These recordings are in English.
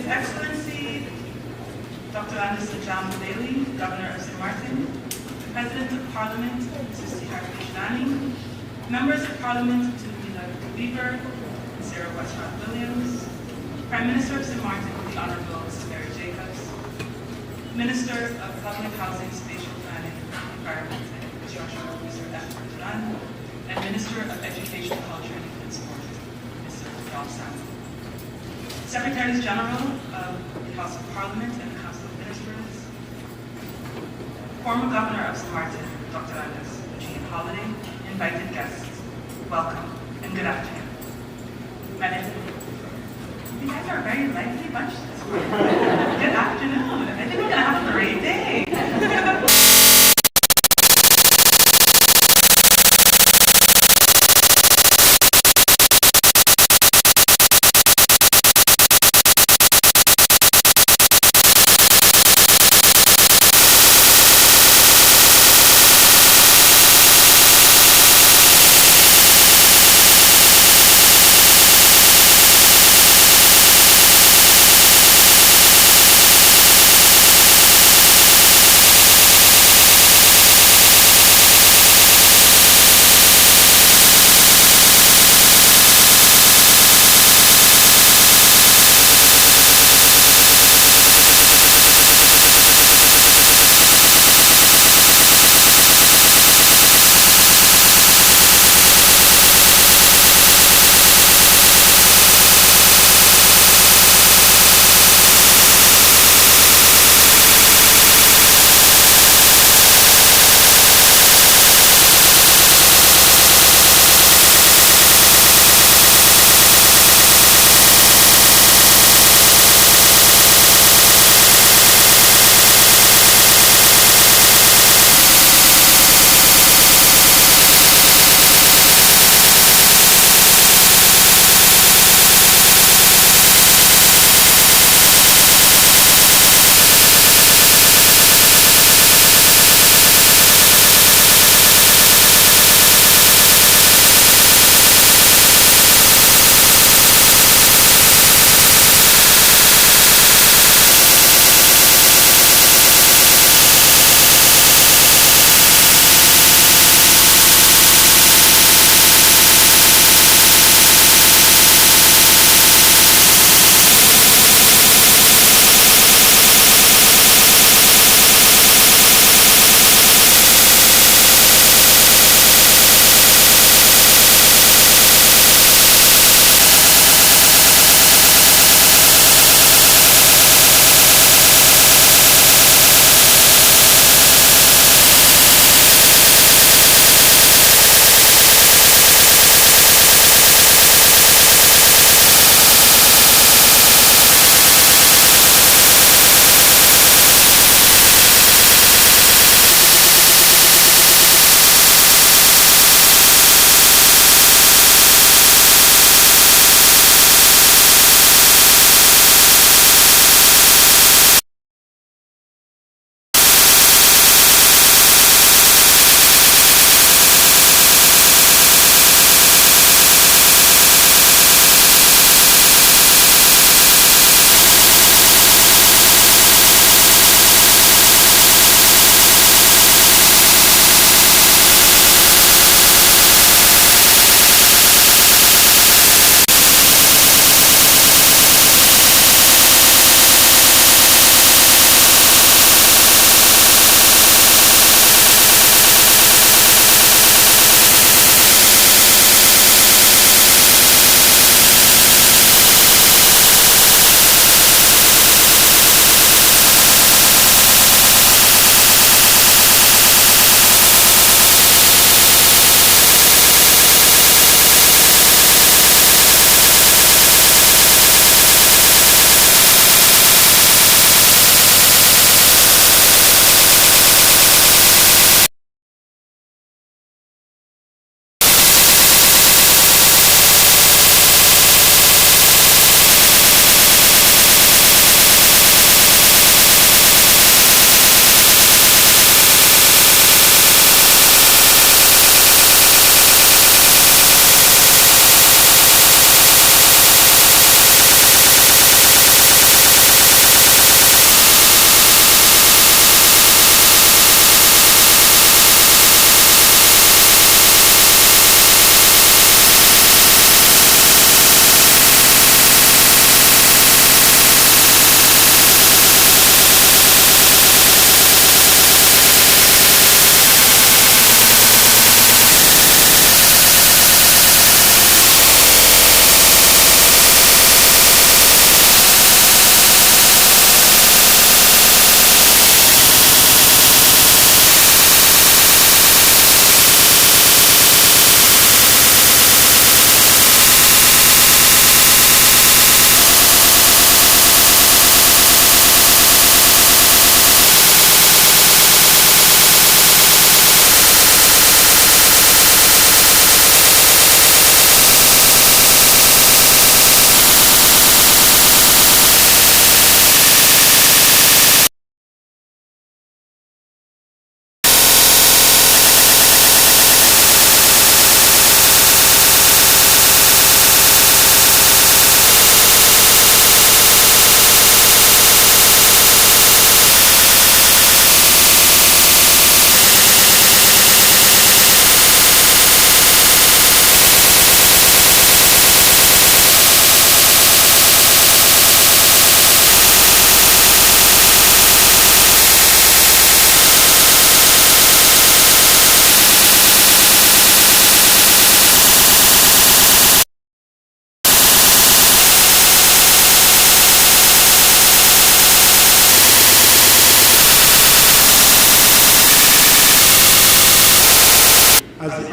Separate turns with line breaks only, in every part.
His Excellency Dr. Anderson John Bailey, Governor of St. Maarten, President of Parliament, Mrs. Tiara Kishlani, Members of Parliament, Tumila Weaver, and Sarah Westcott Williams, Prime Minister of St. Maarten, the Honorable Mrs. Mary Jacobs, Minister of Public Housing, Spatial Planning, Environment, and Infrastructure, Mr. F. Duran, and Minister of Education, Culture, and Sport, Mr. Ralph Samuel. Secretaries General of the House of Parliament and the Council of Ministers, former Governor of St. Maarten, Dr. Anders Eugene Holiday, invited guests, welcome and good afternoon. You guys are a very lively bunch this morning. Good afternoon. I think we're going to have a great day.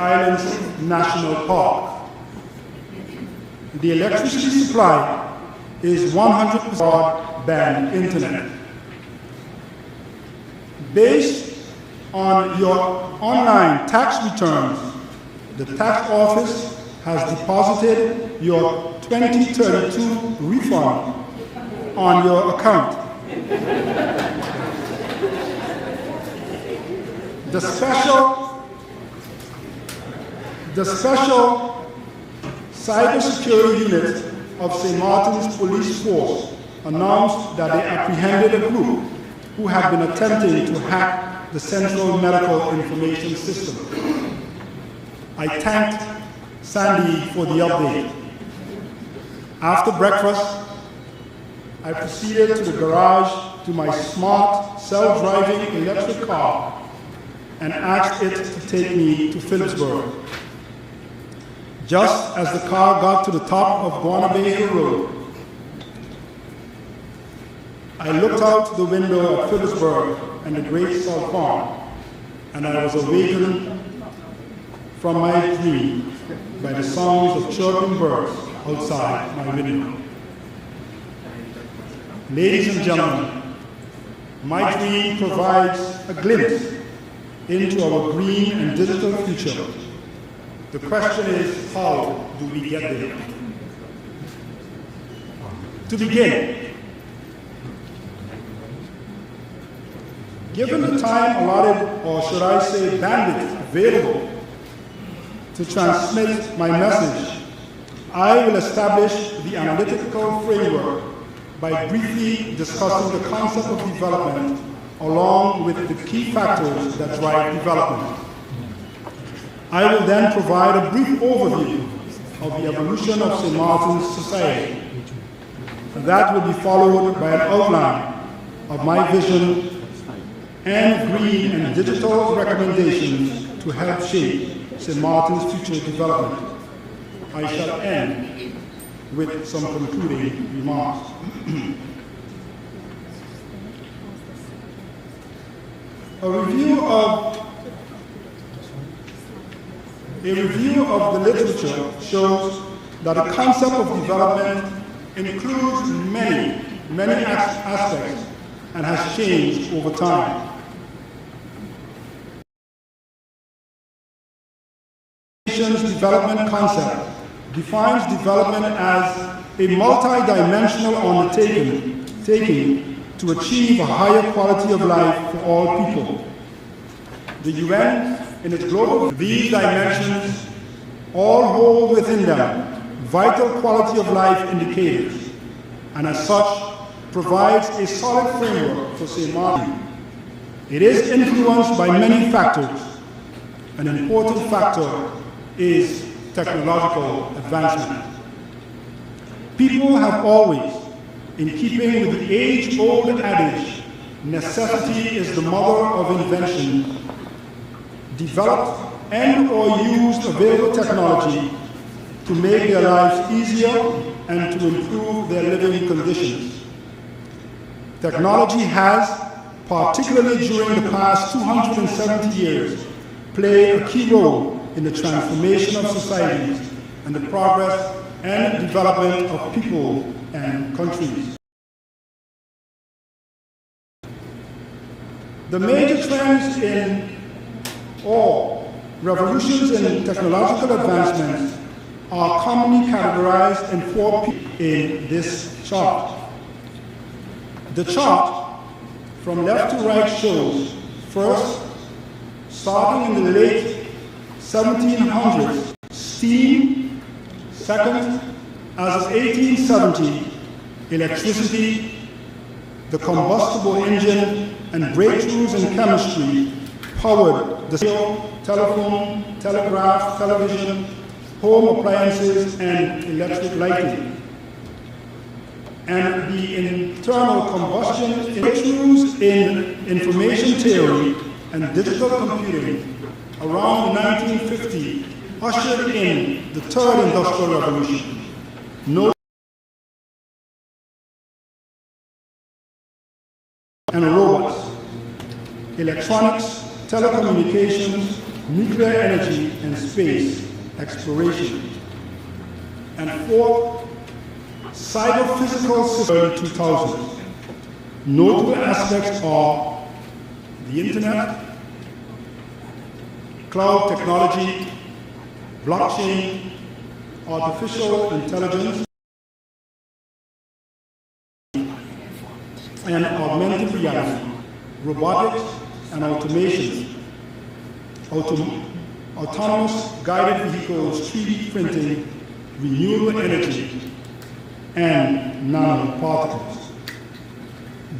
Islands National Park. The electricity supply is 100% broadband internet. Based on your online tax returns, the tax office has deposited your 2032 refund on your account. The special cybersecurity unit of St. Maarten's police force announced that they apprehended a group who had been attempting to hack the Central Medical Information System. I thanked Sandy for the update. After breakfast, I proceeded to the garage to my smart, self-driving electric car and asked it to take me to Phillipsburg. Just as the car got to the top of Guanabay Hill Road, I looked out the window at Phillipsburg and the Great Salt Pond, and I was awakened from my dream by the sounds of chirping birds outside my window. Ladies and gentlemen, my dream provides a glimpse into our green and digital future. The question is, how do we get there? To begin, given the time allotted, or should I say bandwidth available to transmit my message, I will establish the analytical framework by briefly discussing the concept of development along with the key factors that drive development. I will then provide a brief overview of the evolution of St. Maarten's society. That will be followed by an outline of my vision and green and digital recommendations to help shape St. Maarten's future development. I shall end with some concluding remarks. A review of the literature shows that the concept of development includes many aspects and has changed over time. Development concept defines development as a multi-dimensional undertaking to achieve a higher quality of life for all people. The UN, in its global, these dimensions all hold within them vital quality of life indicators, and as such provides a solid framework for St. Maarten. It is influenced by many factors. An important factor is technological advancement. People have always, in keeping with the age-old adage, necessity is the mother of invention, developed and or used available technology to make their lives easier and to improve their living conditions. Technology has, particularly during the past 270 years, played a key role in the transformation of societies and the progress and development of people and countries. The major trends in or revolutions in technological advancements are commonly categorized in 4 P in this chart. The chart from left to right shows, first, starting in the late 1700s, steam; second, as of 1870, electricity, the combustible engine, and breakthroughs in chemistry powered the radio, telephone, telegraph, television, home appliances, and electric lighting. And the internal combustion breakthroughs in information theory and digital computing around 1950 ushered in the third industrial revolution. And robots, electronics, telecommunications, nuclear energy and space exploration. And fourth, cyber-physical systems 2000. Notable aspects are the internet, cloud technology, blockchain, artificial intelligence, and augmented reality, robotics and automation, autonomous guided vehicles, 3D printing, renewable energy, and nanoparticles.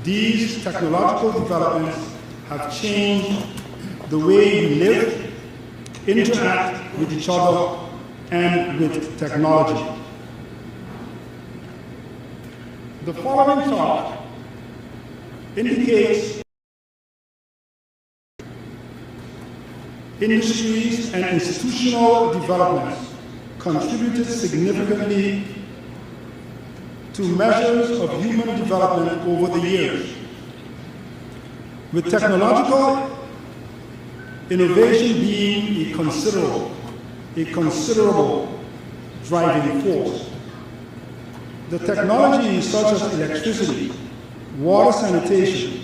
These technological developments have changed the way we live, interact with each other, and with technology. The following chart indicates industries and institutional developments contributed significantly to measures of human development over the years. With technological innovation being a considerable driving force. The technologies such as electricity, water sanitation,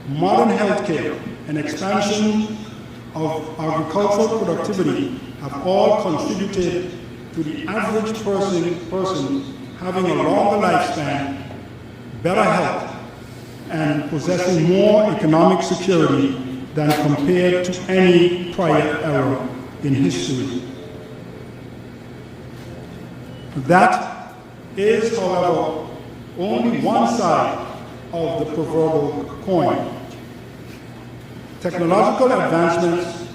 modern healthcare, and expansion of agricultural productivity have all contributed to the average person having a longer lifespan, better health, and possessing more economic security than compared to any prior era in history. That is, however, only one side of the proverbial coin. Technological advancements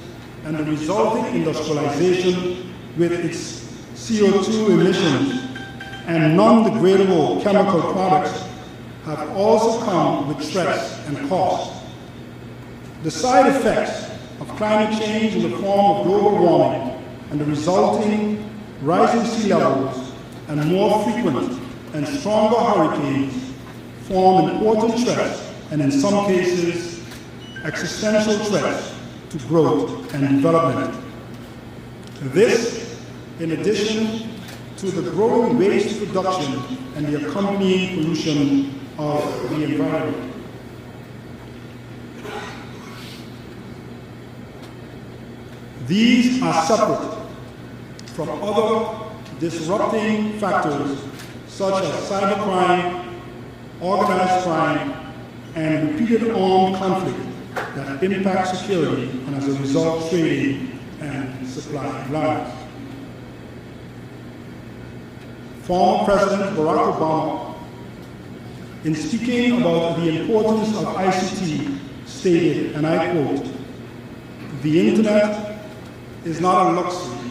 and the resulting industrialization with its CO2 emissions and non-degradable chemical products have also come with threats and costs. The side effects of climate change in the form of global warming and the resulting rising sea levels and more frequent and stronger hurricanes form important threats and in some cases existential threats to growth and development. This, in addition to the growing waste production and the accompanying pollution of the environment. These are separate from other disrupting factors such as cybercrime, organized crime, and repeated armed conflict that impact security and as a result trading and supply lines. Former President Barack Obama, in speaking about the importance of ICT, stated, and I quote, "The internet is not a luxury,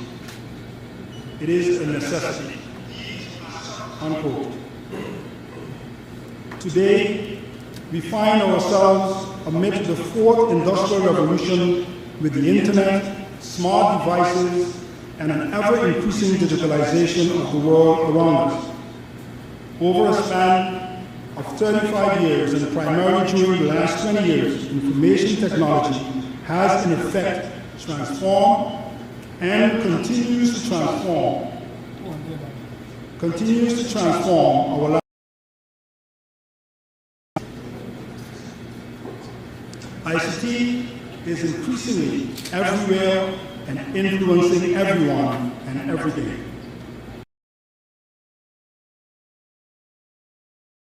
it is a necessity," unquote. Today, we find ourselves amid the fourth industrial revolution with the internet, smart devices, and an ever-increasing digitalization of the world around us. Over a span of 35 years, and primarily during the last 20 years, information technology has in effect transformed and continues to transform our lives. ICT is increasingly everywhere and influencing everyone and everything.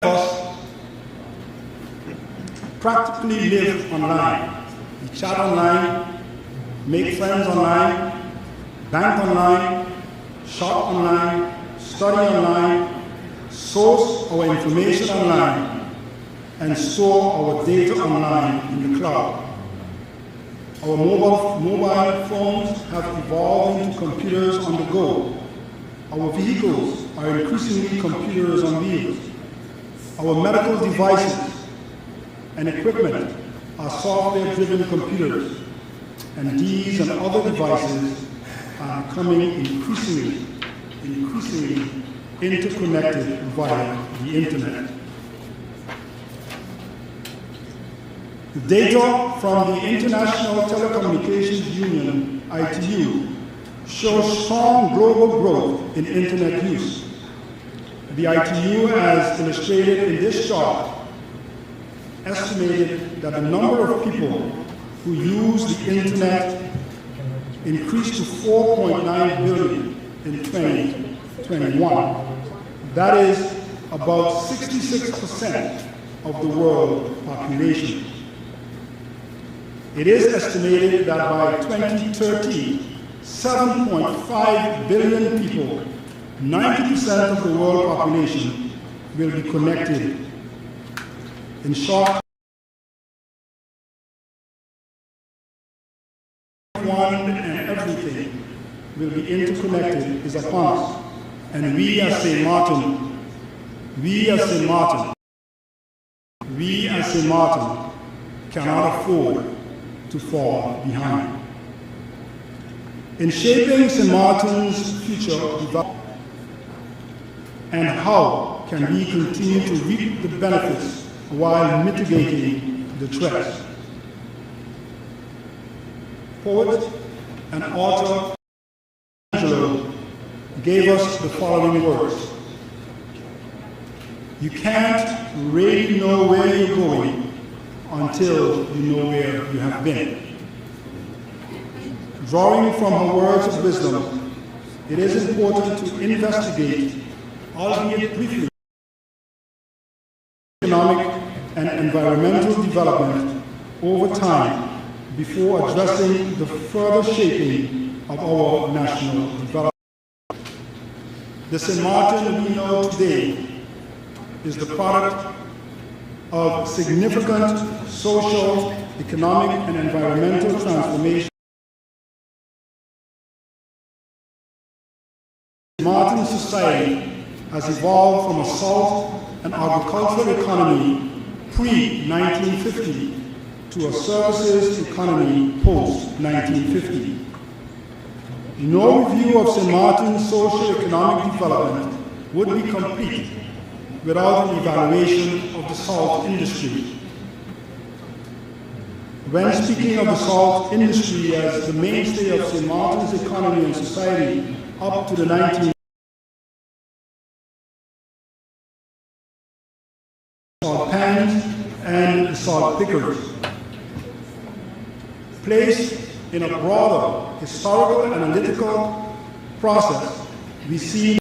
Us practically live online. We chat online, make friends online, bank online, shop online, study online, source our information online, and store our data online in the cloud. Our mobile phones have evolved into computers on the go. Our vehicles are increasingly computers on wheels. Our medical devices and equipment are software-driven computers, and these and other devices are becoming increasingly interconnected via the internet. Data from the International Telecommunications Union, ITU, shows strong global growth in internet use. The ITU, as illustrated in this chart, estimated that the number of people who use the internet increased to 4.9 billion in 2021. That is about 66% of the world population. It is estimated that by 2030, 7.5 billion people, 90% of the world population, will be connected. In short, one and everything will be interconnected is upon us. And we as St. Maarten cannot afford to fall behind. In shaping St. Maarten's future development, and how can we continue to reap the benefits while mitigating the threats? Poet and author Angelo gave us the following words: "You can't really know where you're going until you know where you have been." Drawing from her words of wisdom, it is important to investigate, albeit briefly, economic and environmental development over time before addressing the further shaping of our national development. The St. Maarten we know today is the product of significant social, economic, and environmental transformation. Maarten society has evolved from a salt and agricultural economy pre-1950 to a services economy post-1950. No review of St. Maarten's socio-economic development would be complete without an evaluation of the salt industry. When speaking of the salt industry as the mainstay of St. Maarten's economy and society up to the 19th salt pans and salt pickers, placed in a broader historical and analytical process, we see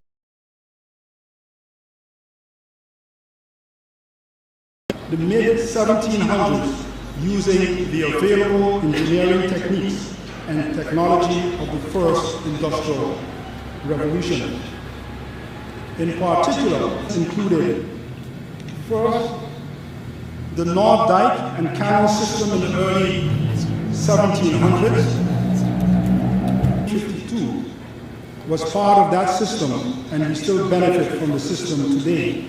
the mid-1700s using the available engineering techniques and technology of the first industrial revolution. In particular, included first, the North Dyke and Canal system in the early 1700s. 52 was part of that system, and we still benefit from the system today.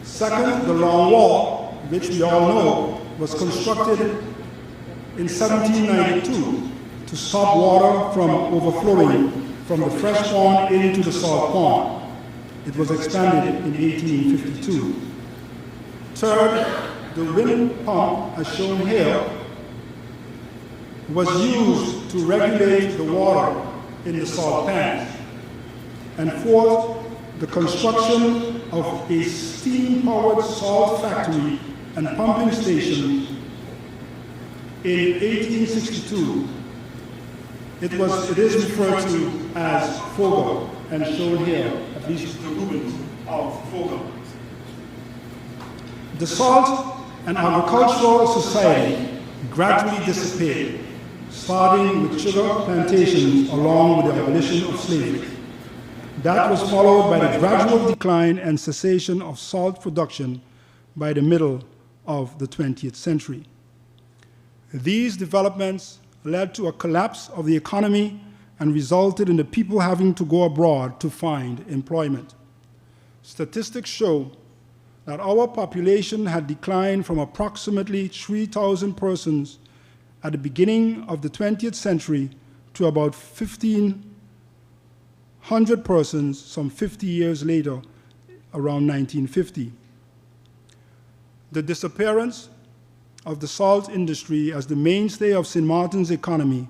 Second, the Long Wall, which we all know, was constructed in 1792 to stop water from overflowing from the fresh pond into the salt pond. It was expanded in 1852. Third, the wind pump, as shown here, was used to regulate the water in the salt pans. And fourth, the construction of a steam-powered salt factory and pumping station in 1862. It is referred to as Fogel, and shown here, at least the ruins of Fogel. The salt and agricultural society gradually disappeared, starting with sugar plantations along with the abolition of slavery. That was followed by the gradual decline and cessation of salt production by the middle of the 20th century. These developments led to a collapse of the economy and resulted in the people having to go abroad to find employment. Statistics show that our population had declined from approximately 3,000 persons at the beginning of the 20th century to about 1,500 persons some 50 years later, around 1950. The disappearance of the salt industry as the mainstay of St. Maarten's economy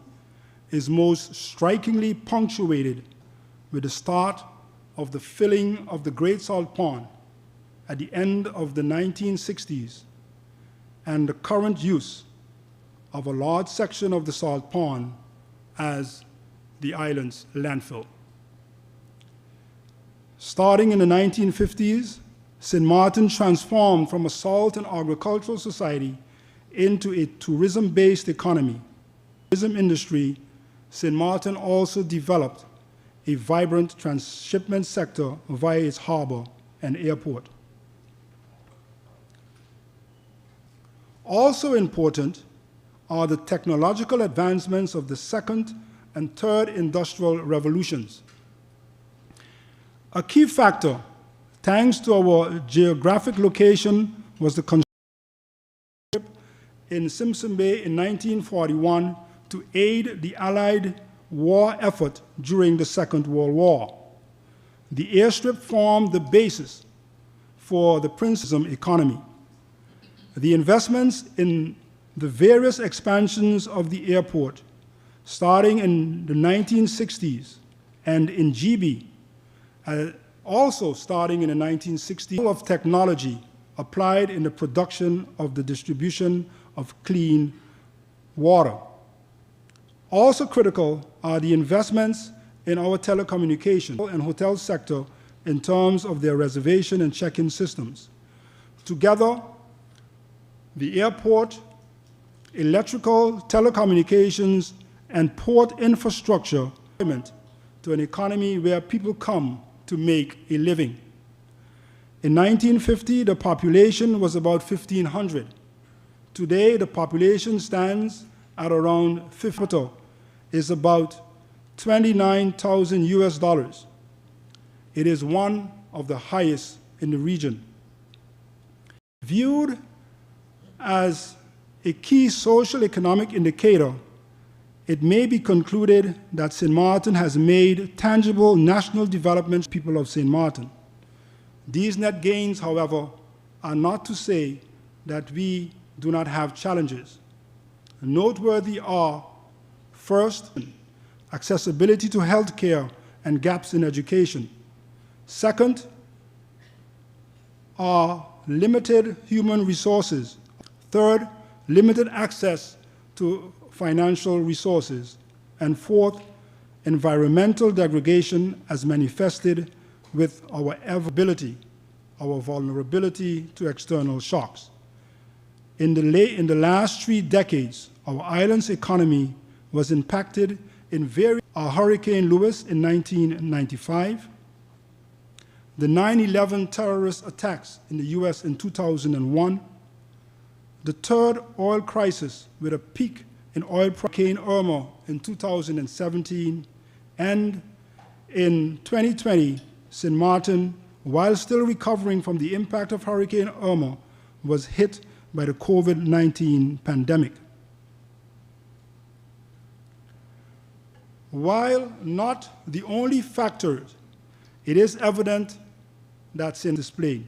is most strikingly punctuated with the start of the filling of the Great Salt Pond at the end of the 1960s and the current use of a large section of the salt pond as the island's landfill. Starting in the 1950s, St. Maarten transformed from a salt and agricultural society into a tourism-based economy. Tourism industry, St. Maarten also developed a vibrant transshipment sector via its harbor and airport. Also important are the technological advancements of the second and third industrial revolutions. A key factor, thanks to our geographic location, was the construction in Simpson Bay in 1941 to aid the Allied war effort during the Second World War. The airstrip formed the basis for the Princeton economy. The investments in the various expansions of the airport, starting in the 1960s, and in GB, also starting in the 1960s, of technology applied in the production of the distribution of clean water. Also critical are the investments in our telecommunication and hotel sector in terms of their reservation and check-in systems. Together, the airport, electrical, telecommunications, and port infrastructure to an economy where people come to make a living. In 1950, the population was about 1,500. Today, the population stands at around 50, is about 29,000 US dollars. It is one of the highest in the region. Viewed as a key social economic indicator, it may be concluded that St. Maarten has made tangible national development for the people of St. Maarten. These net gains, however, are not to say that we do not have challenges. Noteworthy are, first, accessibility to health care and gaps in education. Second, are limited human resources. Third, limited access to financial resources. And fourth, environmental degradation as manifested with our vulnerability to external shocks. In the last 3 decades, our island's economy was impacted in various Hurricane Lewis in 1995, the 9/11 terrorist attacks in the US in 2001, the third oil crisis with a peak in oil price, Hurricane Irma in 2017, and in 2020, St. Maarten, while still recovering from the impact of Hurricane Irma, was hit by the COVID-19 pandemic. While not the only factors, it is evident that Sint displayed.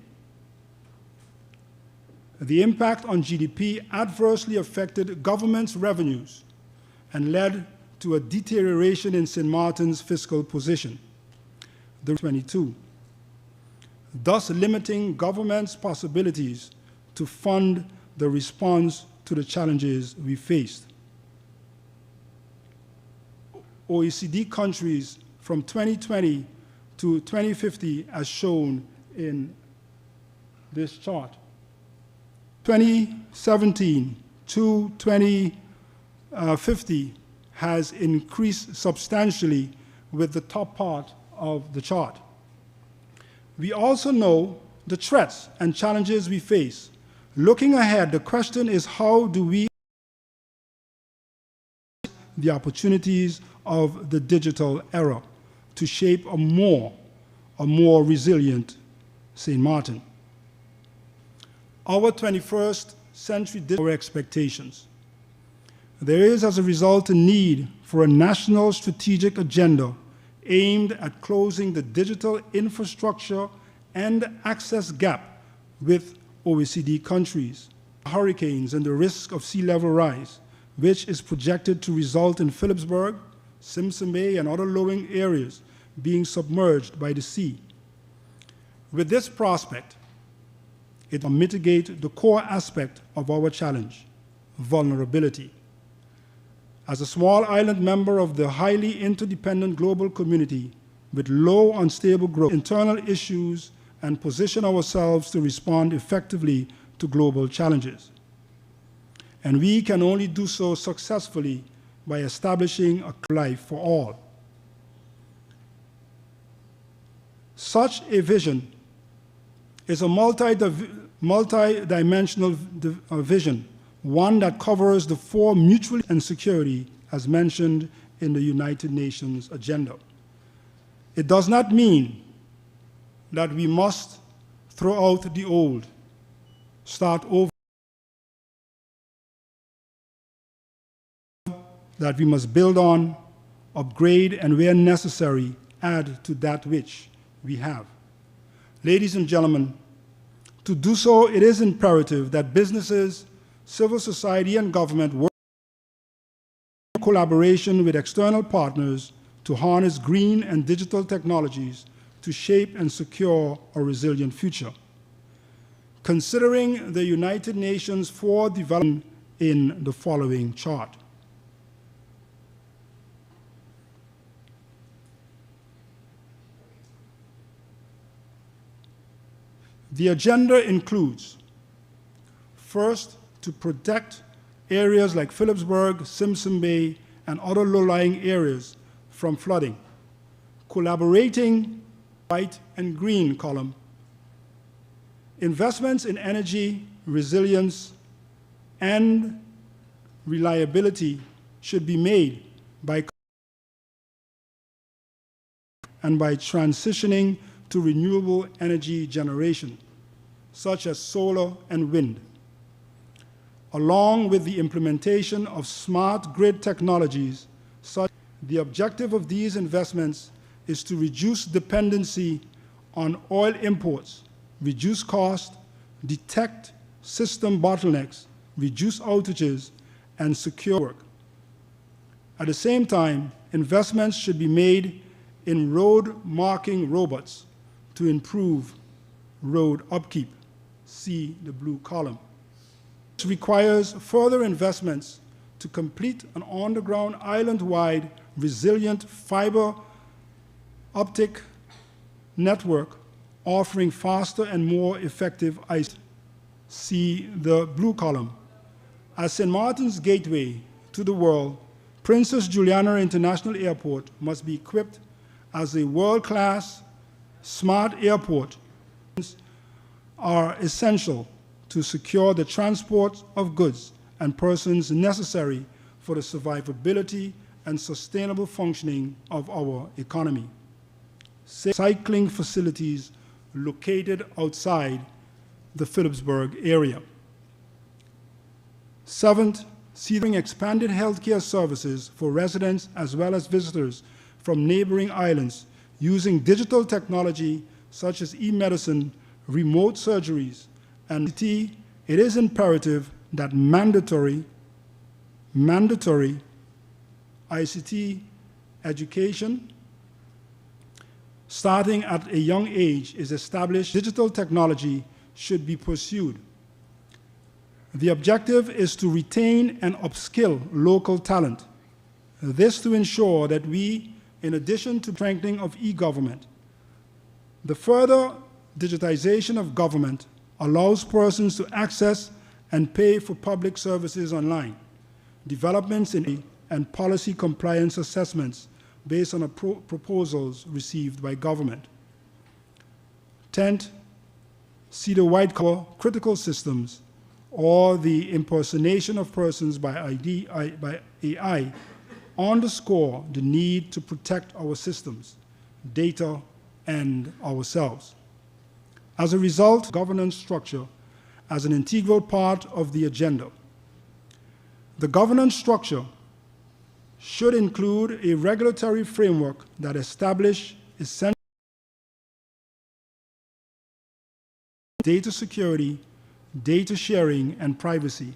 The impact on GDP adversely affected government's revenues and led to a deterioration in St. Maarten's fiscal position, the 22, thus limiting government's possibilities to fund the response to the challenges we faced. OECD countries from 2020 to 2050 as shown in this chart. 2017 to 2050 has increased substantially with the top part of the chart. We also know the threats and challenges we face. Looking ahead, the question is how do we the opportunities of the digital era to shape a more resilient St. Maarten. Our 21st century our expectations. There is, as a result, a need for a national strategic agenda aimed at closing the digital infrastructure and access gap with OECD countries. hurricanes and the risk of sea level rise, which is projected to result in Philipsburg, Simpson Bay, and other low-lying areas being submerged by the sea. With this prospect, it will mitigate the core aspect of our challenge, vulnerability. As a small island member of the highly interdependent global community with low unstable growth, internal issues, and position ourselves to respond effectively to global challenges. And we can only do so successfully by establishing a life for all. Such a vision is a multi-dimensional vision, one that covers the four mutual and security as mentioned in the United Nations agenda. It does not mean that we must throw out the old, start over, that we must build on, upgrade, and where necessary, add to that which we have. Ladies and gentlemen, to do so, it is imperative that businesses, civil society, and government work in collaboration with external partners to harness green and digital technologies to shape and secure a resilient future. Considering the United Nations for development in the following chart. The agenda includes, first, to protect areas like Philipsburg, Simpson Bay, and other low-lying areas from flooding, collaborating white and green column. Investments in energy, resilience, and reliability should be made by transitioning to renewable energy generation, such as solar and wind, along with the implementation of smart grid technologies. The objective of these investments is to reduce dependency on oil imports, reduce cost, detect system bottlenecks, reduce outages, and secure work. At the same time, investments should be made in road marking robots to improve road upkeep. See the blue column. This requires further investments to complete an on-the-ground island-wide resilient fiber optic network offering faster and more effective ICT. See the blue column. As St. Maarten's gateway to the world, Princess Juliana International Airport must be equipped as a world-class smart airport. Are essential to secure the transport of goods and persons necessary for the survivability and sustainable functioning of our economy. Cycling facilities located outside the Philipsburg area. Seventh, seeding expanded healthcare services for residents as well as visitors from neighboring islands using digital technology such as e-medicine, remote surgeries, and it is imperative that mandatory ICT education starting at a young age is established. Digital technology should be pursued. The objective is to retain and upskill local talent. This to ensure that we, in addition to strengthening of e-government, the further digitization of government allows persons to access and pay for public services online. Developments in and policy compliance assessments based on proposals received by government. 10th, see the white collar critical systems or the impersonation of persons by AI underscore the need to protect our systems, data, and ourselves. As a result, governance structure as an integral part of the agenda. The governance structure should include a regulatory framework that establishes essential data security, data sharing, and privacy.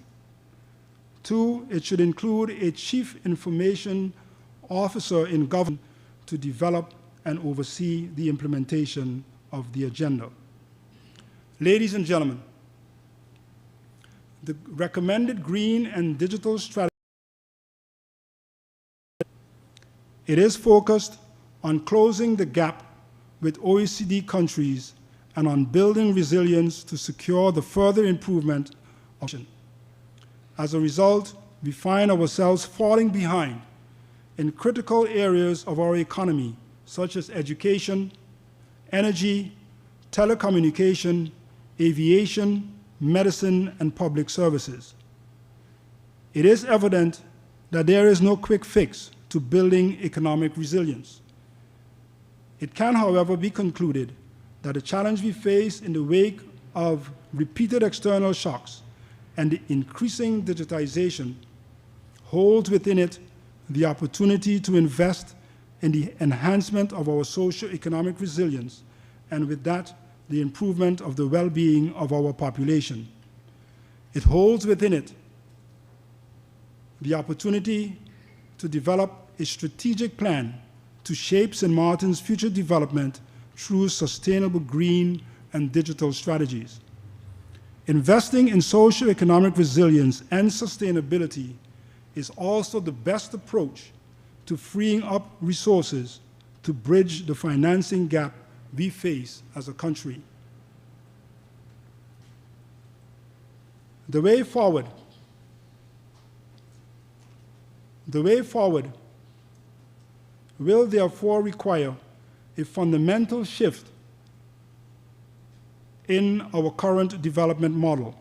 2, it should include a chief information officer in government to develop and oversee the implementation of the agenda. Ladies and gentlemen, the recommended green and digital strategy, it is focused on closing the gap with OECD countries and on building resilience to secure the further improvement of the. As a result, we find ourselves falling behind in critical areas of our economy, such as education, energy, telecommunication, aviation, medicine, and public services. It is evident that there is no quick fix to building economic resilience. It can, however, be concluded that the challenge we face in the wake of repeated external shocks and the increasing digitization holds within it the opportunity to invest in the enhancement of our socio-economic resilience, and with that, the improvement of the well-being of our population. It holds within it the opportunity to develop a strategic plan to shape St. Maarten's future development through sustainable green and digital strategies. Investing in socio-economic resilience and sustainability is also the best approach to freeing up resources to bridge the financing gap we face as a country. The way forward will therefore require a fundamental shift in our current development model.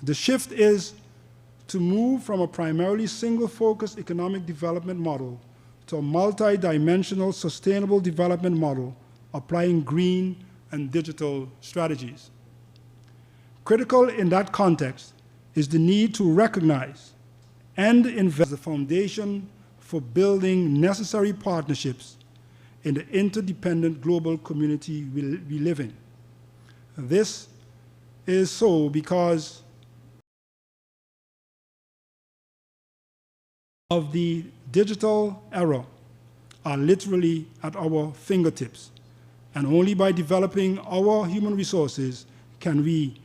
The shift is to move from a primarily single-focused economic development model to a multi-dimensional sustainable development model applying green and digital strategies. Critical in that context is the need to recognize and invest as the foundation for building necessary partnerships in the interdependent global community we live in. This is so because of the digital era are literally at our fingertips, and only by developing our human resources can we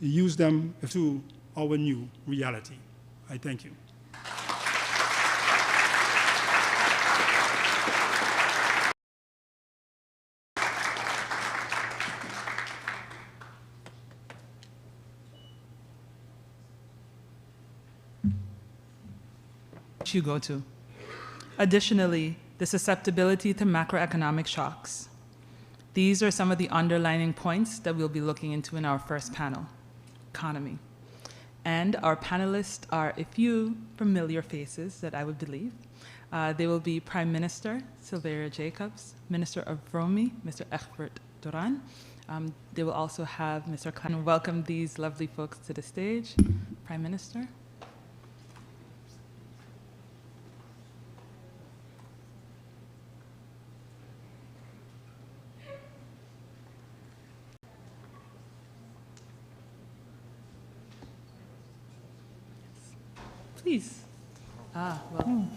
use them to our new reality. I thank you.
You go to. Additionally, the susceptibility to macroeconomic shocks. These are some of the underlining points that we'll be looking into in our first panel, economy. And our panelists are a few familiar faces that I would believe. They will be Prime Minister Sylvia Jacobs, Minister of Vromi, Mr. Egbert Duran. They will also have Mr. Klein. Welcome these lovely folks to the stage. Prime Minister. Please. Well.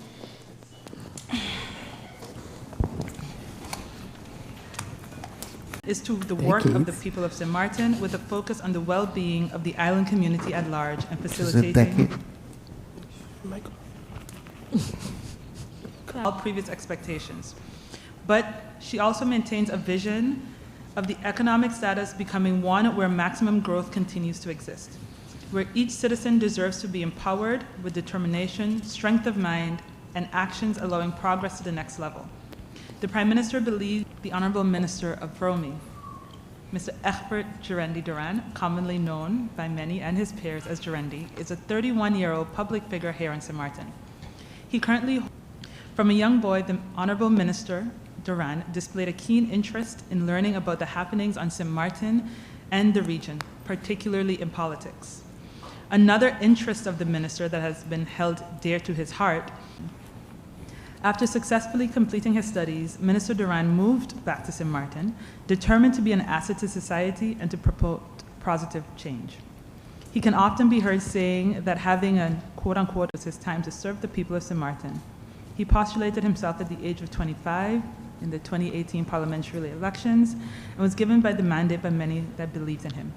Is to the work of the people of St. Maarten with a focus on the well-being of the island community at large and facilitating all previous expectations. But she also maintains a vision of the economic status becoming one where maximum growth continues to exist, where each citizen deserves to be empowered with determination, strength of mind, and actions allowing progress to the next level. The Prime Minister believes the Honourable Minister of Vromi, Mr. Egbert Gerendi Duran, commonly known by many and his peers as Gerendi, is a 31-year-old public figure here in St. Maarten. He currently, from a young boy, the Honourable Minister Duran displayed a keen interest in learning about the happenings on St. Maarten and the region, particularly in politics. Another interest of the minister that has been held dear to his heart. After successfully completing his studies, Minister Duran moved back to St. Maarten, determined to be an asset to society and to promote positive change. He can often be heard saying that having a quote-unquote was his time to serve the people of Sint Maarten. He postulated himself at the age of 25 in the 2018 parliamentary elections and was given the mandate by many that believed in him.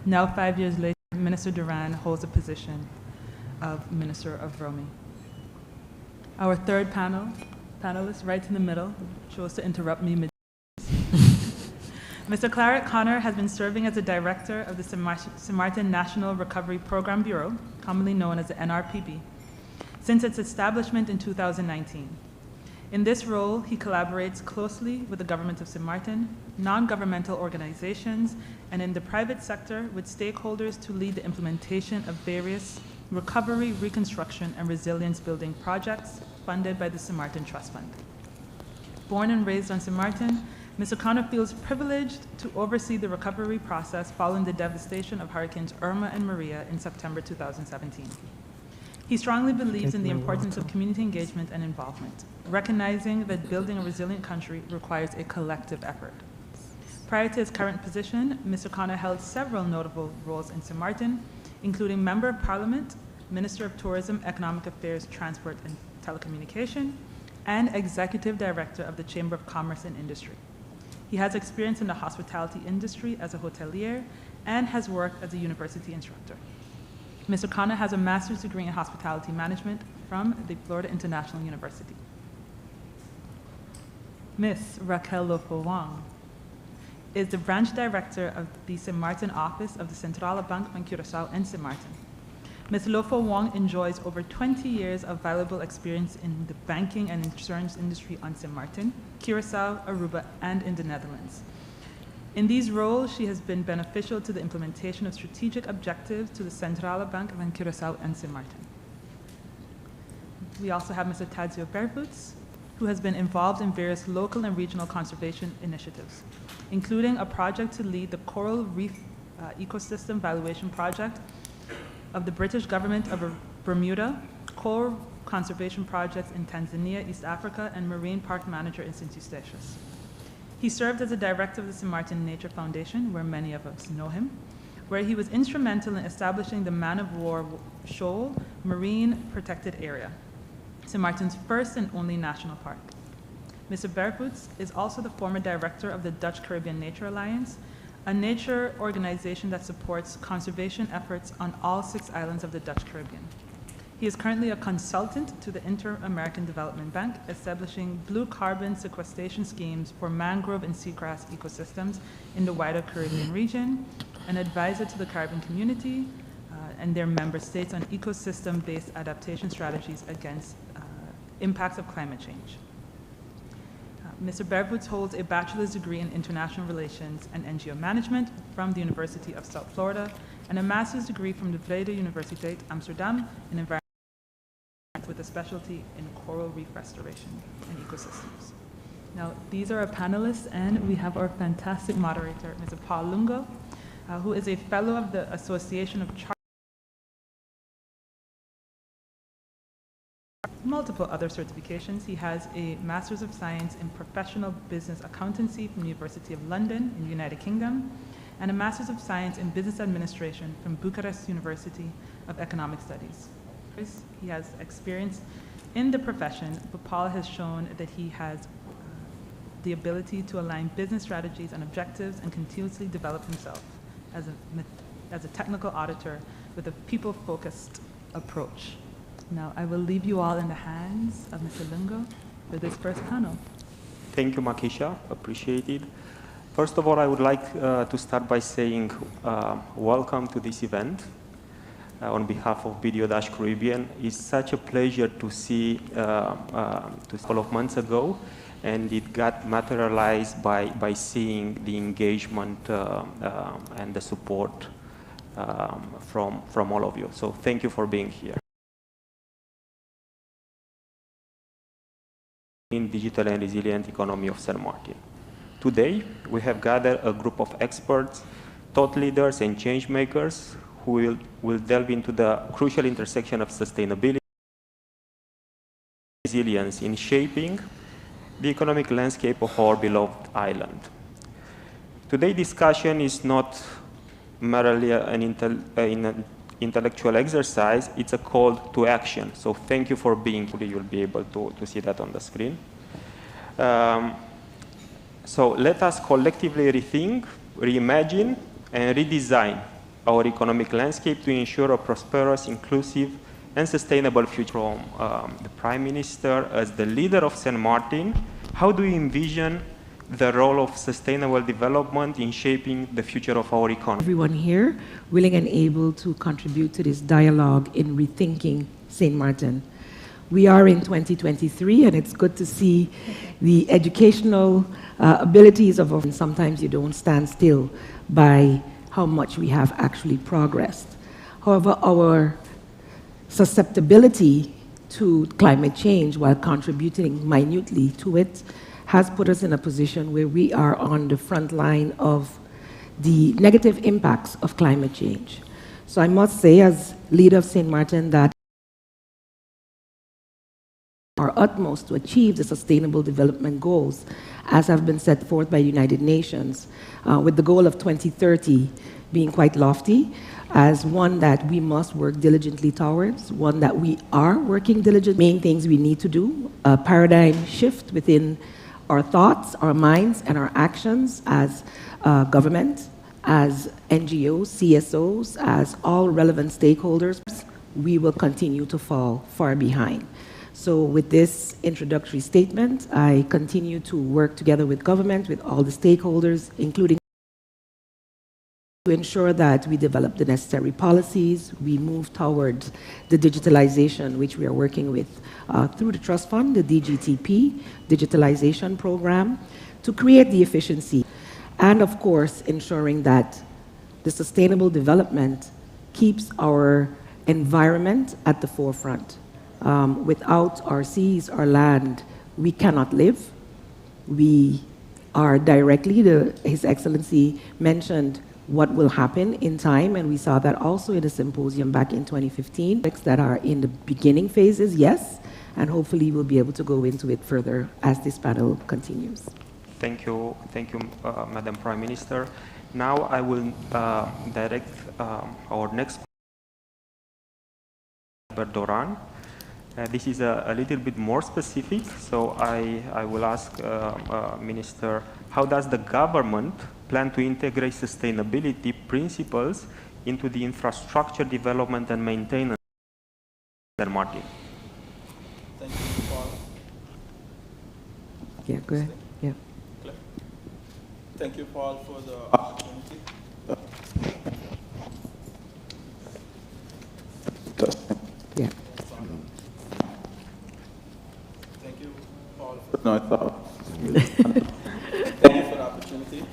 Now, 5 years later, Minister Duran holds the position of Minister of Roaming. Our third panelist, right in the middle, chose to interrupt me mid. Mr. Claret Connor has been serving as the director of the Sint Maarten National Recovery Program Bureau, commonly known as the NRPB, since its establishment in 2019. In this role, he collaborates closely with the government of Sint Maarten, non-governmental organizations, and in the private sector with stakeholders to lead the implementation of various recovery, reconstruction, and resilience building projects funded by the Sint Maarten Trust Fund. Born and raised on Sint Maarten, Mr. Connor feels privileged to oversee the recovery process following the devastation of Hurricanes Irma and Maria in September 2017. He strongly believes in the importance of community engagement and involvement, recognizing that building a resilient country requires a collective effort. Prior to his current position, Mr. Connor held several notable roles in Sint Maarten, including Member of Parliament, Minister of Tourism, Economic Affairs, Transport and Telecommunication, and Executive Director of the Chamber of Commerce and Industry. He has experience in the hospitality industry as a hotelier and has worked as a university instructor. Mr. Connor has a master's degree in hospitality management from the Florida International University. Ms. Raquel Lofo-Wang is the branch director of the Sint Maarten office of the Centrale Bank van Curaçao and Sint Maarten. Ms. Lofo-Wang enjoys over 20 years of valuable experience in the banking and insurance industry on Sint Maarten, Curaçao, Aruba, and in the Netherlands. In these roles, she has been beneficial to the implementation of strategic objectives to the Centrale Bank van Curaçao and Sint Maarten. We also have Mr. Tadzio Bervoets, who has been involved in various local and regional conservation initiatives, including a project to lead the coral reef ecosystem valuation project of the British government of Bermuda, coral conservation projects in Tanzania, East Africa, and marine park manager in Sint Eustatius. He served as a director of the Sint Maarten Nature Foundation, where many of us know him, where he was instrumental in establishing the Man of War Shoal Marine Protected Area, Sint Maarten's first and only national park. Mr. Bervoets is also the former director of the Dutch Caribbean Nature Alliance, a nature organization that supports conservation efforts on all 6 islands of the Dutch Caribbean. He is currently a consultant to the Inter-American Development Bank, establishing blue carbon sequestration schemes for mangrove and seagrass ecosystems in the wider Caribbean region, an advisor to the Caribbean community and their member states on ecosystem-based adaptation strategies against impacts of climate change. Mr. Bervoets holds a bachelor's degree in international relations and NGO management from the University of South Florida and a master's degree from the Vrije Universiteit Amsterdam in environment with a specialty in coral reef restoration and ecosystems. Now, these are our panelists, and we have our fantastic moderator, Mr. Paul Lungo, who is a fellow of the Association of multiple other certifications. He has a Master's of Science in Professional Business Accountancy from the University of London in the United Kingdom, and a Master's of Science in Business Administration from Bucharest University of Economic Studies. He has experience in the profession, but Paul has shown that he has the ability to align business strategies and objectives and continuously develop himself as a technical auditor with a people-focused approach. Now, I will leave you all in the hands of Mr. Lungo for this first panel.
Thank you, Makisha. Appreciate it. First of all, I would like to start by saying welcome to this event on behalf of BDO Caribbean. It's such a pleasure to see a couple of months ago, and it got materialized by seeing the engagement and the support from all of you. So thank you for being here. In digital and resilient economy of Sint Maarten. Today, we have gathered a group of experts, thought leaders, and change makers who will delve into the crucial intersection of sustainability and resilience in shaping the economic landscape of our beloved island. Today's discussion is not merely an intellectual exercise, it's a call to action. So thank you for being here. You'll be able to see that on the screen. So let us collectively rethink, reimagine, and redesign our economic landscape to ensure a prosperous, inclusive, and sustainable future. From the Prime Minister, as the leader of St. Maarten, how do you envision the role of sustainable development in shaping the future of our economy?
Everyone here willing and able to contribute to this dialogue in rethinking St. Maarten. We are in 2023, and it's good to see the educational abilities of, and sometimes you don't stand still by how much we have actually progressed. However, our susceptibility to climate change while contributing minutely to it has put us in a position where we are on the front line of the negative impacts of climate change. So I must say, as leader of St. Maarten, that our utmost to achieve the Sustainable Development Goals as have been set forth by the United Nations, with the goal of 2030 being quite lofty, as one that we must work diligently towards, one that we are working diligently. Main things we need to do, a paradigm shift within our thoughts, our minds, and our actions as government, as NGOs, CSOs, as all relevant stakeholders. We will continue to fall far behind. So with this introductory statement, I continue to work together with government, with all the stakeholders, including to ensure that we develop the necessary policies, we move towards the digitalization, which we are working with through the Trust Fund, the DGTP, digitalization program, to create the efficiency. And of course, ensuring that the sustainable development keeps our environment at the forefront. Without our seas, our land, we cannot live. We are directly, His Excellency mentioned what will happen in time, and we saw that also in a symposium back in 2015. That are in the beginning phases, yes, and hopefully we'll be able to go into it further as this panel continues.
Thank you, Madam Prime Minister. Now I will direct our next Doran. This is a little bit more specific, so I will ask Minister, how does the government plan to integrate sustainability principles into the infrastructure development and maintenance of St. Maarten?
Thank you, Paul.
Yeah, go ahead. Yeah.
Thank you, Paul, for the opportunity.
Yeah.
Thank you, Paul. No, I thought. Thank you for the opportunity.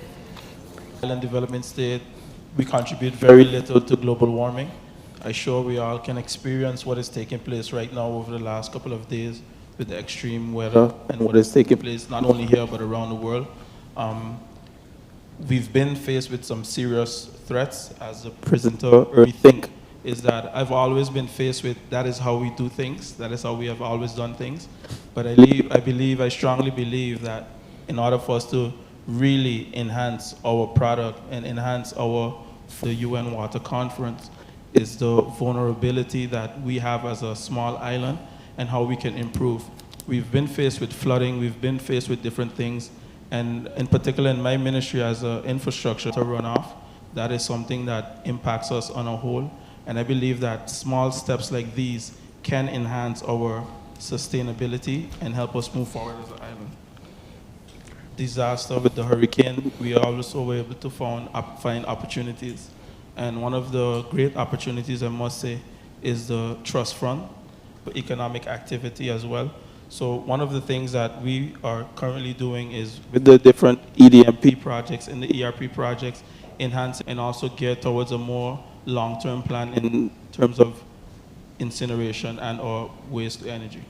Island development state, we contribute very little to global warming. I'm sure we all can experience what is taking place right now over the last couple of days with the extreme weather and what is taking place not only here but around the world. We've been faced with some serious threats. As the presenter, Rethink, is that I've always been faced with that is how we do things, that is how we have always done things. But I strongly believe that in order for us to really enhance our product and enhance the UN Water Conference is the vulnerability that we have as a small island and how we can improve. We've been faced with flooding, we've been faced with different things, and in particular in my ministry as an infrastructure runoff, that is something that impacts us on a whole. And I believe that small steps like these can enhance our sustainability and help us move forward as an island. Disaster with the hurricane, we also were able to find opportunities. And one of the great opportunities, I must say, is the Trust Fund for economic activity as well. So one of the things that we are currently doing is with the different EDMP projects and the ERP projects, enhance and also gear towards a more long-term plan in terms of incineration and or waste to energy.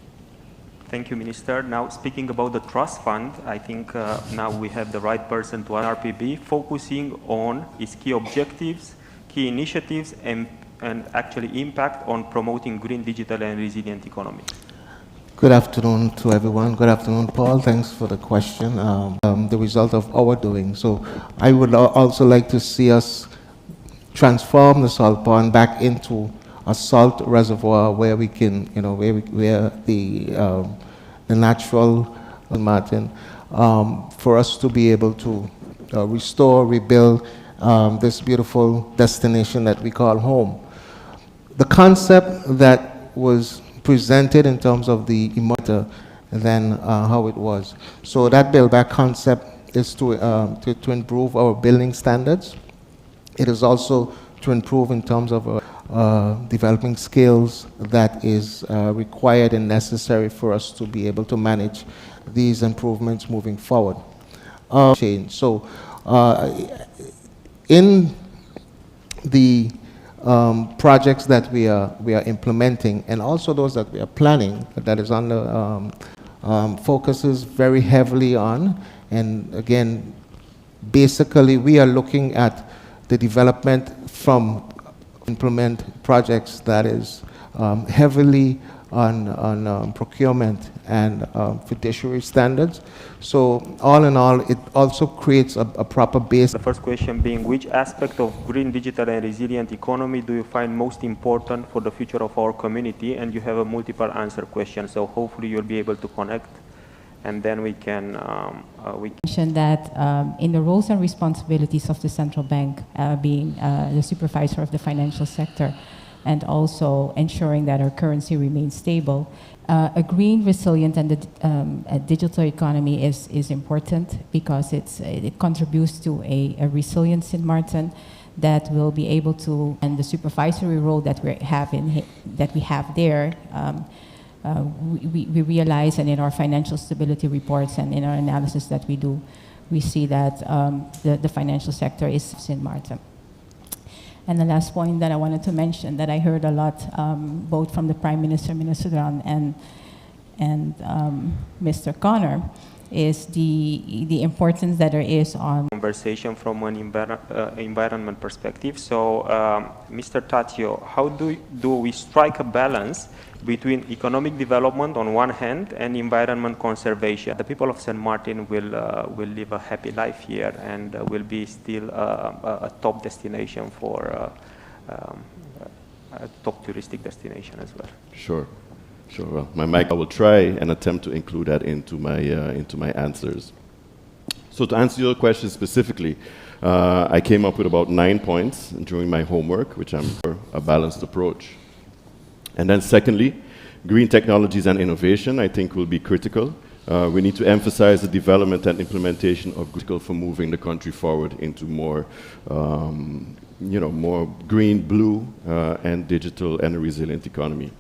Thank you, Minister. Now, speaking about the Trust Fund, I think now we have the right person to RPB, focusing on its key objectives, key initiatives, and actually impact on promoting green, digital, and resilient economy.
Good afternoon to everyone. Good afternoon, Paul. Thanks for the question. The result of our doing. So I would also like to see us transform the salt pond back into a salt reservoir where we can, where the natural Maarten, for us to be able to restore, rebuild this beautiful destination that we call home. The concept that was presented in terms of the emotor than how it was. So that build back concept is to improve our building standards. It is also to improve in terms of developing skills that is required and necessary for us to be able to manage these improvements moving forward. Change. So in the projects that we are implementing, and also those that we are planning, that is on the focuses very heavily on, and again, basically we are looking at the development from implement projects that is heavily on procurement and fiduciary standards. So all in all, it also creates a proper base.
The first question being, which aspect of green, digital, and resilient economy do you find most important for the future of our community? And you have a multiple answer question, so hopefully you'll be able to connect, and then we can
mention that in the roles and responsibilities of the central bank, being the supervisor of the financial sector, and also ensuring that our currency remains stable. A green, resilient, and a digital economy is important because it contributes to a resilient Sint Maarten that will be able to, and the supervisory role that we have there. We realize, and in our financial stability reports and in our analysis that we do, we see that the financial sector is Sint Maarten. And the last point that I wanted to mention that I heard a lot, both from the Prime Minister, Minister Dran, and Mr. Connor, is the importance that there is on
conversation from an environment perspective. So, Mr. Tatio, how do we strike a balance between economic development on one hand and environment conservation? The people of Sint Maarten will live a happy life here and will be still a top destination for a top touristic destination as well.
Sure. Well, I will try and attempt to include that into my answers. So to answer your question specifically, I came up with about 9 points during my homework, which I'm for a balanced approach. And then secondly, green technologies and innovation, I think, will be critical. We need to emphasize the development and implementation of critical for moving the country forward into more, more green, blue, and digital and a resilient economy.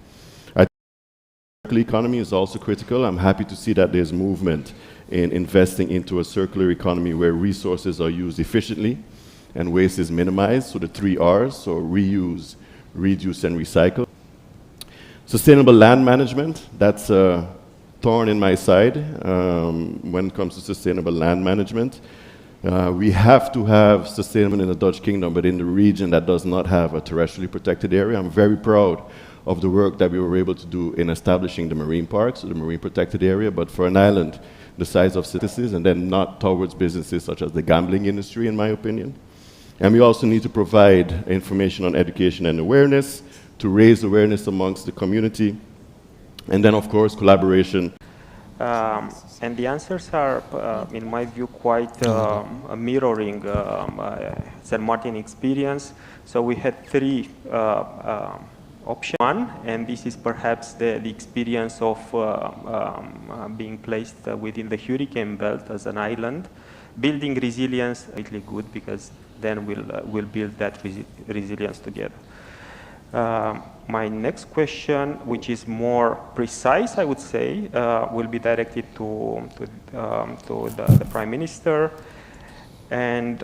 Circular economy is also critical. I'm happy to see that there's movement in investing into a circular economy where resources are used efficiently and waste is minimized. So the 3 R's, so reuse, reduce, and recycle. Sustainable land management, that's a thorn in my side when it comes to sustainable land management. We have to have sustainable in the Dutch Kingdom, but in the region that does not have a terrestrially protected area. I'm very proud of the work that we were able to do in establishing the marine parks, so the marine protected area, but for an island the size of citizens, and then not towards businesses such as the gambling industry, in my opinion. And we also need to provide information on education and awareness, to raise awareness amongst the community, and then of course collaboration.
And the answers are, in my view, quite mirroring Sint Maarten experience. So we had 3 option 1, and this is perhaps the experience of being placed within the hurricane belt as an island. Building resilience, really good, because then we'll build that resilience together. My next question, which is more precise, I would say, will be directed to the Prime Minister, and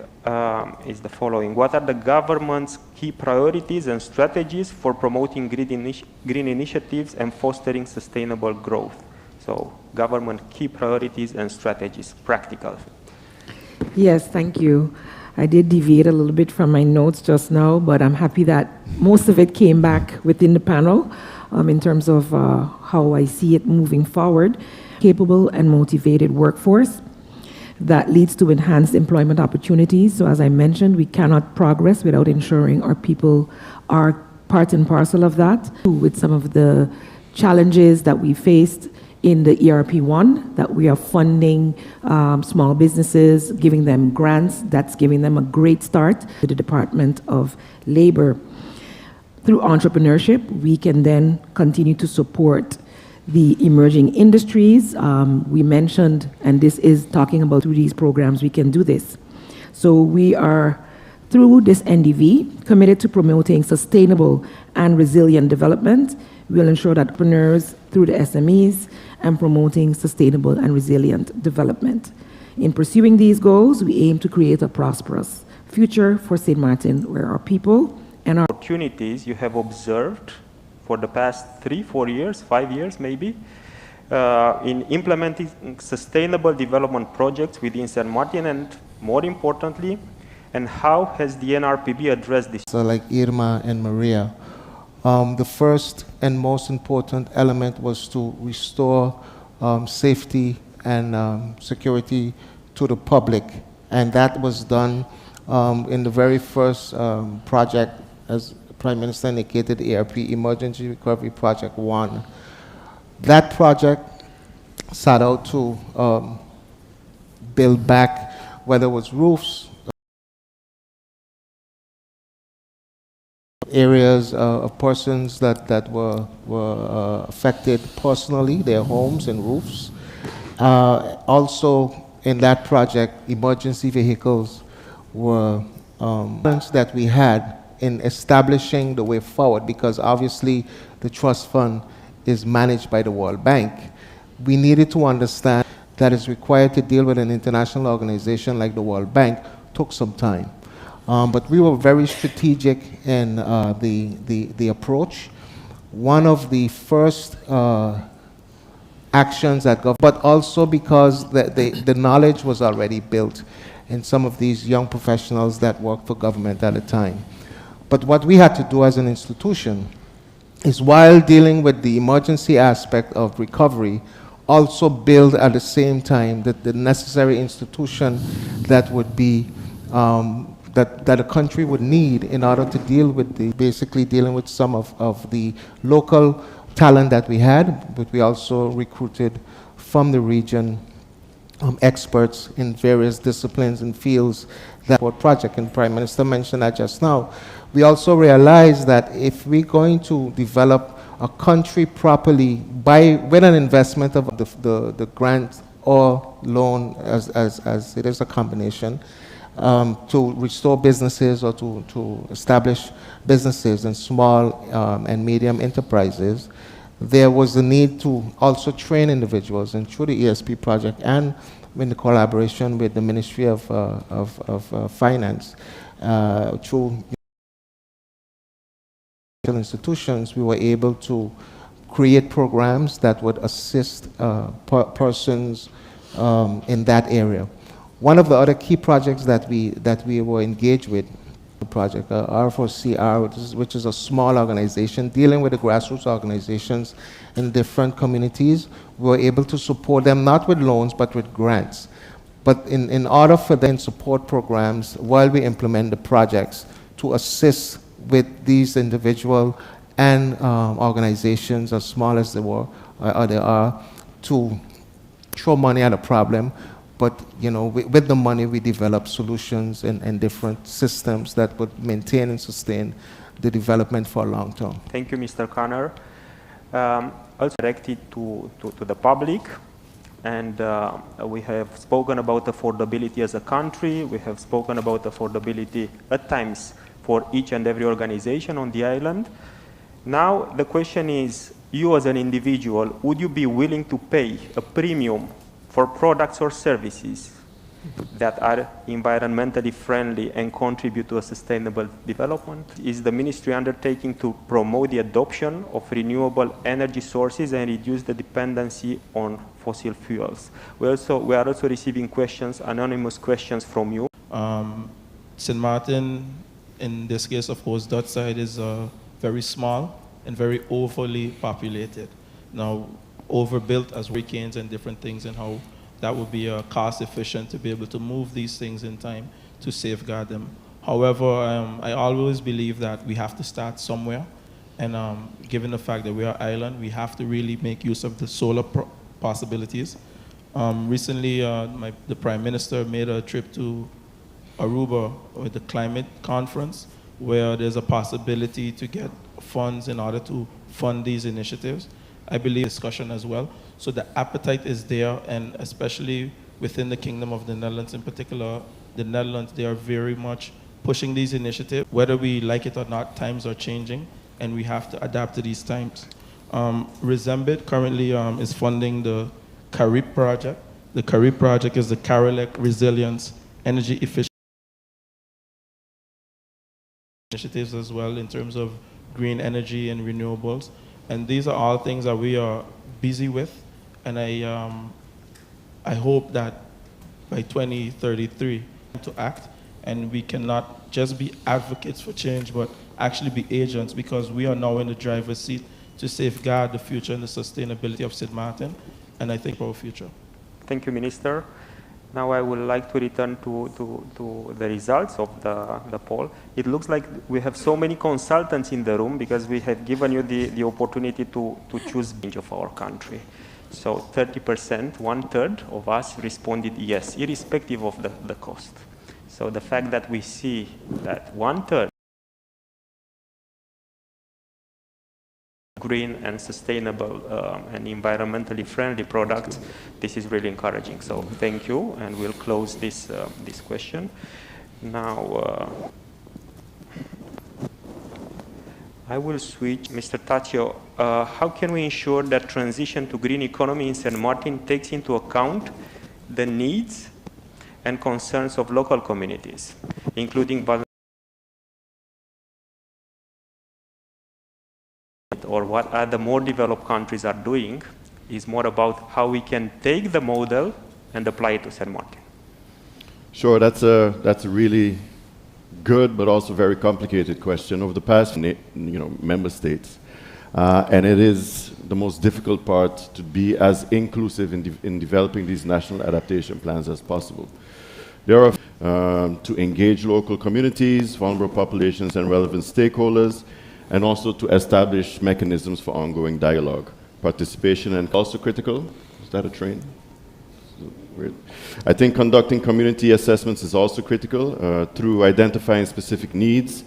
is the following. What are the government's key priorities and strategies for promoting green initiatives and fostering sustainable growth? So, government key priorities and strategies, practical.
Yes, thank you. I did deviate a little bit from my notes just now, but I'm happy that most of it came back within the panel in terms of how I see it moving forward. Capable and motivated workforce, that leads to enhanced employment opportunities. So as I mentioned, we cannot progress without ensuring our people are part and parcel of that. With some of the challenges that we faced in the ERP1, that we are funding small businesses, giving them grants, that's giving them a great start to the Department of Labor. Through entrepreneurship, we can then continue to support the emerging industries. We mentioned, and this is talking about through these programs, we can do this. So we are, through this NDV, committed to promoting sustainable and resilient development. We'll ensure that entrepreneurs through the SMEs and promoting sustainable and resilient development. In pursuing these goals, we aim to create a prosperous future for St. Maarten, where our people and our
opportunities you have observed for the past 3-4 years, 5 years maybe, in implementing sustainable development projects within St. Maarten, and more importantly, and how has the NRPB addressed this?
So like Irma and Maria, the first and most important element was to restore safety and security to the public, and that was done in the very first project, as Prime Minister indicated, ERP, Emergency Recovery Project 1. That project set out to build back, whether it was roofs, areas of persons that were affected personally, their homes and roofs. Also, in that project, emergency vehicles were that we had in establishing the way forward, because obviously the trust fund is managed by the World Bank. We needed to understand that it's required to deal with an international organization like the World Bank took some time. But we were very strategic in the approach. One of the first actions that but also because the knowledge was already built in some of these young professionals that worked for government at the time. But what we had to do as an institution is, while dealing with the emergency aspect of recovery, also build at the same time the necessary institution that would be that a country would need in order to deal with basically dealing with some of the local talent that we had, but we also recruited from the region experts in various disciplines and fields that project, and Prime Minister mentioned that just now. We also realized that if we're going to develop a country properly with an investment of the grant or loan, as it is a combination, to restore businesses or to establish businesses and small and medium enterprises, there was a need to also train individuals, and through the ESP project and in the collaboration with the Ministry of Finance, through institutions, we were able to create programs that would assist persons in that area. One of the other key projects that we were engaged with, the project R4CR, which is a small organization dealing with the grassroots organizations in different communities. We were able to support them not with loans but with grants. But in order for them to support programs while we implement the projects to assist with these individual and organizations, as small as they were or they are, to throw money at a problem. But with the money, we develop solutions and different systems that would maintain and sustain the development for a long term.
Thank you, Mr. Connor. Also directed to the public, and we have spoken about affordability as a country. We have spoken about affordability at times for each and every organization on the island. Now the question is, you as an individual, would you be willing to pay a premium for products or services that are environmentally friendly and contribute to a sustainable development? Is the ministry undertaking to promote the adoption of renewable energy sources and reduce the dependency on fossil fuels? We are also receiving questions, anonymous questions from you.
St. Maarten, in this case, of course, that side is very small and very overly populated. Now, overbuilt as hurricanes and different things, and how that would be cost efficient to be able to move these things in time to safeguard them. However, I always believe that we have to start somewhere, and given the fact that we are island, we have to really make use of the solar possibilities. Recently, the Prime Minister made a trip to Aruba with the climate conference, where there's a possibility to get funds in order to fund these initiatives. I believe discussion as well. So the appetite is there, and especially within the Kingdom of the Netherlands in particular, the Netherlands, they are very much pushing these initiatives. Whether we like it or not, times are changing, and we have to adapt to these times. Resembit currently is funding the CARIP project. The CARIP project is the Carolec Resilience Energy Efficiency initiatives as well in terms of green energy and renewables. And these are all things that we are busy with. And I hope that by 2033 to act, and we cannot just be advocates for change, but actually be agents, because we are now in the driver's seat to safeguard the future and the sustainability of Sint Maarten, and I think for our future.
Thank you, Minister. Now I would like to return to the results of the poll. It looks like we have so many consultants in the room because we have given you the opportunity to choose range of our country. So 30%, 1/3 of us responded yes, irrespective of the cost. So the fact that we see that 1/3 green and sustainable and environmentally friendly products, this is really encouraging. So thank you, and we'll close this question. Now, I will switch. Mr. Taccio, how can we ensure that transition to green economy in St. Maarten takes into account the needs and concerns of local communities, including or what other more developed countries are doing, is more about how we can take the model and apply it to St. Maarten?
Sure, that's a really good but also very complicated question over the past, member states. And it is the most difficult part to be as inclusive in developing these national adaptation plans as possible. There are to engage local communities, vulnerable populations, and relevant stakeholders, and also to establish mechanisms for ongoing dialogue. Participation and also critical. Is that a train? Weird. I think conducting community assessments is also critical through identifying specific needs,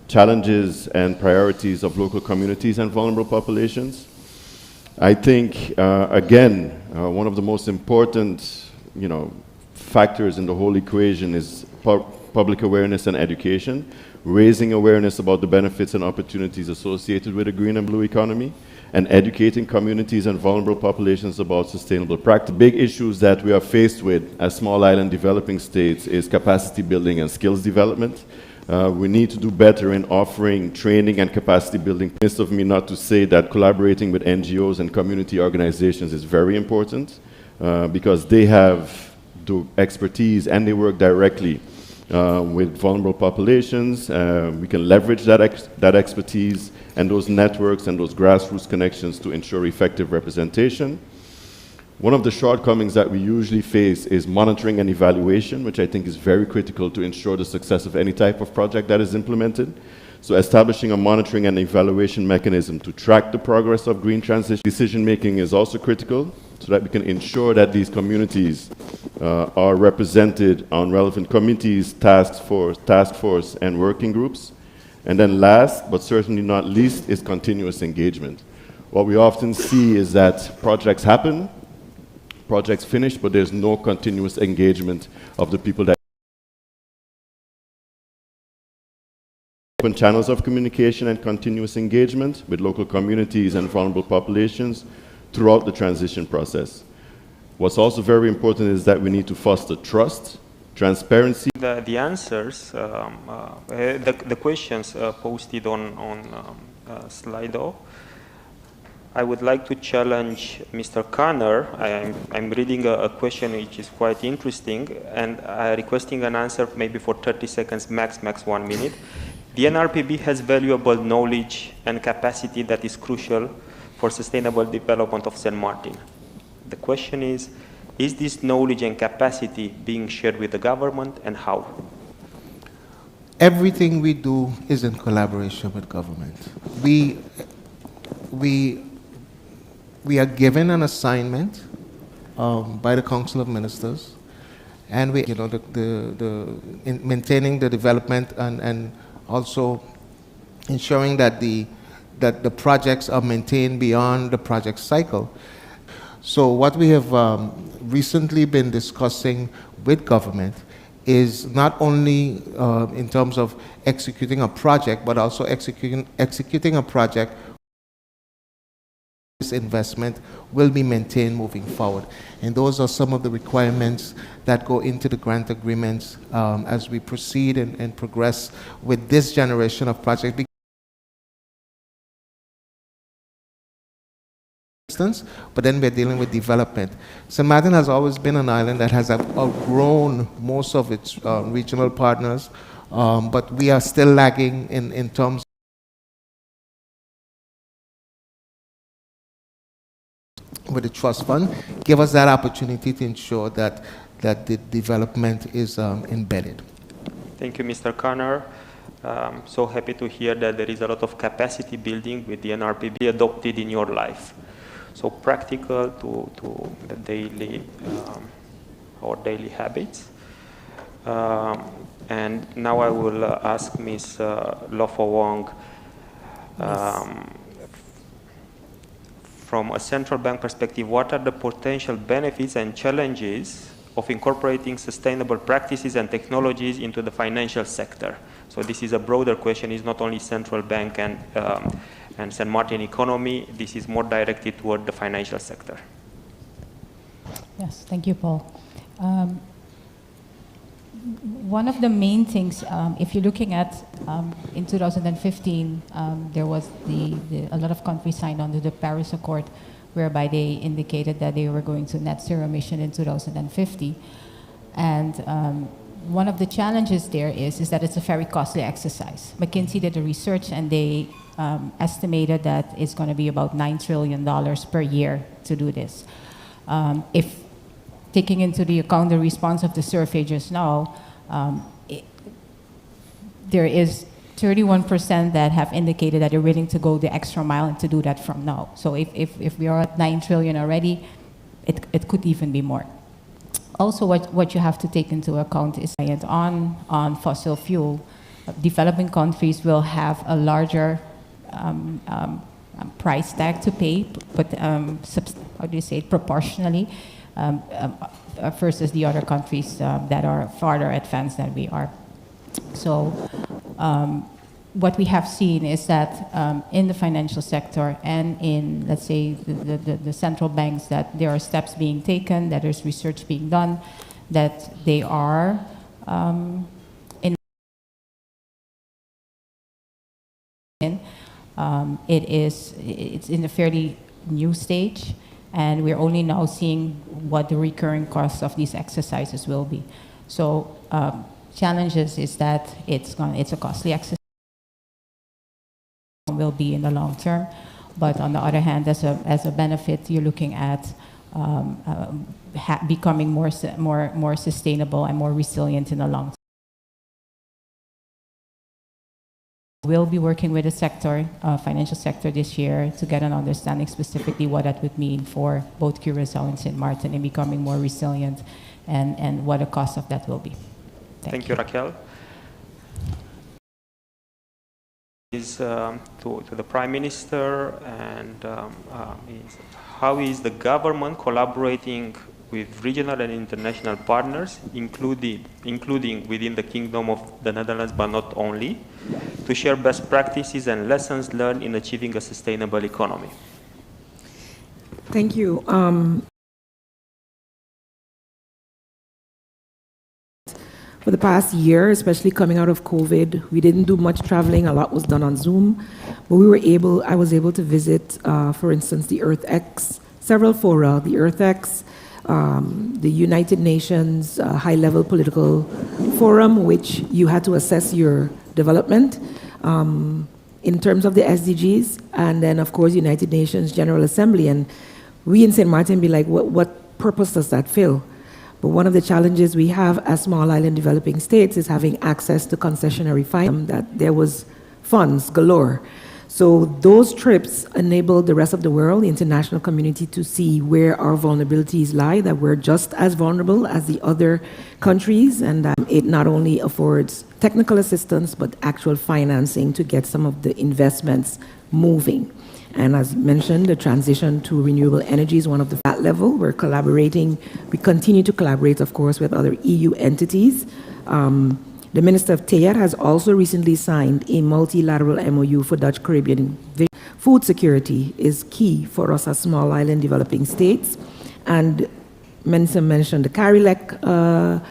challenges, and priorities of local communities and vulnerable populations. I think, again, one of the most important, factors in the whole equation is public awareness and education, raising awareness about the benefits and opportunities associated with a green and blue economy, and educating communities and vulnerable populations about sustainable practice. Big issues that we are faced with as small island developing states is capacity building and skills development. We need to do better in offering training and capacity building. It's of me not to say that collaborating with NGOs and community organizations is very important, because they have the expertise and they work directly with vulnerable populations. We can leverage that expertise and those networks and those grassroots connections to ensure effective representation. One of the shortcomings that we usually face is monitoring and evaluation, which I think is very critical to ensure the success of any type of project that is implemented. So establishing a monitoring and evaluation mechanism to track the progress of green transition. Decision making is also critical, so that we can ensure that these communities are represented on relevant committees, task force, and working groups. And then last, but certainly not least, is continuous engagement. What we often see is that projects happen, projects finish, but there's no continuous engagement of the people that open channels of communication and continuous engagement with local communities and vulnerable populations throughout the transition process. What's also very important is that we need to foster trust, transparency.
The answers, the questions posted on Slido, I would like to challenge Mr. Kanner. I'm reading a question which is quite interesting, and requesting an answer maybe for 30 seconds, max 1 minute. The NRPB has valuable knowledge and capacity that is crucial for sustainable development of St. Maarten. The question is, Is this knowledge and capacity being shared with the government, and how?
Everything we do is in collaboration with government. We are given an assignment by the Council of Ministers, and we, in maintaining the development and also ensuring that the projects are maintained beyond the project cycle. So what we have recently been discussing with government is not only in terms of executing a project, but also executing a project. This investment will be maintained moving forward. And those are some of the requirements that go into the grant agreements as we proceed and progress with this generation of projects. But then we're dealing with development. St. Maarten has always been an island that has outgrown most of its regional partners, but we are still lagging in terms with the trust fund. Give us that opportunity to ensure that the development is embedded.
Thank you, Mr. Connor. So happy to hear that there is a lot of capacity building with the NRPB adopted in your life. So practical to the daily, our daily habits. And now I will ask Ms. Lofa Wong, from a central bank perspective, what are the potential benefits and challenges of incorporating sustainable practices and technologies into the financial sector? So this is a broader question. It's not only central bank and St. Maarten economy. This is more directed toward the financial sector.
Yes, thank you, Paul. One of the main things, if you're looking at in 2015, there was a lot of countries signed under the Paris Accord, whereby they indicated that they were going to net zero emission in 2050. And one of the challenges there is that it's a very costly exercise. McKinsey did the research, and they estimated that it's going to be about $9 trillion per year to do this. If taking into the account the response of the survey just now, there is 31% that have indicated that they're willing to go the extra mile and to do that from now. So if we are at 9 trillion already, it could even be more. Also, what you have to take into account is on fossil fuel. Developing countries will have a larger price tag to pay, but how do you say it, proportionally, versus the other countries that are farther advanced than we are. So what we have seen is that in the financial sector and in, let's say, the central banks, that there are steps being taken, that there's research being done, that they are it's in a fairly new stage, and we're only now seeing what the recurring costs of these exercises will be. So challenges is that it's a costly exercise, will be in the long term, but on the other hand, as a benefit, you're looking at becoming more sustainable and more resilient in the long term. We'll be working with the sector, financial sector this year, to get an understanding specifically what that would mean for both Curaçao and Sint Maarten in becoming more resilient, and what the cost of that will be.
Thank you, Raquel. Is to the Prime Minister, and how is the government collaborating with regional and international partners, including within the Kingdom of the Netherlands, but not only, to share best practices and lessons learned in achieving a sustainable economy?
Thank you. For the past year, especially coming out of COVID, we didn't do much traveling. A lot was done on Zoom, but I was able to visit, for instance, the EarthX, several fora, the EarthX, the United Nations high-level political forum, which you had to assess your development in terms of the SDGs, and then, of course, United Nations General Assembly. And we in St. Maarten be like, what purpose does that fill? But one of the challenges we have as small island developing states is having access to concessionary finance, that there was funds galore. So those trips enabled the rest of the world, the international community, to see where our vulnerabilities lie, that we're just as vulnerable as the other countries, and that it not only affords technical assistance, but actual financing to get some of the investments moving. And as mentioned, the transition to renewable energy is one of that level. We're collaborating. We continue to collaborate, of course, with other EU entities. The Minister of TEAD has also recently signed a multilateral MOU for Dutch Caribbean. Food security is key for us as small island developing states. And Minister mentioned the CARILEC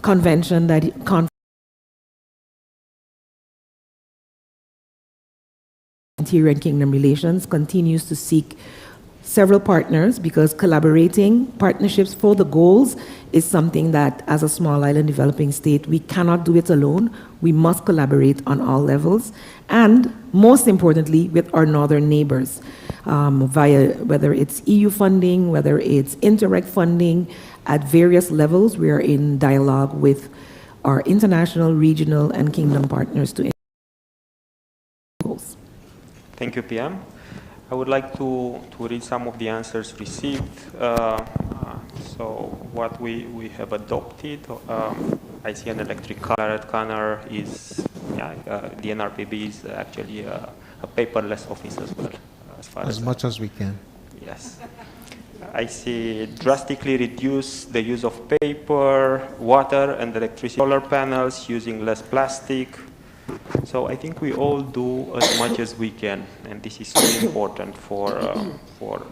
convention that Interior and Kingdom Relations continues to seek several partners, because collaborating partnerships for the goals is something that, as a small island developing state, we cannot do it alone. We must collaborate on all levels, and most importantly, with our northern neighbors, via whether it's EU funding, whether it's Interreg funding, at various levels. We are in dialogue with our international, regional, and kingdom partners to goals.
Thank you, PM. I would like to read some of the answers received. So what we have adopted, I see an electric car at Canner is, the NRPB is actually a paperless office as well. As
much as we can.
Yes. I see drastically reduce the use of paper, water, and electricity, solar panels, using less plastic. So I think we all do as much as we can, and this is so important for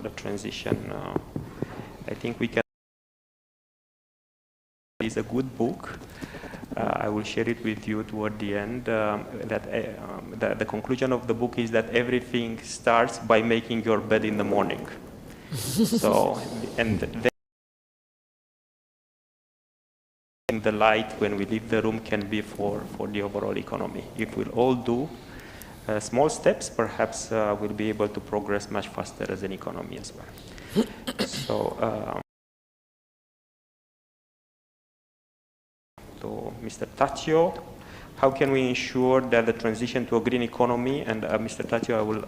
the transition. I think we can. It's a good book. I will share it with you toward the end. The conclusion of the book is that everything starts by making your bed in the morning. So, and then the light when we leave the room can be for the overall economy. If we'll all do small steps, perhaps we'll be able to progress much faster as an economy as well. So, to Mr. Taccio, how can we ensure that the transition to a green economy, and Mr. Taccio, I will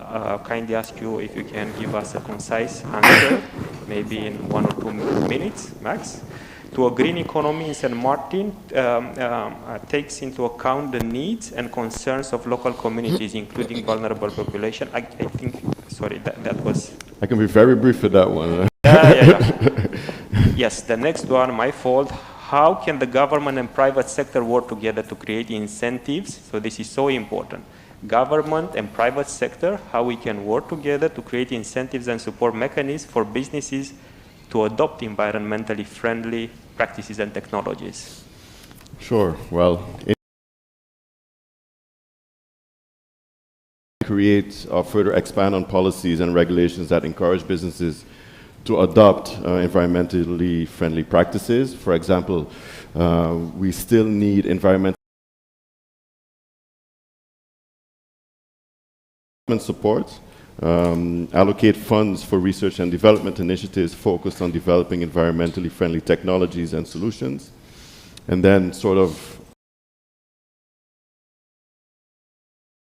kindly ask you if you can give us a concise answer, maybe in 1 or 2 minutes max, to a green economy in St. Maarten takes into account the needs and concerns of local communities, including vulnerable population. I think, sorry, that was...
I can be very brief with that one.
Yes, the next one, my fault. How can the government and private sector work together to create incentives? So this is so important. Government and private sector, how we can work together to create incentives and support mechanisms for businesses to adopt environmentally friendly practices and technologies.
Sure. Well, create or further expand on policies and regulations that encourage businesses to adopt environmentally friendly practices. For example, we still need environmental support, allocate funds for research and development initiatives focused on developing environmentally friendly technologies and solutions, and then sort of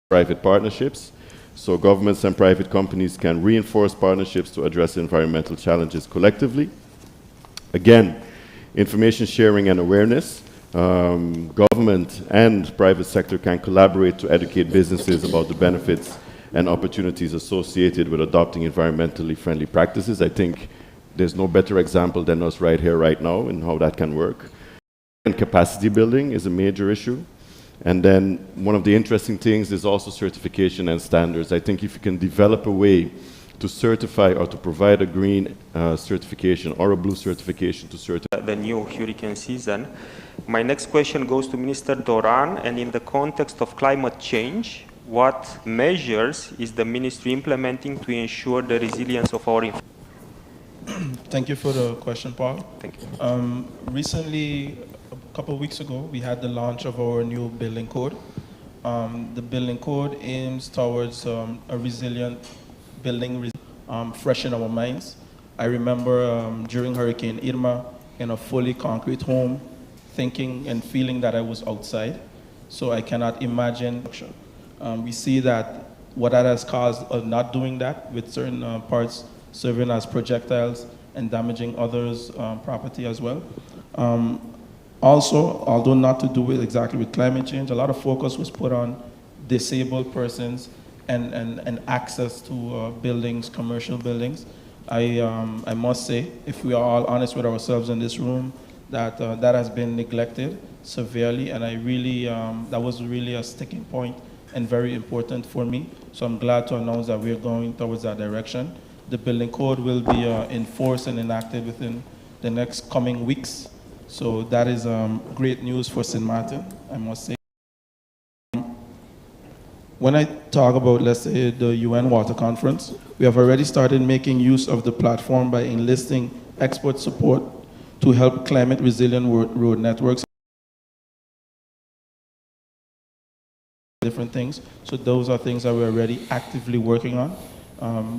private partnerships. So governments and private companies can reinforce partnerships to address environmental challenges collectively. Again, information sharing and awareness. Government and private sector can collaborate to educate businesses about the benefits and opportunities associated with adopting environmentally friendly practices. I think there's no better example than us right here, right now, in how that can work. And capacity building is a major issue. And then one of the interesting things is also certification and standards. I think if you can develop a way to certify or to provide a green certification or a blue certification to certify
the new hurricane season. My next question goes to Minister Doran, and in the context of climate change, what measures is the ministry implementing to ensure the resilience of our
Thank you for the question, Paul.
Thank you.
Recently, a couple of weeks ago, we had the launch of our new building code. The building code aims towards a resilient building, fresh in our minds. I remember during Hurricane Irma, in a fully concrete home, thinking and feeling that I was outside. So I cannot imagine. We see that what that has caused of not doing that, with certain parts serving as projectiles and damaging others' property as well. Also, although not to do it exactly with climate change, a lot of focus was put on disabled persons and access to buildings, commercial buildings. I must say, if we are all honest with ourselves in this room, that that has been neglected severely, and I really, that was really a sticking point and very important for me. So I'm glad to announce that we're going towards that direction. The building code will be enforced and enacted within the next coming weeks. So that is great news for St. Maarten, I must say. When I talk about, let's say, the UN Water Conference, we have already started making use of the platform by enlisting expert support to help climate resilient road networks, different things. So those are things that we're already actively working on.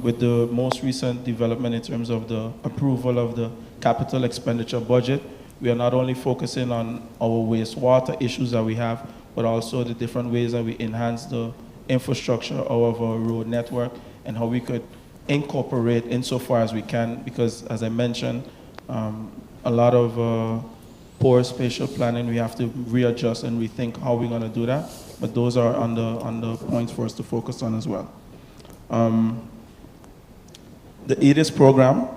With the most recent development in terms of the approval of the capital expenditure budget, we are not only focusing on our wastewater issues that we have, but also the different ways that we enhance the infrastructure of our road network and how we could incorporate insofar as we can, because as I mentioned, a lot of poor spatial planning, we have to readjust and rethink how we're going to do that. But those are on the points for us to focus on as well. The EDIS program,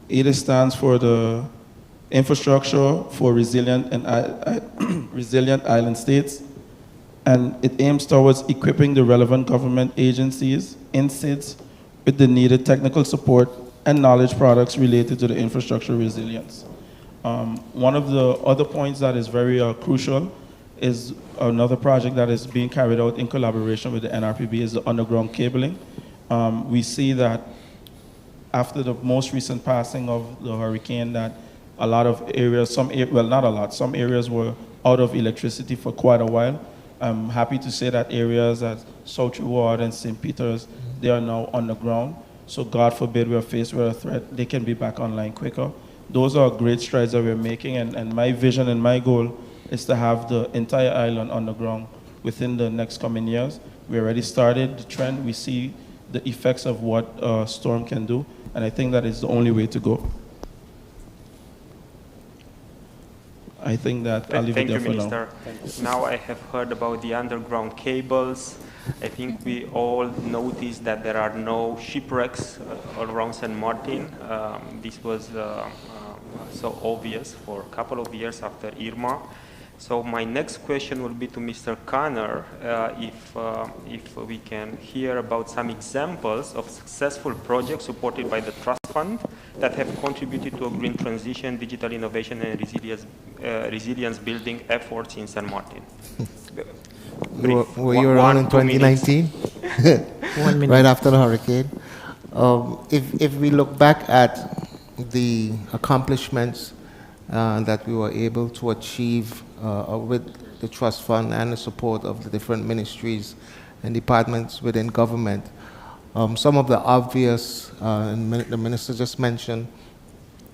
EDIS stands for the Infrastructure for Resilient and Resilient Island States, and it aims towards equipping the relevant government agencies, INSIDs, with the needed technical support and knowledge products related to the infrastructure resilience. One of the other points that is very crucial is another project that is being carried out in collaboration with the NRPB is the underground cabling. We see that after the most recent passing of the hurricane, that a lot of areas, well, not a lot, some areas were out of electricity for quite a while. I'm happy to say that areas at South Ward and St. Peter's, they are now underground. So God forbid we're faced with a threat, they can be back online quicker. Those are great strides that we're making, and my vision and my goal is to have the entire island underground within the next coming years. We already started the trend. We see the effects of what a storm can do, and I think that is the only way to go. I think that I'll leave it there for now.
Thank you. Now I have heard about the underground cables. I think we all noticed that there are no shipwrecks all around St. Martin. This was so obvious for a couple of years after Irma. So my next question will be to Mr. Kanner, if we can hear about some examples of successful projects supported by the Trust Fund that have contributed to a green transition, digital innovation, and resilience building efforts in St. Martin.
Were you around in 2019?
1 minute.
Right after the hurricane. If we look back at the accomplishments that we were able to achieve with the Trust Fund and the support of the different ministries and departments within government, some of the obvious, and the minister just mentioned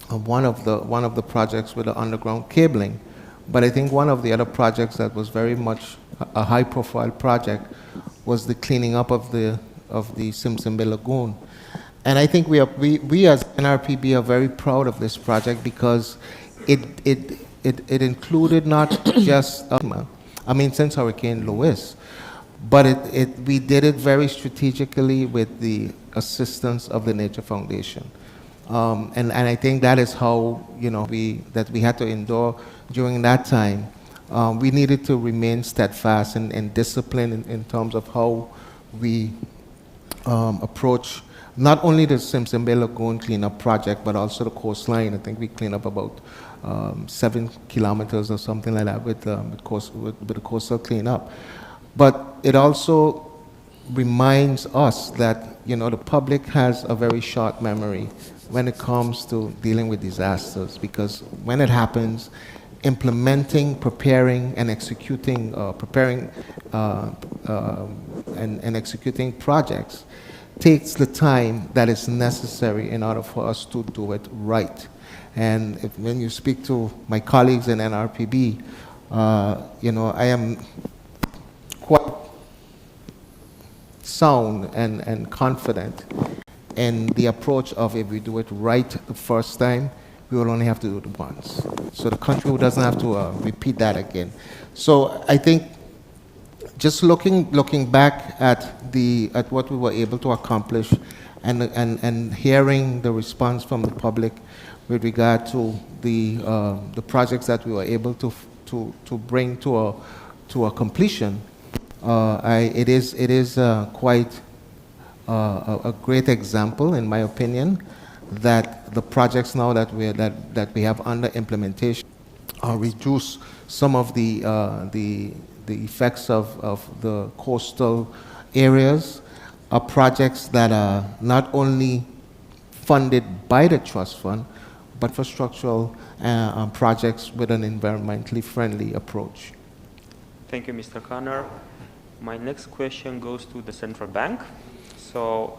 one of the projects with the underground cabling, but I think one of the other projects that was very much a high-profile project was the cleaning up of the Simpson Bay Lagoon. And I think we as NRPB are very proud of this project because it included not just, since Hurricane Louis, but we did it very strategically with the assistance of the Nature Foundation. And I think that is how, we had to endure during that time. We needed to remain steadfast and disciplined in terms of how we approach not only the Simpson Bay Lagoon cleanup project, but also the coastline. I think we cleaned up about 7 kilometers or something like that with the coastal cleanup. But it also reminds us that, the public has a very short memory when it comes to dealing with disasters, because when it happens, implementing, preparing, and executing, and executing projects takes the time that is necessary in order for us to do it right. And when you speak to my colleagues in NRPB, I am quite sound and confident in the approach of, if we do it right the first time, we will only have to do it once. So the country doesn't have to repeat that again. So I think just looking back at what we were able to accomplish and hearing the response from the public with regard to the projects that we were able to bring to a completion, it is quite a great example, in my opinion, that the projects now that we have under implementation reduce some of the effects of the coastal areas, are projects that are not only funded by the trust fund, but for structural projects with an environmentally friendly approach.
Thank you, Mr. Connor. My next question goes to the central bank. So,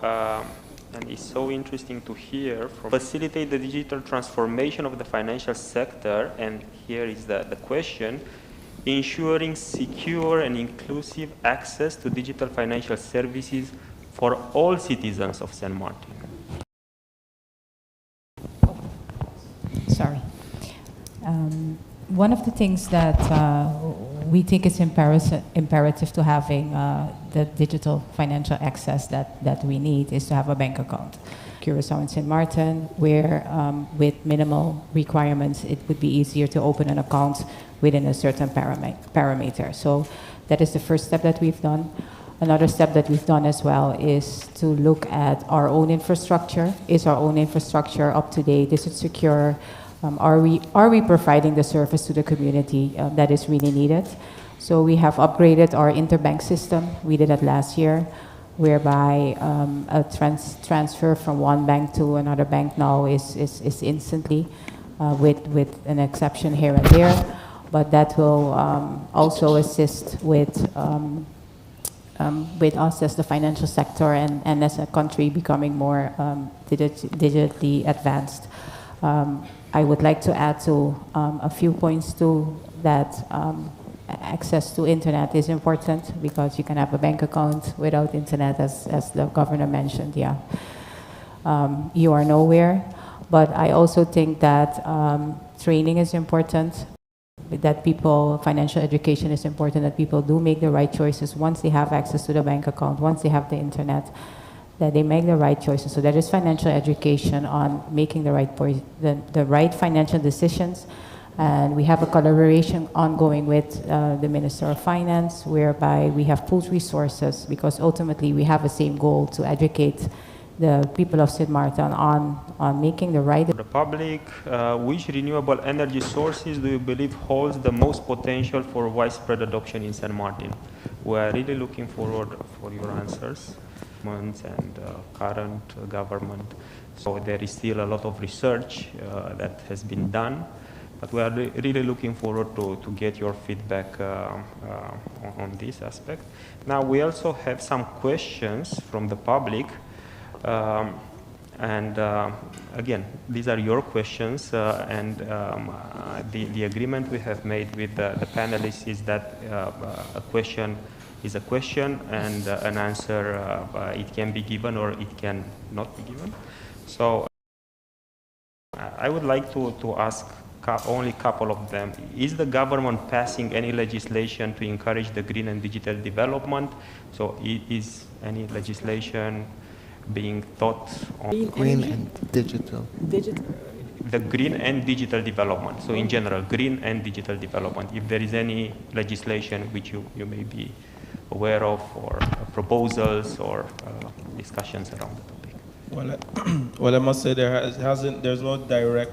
and it's so interesting to hear from facilitate the digital transformation of the financial sector, and here is the question, ensuring secure and inclusive access to digital financial services for all citizens of St. Maarten.
Sorry. One of the things that we think is imperative to having the digital financial access that we need is to have a bank account. Curacao and St. Maarten, where with minimal requirements, it would be easier to open an account within a certain parameter. So that is the first step that we've done. Another step that we've done as well is to look at our own infrastructure. Is our own infrastructure up to date? Is it secure? Are we providing the service to the community that is really needed? So we have upgraded our interbank system. We did that last year, whereby a transfer from one bank to another bank now is instantly, with an exception here and there. But that will also assist with us as the financial sector and as a country becoming more digitally advanced. I would like to add to a few points too, that access to internet is important, because you can have a bank account without internet, as the governor mentioned, you are nowhere. But I also think that training is important, that financial education is important, that people do make the right choices once they have access to the bank account, once they have the internet, that they make the right choices. So there is financial education on making the right financial decisions. And we have a collaboration ongoing with the Minister of Finance, whereby we have pooled resources, because ultimately we have the same goal to educate the people of St. Maarten on making the right.
For the public, which renewable energy sources do you believe holds the most potential for widespread adoption in St. Maarten? We are really looking forward for your answers. And current government. So there is still a lot of research that has been done, but we are really looking forward to get your feedback on this aspect. Now we also have some questions from the public, and again, these are your questions, and the agreement we have made with the panelists is that a question is a question, and an answer, it can be given or it can not be given. So I would like to ask only a couple of them. Is the government passing any legislation to encourage the green and digital development? So is any legislation being thought on
green and digital?
The green and digital development. So in general, green and digital development. If there is any legislation which you may be aware of, or proposals or discussions around the topic?
Well, I must say there's no direct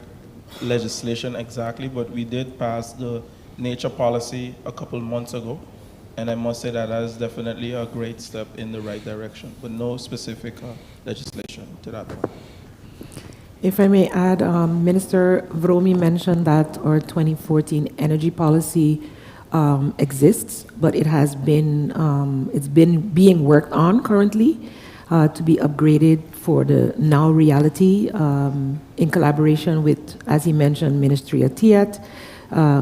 legislation exactly, but we did pass the nature policy a couple months ago, and I must say that is definitely a great step in the right direction, but no specific legislation to that point.
If I may add, Minister Vromi mentioned that our 2014 energy policy exists, but it's been being worked on currently. to be upgraded for the now reality in collaboration with, as he mentioned, Ministry of TIAT,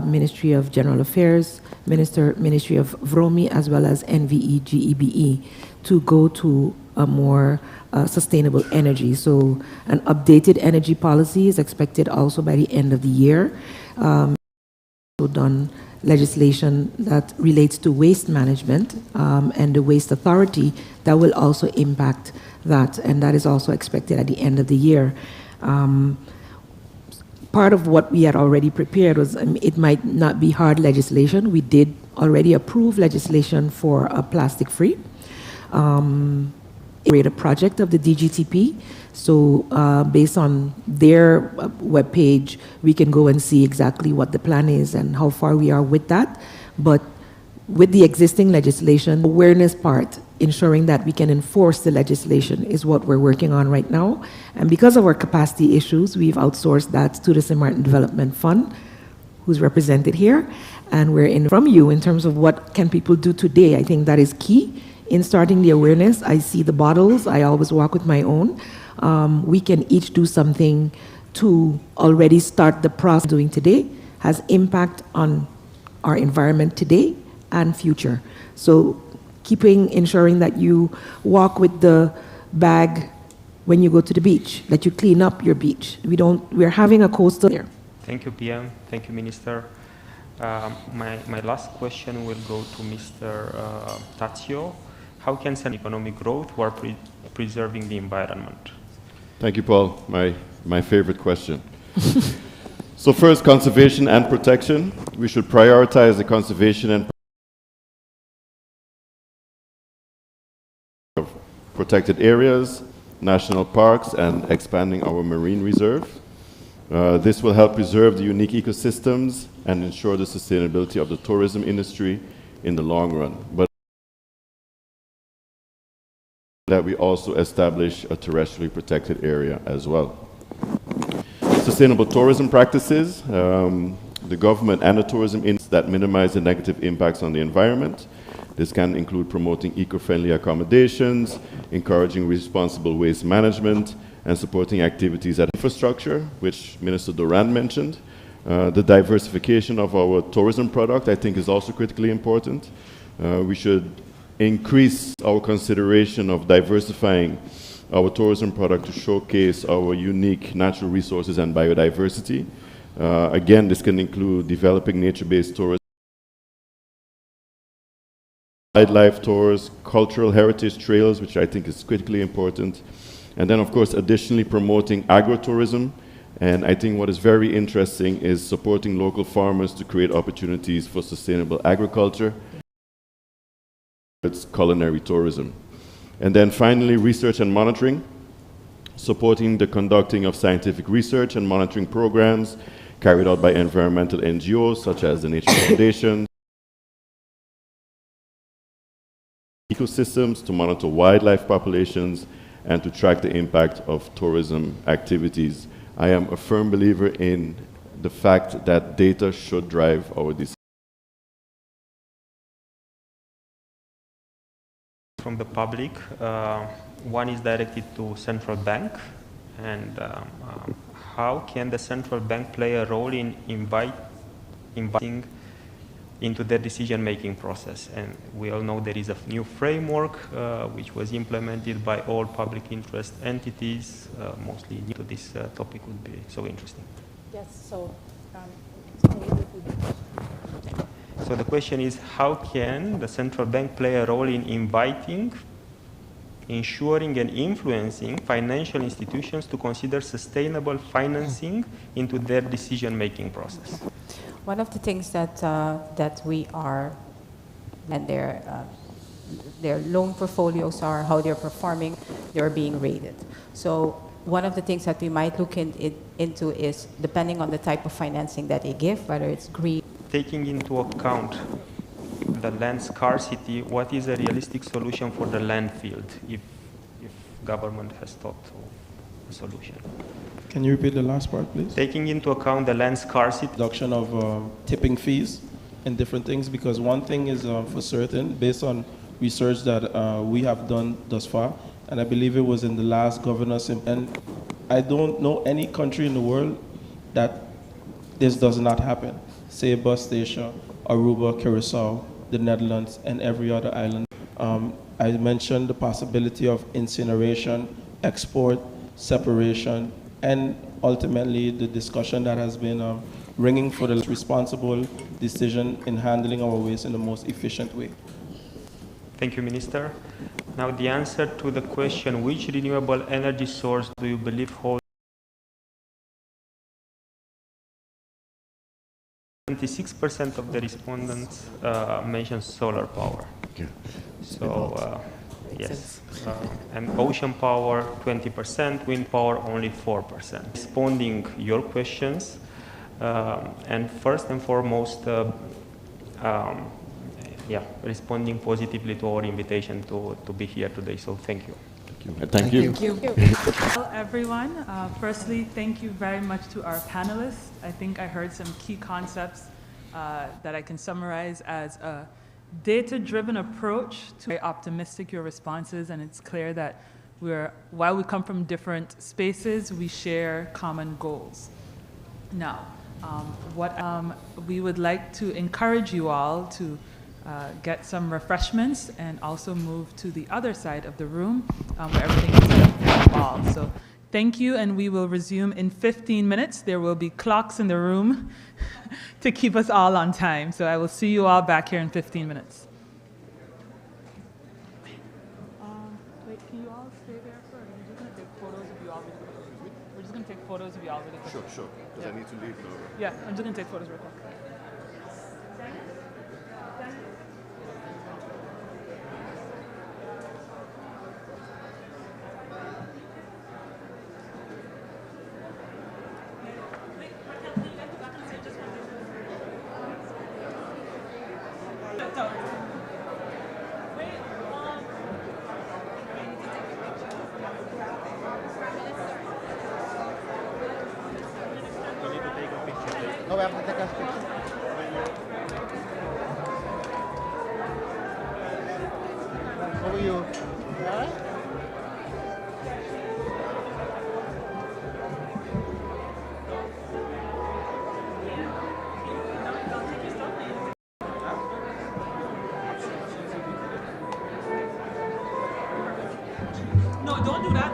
Ministry of General Affairs, Ministry of VROMI, as well as NVE, GEBE, to go to a more sustainable energy. So an updated energy policy is expected also by the end of the year. So done legislation that relates to waste management and the waste authority that will also impact that, and that is also expected at the end of the year. Part of what we had already prepared was, it might not be hard legislation. We did already approve legislation for a plastic-free. A project of the DGTP. So based on their webpage, we can go and see exactly what the plan is and how far we are with that. But with the existing legislation, awareness part, ensuring that we can enforce the legislation is what we're working on right now. And because of our capacity issues, we've outsourced that to the St. Maarten Development Fund, who's represented here. And we're in from you in terms of what can people do today. I think that is key in starting the awareness. I see the bottles. I always walk with my own. We can each do something to already start the process doing today, has impact on our environment today and future. So ensuring that you walk with the bag when you go to the beach, that you clean up your beach. We're having a coastal there.
Thank you, PM. Thank you, Minister. My last question will go to Mr. Tazio. How can economic growth while preserving the environment?
Thank you, Paul. My favorite question. So first, conservation and protection. We should prioritize the conservation and of protected areas, national parks, and expanding our marine reserve. This will help preserve the unique ecosystems and ensure the sustainability of the tourism industry in the long run. But that we also establish a terrestrially protected area as well. Sustainable tourism practices, the government and the tourism industry that minimize the negative impacts on the environment. This can include promoting eco-friendly accommodations, encouraging responsible waste management, and supporting activities at infrastructure, which Minister Durand mentioned. The diversification of our tourism product, I think, is also critically important. We should increase our consideration of diversifying our tourism product to showcase our unique natural resources and biodiversity. Again, this can include developing nature-based tourism, wildlife tours, cultural heritage trails, which I think is critically important. And then, of course, additionally promoting agrotourism. And I think what is very interesting is supporting local farmers to create opportunities for sustainable agriculture. It's culinary tourism. And then finally, research and monitoring, supporting the conducting of scientific research and monitoring programs carried out by environmental NGOs such as the Nature Foundation, ecosystems to monitor wildlife populations and to track the impact of tourism activities. I am a firm believer in the fact that data should drive our decisions.
From the public, one is directed to central bank, and how can the central bank play a role in inviting into their decision-making process? And we all know there is a new framework which was implemented by all public interest entities, mostly new to this topic would be so interesting.
Yes, so
so the question is, how can the central bank play a role in inviting, ensuring and influencing financial institutions to consider sustainable financing into their decision-making process?
one of the things that we are, and their loan portfolios are, how they're performing, they're being rated. So one of the things that we might look into is, depending on the type of financing that they give, whether it's green.
Taking into account the land scarcity, what is a realistic solution for the landfill if government has thought of a solution?
Can you repeat the last part, please?
Taking into account the land scarcity.
Reduction of tipping fees and different things, because one thing is for certain, based on research that we have done thus far, and I believe it was in the last governor's, and I don't know any country in the world that this does not happen. Say bus station, Aruba, Curacao, the Netherlands, and every other island. I mentioned the possibility of incineration, export, separation, and ultimately the discussion that has been ringing for the responsible decision in handling our waste in the most efficient way.
Thank you, Minister. Now, the answer to the question, which renewable energy source do you believe holds 26% of the respondents mentioned solar power.
Okay.
So, yes. And ocean power, 20%, wind power, only 4%. Responding your questions, and first and foremost, responding positively to our invitation to be here today. So thank you.
Thank you.
Hello, everyone. Firstly, thank you very much to our panelists. I think I heard some key concepts that I can summarize as a data-driven approach to very optimistic your responses, and it's clear that while we come from different spaces, we share common goals. Now, we would like to encourage you all to get some refreshments and also move to the other side of the room where everything is set up for the ball. So thank you, and we will resume in 15 minutes. There will be clocks in the room to keep us all on time. So I will see you all back here in 15 minutes. Wait, can you all stay there for? We're just going to take photos of you all really quick. We're just going to take photos of you all really quick.
Sure. Because I need to leave now.
Yeah, I'm just going to take photos real quick.
No, we have to take a picture. How are you? All right?
No, don't do that.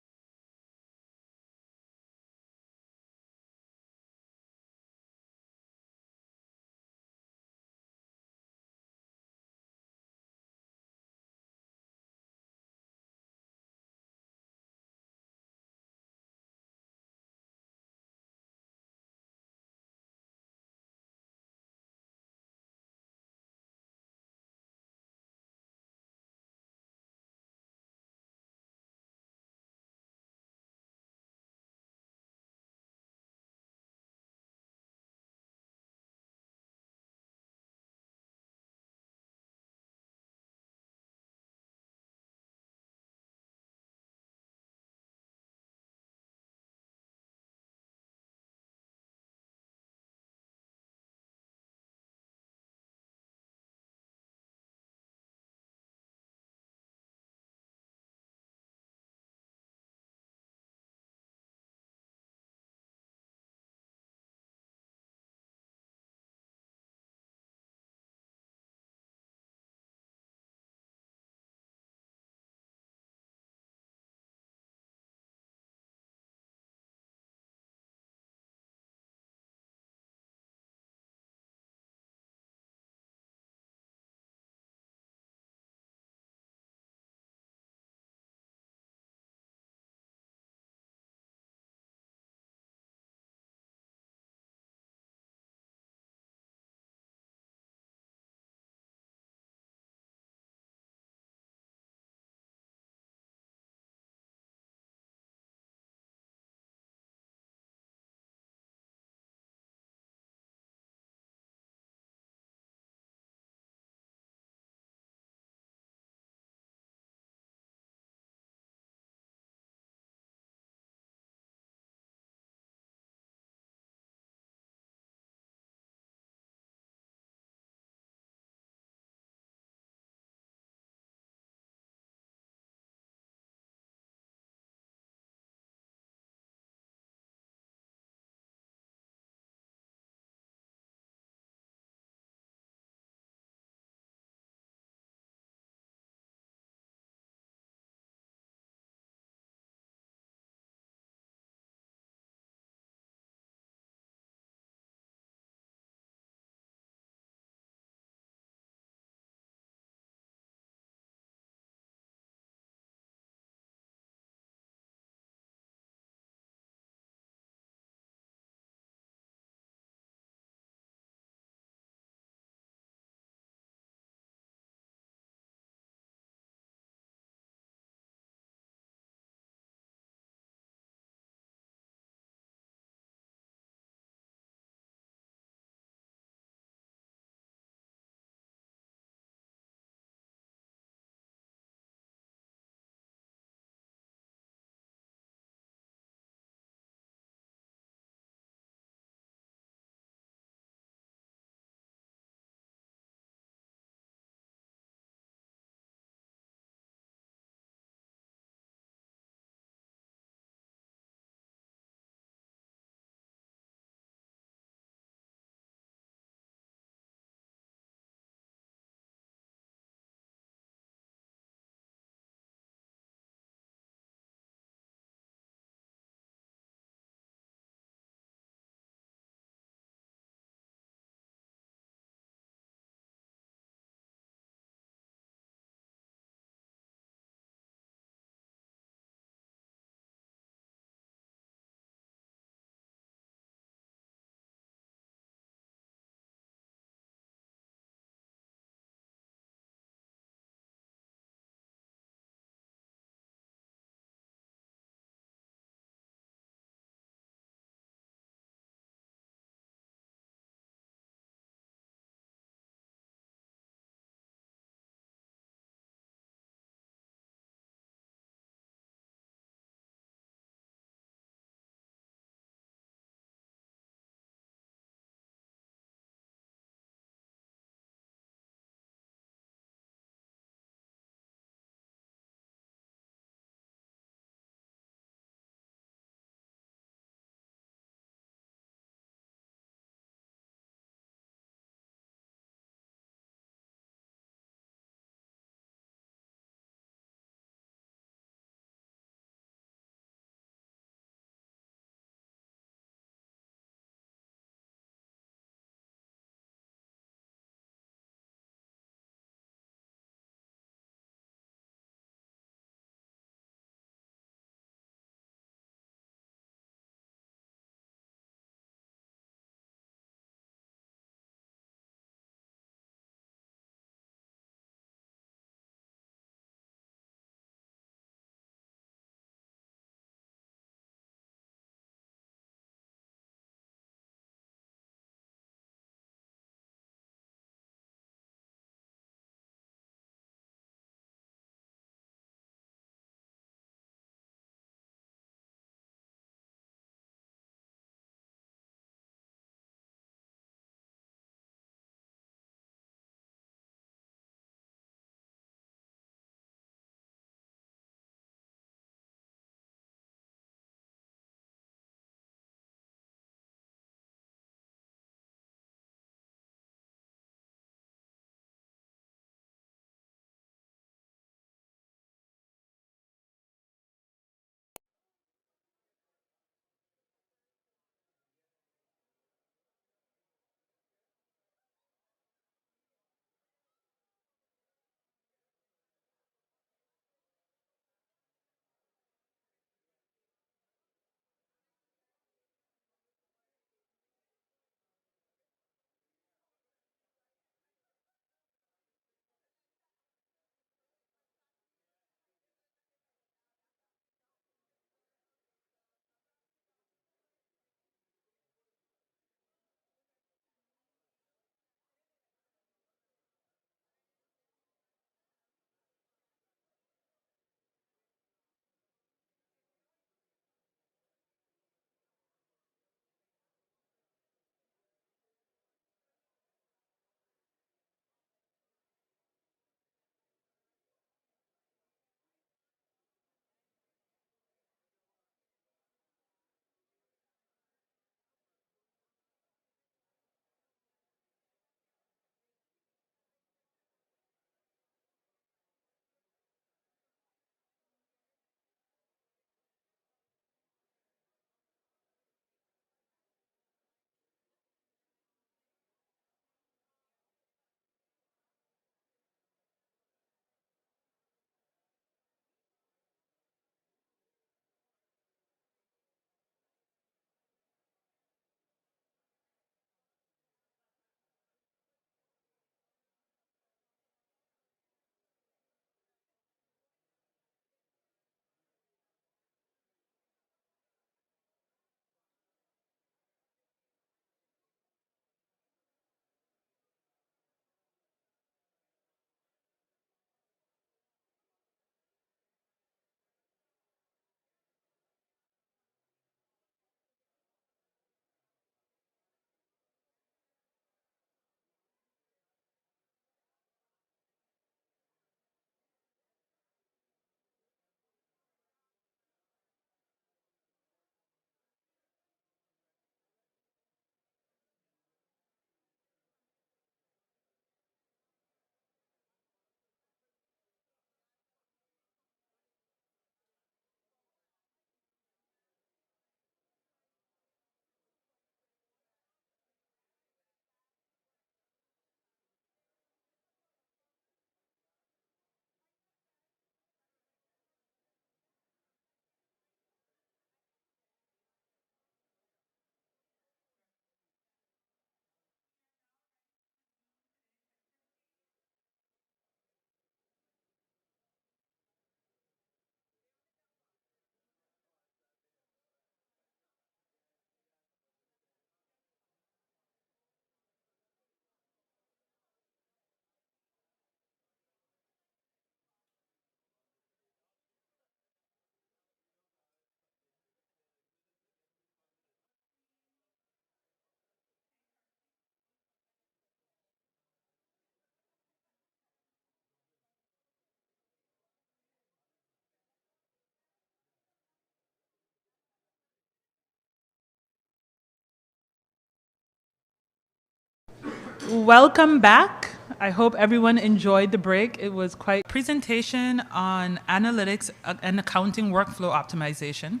welcome back. I hope everyone enjoyed the break. It was quite presentation on analytics and accounting workflow optimization,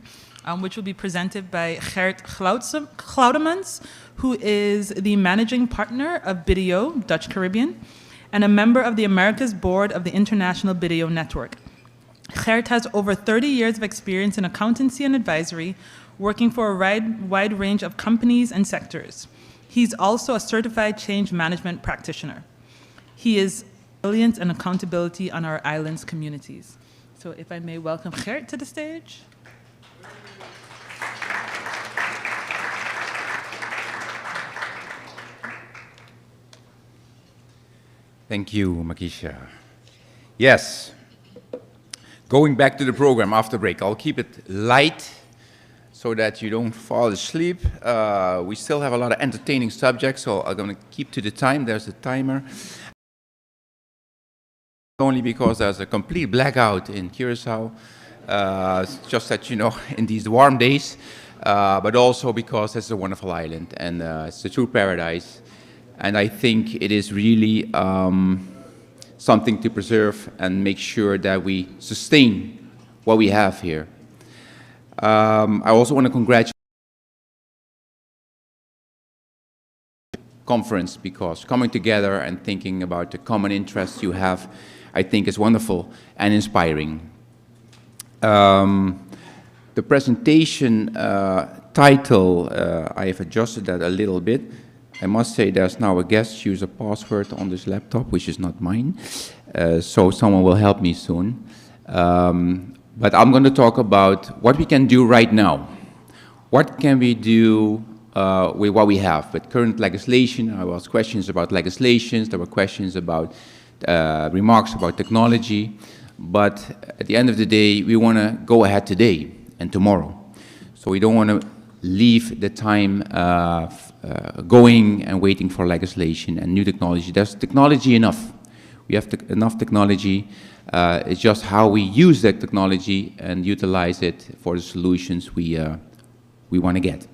which will be presented by Gert Glaudemans, who is the managing partner of BDO, Dutch Caribbean, and a member of the Americas board of the International BDO Network. Gert has over 30 years of experience in accountancy and advisory, working for a wide range of companies and sectors. He's also a certified change management practitioner. He is resilience and accountability on our islands communities. So if I may welcome Gert to the stage.
Thank you, Makisha. Yes, going back to the program after break, I'll keep it light so that you don't fall asleep. We still have a lot of entertaining subjects, so I'm going to keep to the time. There's a timer. Only because there's a complete blackout in Curacao, just that you know, in these warm days, but also because it's a wonderful island and it's a true paradise. And I think it is really something to preserve and make sure that we sustain what we have here. I also want to congratulate the conference, because coming together and thinking about the common interests you have, I think is wonderful and inspiring. The presentation title, I have adjusted that a little bit. I must say there's now a guest user password on this laptop, which is not mine, so someone will help me soon. But I'm going to talk about what we can do right now. What can we do with what we have? With current legislation, there was questions about legislations, there were questions about remarks about technology, but at the end of the day, we want to go ahead today and tomorrow. So we don't want to leave the time going and waiting for legislation and new technology. There's technology enough. We have enough technology. It's just how we use that technology and utilize it for the solutions we want to get.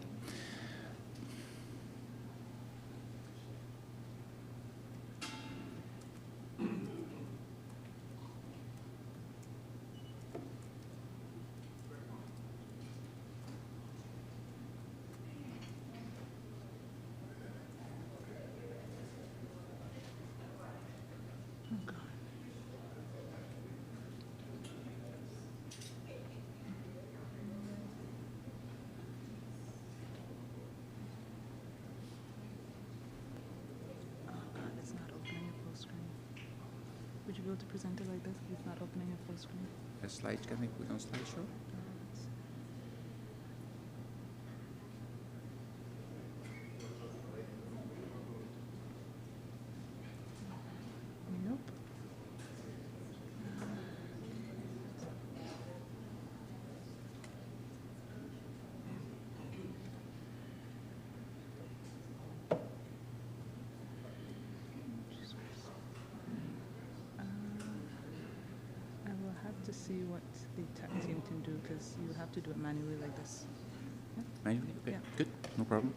Would you be able to present it like this? It's not opening a full screen.
The slides, can we put on slideshow?
Nope. I will have to see what the tech team can do, because you have to do it manually like this.
Manually? Okay,
Yeah.
good, no problem.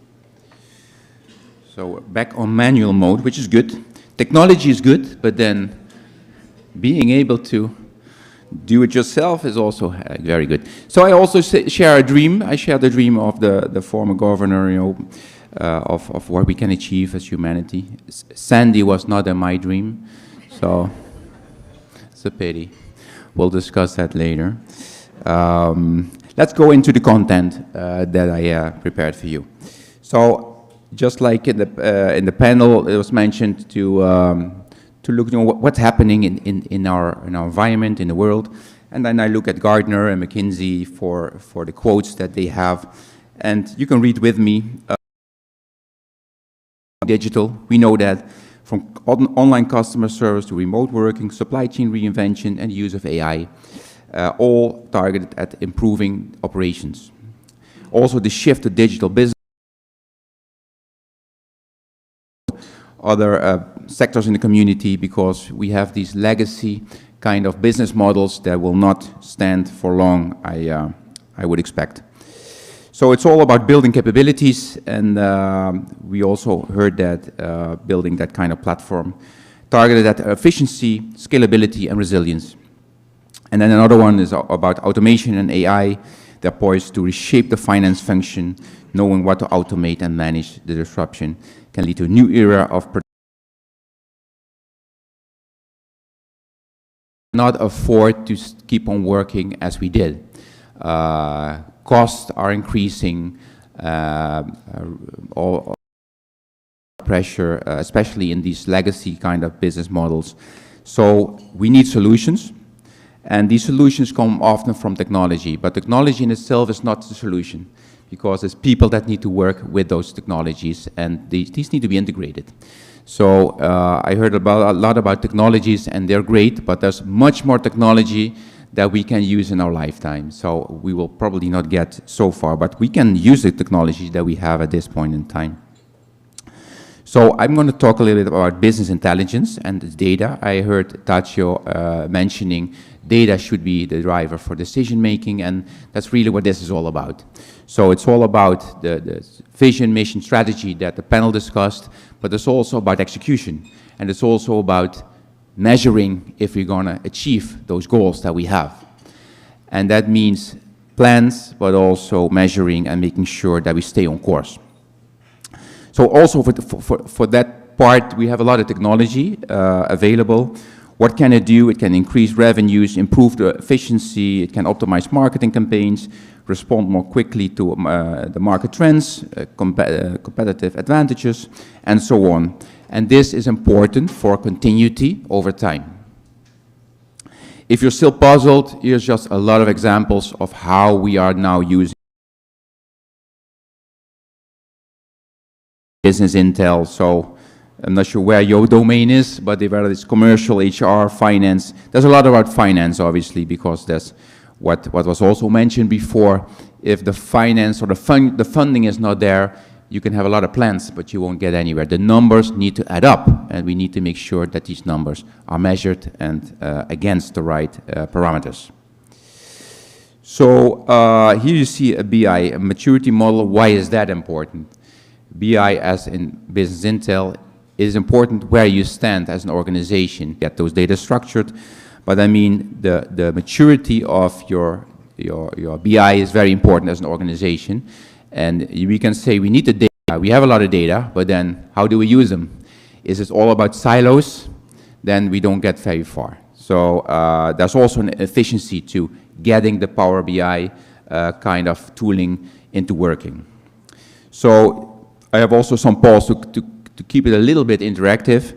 So back on manual mode, which is good. Technology is good, but then being able to do it yourself is also very good. So I also share a dream. I share the dream of the former governor, you know, of what we can achieve as humanity. Sandy was not my dream, so it's a pity. We'll discuss that later. Let's go into the content that I prepared for you. So, just like in the panel, it was mentioned to look, you know, what's happening in our environment, in the world, and then I look at Gardner and McKinsey for the quotes that they have, and you can read with me. Digital, we know that from online customer service to remote working, supply chain reinvention, and use of AI, all targeted at improving operations. Also, the shift to digital business. Other sectors in the community, because we have these legacy kind of business models that will not stand for long, I would expect. So it's all about building capabilities, and we also heard that building that kind of platform targeted at efficiency, scalability, and resilience. And then another one is about automation and AI. They're poised to reshape the finance function, knowing what to automate and manage the disruption can lead to a new era of not afford to keep on working as we did. Costs are increasing, all pressure, especially in these legacy kind of business models. So we need solutions, and these solutions come often from technology, but technology in itself is not the solution, because it's people that need to work with those technologies, and these need to be integrated. So I heard a lot about technologies, and they're great, but there's much more technology that we can use in our lifetime. So we will probably not get so far, but we can use the technology that we have at this point in time. So I'm going to talk a little bit about business intelligence and data. I heard Taccio mentioning data should be the driver for decision making, and that's really what this is all about. So it's all about the vision, mission, strategy that the panel discussed, but it's also about execution, and it's also about measuring if we're going to achieve those goals that we have. And that means plans, but also measuring and making sure that we stay on course. So also for that part, we have a lot of technology available. What can it do? It can increase revenues, improve the efficiency, it can optimize marketing campaigns, respond more quickly to the market trends, competitive advantages, and so on. And this is important for continuity over time. If you're still puzzled, here's just a lot of examples of how we are now using business intel. So I'm not sure where your domain is, but whether it's commercial, HR, finance, there's a lot about finance, obviously, because that's what was also mentioned before. If the finance or the funding is not there, you can have a lot of plans, but you won't get anywhere. The numbers need to add up, and we need to make sure that these numbers are measured and against the right parameters. So here you see a BI, a maturity model. Why is that important? BI, as in business intel, is important where you stand as an organization. Get those data structured, but I mean the maturity of your BI is very important as an organization. And we can say we need the data, we have a lot of data, but then how do we use them? Is it all about silos? Then we don't get very far. So there's also an efficiency to getting the Power BI kind of tooling into working. So I have also some polls to keep it a little bit interactive.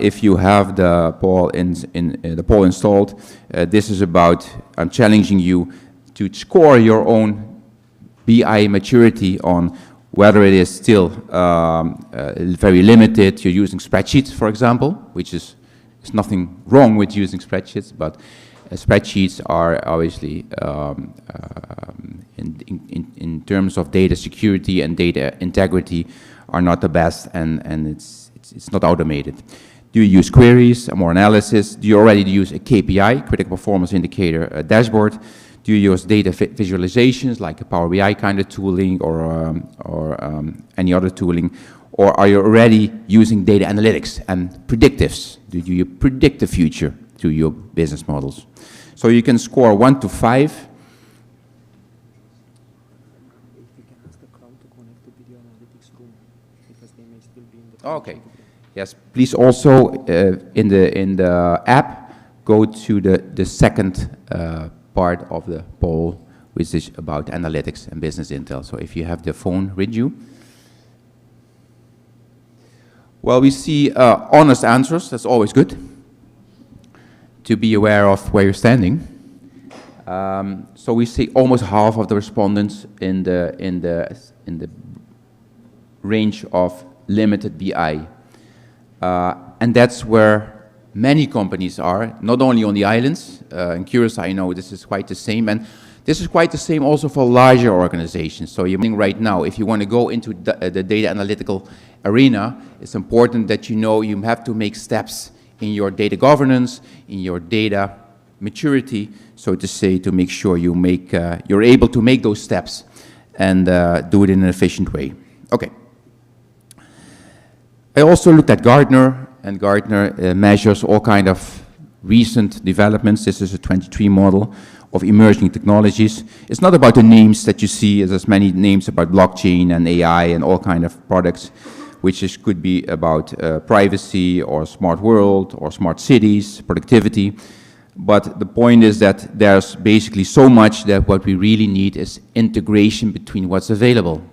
If you have the poll installed, this is about, I'm challenging you to score your own BI maturity on whether it is still very limited. You're using spreadsheets, for example, which is there's nothing wrong with using spreadsheets, but spreadsheets are obviously in terms of data security and data integrity are not the best, and it's not automated. Do you use queries, more analysis? Do you already use a KPI, critical performance indicator, a dashboard? Do you use data visualizations like a Power BI kind of tooling or any other tooling? Or are you already using data analytics and predictives? Do you predict the future to your business models? So you can score 1 to 5. Okay. Yes. Please also in the app go to the second part of the poll, which is about analytics and business intel. So if you have the phone with you. Well, we see honest answers. That's always good to be aware of where you're standing. So we see almost half of the respondents in the range of limited BI, and that's where many companies are, not only on the islands. In Curacao, I know this is quite the same, and this is quite the same also for larger organizations. So you're right now, if you want to go into the data analytical arena, it's important that you know you have to make steps in your data governance, in your data maturity, so to say, to make sure you make, you're able to make those steps and do it in an efficient way. Okay. I also looked at Gartner, and Gartner measures all kind of recent developments. This is a 23 model of emerging technologies. It's not about the names that you see, there's many names about blockchain and AI and all kind of products, which could be about privacy or smart world or smart cities, productivity. But the point is that there's basically so much that what we really need is integration between what's available.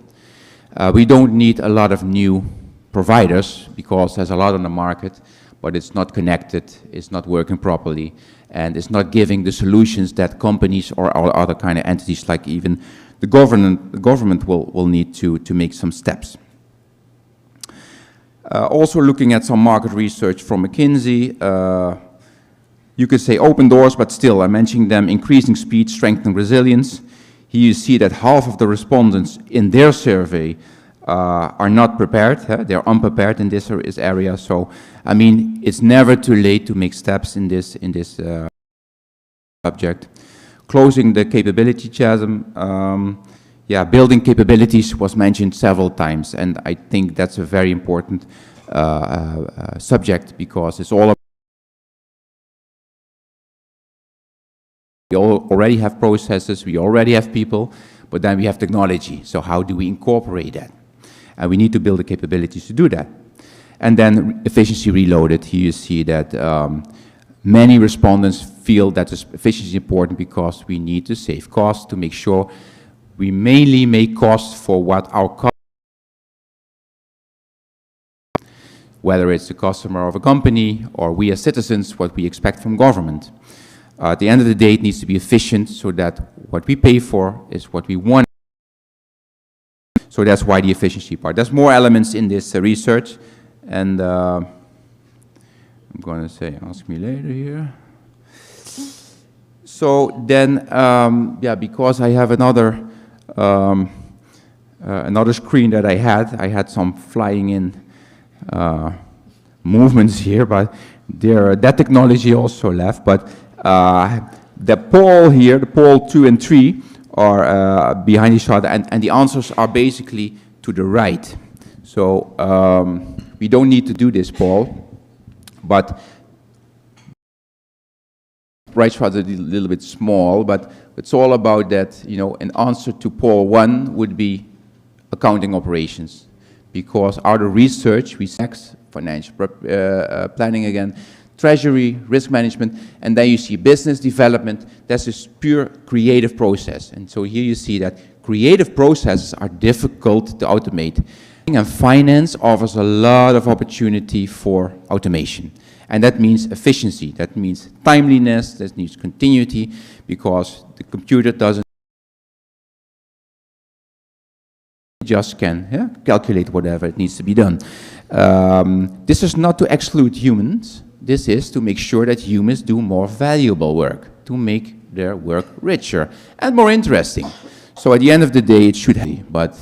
We don't need a lot of new providers because there's a lot on the market, but it's not connected, it's not working properly, and it's not giving the solutions that companies or other kind of entities, like even the government will need to make some steps. Also looking at some market research from McKinsey, you could say open doors, but still I'm mentioning them: increasing speed, strengthening resilience. Here you see that half of the respondents in their survey are not prepared, they're unprepared in this area. So, I mean, it's never too late to make steps in this subject. Closing the capability chasm, yeah, building capabilities was mentioned several times, and I think that's a very important subject, because it's all about we already have processes, we already have people, but then we have technology. So how do we incorporate that? And we need to build the capabilities to do that. And then efficiency reloaded. Here you see that many respondents feel that efficiency is important because we need to save costs to make sure we mainly make costs for what our customers, whether it's the customer of a company or we as citizens, what we expect from government. At the end of the day, it needs to be efficient so that what we pay for is what we want. So that's why the efficiency part. There's more elements in this research, and I'm going to say, ask me later here. So then, yeah, because I have another screen that I had some flying in movements here, but that technology also left. But the poll here, the poll 2 and 3, are behind each other, and the answers are basically to the right. So we don't need to do this poll, but right side is a little bit small, but it's all about that, you know, an answer to poll 1 would be accounting operations, because out of research, we next financial planning again, treasury, risk management, and then you see business development. That's this pure creative process. And so here you see that creative processes are difficult to automate. And finance offers a lot of opportunity for automation. And that means efficiency, that means timeliness, that means continuity, because the computer doesn't just can calculate whatever it needs to be done. This is not to exclude humans. This is to make sure that humans do more valuable work, to make their work richer and more interesting. So at the end of the day, it should be, but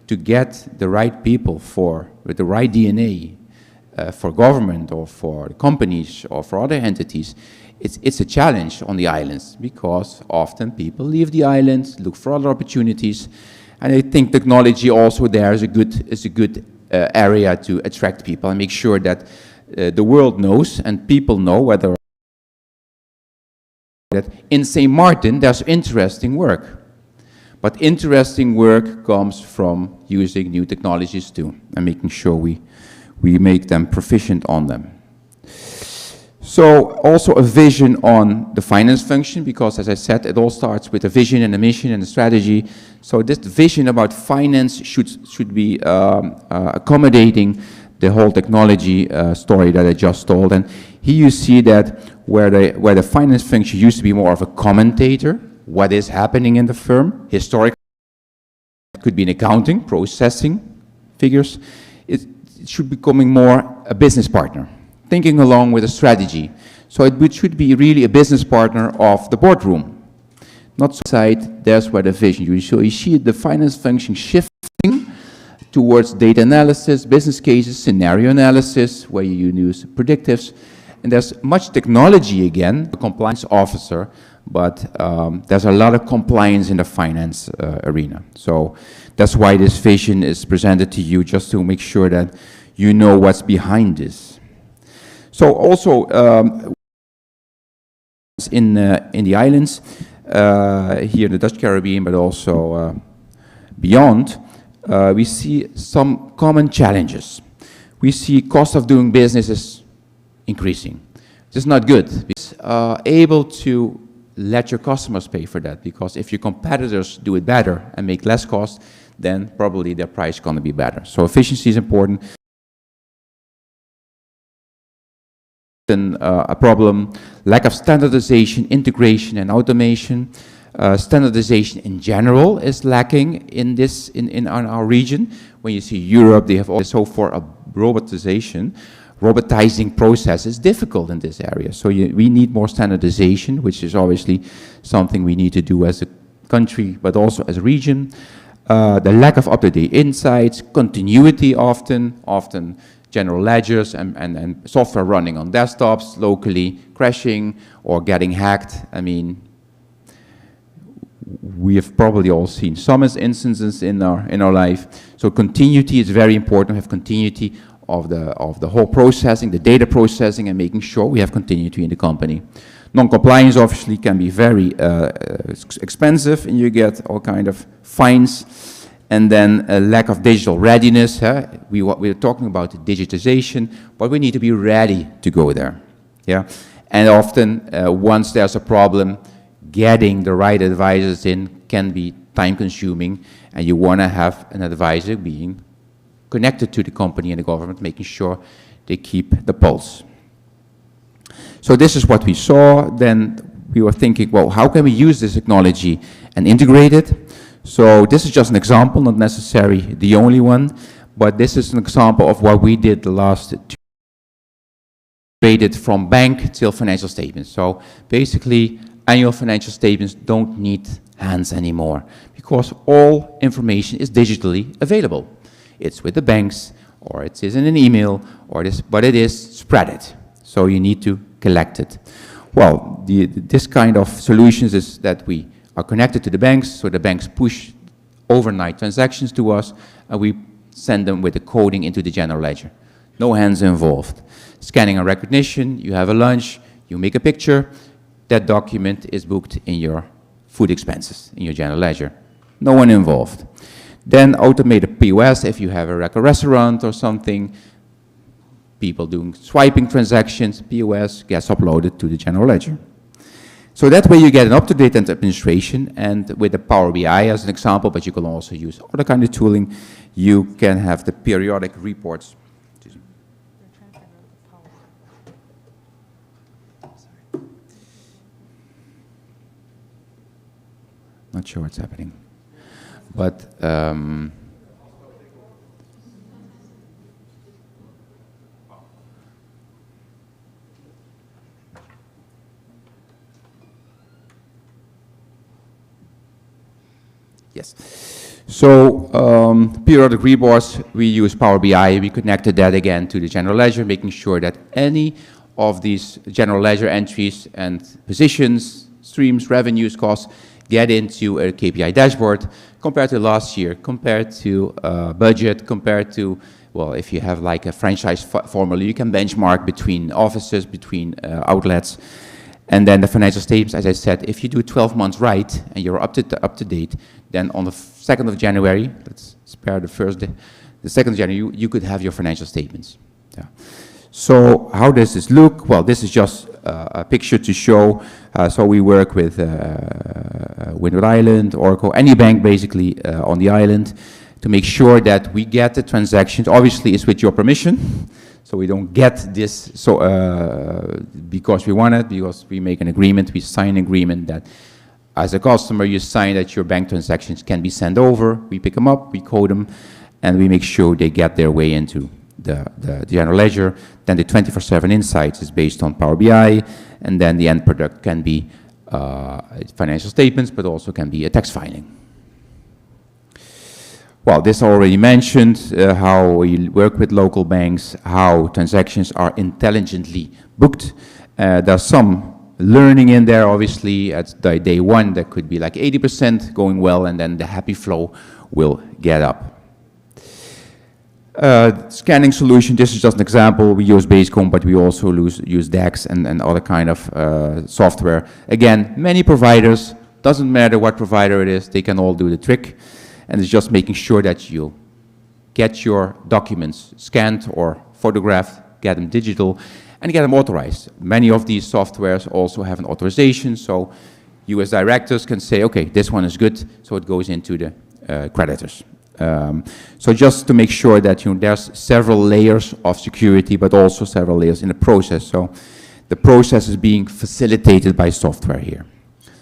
to get the right people with the right DNA for government or for companies or for other entities, it's a challenge on the islands, because often people leave the islands, look for other opportunities, and I think technology also there is a good area to attract people and make sure that the world knows and people know whether that in St. Maarten there's interesting work. But interesting work comes from using new technologies too, and making sure we make them proficient on them. So also a vision on the finance function, because as I said, it all starts with a vision and a mission and a strategy. So this vision about finance should be accommodating the whole technology story that I just told. And here you see that where the finance function used to be more of a commentator, what is happening in the firm, historically, it could be in accounting, processing figures, it should be becoming more a business partner, thinking along with a strategy. So it should be really a business partner of the boardroom. Not side, there's where the vision, so you see the finance function shifting towards data analysis, business cases, scenario analysis, where you use predictives. And there's much technology again, the compliance officer, but there's a lot of compliance in the finance arena. So that's why this vision is presented to you, just to make sure that you know what's behind this. So also in the islands, here in the Dutch Caribbean, but also beyond, we see some common challenges. We see cost of doing business is increasing. This is not good. It's able to let your customers pay for that, because if your competitors do it better and make less cost, then probably their price is going to be better. So efficiency is important. Then a problem, lack of standardization, integration, and automation. Standardization in general is lacking in this in our region. When you see Europe, they have also for a robotizing process is difficult in this area. So we need more standardization, which is obviously something we need to do as a country, but also as a region. The lack of up-to-date insights, continuity often general ledgers and software running on desktops locally crashing or getting hacked. I mean, we have probably all seen some instances in our life. So continuity is very important. We have continuity of the whole processing, the data processing, and making sure we have continuity in the company. Non-compliance obviously can be very expensive, and you get all kind of fines. And then a lack of digital readiness. We're talking about digitization, but we need to be ready to go there. Yeah, and often once there's a problem, getting the right advisors in can be time-consuming, and you want to have an advisor being connected to the company and the government, making sure they keep the pulse. So this is what we saw. Then we were thinking, well, how can we use this technology and integrate it? So this is just an example, not necessarily the only one, but this is an example of what we did the last 2 years. Created from bank till financial statements. So basically, annual financial statements don't need hands anymore, because all information is digitally available. It's with the banks, or it is in an email, but it is spread. So you need to collect it. Well, this kind of solutions is that we are connected to the banks, so the banks push overnight transactions to us, and we send them with the coding into the general ledger. No hands involved. Scanning and recognition, you have a lunch, you make a picture, that document is booked in your food expenses, in your general ledger. No one involved. Then automated POS, if you have a restaurant or something, people doing swiping transactions, POS gets uploaded to the general ledger. So that way you get an up-to-date administration, and with the Power BI as an example, but you can also use other kind of tooling, you can have the periodic reports. Not sure what's happening, but yes. So periodic reports, we use Power BI. We connected that again to the general ledger, making sure that any of these general ledger entries and positions, streams, revenues, costs, get into a KPI dashboard compared to last year, compared to budget, compared to, well, if you have like a franchise formula, you can benchmark between offices, between outlets. And then the financial statements, as I said, if you do 12 months right and you're up to date, then on the 2nd of January, let's spare the 2nd of January, you could have your financial statements. Yeah. So how does this look? Well, this is just a picture to show. So we work with Windward Island, Oracle, any bank basically on the island, to make sure that we get the transactions. Obviously, it's with your permission. So we don't get this because we want it, because we make an agreement, we sign an agreement that as a customer you sign that your bank transactions can be sent over, we pick them up, we code them, and we make sure they get their way into the general ledger. Then the 24/7 insights is based on Power BI, and then the end product can be financial statements, but also can be a tax filing. Well, this already mentioned how we work with local banks, how transactions are intelligently booked. There are some learning in there, obviously. At day one, there could be like 80% going well, and then the happy flow will get up. Scanning solution, this is just an example. We use Basecamp, but we also use DAX and other kind of software. Again, many providers, doesn't matter what provider it is, they can all do the trick. And it's just making sure that you get your documents scanned or photographed, get them digital, and get them authorized. Many of these softwares also have an authorization, so you as directors can say, okay, this one is good, so it goes into the creditors. So just to make sure that there's several layers of security, but also several layers in the process. So the process is being facilitated by software here.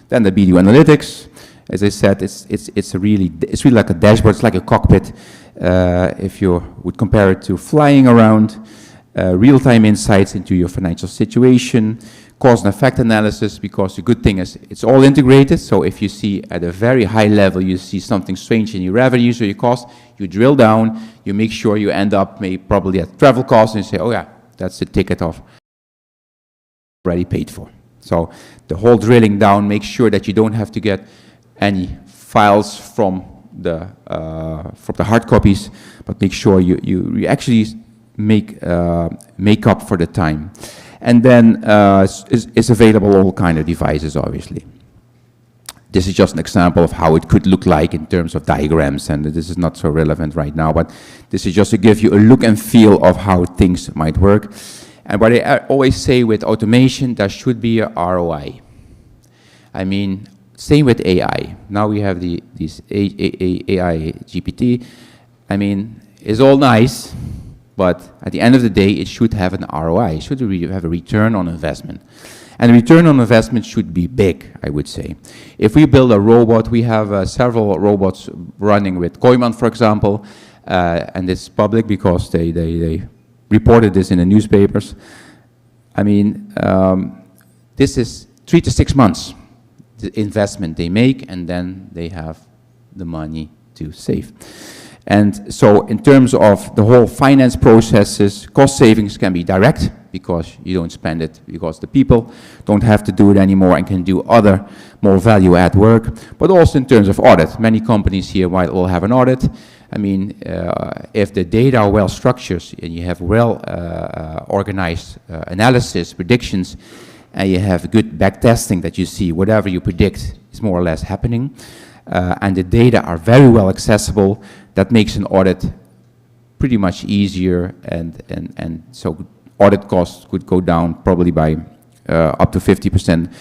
Then the BDO analytics, as I said, it's really like a dashboard. It's like a cockpit. If you would compare it to flying around, real-time insights into your financial situation, cause and effect analysis, because the good thing is it's all integrated. So if you see at a very high level, you see something strange in your revenues or your cost, you drill down, you make sure you end up probably at travel costs, and you say, oh yeah, that's the ticket of already paid for. So the whole drilling down makes sure that you don't have to get any files from the hard copies, but make sure you actually make up for the time. And then it's available on all kind of devices, obviously. This is just an example of how it could look like in terms of diagrams, and this is not so relevant right now, but this is just to give you a look and feel of how things might work. And what I always say with automation, there should be a ROI. I mean, same with AI. Now we have these AI GPT. I mean, it's all nice, but at the end of the day, it should have an ROI. It should have a return on investment. And the return on investment should be big, I would say. If we build a robot, we have several robots running with Koiman, for example, and it's public because they reported this in the newspapers. I mean, this is 3 to 6 months, the investment they make, and then they have the money to save. And so in terms of the whole finance processes, cost savings can be direct because you don't spend it, because the people don't have to do it anymore and can do other more value-add work. But also in terms of audit, many companies here might all have an audit. I mean, if the data are well structured and you have well organized analysis, predictions, and you have good back testing that you see whatever you predict is more or less happening, and the data are very well accessible, that makes an audit pretty much easier, and so audit costs could go down probably by up to 50%,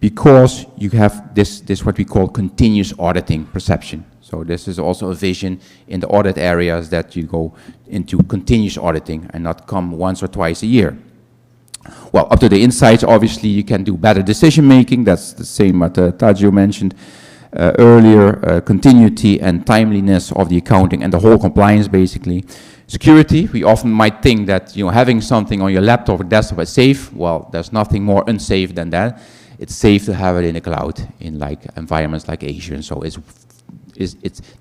because you have this what we call continuous auditing perception. So this is also a vision in the audit areas, that you go into continuous auditing and not come once or twice a year. Well, up to the insights, obviously you can do better decision making. That's the same what Tajio mentioned earlier, continuity and timeliness of the accounting and the whole compliance, basically. Security, we often might think that having something on your laptop or desktop is safe. Well, there's nothing more unsafe than that. It's safe to have it in the cloud in like environments like Asia, and so it's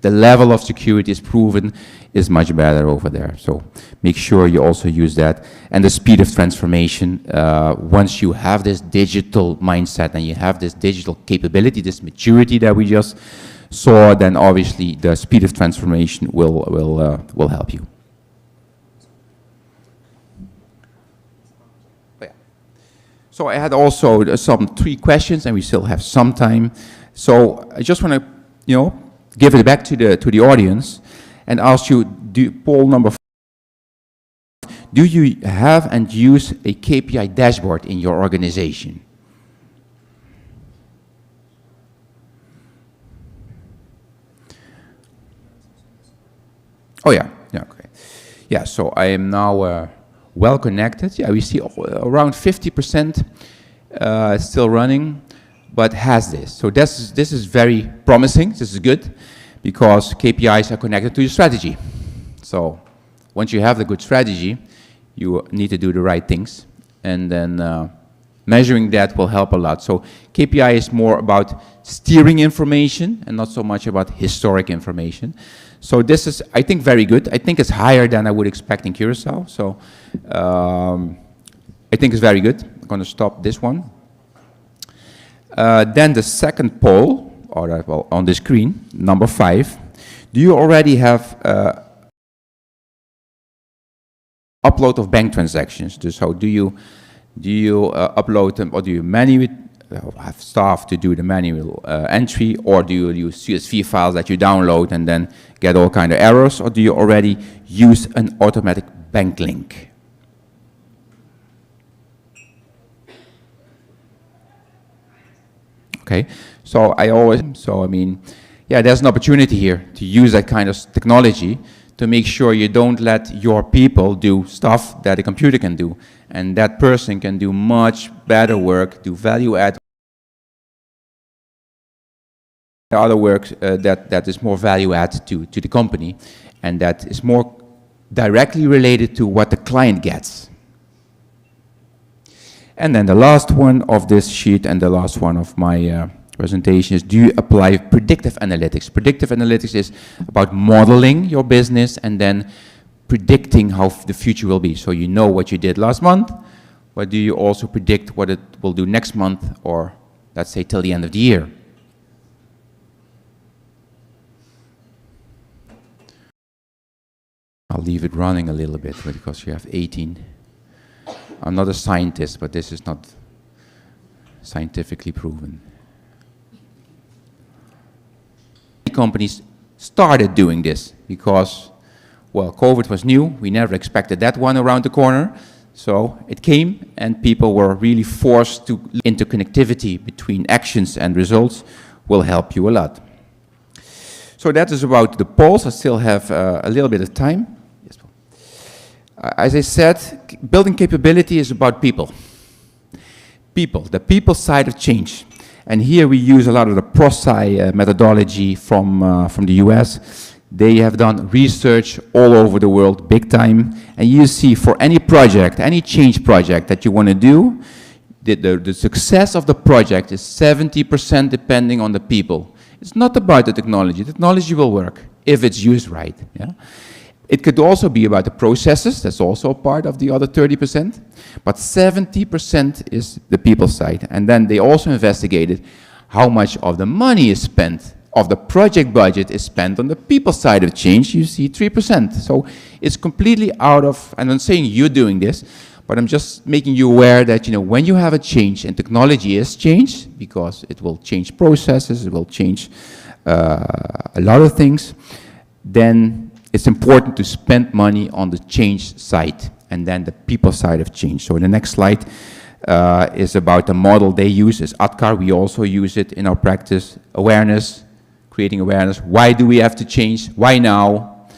the level of security is proven is much better over there. So make sure you also use that. And the speed of transformation, once you have this digital mindset and you have this digital capability, this maturity that we just saw, then obviously the speed of transformation will help you. So I had also some 3 questions, and we still have some time. So I just want to, give it back to the audience and ask you, poll number 4, do you have and use a KPI dashboard in your organization? Oh yeah, okay. Yeah, so I am now well connected. Yeah, we see around 50% still running, but has this. So this is very promising. This is good, because KPIs are connected to your strategy. So once you have the good strategy, you need to do the right things, and then measuring that will help a lot. So KPI is more about steering information and not so much about historic information. So this is, I think, very good. I think it's higher than I would expect in Curacao. So I think it's very good. I'm going to stop this one. Then the second poll, or well, on the screen, number 5. Do you already have upload of bank transactions? So do you upload them, or do you manually have staff to do the manual entry, or do you use CSV files that you download and then get all kind of errors, or do you already use an automatic bank link? Okay, so I mean, yeah, there's an opportunity here to use that kind of technology to make sure you don't let your people do stuff that a computer can do, and that person can do much better work, do value add, other work that is more value add to the company, and that is more directly related to what the client gets. And then the last one of this sheet and the last one of my presentation is, do you apply predictive analytics? Predictive analytics is about modeling your business and then predicting how the future will be. So you know what you did last month, but do you also predict what it will do next month, or let's say till the end of the year? I'll leave it running a little bit because you have 18. I'm not a scientist, but this is not scientifically proven. Companies started doing this because, well, COVID was new. We never expected that one around the corner. So it came, and people were really forced to interconnectivity between actions and results will help you a lot. So that is about the polls. I still have a little bit of time. As I said, building capability is about people. People, the people side of change. And here we use a lot of the ProSci methodology from the US. They have done research all over the world, big time. And you see for any project, any change project that you want to do, the success of the project is 70% depending on the people. It's not about the technology. The technology will work if it's used right. Yeah? It could also be about the processes. That's also a part of the other 30%. But 70% is the people side. And then they also investigated how much of the money is spent, of the project budget is spent on the people side of change. You see 3%. So it's completely out of, and I'm saying you're doing this, but I'm just making you aware that, you know, when you have a change, and technology is changed, because it will change processes, it will change a lot of things, then it's important to spend money on the change side and then the people side of change. So the next slide is about the model they use, is ATCAR. We also use it in our practice. Awareness, creating awareness. Why do we have to change? Why now?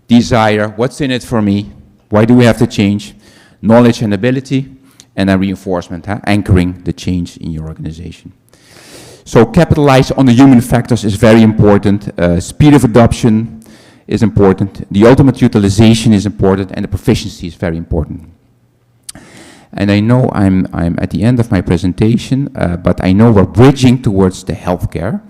Desire, what's in it for me? Why do we have to change? Knowledge and ability, and then reinforcement, anchoring the change in your organization. So capitalize on the human factors is very important. Speed of adoption is important, the ultimate utilization is important, and the proficiency is very important. And I know I'm at the end of my presentation, but I know we're bridging towards the healthcare.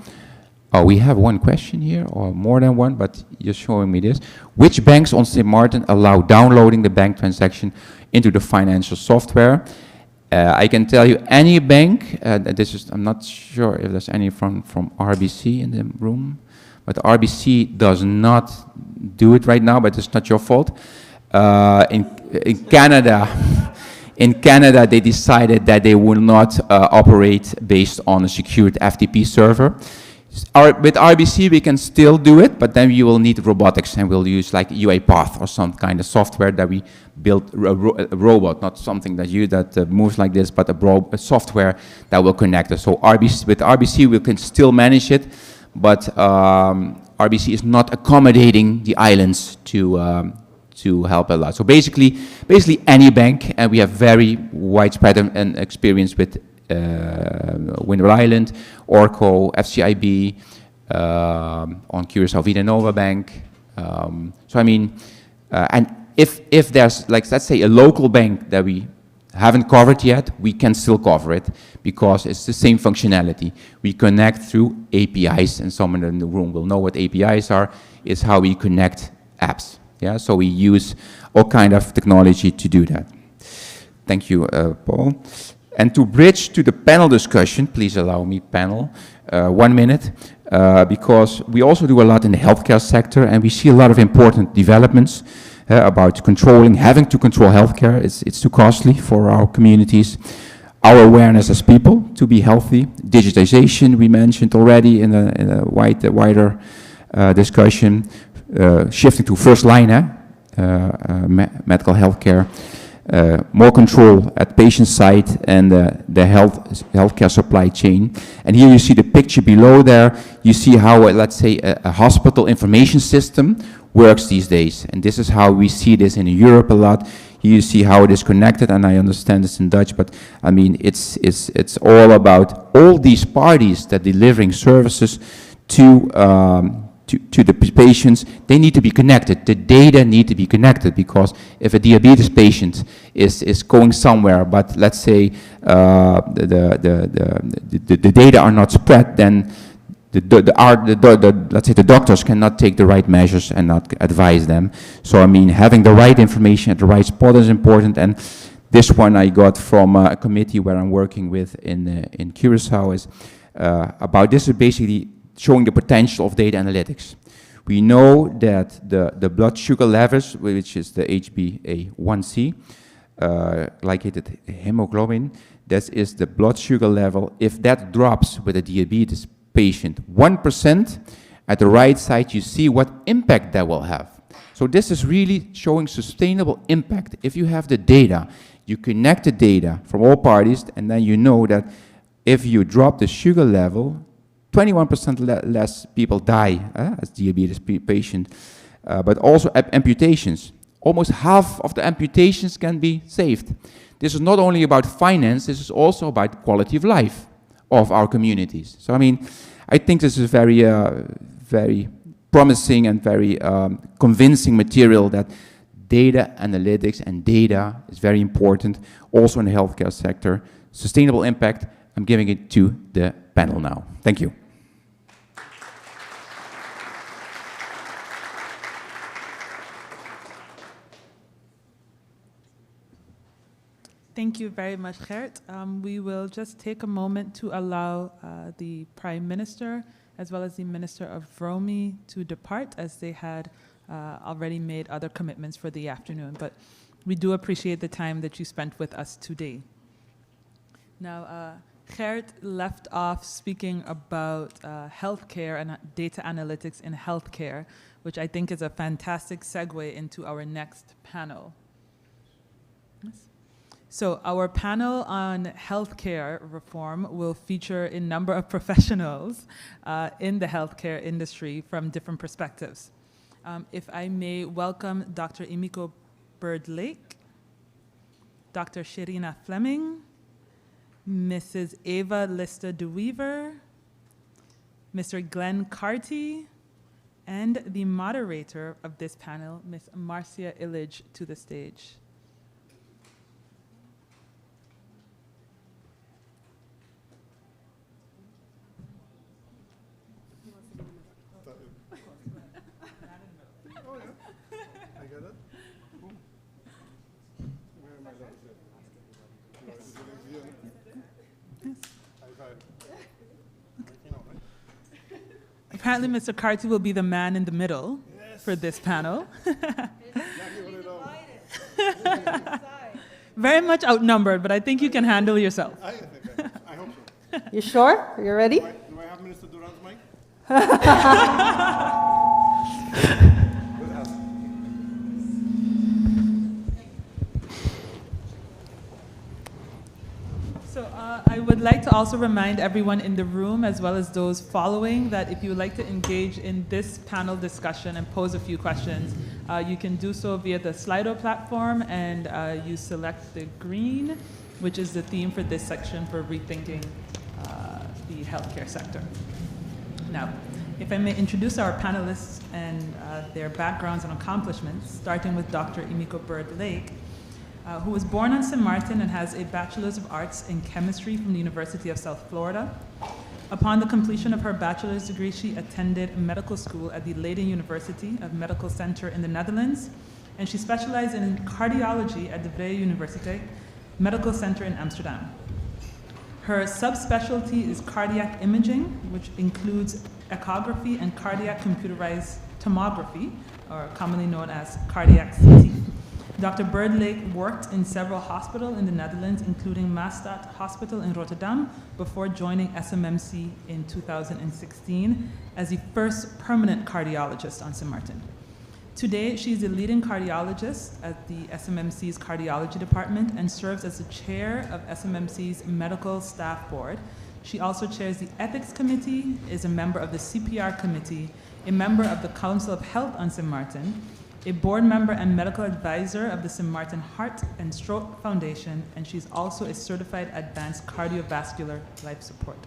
Oh, we have one question here, or more than one, but you're showing me this. Which banks on Sint Maarten allow downloading the bank transaction into the financial software? I can tell you any bank, I'm not sure if there's any from RBC in the room, but RBC does not do it right now, but it's not your fault. In Canada, they decided that they will not operate based on a secured FTP server. With RBC, we can still do it, but then we will need robotics, and we'll use like UiPath or some kind of software that we build a robot, not something that moves like this, but a software that will connect us. So with RBC, we can still manage it, but RBC is not accommodating the islands to help a lot. So basically any bank, and we have very widespread and experience with Windward Island, Orco, FCIB, on Curaçao Vida Nova Bank. So I mean, and if there's, like, let's say a local bank that we haven't covered yet, we can still cover it because it's the same functionality. We connect through APIs, and someone in the room will know what APIs are. It's how we connect apps. Yeah, so we use all kind of technology to do that. Thank you, Paul. And to bridge to the panel discussion, please allow me, panel, 1 minute, because we also do a lot in the healthcare sector, and we see a lot of important developments about having to control healthcare. It's too costly for our communities. Our awareness as people to be healthy, digitization we mentioned already in a wider discussion, shifting to first line medical healthcare, more control at patient side and the healthcare supply chain. And here you see the picture below there. You see how, let's say, a hospital information system works these days. And this is how we see this in Europe a lot. Here you see how it is connected, and I understand this in Dutch, but I mean, it's all about all these parties that delivering services to the patients. They need to be connected. The data need to be connected, because if a diabetes patient is going somewhere, but let's say the data are not spread, then let's say the doctors cannot take the right measures and not advise them. So I mean, having the right information at the right spot is important. And this one I got from a committee where I'm working with in Curacao is about this is basically showing the potential of data analytics. We know that the blood sugar levels, which is the HbA1c, glycated hemoglobin, that is the blood sugar level. If that drops with a diabetes patient 1%, at the right side you see what impact that will have. So this is really showing sustainable impact. If you have the data, you connect the data from all parties, and then you know that if you drop the sugar level, 21% less people die as diabetes patient, but also amputations. Almost half of the amputations can be saved. This is not only about finance, this is also about quality of life of our communities. So I mean, I think this is very, very promising and very convincing material that data analytics and data is very important also in the healthcare sector. Sustainable impact, I'm giving it to the panel now. Thank you.
Thank you very much, Gert. We will just take a moment to allow the Prime Minister as well as the Minister of Vromi to depart, as they had already made other commitments for the afternoon. But we do appreciate the time that you spent with us today. Now, Gert left off speaking about healthcare and data analytics in healthcare, which I think is a fantastic segue into our next panel. Yes. So our panel on healthcare reform will feature a number of professionals in the healthcare industry from different perspectives. If I may welcome Dr. Emiko Bird-Lake, Dr. Sherina Fleming, Mrs. Eva Lister de Weaver, Mr. Glenn Carty, and the moderator of this panel, Ms. Marcia Illich, to the stage. Apparently, Mr. Carty will be the man in the middle for this panel. Very much outnumbered, but I think you can handle yourself.
I hope so.
You sure? Are you ready?
Do I have Minister Duran's mic?
So I would like to also remind everyone in the room, as well as those following, that if you would like to engage in this panel discussion and pose a few questions, you can do so via the Slido platform, and you select the green, which is the theme for this section for rethinking the healthcare sector. Now, if I may introduce our panelists and their backgrounds and accomplishments, starting with Dr. Emiko Bird-Lake, who was born on St. Maarten and has a Bachelor's of Arts in Chemistry from the University of South Florida. Upon the completion of her bachelor's degree, she attended medical school at the Leiden University of Medical Center in the Netherlands, and she specialized in cardiology at the Vrije Universiteit Medical Center in Amsterdam. Her subspecialty is cardiac imaging, which includes echography and cardiac computerized tomography, or commonly known as cardiac CT. Dr. Birdlake worked in several hospitals in the Netherlands, including Maastad Hospital in Rotterdam, before joining SMMC in 2016 as the first permanent cardiologist on Sint Maarten. Today, she's the leading cardiologist at the SMMC's cardiology department and serves as the chair of SMMC's medical staff board. She also chairs the ethics committee, is a member of the CPR committee, a member of the Council of Health on Sint Maarten, a board member and medical advisor of the Sint Maarten Heart and Stroke Foundation, and she's also a certified advanced cardiovascular life support.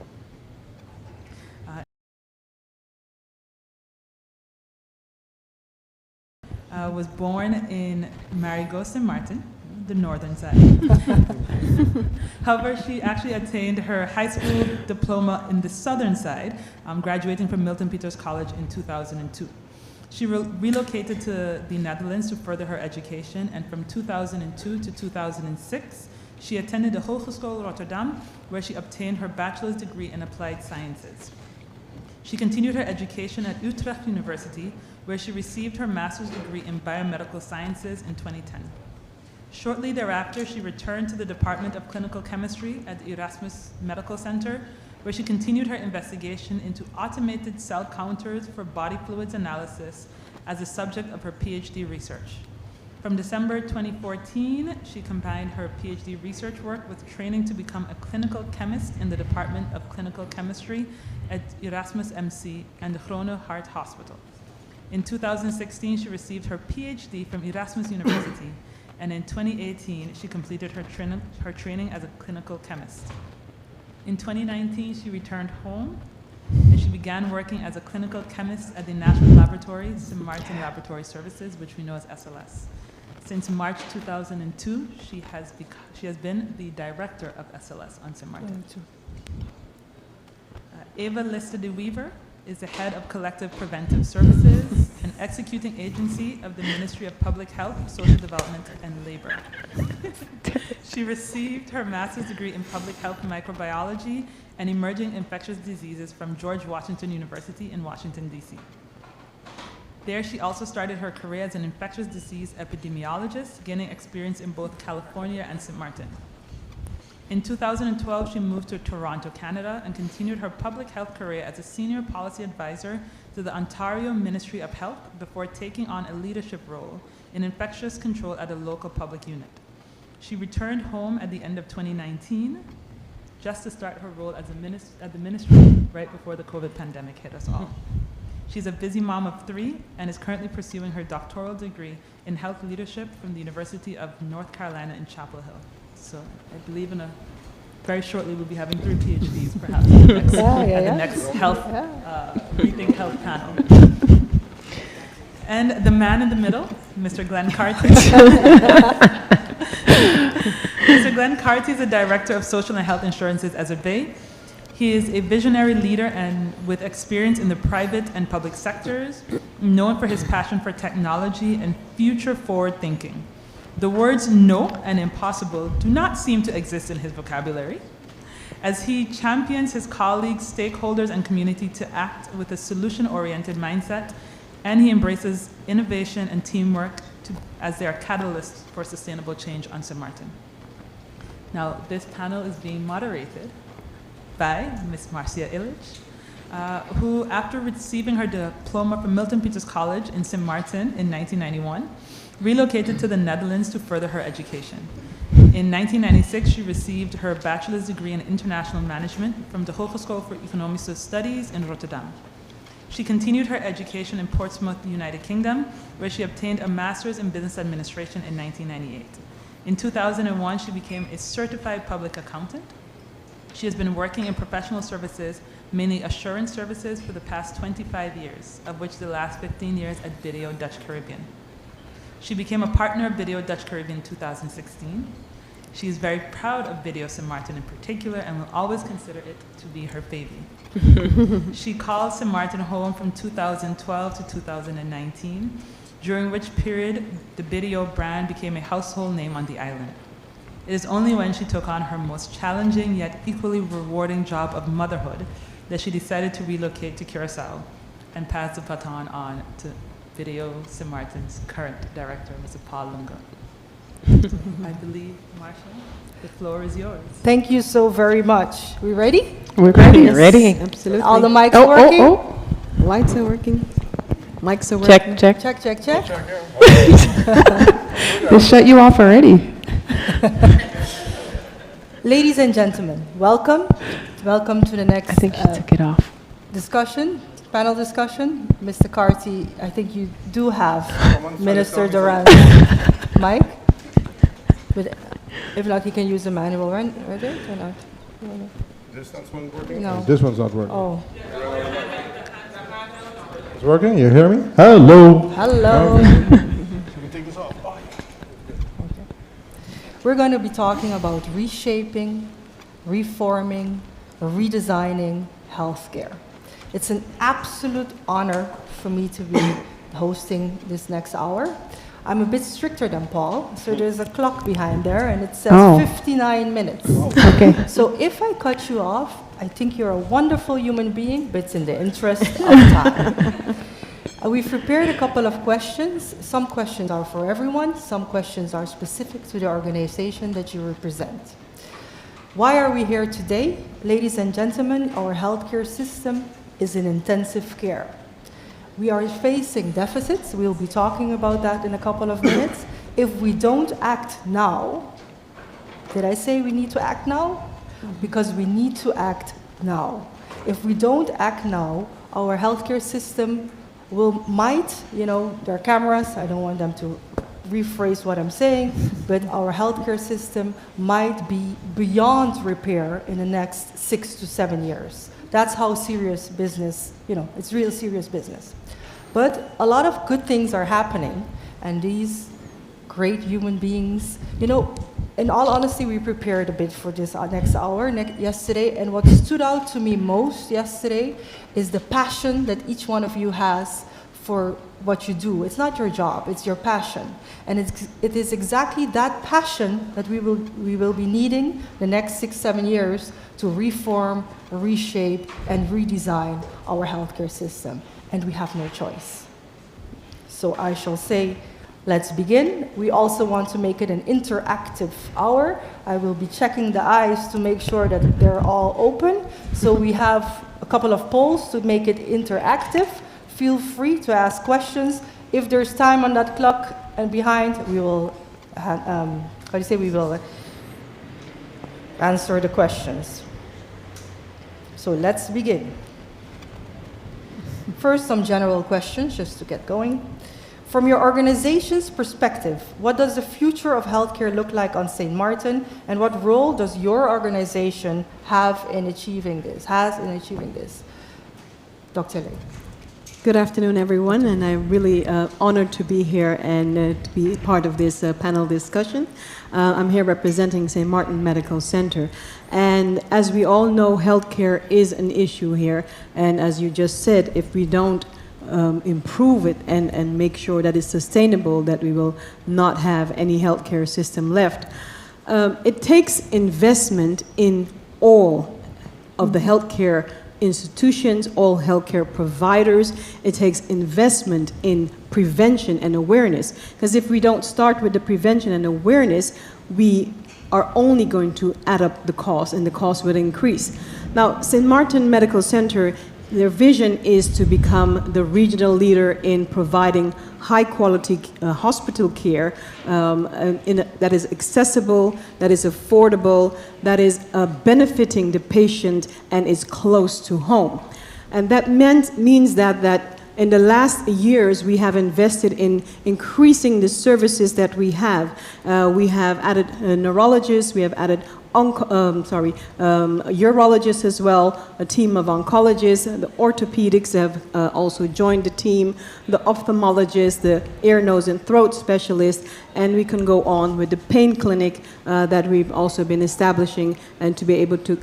Was born in Marigot, Sint Maarten, the northern side. However, she actually attained her high school diploma in the southern side, graduating from Milton Peters College in 2002. She relocated to the Netherlands to further her education, and from 2002 to 2006, she attended the Hogeschool Rotterdam, where she obtained her bachelor's degree in applied sciences. She continued her education at Utrecht University, where she received her master's degree in biomedical sciences in 2010. Shortly thereafter, she returned to the Department of Clinical Chemistry at the Erasmus Medical Center, where she continued her investigation into automated cell counters for body fluids analysis as a subject of her PhD research. From December 2014, she combined her PhD research work with training to become a clinical chemist in the Department of Clinical Chemistry at Erasmus MC and the Groene Hart Hospital. In 2016, she received her PhD from Erasmus University, and in 2018, she completed her training as a clinical chemist. In 2019, she returned home, and she began working as a clinical chemist at the National Laboratory, Sint Maarten Laboratory Services, which we know as SLS. Since March 2002, she has been the director of SLS on Sint Maarten. Eva Lister de Weaver is the head of Collective Preventive Services, an executing agency of the Ministry of Public Health, Social Development, and Labor. She received her master's degree in public health microbiology and emerging infectious diseases from George Washington University in Washington, D.C. There, she also started her career as an infectious disease epidemiologist, gaining experience in both California and Sint Maarten. In 2012, she moved to Toronto, Canada, and continued her public health career as a senior policy advisor to the Ontario Ministry of Health before taking on a leadership role in infectious control at a local public unit. She returned home at the end of 2019, just to start her role as at the ministry right before the COVID pandemic hit us all. She's a busy mom of 3 and is currently pursuing her doctoral degree in health leadership from the University of North Carolina in Chapel Hill. So I believe very shortly we'll be having 3 PhDs perhaps at the next health, Rethink Health panel. And the man in the middle, Mr. Glenn Carty. Mr. Glenn Carty is the Director of Social and Health Insurances at Bay. He is a visionary leader and with experience in the private and public sectors, known for his passion for technology and future-forward thinking. The words no and impossible do not seem to exist in his vocabulary, as he champions his colleagues, stakeholders, and community to act with a solution-oriented mindset, and he embraces innovation and teamwork as their catalysts for sustainable change on Sint Maarten. Now, this panel is being moderated by Ms. Marcia Illich, who, after receiving her diploma from Milton Peters College in Sint Maarten in 1991, relocated to the Netherlands to further her education. In 1996, she received her bachelor's degree in international management from the Hogeschool voor Economische Studies in Rotterdam. She continued her education in Portsmouth, United Kingdom, where she obtained a master's in business administration in 1998. In 2001, she became a certified public accountant. She has been working in professional services, mainly assurance services, for the past 25 years, of which the last 15 years at BDO Dutch Caribbean. She became a partner of BDO Dutch Caribbean in 2016. She is very proud of BDO Sint Maarten in particular and will always consider it to be her baby. She called Sint Maarten home from 2012 to 2019, during which period the BDO brand became a household name on the island. It is only when she took on her most challenging yet equally rewarding job of motherhood that she decided to relocate to Curacao and pass the baton on to BDO Sint Maarten's current director, Mr. Paul Lunga. I believe, Marsha, the floor is yours.
Thank you so very much. We ready?
We're ready.
Yes.
Ready. Absolutely.
All the mics working?
Oh. Lights are working. Mics are working.
Check, check, check.
They shut you off already.
Ladies and gentlemen, welcome. Welcome to the next
I think she took it off.
discussion, panel discussion. Mr. Carty, I think you do have Minister Duran's mic. But if not, he can use the manual, right? Or not?
This one's working?
No.
This one's not working.
Oh,
It's working? You hear me? Hello.
hello.
Should we take this off? Oh,
We're going to be talking about reshaping, reforming, redesigning healthcare. It's an absolute honor for me to be hosting this next hour. I'm a bit stricter than Paul, so there's a clock behind there, and it says 59 minutes.
Okay.
So if I cut you off, I think you're a wonderful human being, but it's in the interest of time. We've prepared a couple of questions. Some questions are for everyone. Some questions are specific to the organization that you represent. Why are we here today? Ladies and gentlemen, our healthcare system is in intensive care. We are facing deficits. We'll be talking about that in a couple of minutes. If we don't act now, did I say we need to act now? Because we need to act now. If we don't act now, our healthcare system might, there are cameras, I don't want them to rephrase what I'm saying, but our healthcare system might be beyond repair in the next 6 to 7 years. That's how serious business, it's real serious business. But a lot of good things are happening, and these great human beings, in all honesty, we prepared a bit for this next hour yesterday, and what stood out to me most yesterday is the passion that each one of you has for what you do. It's not your job, it's your passion. And it is exactly that passion that we will be needing the next 6-7 years to reform, reshape, and redesign our healthcare system. And we have no choice. So I shall say, let's begin. We also want to make it an interactive hour. I will be checking the eyes to make sure that they're all open. So we have a couple of polls to make it interactive. Feel free to ask questions. If there's time on that clock and behind, we will, we will answer the questions. So let's begin. First, some general questions just to get going. From your organization's perspective, what does the future of healthcare look like on St. Maarten, and what role does your organization have in achieving this? Dr. Lee.
Good afternoon, everyone, and I'm really honored to be here and to be part of this panel discussion. I'm here representing St. Maarten Medical Center, and as we all know, healthcare is an issue here, and as you just said, if we don't improve it and make sure that it's sustainable, that we will not have any healthcare system left. It takes investment in all of the healthcare institutions, all healthcare providers. It takes investment in prevention and awareness, because if we don't start with the prevention and awareness, we are only going to add up the cost, and the cost will increase. Now, St. Maarten Medical Center, their vision is to become the regional leader in providing high-quality hospital care that is accessible, that is affordable, that is benefiting the patient and is close to home. And that means that in the last years, we have invested in increasing the services that we have. We have added neurologists, we have added urologists as well, a team of oncologists, the orthopedics have also joined the team, the ophthalmologists, the ear, nose, and throat specialists, and we can go on with the pain clinic that we've also been establishing, and to be able to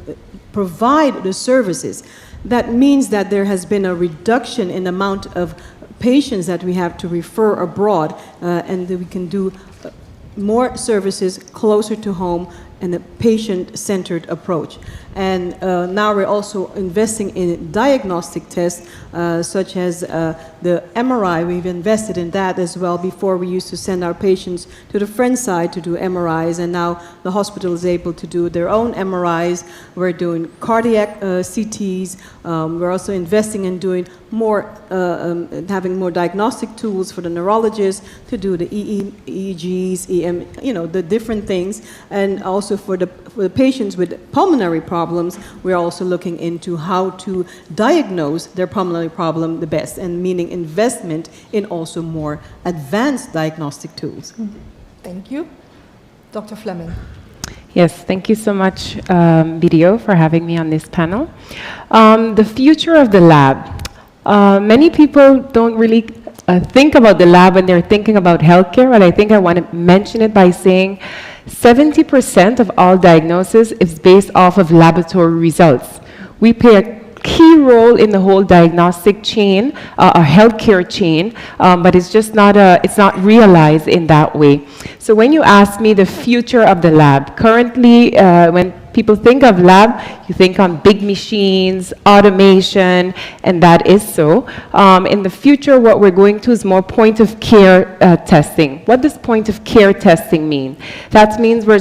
provide the services. That means that there has been a reduction in the amount of patients that we have to refer abroad, and that we can do more services closer to home and a patient-centered approach. And now we're also investing in diagnostic tests, such as the MRI. We've invested in that as well. Before, we used to send our patients to the friend's side to do MRIs, and now the hospital is able to do their own MRIs. We're doing cardiac CTs. We're also investing in doing more, having more diagnostic tools for the neurologists to do the EEGs, the different things, and also for the patients with pulmonary problems, we're also looking into how to diagnose their pulmonary problem the best, and meaning investment in also more advanced diagnostic tools.
Thank you. Dr. Fleming.
Yes, thank you so much, BDO, for having me on this panel. The future of the lab. Many people don't really think about the lab when they're thinking about healthcare, but I think I want to mention it by saying 70% of all diagnosis is based off of laboratory results. We play a key role in the whole diagnostic chain, or healthcare chain, but it's just not it's not realized in that way. So when you ask me the future of the lab, currently when people think of lab, you think on big machines, automation, and that is so. In the future, what we're going to is more point-of-care testing. What does point-of-care testing mean? That means we're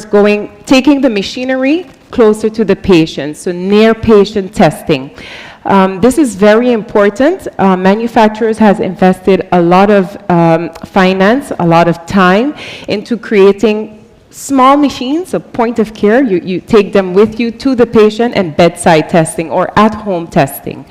taking the machinery closer to the patient, so near-patient testing. This is very important. Manufacturers has invested a lot of finance, a lot of time into creating small machines, so point of care. You take them with you to the patient, and bedside testing or at-home testing.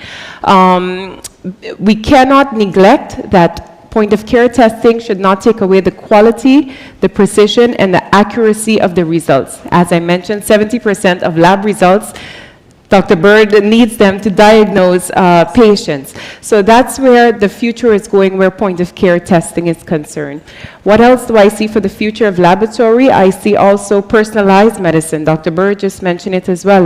We cannot neglect that point of care testing should not take away the quality, the precision, and the accuracy of the results. As I mentioned, 70% of lab results, Dr. Bird needs them to diagnose patients. So that's where the future is going, where point of care testing is concerned. What else do I see for the future of laboratory? I see also personalized medicine. Dr. Bird just mentioned it as well.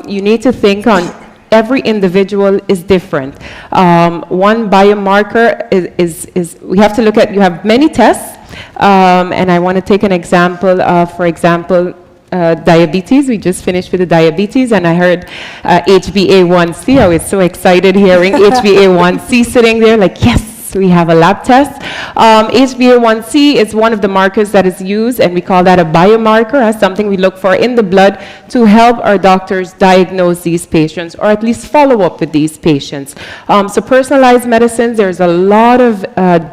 You need to think on every individual is different. One biomarker is we have to look at, you have many tests, and I want to take an example of, for example, diabetes. We just finished with the diabetes, and I heard HbA1c. I was so excited hearing HbA1c sitting there, like, yes, we have a lab test. HbA1c is one of the markers that is used, and we call that a biomarker, as something we look for in the blood to help our doctors diagnose these patients, or at least follow up with these patients. So personalized medicines, there's a lot of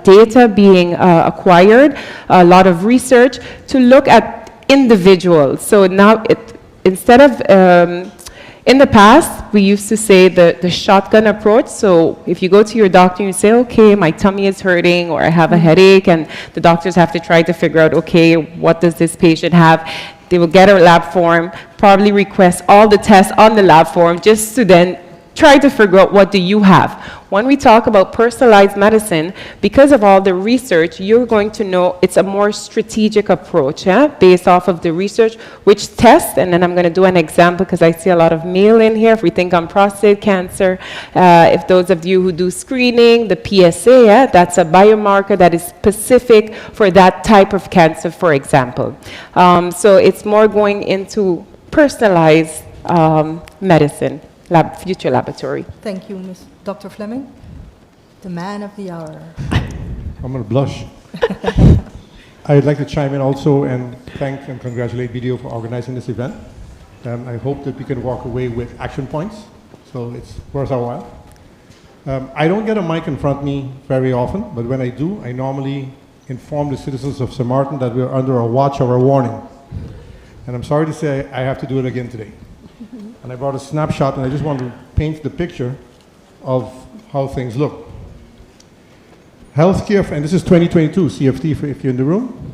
data being acquired, a lot of research to look at individuals. So now, instead of in the past, we used to say the shotgun approach. So if you go to your doctor and you say, okay, my tummy is hurting, or I have a headache, and the doctors have to try to figure out, okay, what does this patient have? They will get a lab form, probably request all the tests on the lab form, just to then try to figure out what do you have. When we talk about personalized medicine, because of all the research, you're going to know it's a more strategic approach, based off of the research, which test, and then I'm going to do an example because I see a lot of male in here. If we think on prostate cancer, if those of you who do screening, the PSA, that's a biomarker that is specific for that type of cancer, for example. So it's more going into personalized medicine. Future laboratory.
Thank you, Ms. Dr. Fleming. The man of the hour.
I'm going to blush. I'd like to chime in also and thank and congratulate BDO for organizing this event. I hope that we can walk away with action points, so it's worth our while. I don't get a mic in front of me very often, but when I do, I normally inform the citizens of St. Maarten that we're under a watch or a warning. And I'm sorry to say I have to do it again today. And I brought a snapshot, and I just want to paint the picture of how things look. Healthcare, and this is 2022 CFT if you're in the room.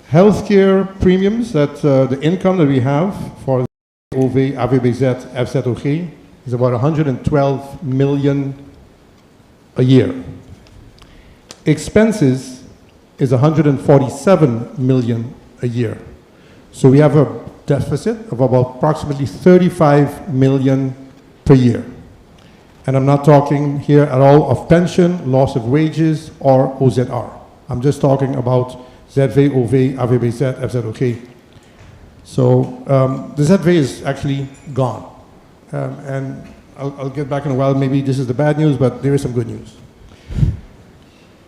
Healthcare premiums, that the income that we have for OV, AVBZ, FZOG is about 112 million a year. Expenses is 147 million a year. So we have a deficit of about approximately 35 million per year. And I'm not talking here at all of pension, loss of wages, or OZR. I'm just talking about ZV, OV, AVBZ, FZOG. So the ZV is actually gone. And I'll get back in a while. Maybe this is the bad news, but there is some good news.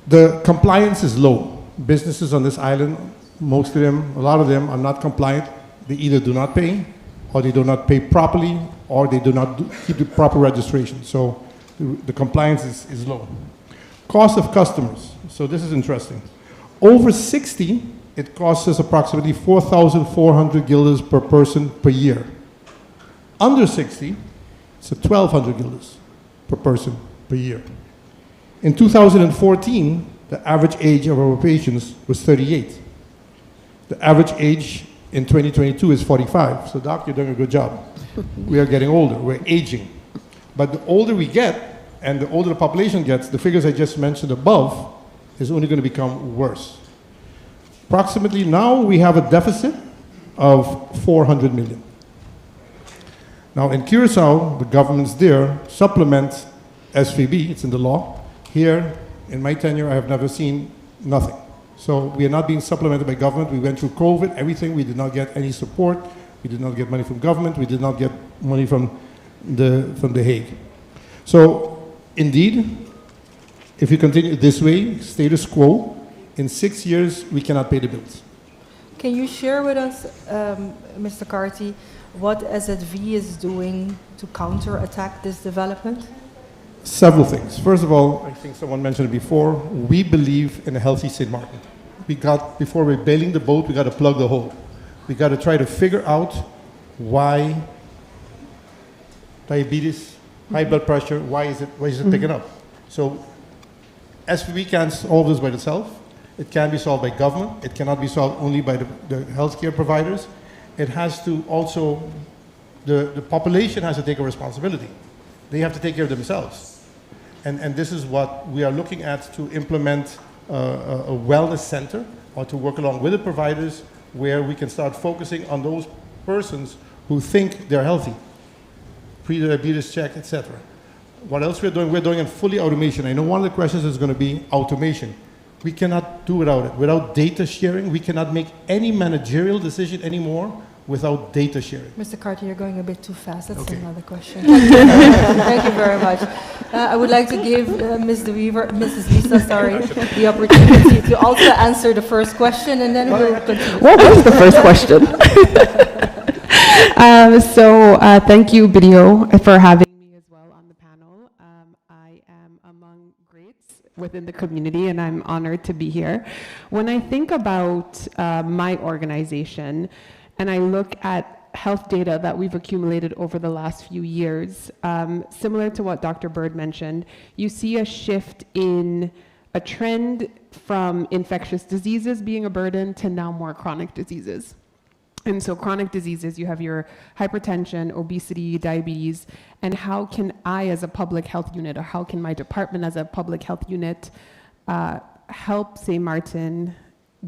The compliance is low. Businesses on this island, most of them, a lot of them are not compliant. They either do not pay, or they do not pay properly, or they do not keep the proper registration. So the compliance is low. Cost of customers. So this is interesting. Over 60, it costs us approximately 4,400 guilders per person per year. Under 60, it's 1,200 guilders per person per year. In 2014, the average age of our patients was 38. The average age in 2022 is 45. So doc, you're doing a good job. We are getting older, we're aging. But the older we get, and the older the population gets, the figures I just mentioned above is only going to become worse. Approximately now we have a deficit of 400 million. Now in Curacao, the governments there supplement SVB, it's in the law. Here, in my tenure, I have never seen nothing. So we are not being supplemented by government. We went through COVID, everything. We did not get any support. We did not get money from government. We did not get money from The Hague. So indeed, if we continue this way, status quo, in 6 years, we cannot pay the bills.
Can you share with us, Mr. Carty, what SZV is doing to counterattack this development?
Several things. First of all, I think someone mentioned it before, we believe in a healthy St. Maarten. Before we're bailing the boat, we got to plug the hole. We got to try to figure out why diabetes, high blood pressure, why is it picking up? So SVB can't solve this by itself. It can be solved by government. It cannot be solved only by the healthcare providers. It has to also, the population has to take a responsibility. They have to take care of themselves. And this is what we are looking at, to implement a wellness center, or to work along with the providers, where we can start focusing on those persons who think they're healthy. Pre-diabetes check, etc. What else we're doing? We're doing in fully automation. I know one of the questions is going to be automation. We cannot do without it. Without data sharing, we cannot make any managerial decision anymore without data sharing.
Mr. Carty, you're going a bit too fast. That's
okay.
Another question. Thank you very much. I would like to give Mrs. Lisa, the opportunity to also answer the first question, and then we'll continue.
What was the first question? Thank you, BDO, for having me as well on the panel. I am among greats within the community, and I'm honored to be here. When I think about my organization, and I look at health data that we've accumulated over the last few years, similar to what Dr. Bird mentioned, you see a shift in a trend from infectious diseases being a burden to now more chronic diseases. And so chronic diseases, you have your hypertension, obesity, diabetes, and how can I as a public health unit, or how can my department as a public health unit help St. Maarten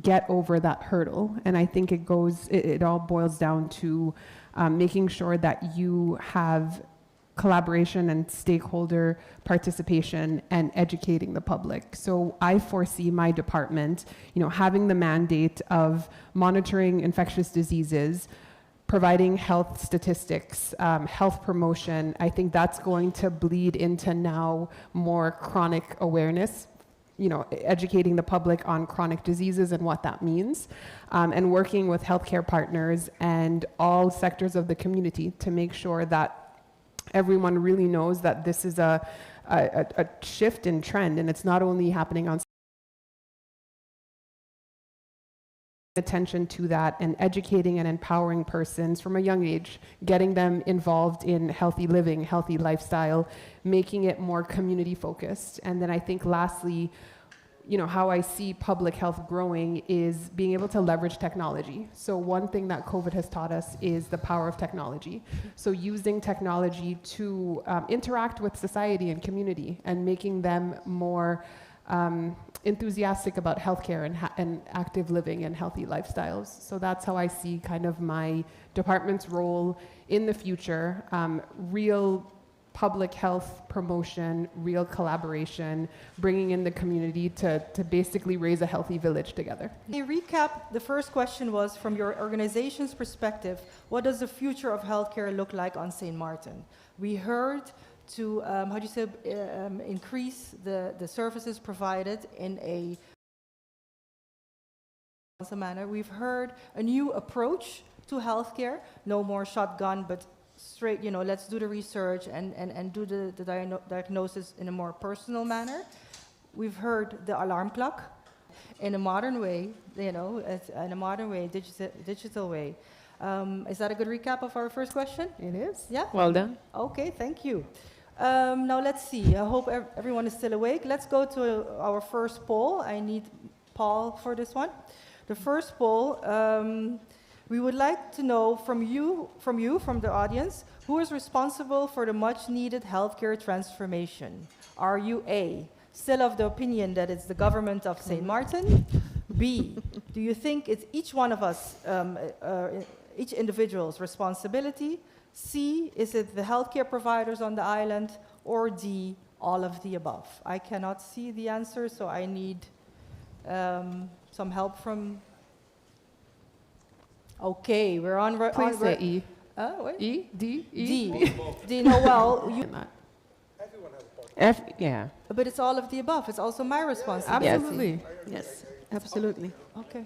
get over that hurdle? And I think it all boils down to making sure that you have collaboration and stakeholder participation and educating the public. So I foresee my department, having the mandate of monitoring infectious diseases, providing health statistics, health promotion. I think that's going to bleed into now more chronic awareness, educating the public on chronic diseases and what that means, and working with healthcare partners and all sectors of the community to make sure that everyone really knows that this is a shift in trend, and it's not only happening on attention to that, and educating and empowering persons from a young age, getting them involved in healthy living, healthy lifestyle, making it more community focused. And then I think lastly, how I see public health growing is being able to leverage technology. So one thing that COVID has taught us is the power of technology. So using technology to interact with society and community, and making them more enthusiastic about healthcare and active living and healthy lifestyles. So that's how I see kind of my department's role in the future, real
public health promotion, real collaboration, bringing in the community to basically raise a healthy village together.
To recap, the first question was, from your organization's perspective, what does the future of healthcare look like on St. Martin? We heard to, increase the services provided in a manner. We've heard a new approach to healthcare, no more shotgun, but straight, let's do the research and do the diagnosis in a more personal manner. We've heard the alarm clock in a modern way, in a modern way, digital way. Is that a good recap of our first question?
It is.
Yeah?
Well done.
Okay, thank you. Now let's see. I hope everyone is still awake. Let's go to our first poll. I need Paul for this one. The first poll, we would like to know from the audience, who is responsible for the much-needed healthcare transformation? Are you A, still of the opinion that it's the government of St. Martin? B, do you think it's each one of us, each individual's responsibility? C, is it the healthcare providers on the island? Or D, all of the above? I cannot see the answer, so I need some help from... Okay, we're on...
Please say E.
Wait.
E? D? E?
D. D. No, well, you...
F, yeah.
But it's all of the above. It's also my responsibility.
Absolutely.
Yes, absolutely.
Okay.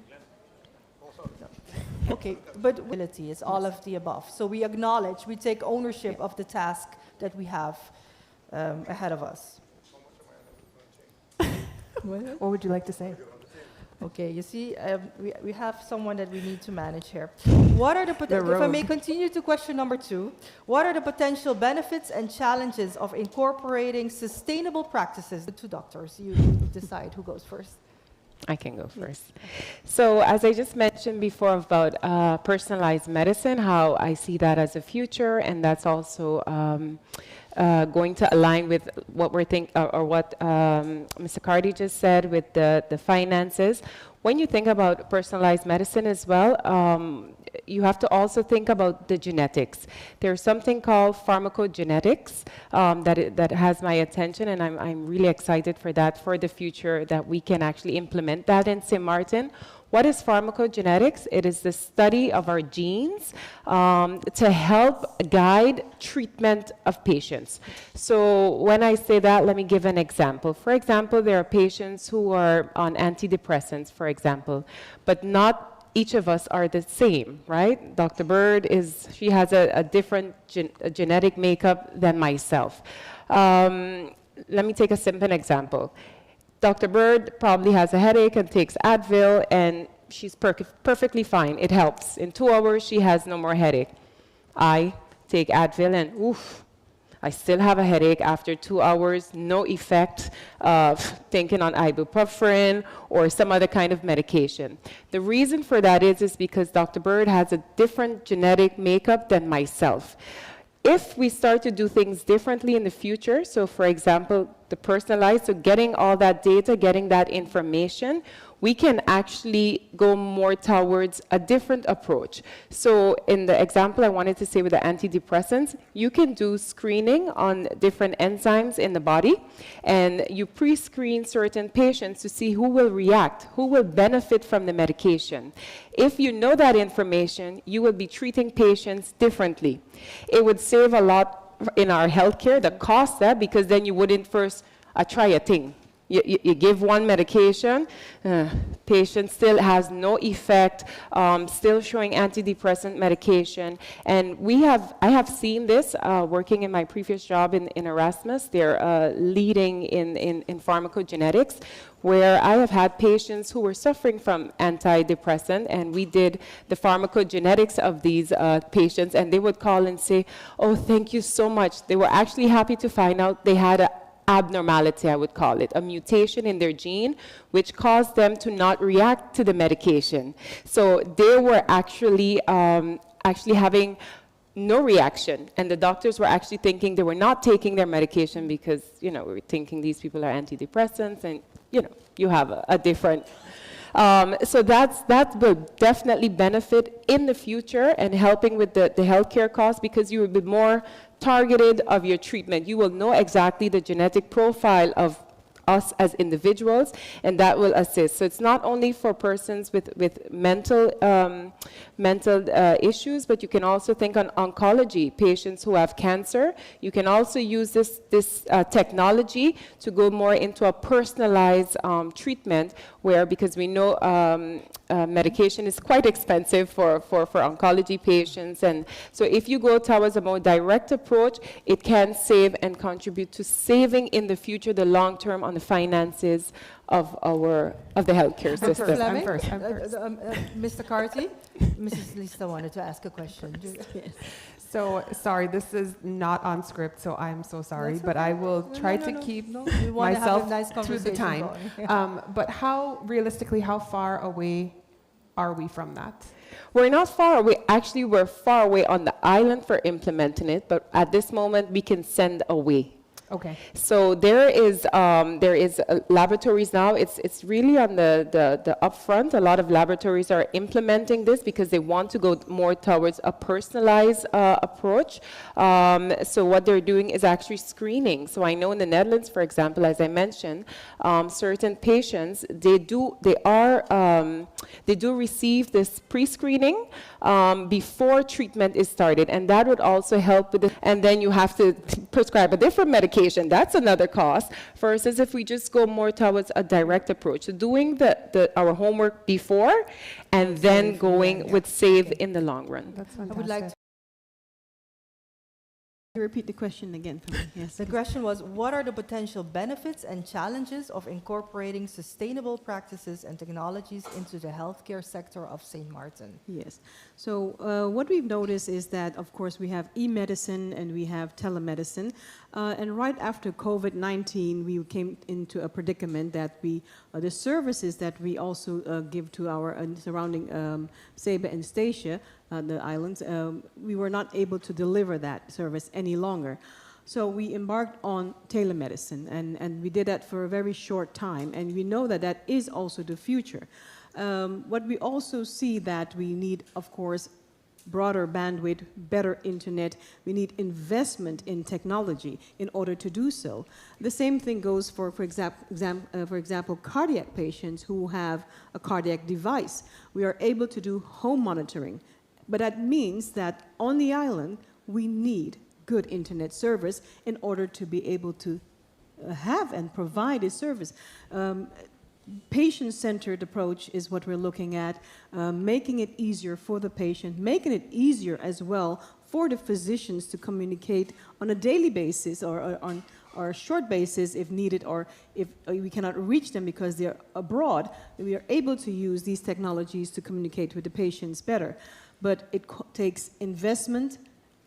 Okay, but ability is all of the above. So we acknowledge, we take ownership of the task that we have ahead of us.
What would you like to say?
Okay, you see, we have someone that we need to manage here. What are if I may continue to question number 2, what are the potential benefits and challenges of incorporating sustainable practices? The 2 doctors, you decide who goes first.
I can go first. So as I just mentioned before about personalized medicine, how I see that as a future, and that's also going to align with what we're what Mr. Cardi just said with the finances. When you think about personalized medicine as well, you have to also think about the genetics. There's something called pharmacogenetics that has my attention, and I'm really excited for that for the future, that we can actually implement that in St. Martin. What is pharmacogenetics? It is the study of our genes to help guide treatment of patients. So when I say that, let me give an example. For example, there are patients who are on antidepressants, for example, but not each of us are the same, right? Dr. Bird she has a different genetic makeup than myself. Let me take a simple example. Dr. Bird probably has a headache and takes Advil, and she's perfectly fine. It helps. In 2 hours, she has no more headache. I take Advil and oof, I still have a headache after 2 hours, no effect of thinking on ibuprofen or some other kind of medication. The reason for that is because Dr. Bird has a different genetic makeup than myself. If we start to do things differently in the future, so for example, the personalized, so getting all that data, getting that information, we can actually go more towards a different approach. So in the example I wanted to say with the antidepressants, you can do screening on different enzymes in the body, and you pre-screen certain patients to see who will react, who will benefit from the medication. If you know that information, you will be treating patients differently. It would save a lot in our healthcare, the cost there, because then you wouldn't first try a thing. You give one medication, patient still has no effect, still showing antidepressant medication. And I have seen this working in my previous job in Erasmus. They're leading in pharmacogenetics, where I have had patients who were suffering from antidepressant, and we did the pharmacogenetics of these patients, and they would call and say, oh, thank you so much. They were actually happy to find out they had a abnormality, I would call it, a mutation in their gene, which caused them to not react to the medication. So they were actually having no reaction, and the doctors were actually thinking they were not taking their medication because, we were thinking these people are antidepressants, and, you have a different... so that will definitely benefit in the future and helping with the healthcare costs, because you will be more targeted of your treatment. You will know exactly the genetic profile of us as individuals, and that will assist. So it's not only for persons with mental issues, but you can also think on oncology, patients who have cancer. You can also use this technology to go more into a personalized treatment, where, because we know medication is quite expensive for oncology patients, and so if you go towards a more direct approach, it can save and contribute to saving in the future, the long term, on the finances of the healthcare system.
Fleming?
I'm first.
Mr. Carty, Mrs. Lisa wanted to ask a question.
Yes.
So, sorry, this is not on script, so I'm so sorry,
That's
but
okay.
I will try to keep myself to the time. But realistically, how far away are we from that?
We're not far away. Actually, we're far away on the island for implementing it, but at this moment, we can send away.
Okay.
So there is laboratories now. It's really on the upfront. A lot of laboratories are implementing this because they want to go more towards a personalized approach. So what they're doing is actually screening. So I know in the Netherlands, for example, as I mentioned, certain patients they do receive this pre-screening before treatment is started, and that would also help with it. And then you have to prescribe a different medication. That's another cost, versus if we just go more towards a direct approach. So doing our homework before and then going with save in the long run.
That's fantastic.
I would like to
Repeat the question again for me. Yes.
The question was, what are the potential benefits and challenges of incorporating sustainable practices and technologies into the healthcare sector of St. Maarten?
Yes. So what we've noticed is that, of course, we have e-medicine and we have telemedicine. And right after COVID-19, we came into a predicament that the services that we also give to our surrounding Saba and Statia, the islands, we were not able to deliver that service any longer. So we embarked on telemedicine, and we did that for a very short time, and we know that that is also the future. What we also see that we need, of course, broader bandwidth, better internet. We need investment in technology in order to do so. The same thing goes for example, cardiac patients who have a cardiac device. We are able to do home monitoring, but that means that on the island, we need good internet service in order to be able to have and provide a service. Patient-centered approach is what we're looking at, making it easier for the patient, making it easier as well for the physicians to communicate on a daily basis or on a short basis if needed, or if we cannot reach them because they're abroad, we are able to use these technologies to communicate with the patients better. But it takes investment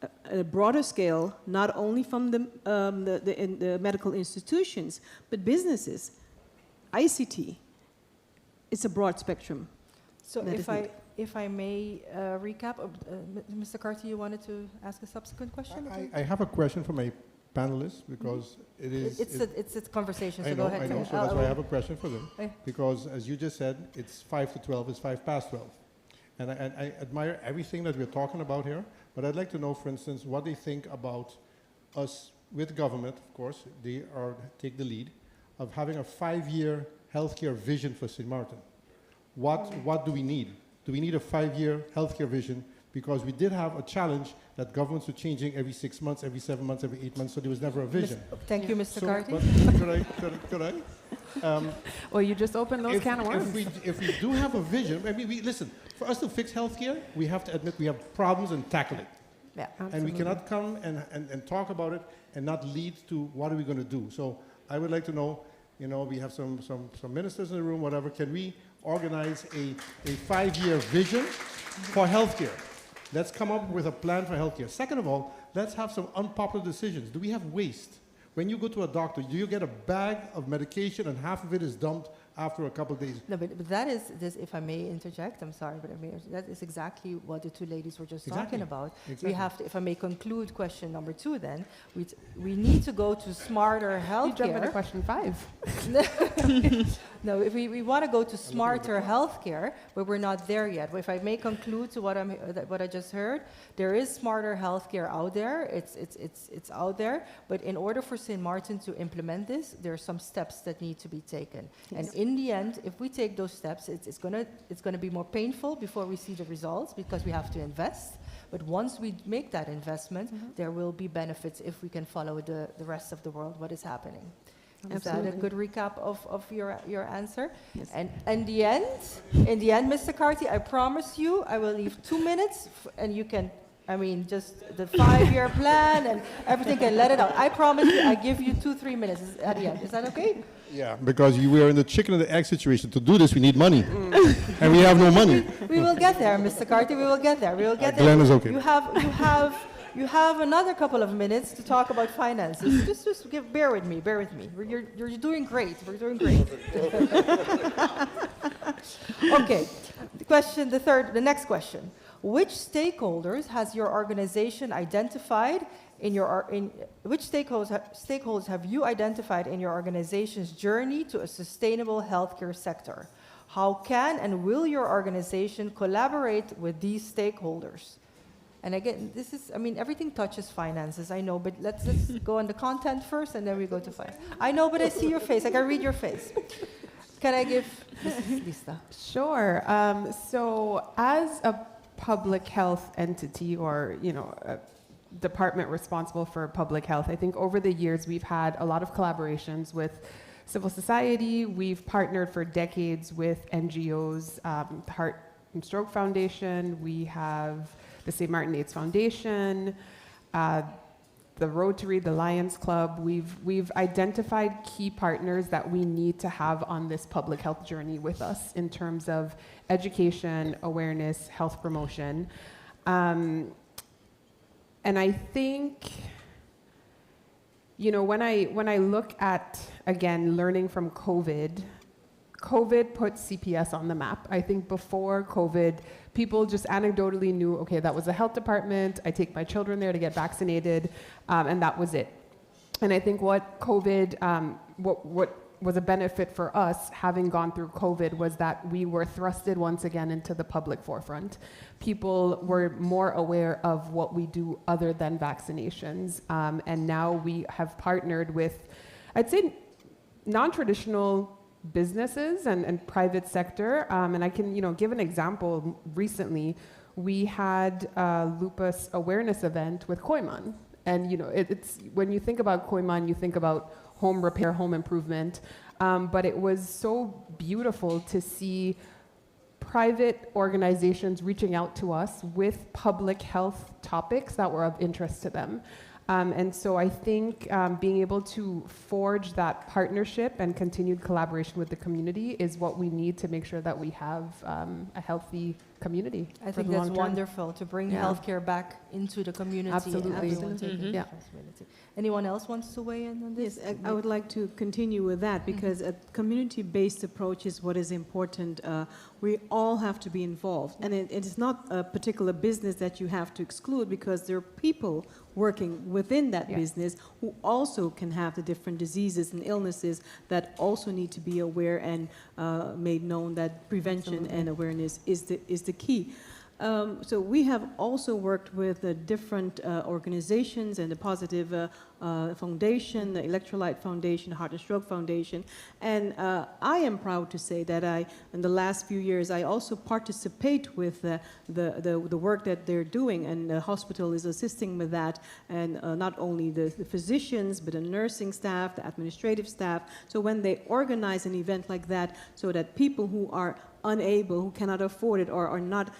at a broader scale, not only from the medical institutions, but businesses. ICT, it's a broad spectrum.
So if I may recap, Mr. Carty, you wanted to ask a subsequent question?
I have a question for my panelists because it is...
It's a conversation, so
go
ahead.
I know, so that's why I have a question for them. Because as you just said, it's 5 to 12, it's 5 past 12. And I admire everything that we're talking about here, but I'd like to know, for instance, what they think about us with government, of course, they take the lead, of having a 5-year healthcare vision for St. Maarten. What do we need? Do we need a 5-year healthcare vision? Because we did have a challenge that governments were changing every 6 months, every 7 months, every 8 months, so there was never a vision.
Thank you, Mr. Carty.
Could I?
Well, you just opened those can of worms.
If we do have a vision, I mean, listen, for us to fix healthcare, we have to admit we have problems and tackle it.
Yeah,
and we cannot come and talk about it and not lead to what are we going to do. So I would like to know, we have some ministers in the room, whatever, can we organize a 5-year vision for healthcare? Let's come up with a plan for healthcare. Second of all, let's have some unpopular decisions. Do we have waste? When you go to a doctor, do you get a bag of medication and half of it is dumped after a couple of days.
No, but that is, this, if I may interject, I'm sorry, but that is exactly what the two ladies were just talking about.
Exactly.
We have to, if I may conclude question number 2 then, we need to go to smarter healthcare.
You jump into question 5.
No, if we want to go to smarter healthcare, but we're not there yet. If I may conclude to what I just heard, there is smarter healthcare out there. It's out there, but in order for St. Maarten to implement this, there are some steps that need to be taken. Yes. And in the end, if we take those steps, it's gonna be more painful before we see the results because we have to invest. But once we make that investment, there will be benefits if we can follow the rest of the world, what is happening. Is that a good recap of your answer?
Yes.
And in the end, Mr. Carty, I promise you, I will leave 2 minutes, and you can, I mean, just the 5-year plan and everything, can let it out. I promise you, I give you 2-3 minutes at the end. Is that okay?
Yeah, because we are in the chicken and the egg situation. To do this, we need money, and we have no money.
We will get there, Mr. Carty. We will get there. We will get there.
Glenn is okay.
You have another couple of minutes to talk about finances. Just bear with me. You're doing great. We're doing great. Okay. The next question. Which stakeholders has your organization identified which stakeholders have you identified in your organization's journey to a sustainable healthcare sector? How can and will your organization collaborate with these stakeholders? And again, everything touches finances, I know, but let's go on the content first and then we go to finance. I know, but I see your face. I can read your face. Can I give Mrs. Lista?
Sure. So as a public health entity or, a department responsible for public health, I think over the years we've had a lot of collaborations with civil society. We've partnered for decades with NGOs, the Heart and Stroke Foundation. We have the St. Maarten AIDS Foundation, the Rotary, the Lions Club. We've identified key partners that we need to have on this public health journey with us in terms of education, awareness, health promotion. And I think, when I look at, again, learning from COVID put CPS on the map. I think before COVID, people just anecdotally knew, okay, that was a health department, I take my children there to get vaccinated, and that was it. And I think what COVID, what was a benefit for us, having gone through COVID, was that we were thrusted once again into the public forefront. People were more aware of what we do other than vaccinations, and now we have partnered with, I'd say, non-traditional businesses and private sector, and I can give an example. Recently we had a lupus awareness event with Koiman, and it's when you think about Koiman, you think about home repair, home improvement, but it was so beautiful to see private organizations reaching out to us with public health topics that were of interest to them. And so I think being able to forge that partnership and continued collaboration with the community is what we need to make sure that we have a healthy community.
I think that's wonderful, to bring healthcare back into the community.
Absolutely.
Responsibility. Anyone else wants to weigh in on this?
Yes, I would like to continue with that because a community-based approach is what is important. We all have to be involved, and it is not a particular business that you have to exclude, because there are people working within that business who also can have the different diseases and illnesses that also need to be aware and made known, that prevention and awareness is the key. So we have also worked with different organizations, and the Positive Foundation, the Electrolyte Foundation, Heart and Stroke Foundation, and I am proud to say that in the last few years, I also participate with the work that they're doing, and the hospital is assisting with that, and not only the physicians, but the nursing staff, the administrative staff. So when they organize an event like that, so that people who are unable, who cannot afford it, or are not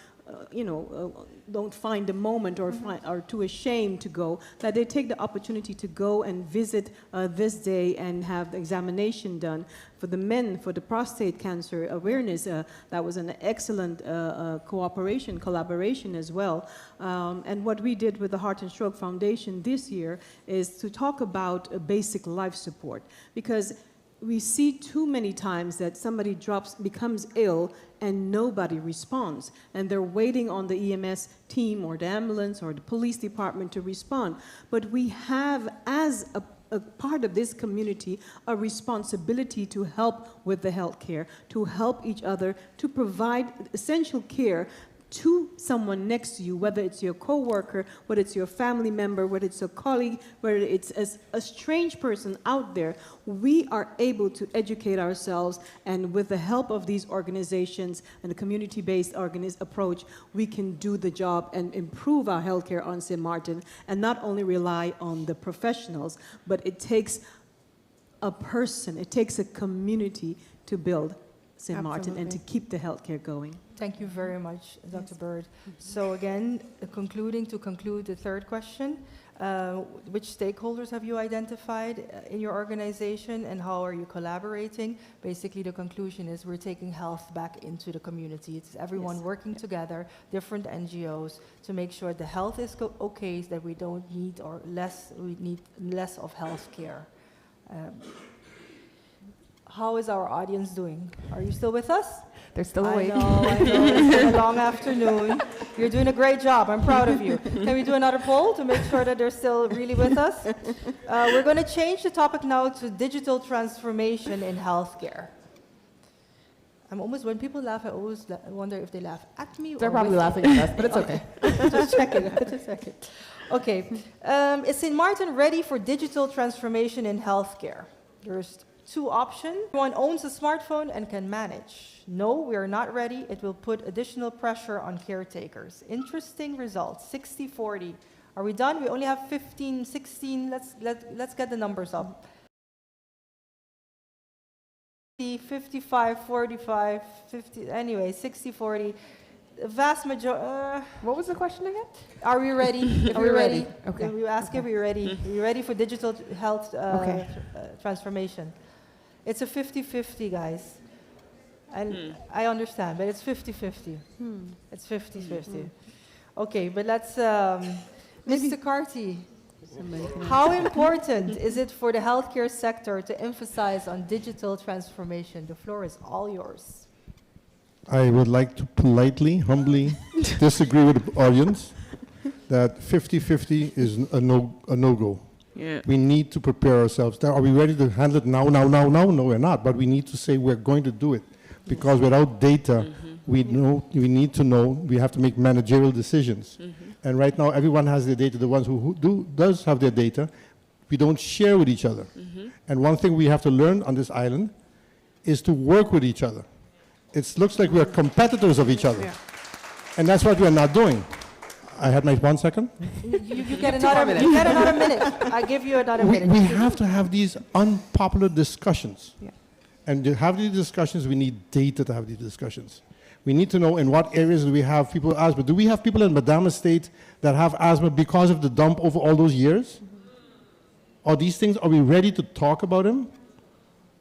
don't find the moment, or are too ashamed to go, that they take the opportunity to go and visit this day and have the examination done. For the men, for the prostate cancer awareness, that was an excellent collaboration as well. And what we did with the Heart and Stroke Foundation this year is to talk about basic life support, because we see too many times that somebody becomes ill and nobody responds, and they're waiting on the EMS team or the ambulance or the police department to respond. But we have, as a part of this community, a responsibility to help with the health care, to help each other, to provide essential care to someone next to you, whether it's your coworker, whether it's your family member, whether it's a colleague, whether it's a strange person out there. We are able to educate ourselves, and with the help of these organizations and the community-based approach, we can do the job and improve our healthcare on St. Maarten, and not only rely on the professionals, but it takes a person, it takes a community to build St. Maarten and to keep the healthcare going.
Thank you very much, Dr. Bird. So again, to conclude the third question, which stakeholders have you identified in your organization, and how are you collaborating? Basically, the conclusion is we're taking health back into the community. It's everyone working together, different NGOs, to make sure the health is okay, that we don't need we need less of health care. How is our audience doing? Are you still with us?
They're still awake.
I know. It's been a long afternoon. You're doing a great job. I'm proud of you. Can we do another poll to make sure that they're still really with us? We're going to change the topic now to digital transformation in healthcare. When people laugh, I always wonder if they laugh at me.
They're probably laughing at us, but it's okay.
Just checking. Okay. Is St. Maarten ready for digital transformation in healthcare? There's two options. One owns a smartphone and can manage. No, we are not ready. It will put additional pressure on caretakers. Interesting results, 60-40. Are we done? We only have 15, 16. Let's get the numbers up. 55, 45, 50, anyway, 60-40. The vast majority.
What was the question again?
Are we ready? If we're ready.
Okay.
We ask if we're ready. Are you ready for digital health transformation? It's a 50-50, guys. And I understand, but it's 50-50. It's 50-50. Okay, but let's... Mr. Carty, how important is it for the healthcare sector to emphasize on digital transformation? The floor is all yours.
I would like to politely, humbly disagree with the audience that 50-50 is a no-go.
Yeah.
We need to prepare ourselves. Are we ready to handle it now? No, we're not. But we need to say we're going to do it. Because without data, we need to know, we have to make managerial decisions. And right now, everyone has their data. The ones who does have their data, we don't share with each other. And one thing we have to learn on this island is to work with each other. It looks like we're competitors of each other. Yeah. And that's what we're not doing. I had my 1 second.
You get another minute. You get another minute. I give you another minute.
We have to have these unpopular discussions. Yeah. And to have these discussions, we need data to have these discussions. We need to know in what areas do we have people with asthma. Do we have people in Madame Estate that have asthma because of the dump over all those years? Or these things, are we ready to talk about them?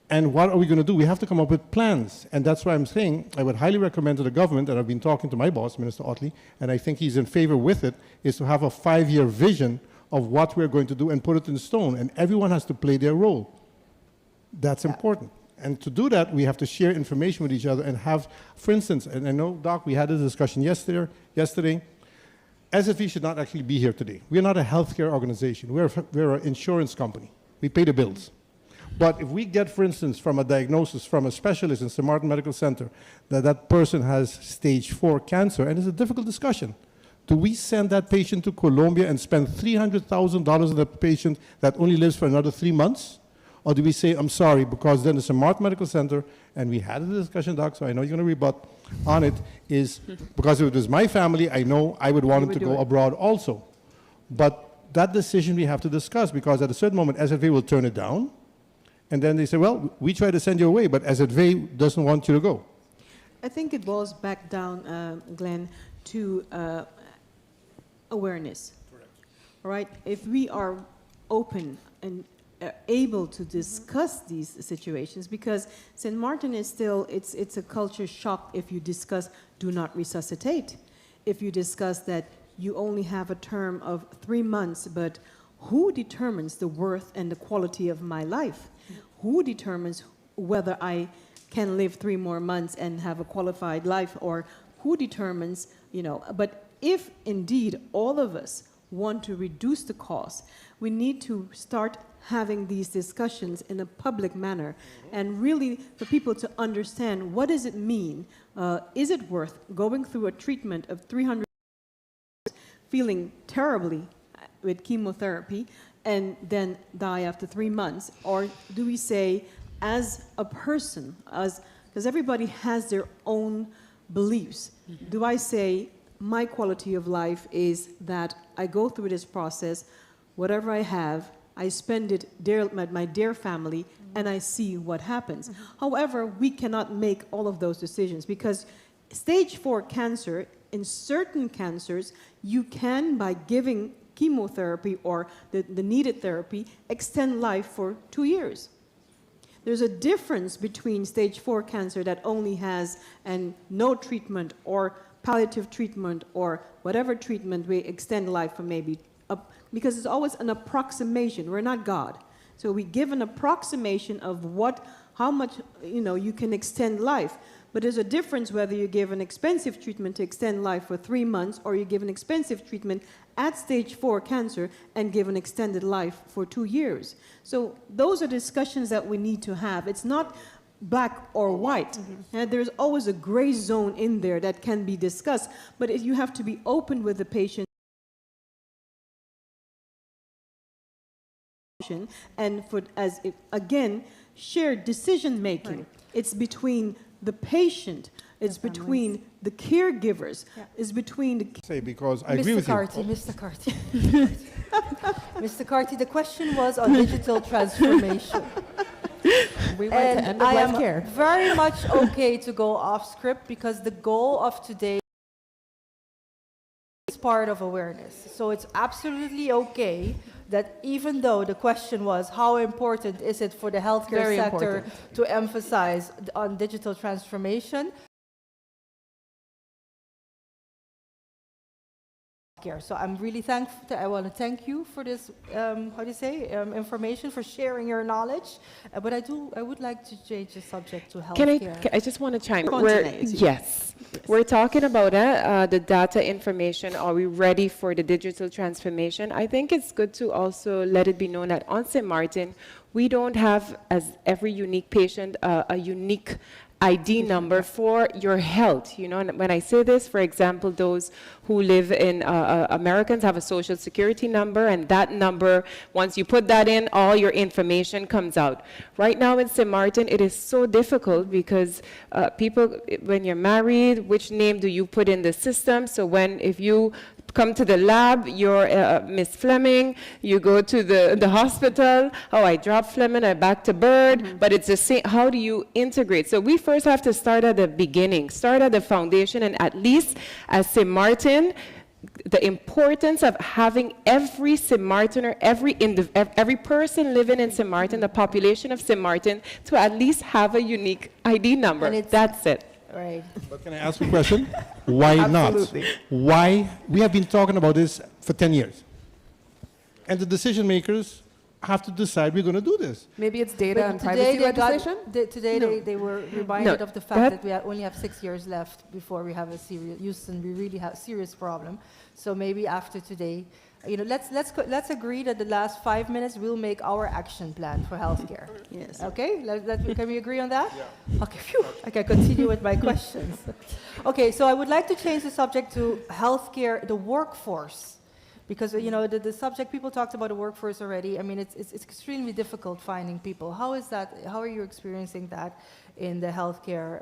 And what are we going to do? We have to come up with plans. And that's why I'm saying I would highly recommend to the government, and I've been talking to my boss, Minister Otley, and I think he's in favor with it, is to have a 5-year vision of what we're going to do and put it in stone. And everyone has to play their role. That's important. And to do that, we have to share information with each other and have, for instance, and I know, Doc, we had a discussion yesterday, SFV should not actually be here today. We're not a healthcare organization. We're an insurance company. We pay the bills. But if we get, for instance, from a diagnosis from a specialist in St. Maarten Medical Center that person has stage 4 cancer, and it's a difficult discussion. Do we send that patient to Colombia and spend $300,000 on a patient that only lives for another 3 months? Or do we say, I'm sorry, because then the St. Maarten Medical Center, and we had a discussion, Doc, so I know you're going to rebut on it, is because if it was my family, I know I would want him to go abroad also. But that decision we have to discuss, because at a certain moment, SFA will turn it down, and then they say, well, we try to send you away, but SFA doesn't want you to go.
I think it boils back down, Glenn, to awareness. Correct. All right? If we are open and able to discuss these situations, because St. Maarten is still, it's a culture shock if you discuss do not resuscitate. If you discuss that you only have a term of 3 months, but who determines the worth and the quality of my life? who determines whether I can live 3 more months and have a qualified life, or who determines, but if indeed all of us want to reduce the cost, we need to start having these discussions in a public manner, and really for people to understand, what does it mean? Is it worth going through a treatment of 300, feeling terribly with chemotherapy, and then die after 3 months? Or do we say, as a person, because everybody has their own beliefs, do I say, my quality of life is that I go through this process, whatever I have, I spend it with my dear family, and I see what happens. However, we cannot make all of those decisions, because stage 4 cancer, in certain cancers, you can, by giving chemotherapy or the needed therapy, extend life for 2 years. There's a difference between stage 4 cancer that only has no treatment, or palliative treatment, or whatever treatment we extend life for, maybe because it's always an approximation. We're not God. So we give an approximation of how much you can extend life. But there's a difference whether you give an expensive treatment to extend life for 3 months, or you give an expensive treatment at stage 4 cancer and give an extended life for 2 years. So those are discussions that we need to have. It's not black or white. And there's always a gray zone in there that can be discussed, but you have to be open with the patient, and again, shared decision making. Right. It's between the patient, it's between the caregivers, it's between the...
Say, because I agree with you.
Mr. Carty. Mr. Carty, the question was on digital transformation.
We want to end up life care.
I am very much okay to go off script, because the goal of today is part of awareness. So it's absolutely okay that, even though the question was how important is it for the healthcare sector to emphasize on digital transformation, so I'm really thankful. I want to thank you for this, information, for sharing your knowledge. But I would like to change the subject to healthcare.
I just want to chime in. Yes. We're talking about the data information. Are we ready for the digital transformation? I think it's good to also let it be known that on St. Maarten, we don't have, as every unique patient, a unique ID number for your health. And when I say this, for example, those who live in Americans have a social security number, and that number, once you put that in, all your information comes out. Right now in St. Maarten, it is so difficult because people, when you're married, which name do you put in the system? So if you come to the lab, you're Miss Fleming, you go to the hospital, I dropped Fleming, I back to Bird, but it's the same. How do you integrate? So we first have to start at the beginning, start at the foundation, and at least as St. Maarten, the importance of having every St. Maartener, every person living in St. Maarten, the population of St. Maarten, to at least have a unique ID number. That's it.
Right.
But can I ask a question? Why not? Why? We have been talking about this for 10 years. And the decision makers have to decide we're going to do this.
Maybe it's data and privacy legislation?
Today they were reminded of the fact that we only have 6 years left before we have a serious, Houston, we really have a serious problem. So maybe after today, let's agree that the last 5 minutes we'll make our action plan for healthcare.
Yes.
Okay. Can we agree on that? Yeah. Okay. Phew. I can continue with my questions. Okay. So I would like to change the subject to healthcare, the workforce, because the subject, people talked about the workforce already. I mean, it's extremely difficult finding people. How is that? How are you experiencing that in the healthcare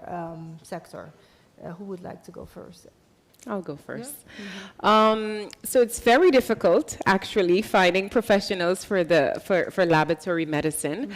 sector? Who would like to go first?
I'll go first. Yeah. So it's very difficult, actually, finding professionals for laboratory medicine.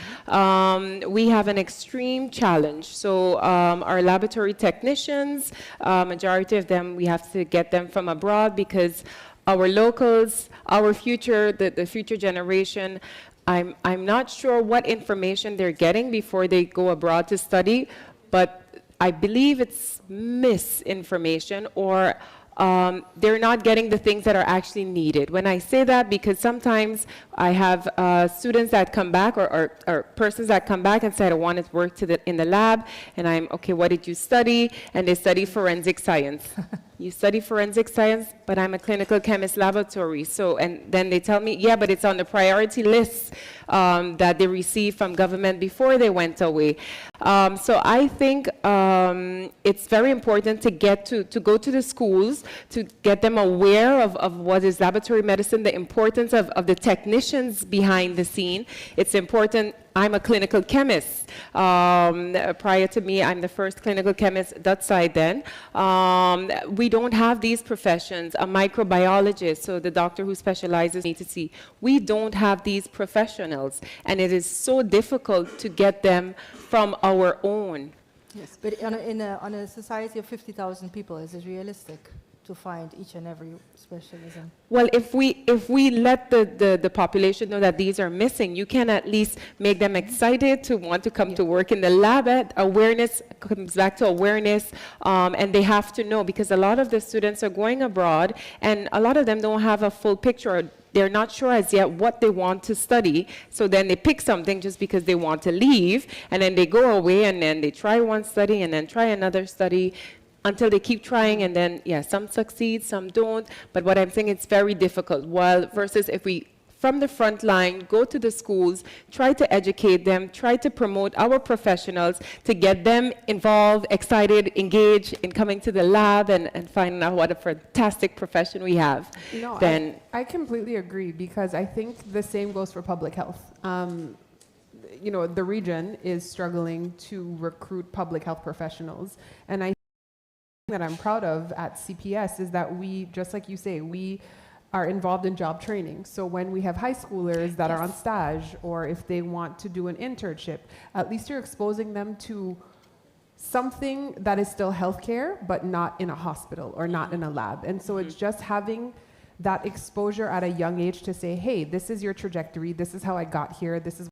We have an extreme challenge. So our laboratory technicians, majority of them, we have to get them from abroad because our locals, our future, the future generation, I'm not sure what information they're getting before they go abroad to study, but I believe it's misinformation or they're not getting the things that are actually needed. When I say that, because sometimes I have students that come back or persons that come back and say, I want to work in the lab, and I'm, okay, what did you study? And they study forensic science. You study forensic science, but I'm a clinical chemist laboratory. So, and then they tell me, yeah, but it's on the priority list that they received from government before they went away. So I think it's very important to get to go to the schools, to get them aware of what is laboratory medicine, the importance of the technicians behind the scene. It's important. I'm a clinical chemist. Prior to me, I'm the first clinical chemist that side then. We don't have these professions, a microbiologist, so the doctor who specializes need to see. We don't have these professionals, and it is so difficult to get them from our own.
Yes, but on a society of 50,000 people, is it realistic to find each and every specialism?
Well, if we let the population know that these are missing, you can at least make them excited to want to come to work in the lab. Awareness comes back to awareness, and they have to know, because a lot of the students are going abroad, and a lot of them don't have a full picture. They're not sure as yet what they want to study, so then they pick something just because they want to leave, and then they go away, and then they try one study, and then try another study, until they keep trying, and then, yeah, some succeed, some don't. But what I'm saying, it's very difficult. While versus if we, from the front line, go to the schools, try to educate them, try to promote our professionals, to get them involved, excited, engaged in coming to the lab and finding out what a fantastic profession we have.
No,
then
I completely agree, because I think the same goes for public health. You know, the region is struggling to recruit public health professionals, and I that I'm proud of at CPS is that we, just like you say, we are involved in job training. So when we have high schoolers that are on stage, or if they want to do an internship, at least you're exposing them to something that is still healthcare, but not in a hospital or not in a lab. And so it's just having that exposure at a young age to say, hey, this is your trajectory, this is how I got here, this is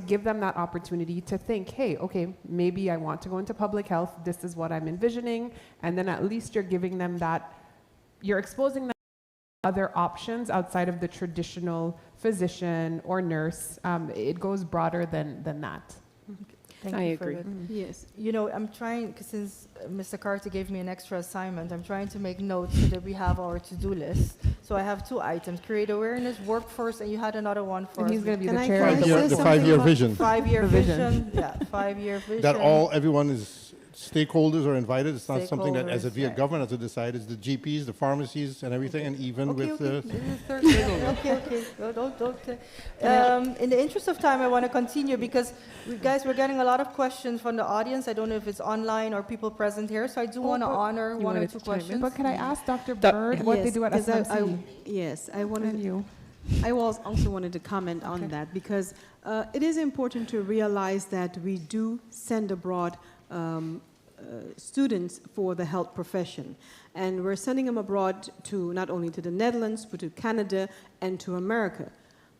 give them that opportunity to think, hey, okay, maybe I want to go into public health, this is what I'm envisioning, and then at least you're giving them that, you're exposing them to other options outside of the traditional physician or nurse. It goes broader than that.
Thank
I
you
agree.
for that. Yes, you know, I'm trying, since Mr. Carter gave me an extra assignment, I'm trying to make notes so that we have our to-do list. So I have 2 items: create awareness, workforce, and you had another one for
And he's
us.
going to be
Can
the
I-
chair.
can I
of
say
The
something
5-year
about
vision.
5-year
The
vision. Yeah, 5-year vision.
That everyone is, stakeholders are invited. It's not something that as a via
Stakeholders,
government has to decide. It's the GPs, the pharmacies, and everything, and even
Okay,
with
okay. This is Thursday. Okay. No, don't. In the interest of time, I want to continue because, guys, we're getting a lot of questions from the audience. I don't know if it's online or people present here, so I do want to honor
You
1 or
wanted
2
to chime in,
questions.
But can I ask Dr. Bird what they do at
'cause
SMC?
yes, I wanted
And you?
I also wanted to comment on that, because it is important to realize that we do send abroad students for the health profession. And we're sending them abroad to not only to the Netherlands, but to Canada and to America.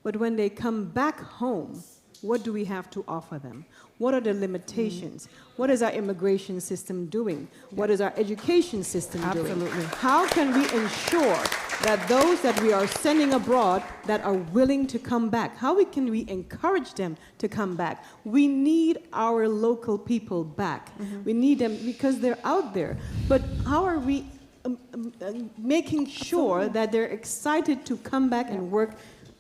But when they come back home, what do we have to offer them? What are the limitations? What is our immigration system doing? What is our education system doing?
Absolutely.
How can we ensure that those that we are sending abroad that are willing to come back, can we encourage them to come back? We need our local people back. We need them because they're out there. But how are we making sure that they're excited to come back and work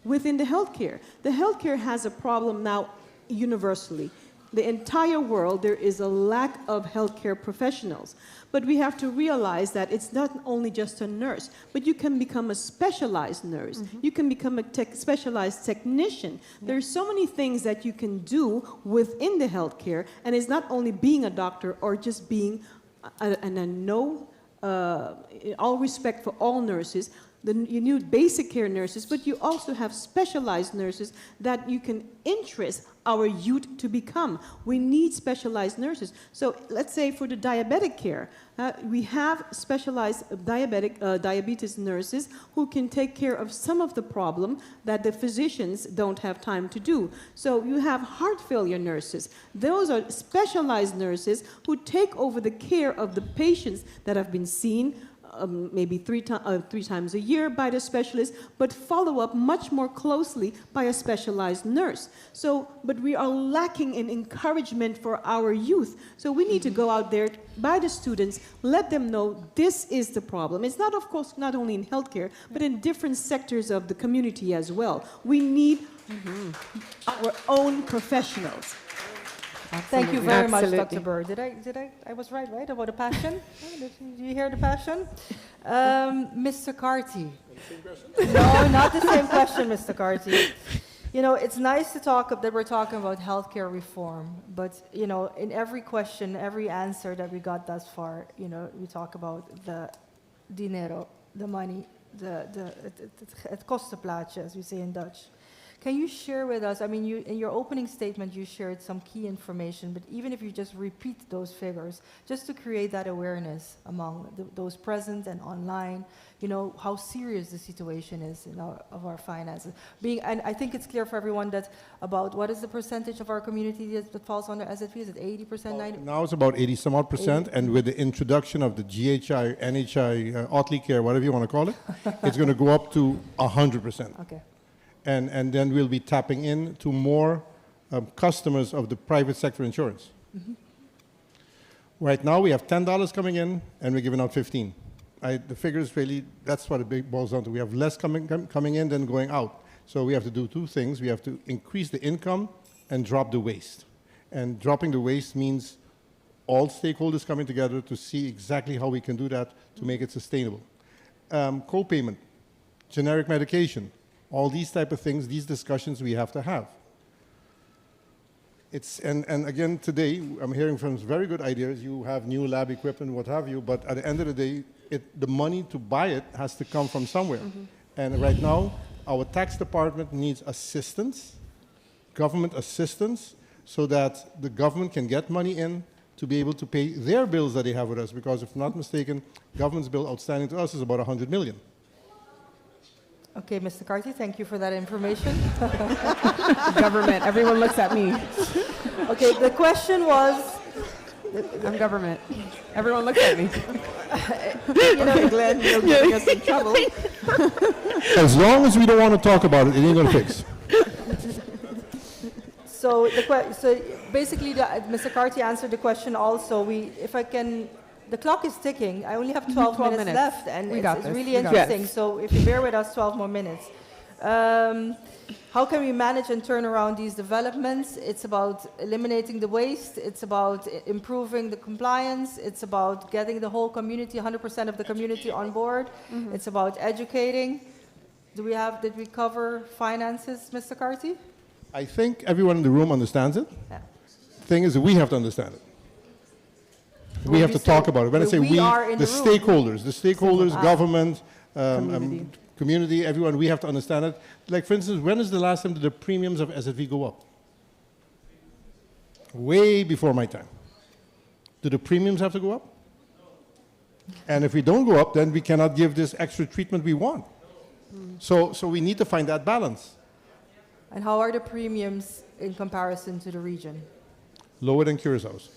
within the healthcare? The healthcare has a problem now universally. The entire world, there is a lack of healthcare professionals. But we have to realize that it's not only just a nurse, but you can become a specialized nurse. You can become a specialized technician. There's so many things that you can do within the healthcare, and it's not only being a doctor or just being, in all respect for all nurses, you need basic care nurses, but you also have specialized nurses that you can interest our youth to become. We need specialized nurses. So let's say for the diabetic care, we have specialized diabetes nurses who can take care of some of the problem that the physicians don't have time to do. So you have heart failure nurses. Those are specialized nurses who take over the care of the patients that have been seen maybe three times a year by the specialist, but follow up much more closely by a specialized nurse. So, but we are lacking in encouragement for our youth. So we need to go out there by the students, let them know this is the problem. It's not, of course, not only in healthcare, but in different sectors of the community as well. We need our own professionals.
Thank you very much, Dr. Burr. I was right about the passion? Did you hear the passion? Mr. Carty. No, not the same question, Mr. Carty. You know, it's nice to talk that we're talking about healthcare reform, but you know, in every question, every answer that we got thus far, you know, we talk about the dinero, the money, het kostenplaatje, as we say in Dutch. Can you share with us, I mean, in your opening statement, you shared some key information, but even if you just repeat those figures, just to create that awareness among those present and online, you know, how serious the situation is of our finances. And I think it's clear for everyone that about, what is the percentage of our community that falls under SZV? Is it 80%, 90%?
Now it's about 80 some odd percent, and with the introduction of the GHI, NHI, Otley Care, whatever you want to call it, it's going to go up to 100%.
Okay.
And then we'll be tapping into more customers of the private sector insurance.
Mm-hmm.
Right now we have $10 coming in, and we're giving out 15. The figures really, that's what it boils down to. We have less coming in than going out. So we have to do two things. We have to increase the income and drop the waste. And dropping the waste means all stakeholders coming together to see exactly how we can do that to make it sustainable. Co-payment, generic medication, all these type of things, these discussions we have to have. And again, today, I'm hearing from very good ideas. You have new lab equipment, what have you, but at the end of the day, the money to buy it has to come from somewhere. Mm-hmm. And right now, our tax department needs assistance, government assistance, so that the government can get money in to be able to pay their bills that they have with us, because if not mistaken, government's bill outstanding to us is about 100 million.
Okay, Mr. Carty, thank you for that information.
Government, everyone looks at me.
Okay, the question was...
I'm government. Everyone looks at me.
You know, Glenn, you'll get us in trouble.
As long as we don't want to talk about it, it ain't going to fix.
So basically, Mr. Carty answered the question also. If I can... The clock is ticking. I only have 12 minutes left, and it's really interesting. So if you bear with us 12 more minutes. How can we manage and turn around these developments? It's about eliminating the waste. It's about improving the compliance. It's about getting the whole community, 100% of the community on board. Mm-hmm. It's about educating. Did we cover finances, Mr. Carty?
I think everyone in the room understands it.
Yeah.
The thing is that we have to understand it. We have to talk about it. When I say we, the stakeholders, government, community, everyone, we have to understand it. Like, for instance, when is the last time did the premiums of SZV go up? Way before my time. Do the premiums have to go up? And if we don't go up, then we cannot give this extra treatment we want. So we need to find that balance.
And how are the premiums in comparison to the region?
Lower than Curaçao's.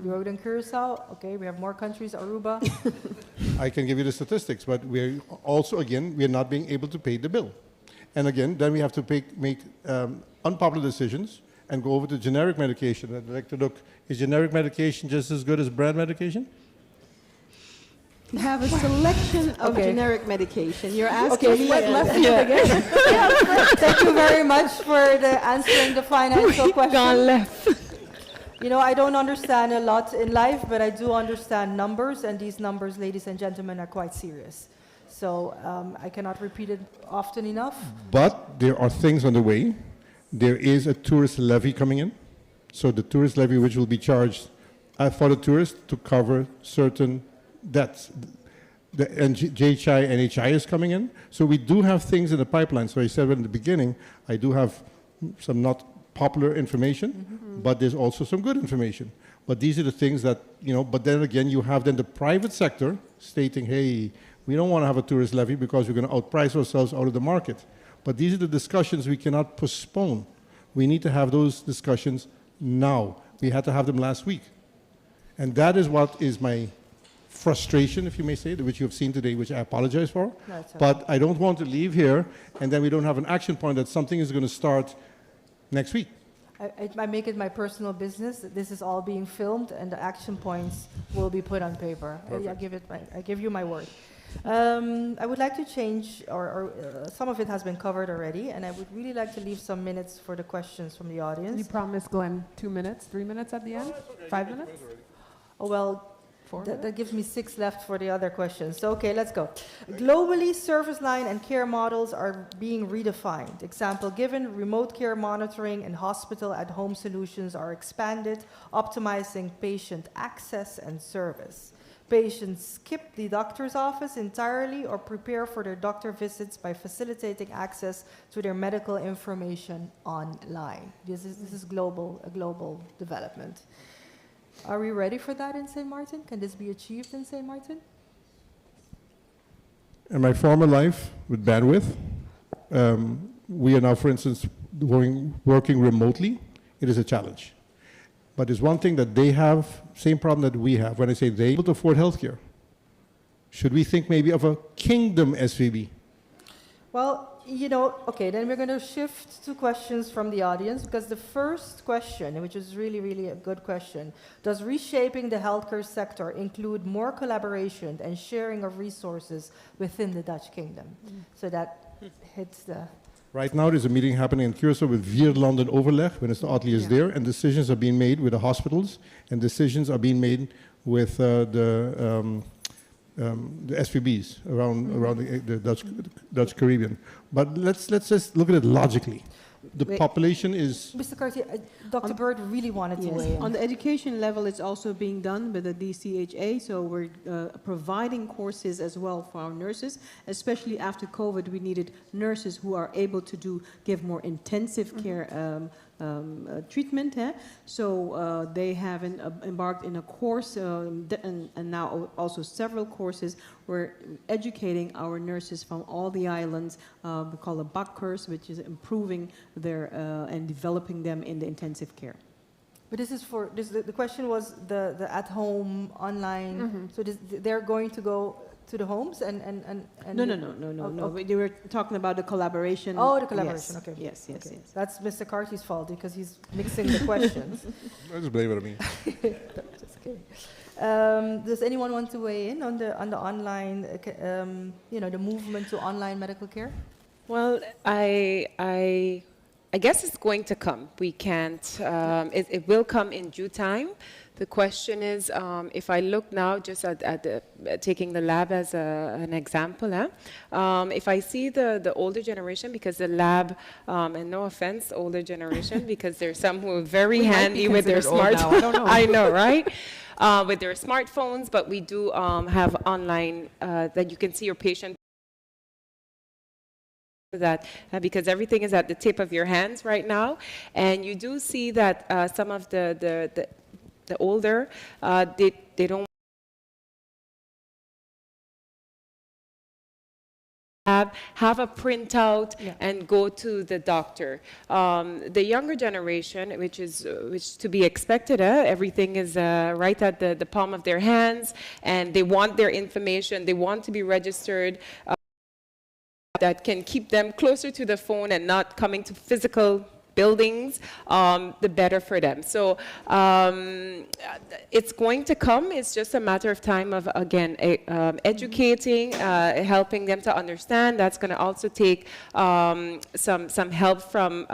Lower than Curacao, okay, we have more countries, Aruba.
I can give you the statistics, but we're also, again, we're not being able to pay the bill. And again, then we have to make unpopular decisions and go over to generic medication. I'd like to look, is generic medication just as good as brand medication?
We have a selection of generic medication. You're asking me.
Again. Thank you very much for answering the financial question.
Gone left.
You know, I don't understand a lot in life, but I do understand numbers, and these numbers, ladies and gentlemen, are quite serious. So I cannot repeat it often enough.
But there are things on the way. There is a tourist levy coming in. So the tourist levy, which will be charged for the tourists to cover certain debts. the JHI, NHI is coming in. So we do have things in the pipeline. So I said in the beginning, I do have some not popular information, but there's also some good information. But these are the things that, you know, but then again, you have then the private sector stating, hey, we don't want to have a tourist levy because we're going to outprice ourselves out of the market. But these are the discussions we cannot postpone. We need to have those discussions now. We had to have them last week. And that is what is my frustration, if you may say, which you have seen today, which I apologize for. No, but I don't want to leave here and then we don't have an action point that something is going to start next week.
I make it my personal business that this is all being filmed and the action points will be put on paper. I give you my word. I would like to change, some of it has been covered already, and I would really like to leave some minutes for the questions from the audience.
You promised, Glenn, 2 minutes, 3 minutes at the end? 5 minutes?
Oh, well, that gives me 6 left for the other questions. So, okay, let's go. Globally, service line and care models are being redefined. Example given, remote care monitoring and hospital at-home solutions are expanded, optimizing patient access and service. Patients skip the doctor's office entirely or prepare for their doctor visits by facilitating access to their medical information online. This is a global development. Are we ready for that in St. Maarten? Can this be achieved in St. Maarten?
In my former life with bandwidth, we are now, for instance, working remotely. It is a challenge. But there's one thing that they have, same problem that we have. When I say they able to afford healthcare, should we think maybe of a kingdom SVB?
Well, you know, okay, then we're going to shift to questions from the audience, because the first question, which is really, really a good question, does reshaping the healthcare sector include more collaboration and sharing of resources within the Dutch kingdom? So that hits the...
Right now, there's a meeting happening in Curaçao with Vier Landen Overleg, Minister Otley is there, and decisions are being made with the hospitals, and decisions are being made with the SVBs around the Dutch Caribbean. But let's just look at it logically. The population is...
Mr. Cartier, Dr. Bird really wanted to weigh in.
On the education level, it's also being done with the DCHA, so we're providing courses as well for our nurses, especially after COVID. We needed nurses who are able to give more intensive care treatment. So they have embarked in a course, and now also several courses. We're educating our nurses from all the islands. We call a BAC course, which is improving their and developing them in the intensive care.
But this is for the question was the at-home online. So they're going to go to the homes and
No. We were talking about the collaboration.
Oh, the collaboration.
Yes.
Okay.
Yes.
That's Mr. Carty's fault because he's mixing the questions.
I just blame it on me.
Just kidding. Does anyone want to weigh in on the online, the movement to online medical care?
Well, I guess it's going to come. We can't. It will come in due time. The question is, if I look now just at taking the lab as an example, if I see the older generation, because the lab, and no offense, older generation, because there's some who are very handy with their smartphones. I know, right? With their smartphones, but we do have online that you can see your patient. That because everything is at the tip of your hands right now, and you do see that some of the older they don't have a printout and go to the doctor. The younger generation, which to be expected, everything is right at the palm of their hands, and they want their information. They want to be registered. That can keep them closer to the phone and not coming to physical buildings, the better for them. So it's going to come. It's just a matter of time of, again, educating, helping them to understand. That's going to also take some help from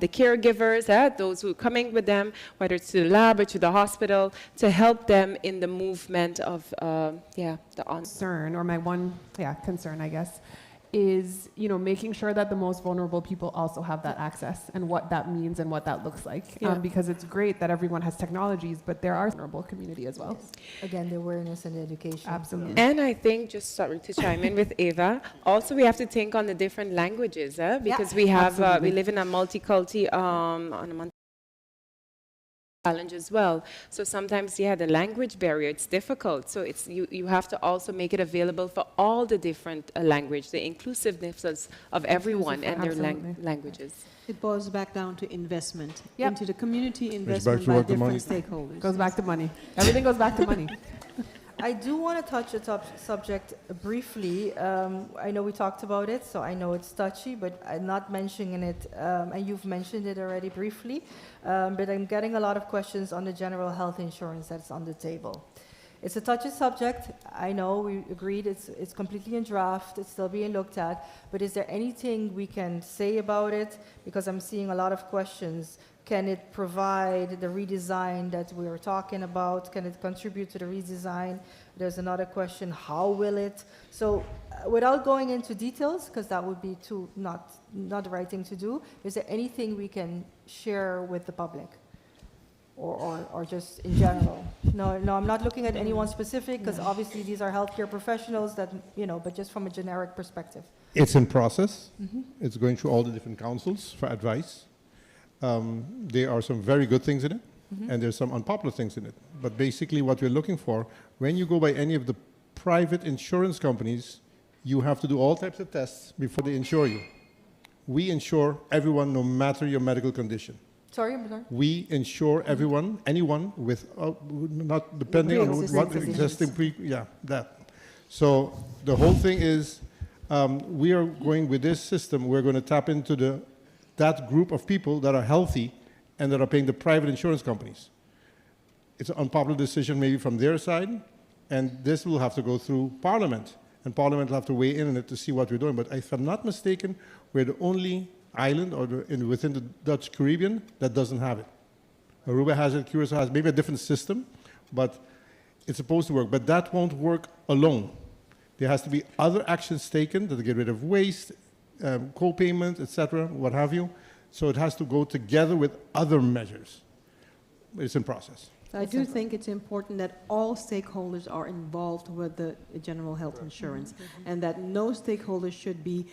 the caregivers, those who are coming with them, whether it's to the lab or to the hospital, to help them in the movement of, the
concern, or my one concern, I guess, is, you know, making sure that the most vulnerable people also have that access and what that means and what that looks like. Because it's great that everyone has technologies, but there are vulnerable community as well.
Again, the awareness and the education.
Absolutely.
And I think, just sorry to chime in with Eva, also we have to think on the different languages, because we have, we live in a multi-culti, challenge as well. So sometimes, the language barrier, it's difficult. So it's, you have to also make it available for all the different language, the inclusiveness of everyone and their languages.
It boils back down to investment
Yep.
into the community,
back
investment
to
by
what the
different
money-
stakeholders.
Goes back to money. Everything goes back to money.
I do want to touch a subject briefly. I know we talked about it, so I know it's touchy, but I'm not mentioning it, and you've mentioned it already briefly, but I'm getting a lot of questions on the general health insurance that's on the table. It's a touchy subject. I know we agreed it's completely in draft, it's still being looked at, but is there anything we can say about it? Because I'm seeing a lot of questions. Can it provide the redesign that we were talking about? Can it contribute to the redesign? There's another question, how will it? So without going into details, because that would be not the right thing to do, is there anything we can share with the public? Or just in general? No, I'm not looking at anyone specific, because obviously these are healthcare professionals that, but just from a generic perspective.
It's in process. It's going through all the different councils for advice. There are some very good things in it, and there's some unpopular things in it. But basically what we're looking for, when you go by any of the private insurance companies, you have to do all types of tests before they insure you. We insure everyone, no matter your medical condition.
Sorry, I'm sorry.
We insure everyone, anyone with, not depending on what existing that. So the whole thing is, we are going with this system, we're going to tap into that group of people that are healthy and that are paying the private insurance companies. It's an unpopular decision maybe from their side, and this will have to go through Parliament, and Parliament will have to weigh in on it to see what we're doing. But if I'm not mistaken, we're the only island within the Dutch Caribbean that doesn't have it. Aruba has it, Curacao has maybe a different system, but it's supposed to work. But that won't work alone. There has to be other actions taken to get rid of waste, co-payment, etc., what have you. So it has to go together with other measures. It's in process.
I do think it's important that all stakeholders are involved with the general health insurance, and that no stakeholders should be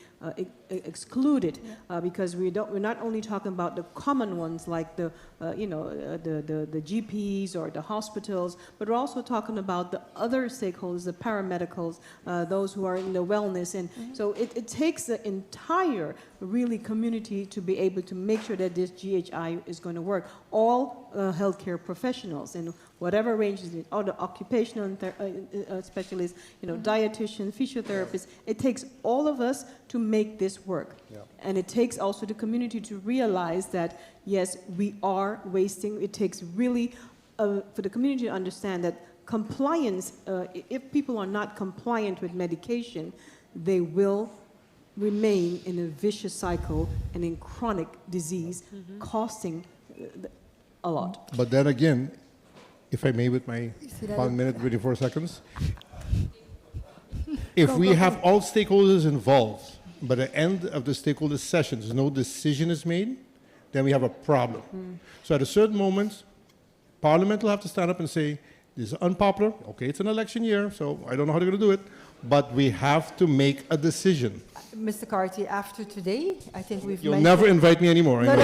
excluded, because we're not only talking about the common ones like the GPs or the hospitals, but we're also talking about the other stakeholders, the paramedicals, those who are in the wellness, and so it takes the entire really community to be able to make sure that this GHI is going to work. All healthcare professionals in whatever ranges it, all the occupational specialists, dietitians, physiotherapists. It takes all of us to make this work. Yeah. And it takes also the community to realize that, yes, we are wasting. It takes really, for the community to understand that compliance, if people are not compliant with medication, they will remain in a vicious cycle and in chronic disease, costing a lot.
But then again, if I may, with my 1 minute, 24 seconds, if we have all stakeholders involved, but at the end of the stakeholder sessions, no decision is made, then we have a problem. So at a certain moment, Parliament will have to stand up and say, this is unpopular. Okay, it's an election year, so I don't know how they're going to do it, but we have to make a decision.
Mr. Carty, after today, I think
You'll never invite me anymore.
No.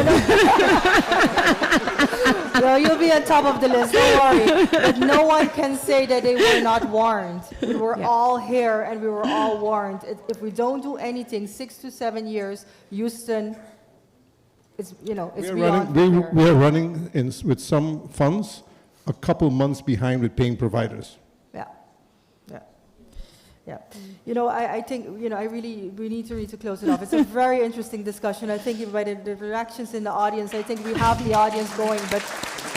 No, you'll be on top of the list, don't worry. But no one can say that they were not warned. We were all here and we were all warned. If we don't do anything, 6 to 7 years, Houston, it's beyond repair.
We are running with some funds a couple months behind with paying providers.
Yeah. I think, we need to close it off. It's a very interesting discussion. I think by the reactions in the audience, I think we have the audience going, but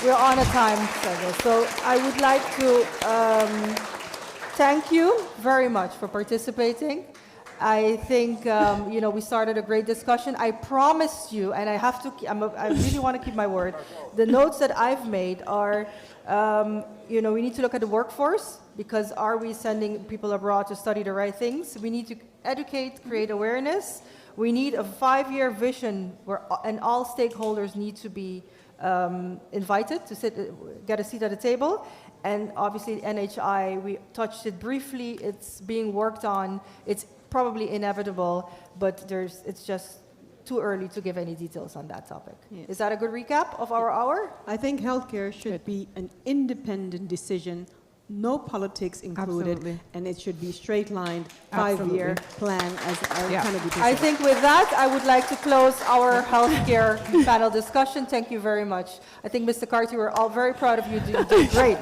we're on a time schedule. So I would like to thank you very much for participating. I think, we started a great discussion. I promised you, and I really want to keep my word. The notes that I've made are, we need to look at the workforce, because are we sending people abroad to study the right things? We need to educate, create awareness. We need a 5-year vision and all stakeholders need to be invited to get a seat at the table. And obviously NHI, we touched it briefly, it's being worked on, it's probably inevitable, but it's just too early to give any details on that topic. Yes. Is that a good recap of our hour?
I think healthcare should be an independent decision, no politics included, absolutely, and it should be straight-lined, 5-year plan as Kennedy said.
I think with that, I would like to close our healthcare panel discussion. Thank you very much. I think, Mr. Carty, we're all very proud of you. You did great.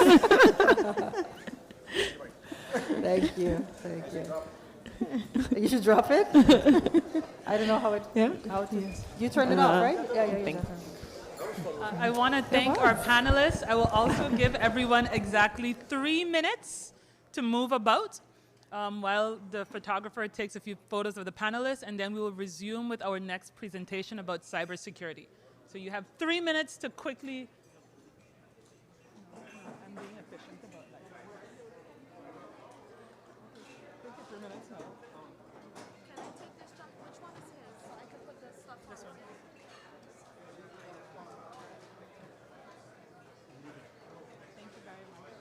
Thank you. Thank you. You should drop it. I don't know how it. Yeah. How it is. You turned it off, right? Yeah.
I want to thank our panelists. I will also give everyone exactly 3 minutes to move about while the photographer takes a few photos of the panelists, and then we will resume with our next presentation about cybersecurity. So you have 3 minutes to quickly. I'm being efficient about that. 3 minutes now.
Can I take this jump? Which one is his? So I can put the stuff on.
This one. Thank you very much.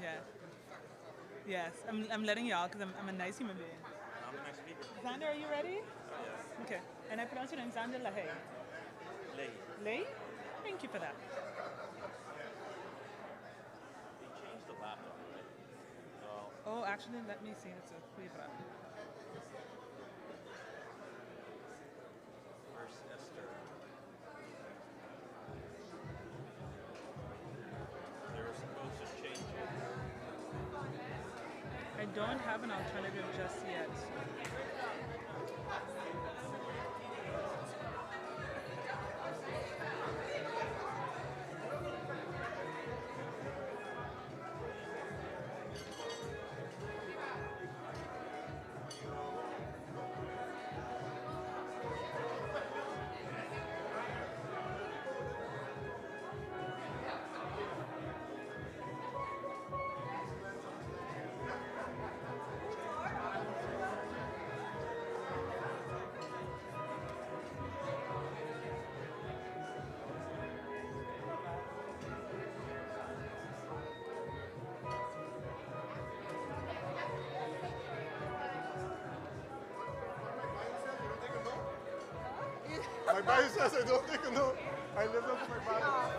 Yeah. Yes, I'm letting y'all because I'm a nice human being.
I'm a nice speaker.
Xander, are you ready?
Oh, yes.
Okay. And I pronounce your name Xander Lahey.
Lei.
Lei? Thank you for that.
They changed the laptop, right? No.
Oh, actually, let me see. It's a Libra.
Where's Esther? They were supposed to change it.
I don't have an alternative just yet.
My bio says I don't take a note. I live up to my bio.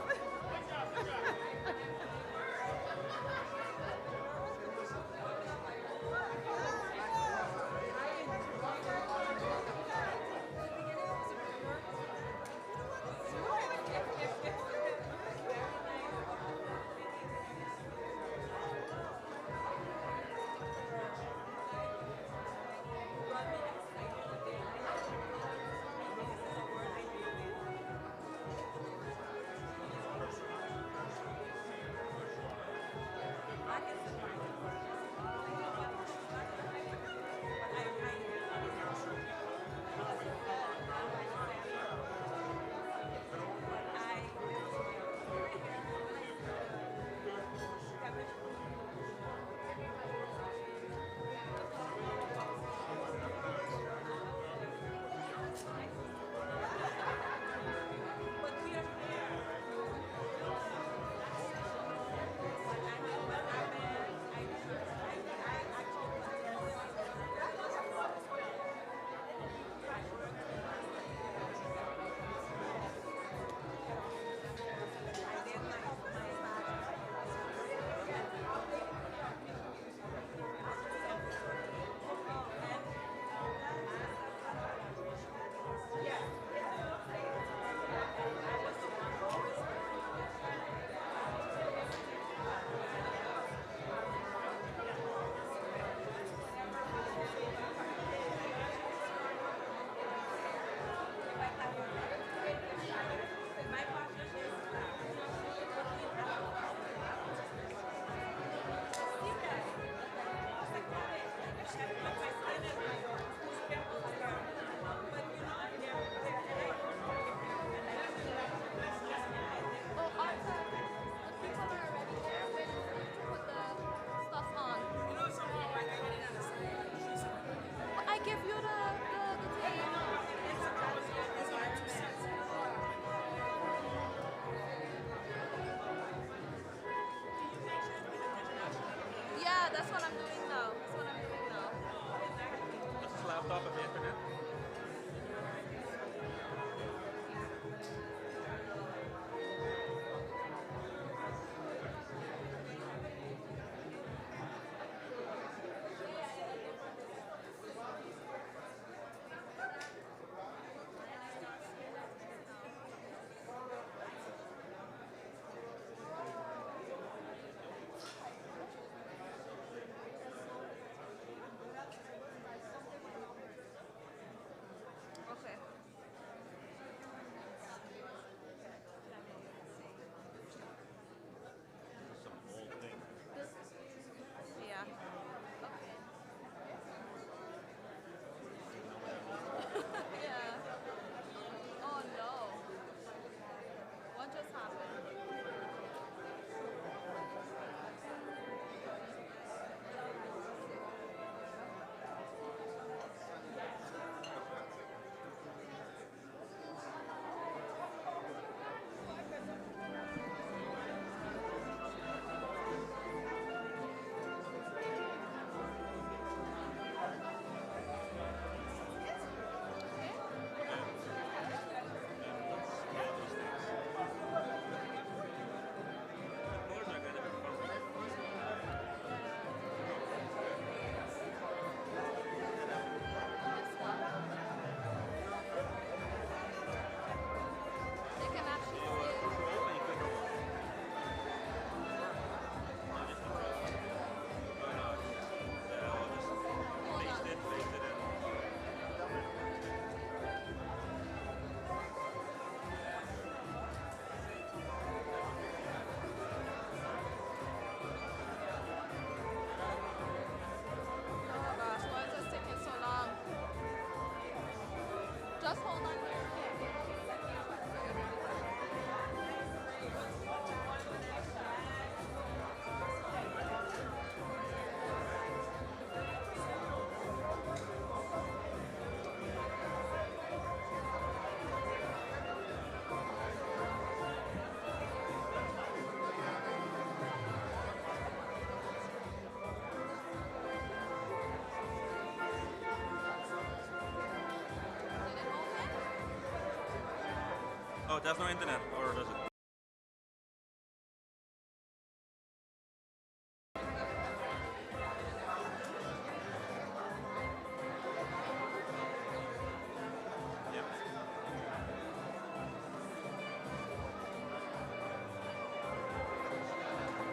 Yeah, that's what I'm doing now. That's what I'm doing now.
This is laptop and the internet.
Okay.
Some old thing.
Yeah. Okay. Yeah. Oh no. What just happened? They can actually see it. Oh gosh, why is this taking so long? Just hold on here.
Oh, there's no internet, or does it?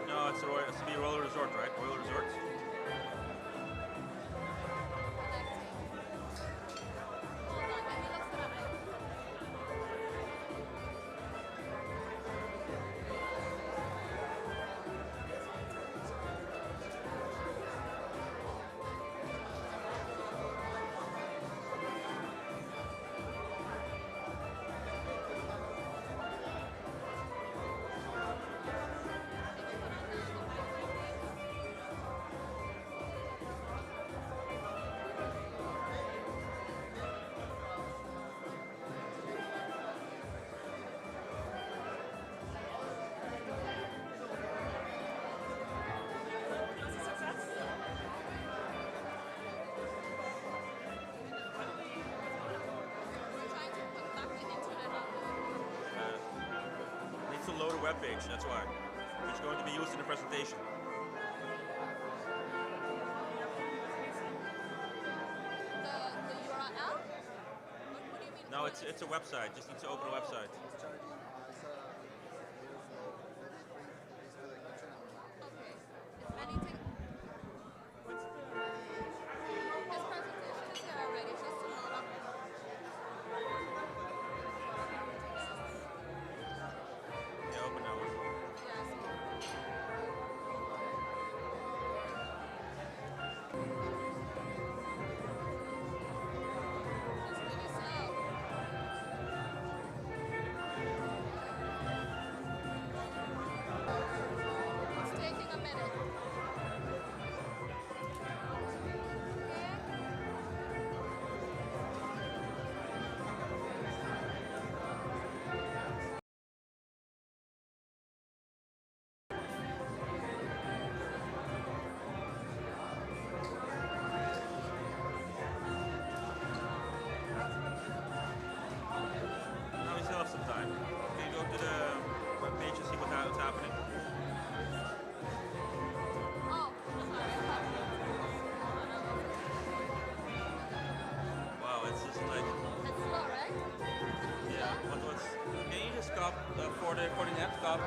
No, it's to be Royal Resort, right? Royal Resort. Needs to load a web page, that's why. It's going to be used in the presentation.
The URL? What do you mean?
No, it's a website. Just need to open a website.
Okay. Is anything? This presentation is here already. Just to load up.
Yeah, open that one.
It's really slow.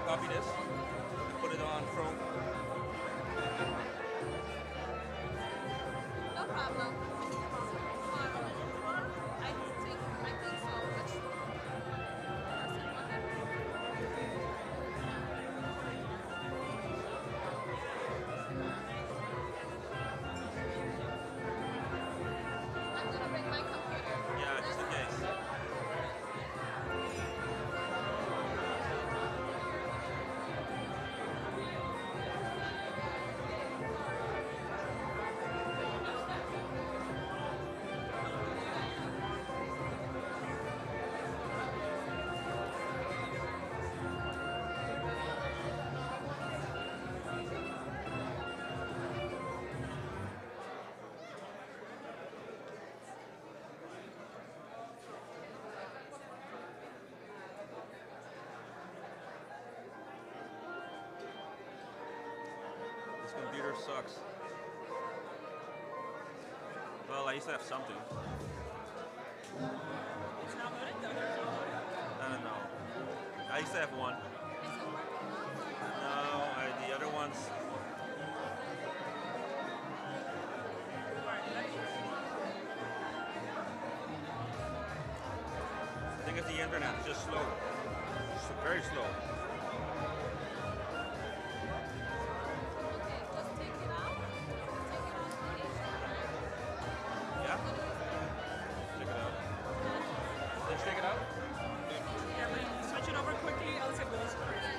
copy this and put it on Chrome.
No problem. I think so. I'm gonna bring my computer.
Yeah, just in case. This computer sucks. Well, I used to have something.
It's not loaded though.
I don't know. I used to have one. No, the other ones. I think it's the internet. It's just slow. It's very slow. Yeah? Check it out. Let's check it out.
Yeah, but you switch it over quickly, else it goes crazy.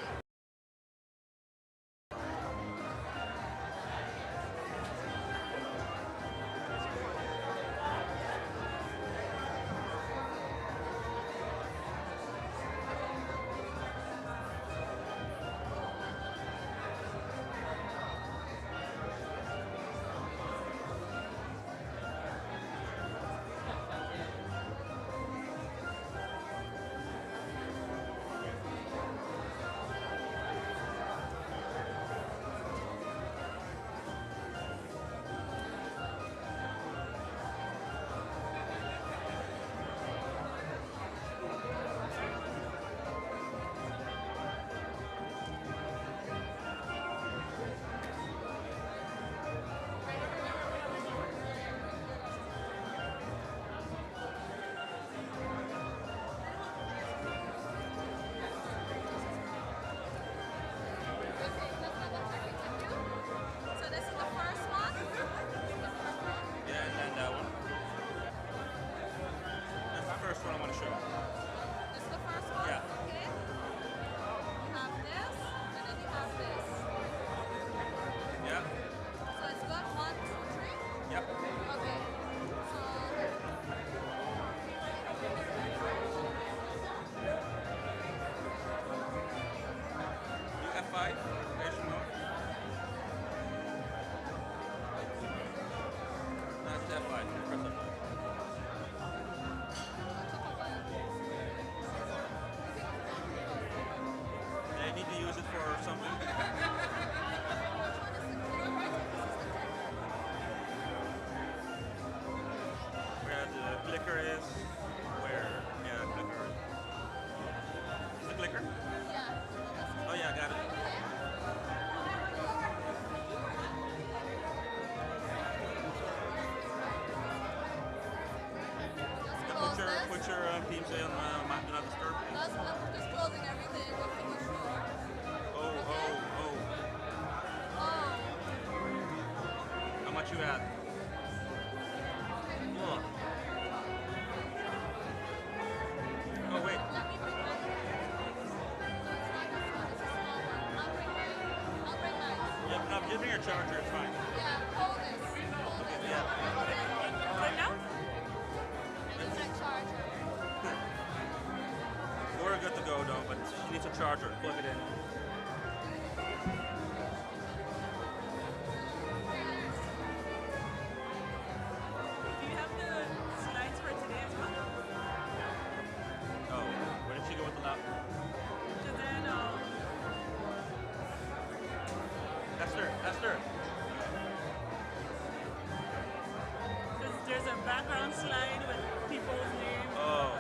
There's a background slide with people's names.
Oh.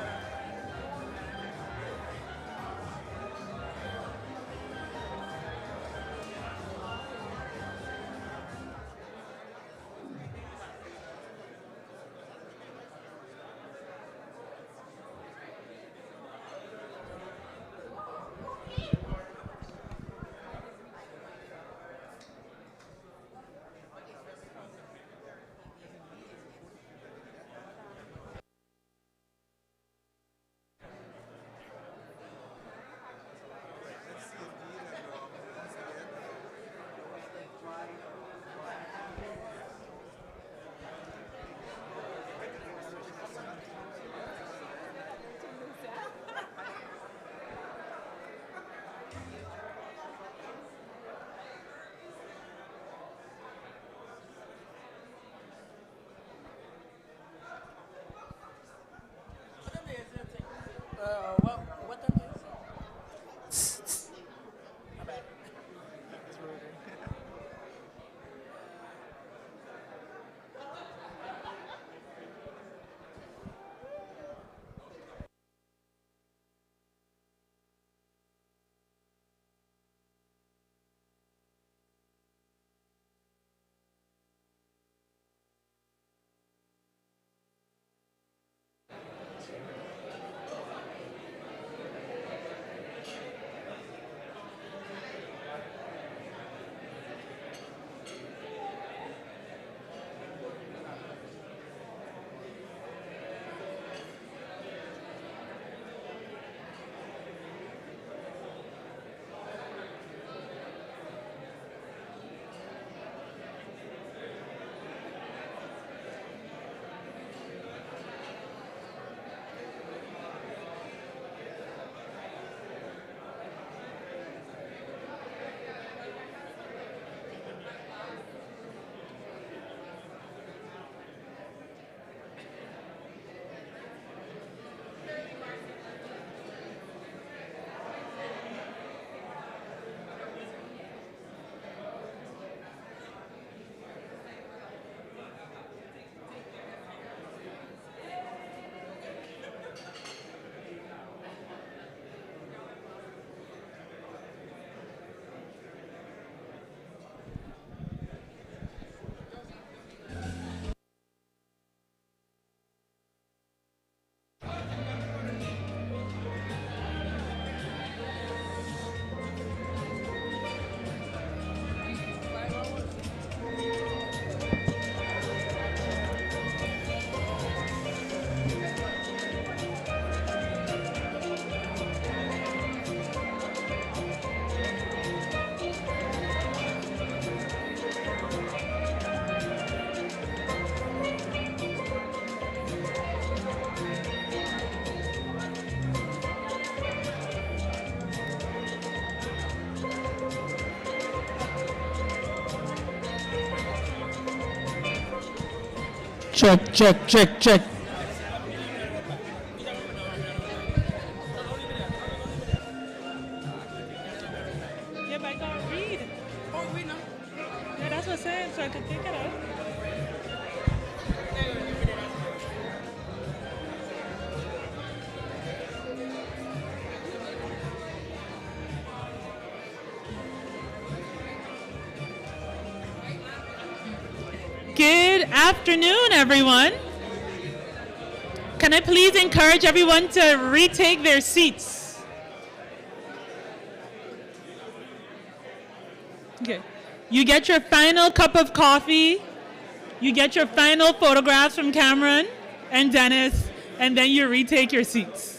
Check, check, check, check.
Yeah, but I gotta read. Oh, read now. Yeah, that's what I'm saying, so I could take it out. Good afternoon, everyone. Can I please encourage everyone to retake their seats? Okay. You get your final cup of coffee, you get your final photographs from Cameron and Dennis, and then you retake your seats.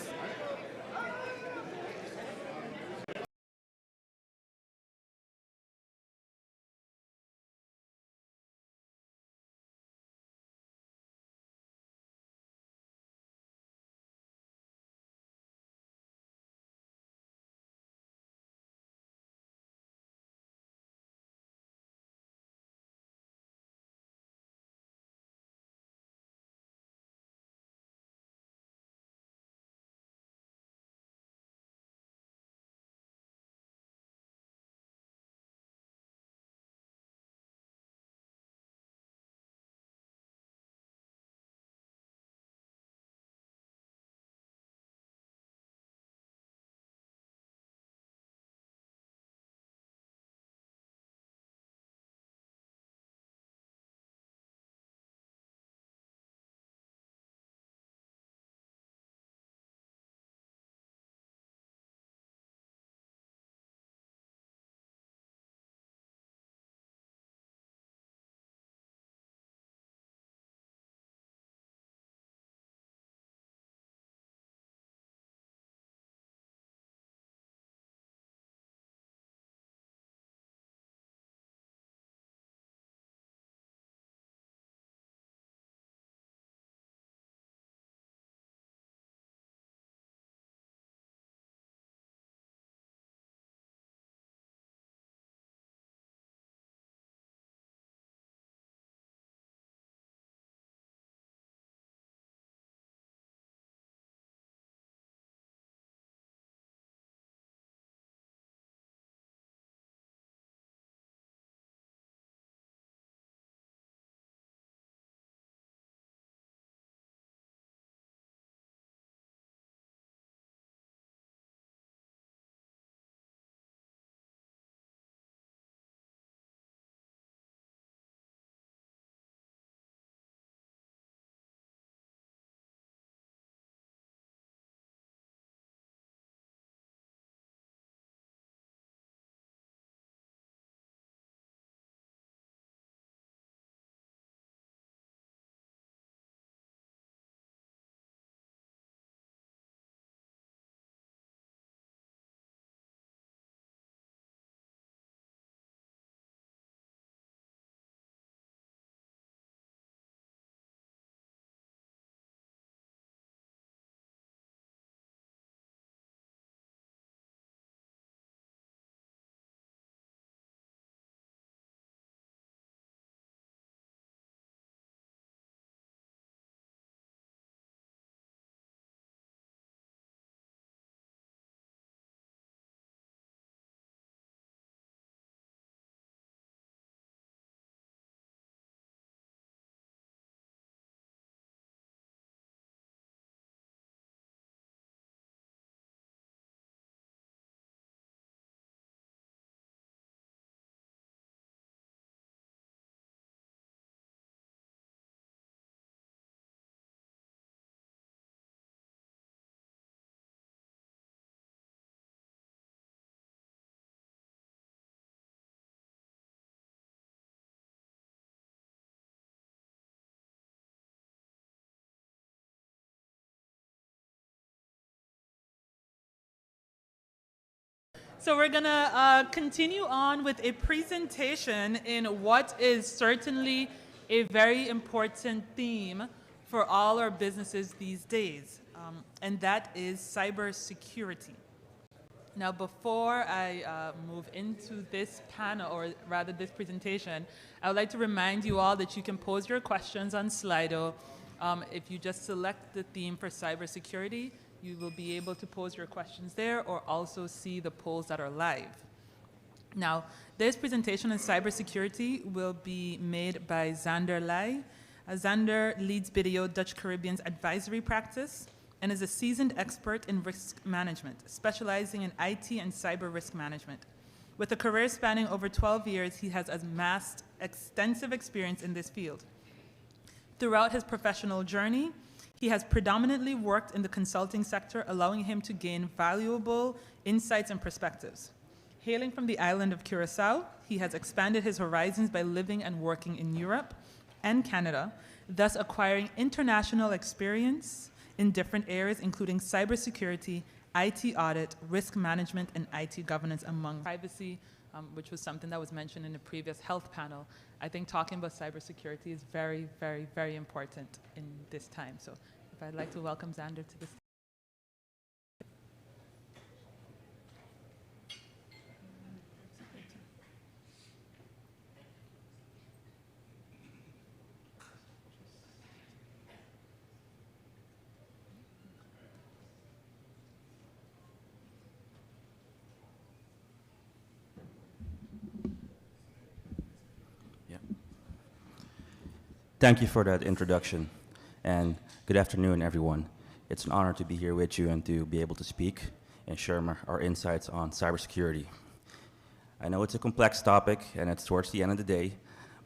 So we're gonna continue on with a presentation in what is certainly a very important theme for all our businesses these days, and that is cybersecurity. Now, before I move into this panel, or rather this presentation, I would like to remind you all that you can pose your questions on Slido. If you just select the theme for cybersecurity, you will be able to pose your questions there, or also see the polls that are live. Now, this presentation on cybersecurity will be made by Zander Lai. Zander leads BDO Dutch Caribbean's advisory practice and is a seasoned expert in risk management, specializing in IT and cyber risk management. With a career spanning over 12 years, he has amassed extensive experience in this field. Throughout his professional journey, he has predominantly worked in the consulting sector, allowing him to gain valuable insights and perspectives. Hailing from the island of Curaçao, he has expanded his horizons by living and working in Europe and Canada, thus acquiring international experience in different areas, including cybersecurity, IT audit, risk management, and IT governance, among privacy, which was something that was mentioned in the previous health panel. I think talking about cybersecurity is very, very, very important in this time. So if I'd like to welcome Zander to this.
Thank you for that introduction, and good afternoon, everyone. It's an honor to be here with you and to be able to speak and share our insights on cybersecurity. I know it's a complex topic, and it's towards the end of the day,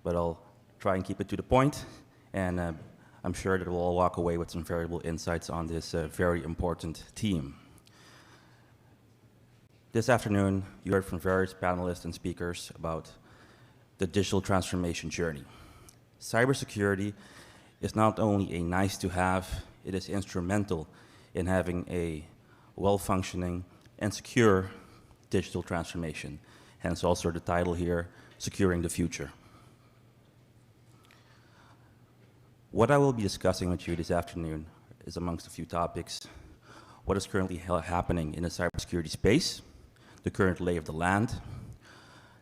but I'll try and keep it to the point, and I'm sure that we'll all walk away with some valuable insights on this very important theme. This afternoon, you heard from various panelists and speakers about the digital transformation journey. Cybersecurity is not only a nice to have, it is instrumental in having a well-functioning and secure digital transformation. Hence also the title here, Securing the Future. What I will be discussing with you this afternoon is, amongst a few topics, what is currently happening in the cybersecurity space, the current lay of the land,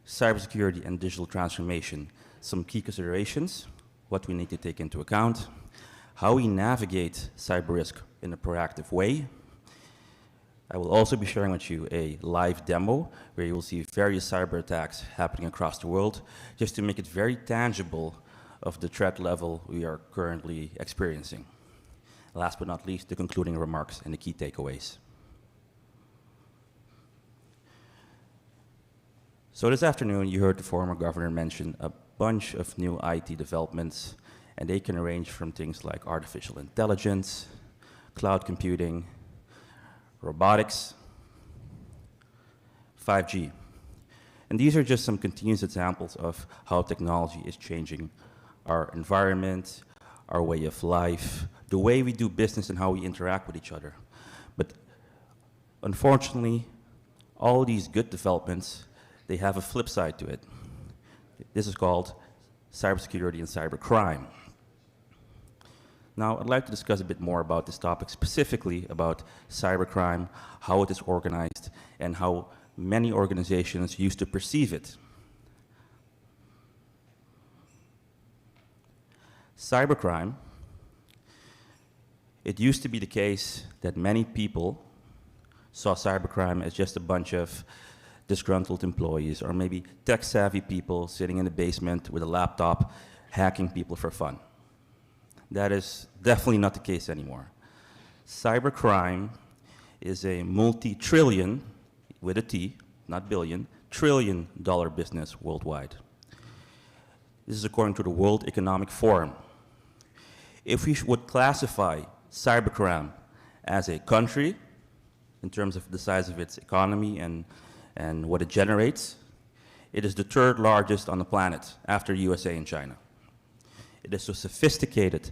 cybersecurity and digital transformation, some key considerations, what we need to take into account, how we navigate cyber risk in a proactive way. I will also be sharing with you a live demo where you will see various cyber attacks happening across the world, just to make it very tangible of the threat level we are currently experiencing. Last but not least, the concluding remarks and the key takeaways. So this afternoon, you heard the former governor mention a bunch of new IT developments, and they can range from things like artificial intelligence, cloud computing, robotics, 5G. And these are just some continuous examples of how technology is changing our environment, our way of life, the way we do business and how we interact with each other. But unfortunately, all these good developments, they have a flip side to it. This is called cybersecurity and cybercrime. Now, I'd like to discuss a bit more about this topic, specifically about cybercrime, how it is organized, and how many organizations used to perceive it. Cybercrime, it used to be the case that many people saw cybercrime as just a bunch of disgruntled employees, or maybe tech-savvy people sitting in the basement with a laptop hacking people for fun. That is definitely not the case anymore. Cybercrime is a multi-trillion, with a T, not billion, trillion-dollar business worldwide. This is according to the World Economic Forum. If we would classify cybercrime as a country, in terms of the size of its economy and what it generates, it is the third largest on the planet after USA and China. It is a sophisticated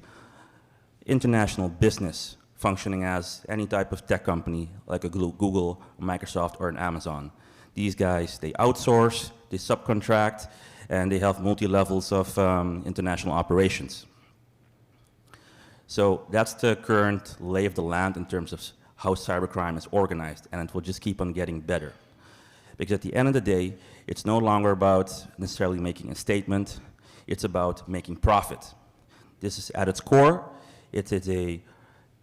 international business functioning as any type of tech company like a Google, Microsoft, or an Amazon. These guys, they outsource, they subcontract, and they have multi-levels of international operations. So that's the current lay of the land in terms of how cybercrime is organized, and it will just keep on getting better. Because at the end of the day, it's no longer about necessarily making a statement, it's about making profit. This is at its core, it is a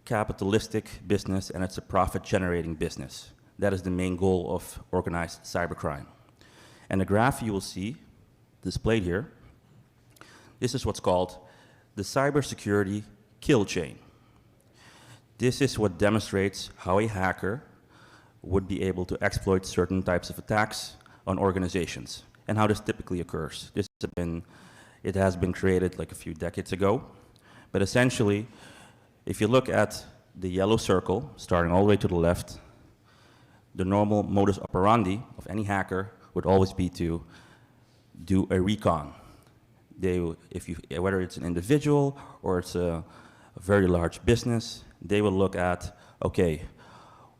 capitalistic business and it's a profit-generating business. That is the main goal of organized cybercrime. And the graph you will see displayed here, this is what's called the cybersecurity kill chain. This is what demonstrates how a hacker would be able to exploit certain types of attacks on organizations and how this typically occurs. It has been created like a few decades ago, but essentially, if you look at the yellow circle, starting all the way to the left, the normal modus operandi of any hacker would always be to do a recon. Whether it's an individual or it's a very large business, they will look at, okay,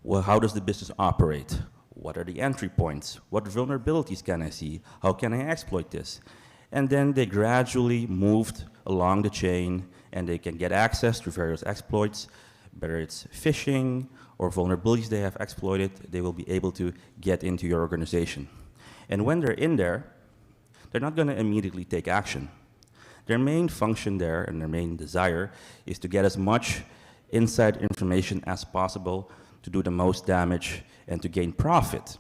well, how does the business operate? What are the entry points? What vulnerabilities can I see? How can I exploit this? And then they gradually moved along the chain and they can get access to various exploits, whether it's phishing or vulnerabilities they have exploited, they will be able to get into your organization. And when they're in there, they're not going to immediately take action. Their main function there and their main desire is to get as much inside information as possible to do the most damage and to gain profit.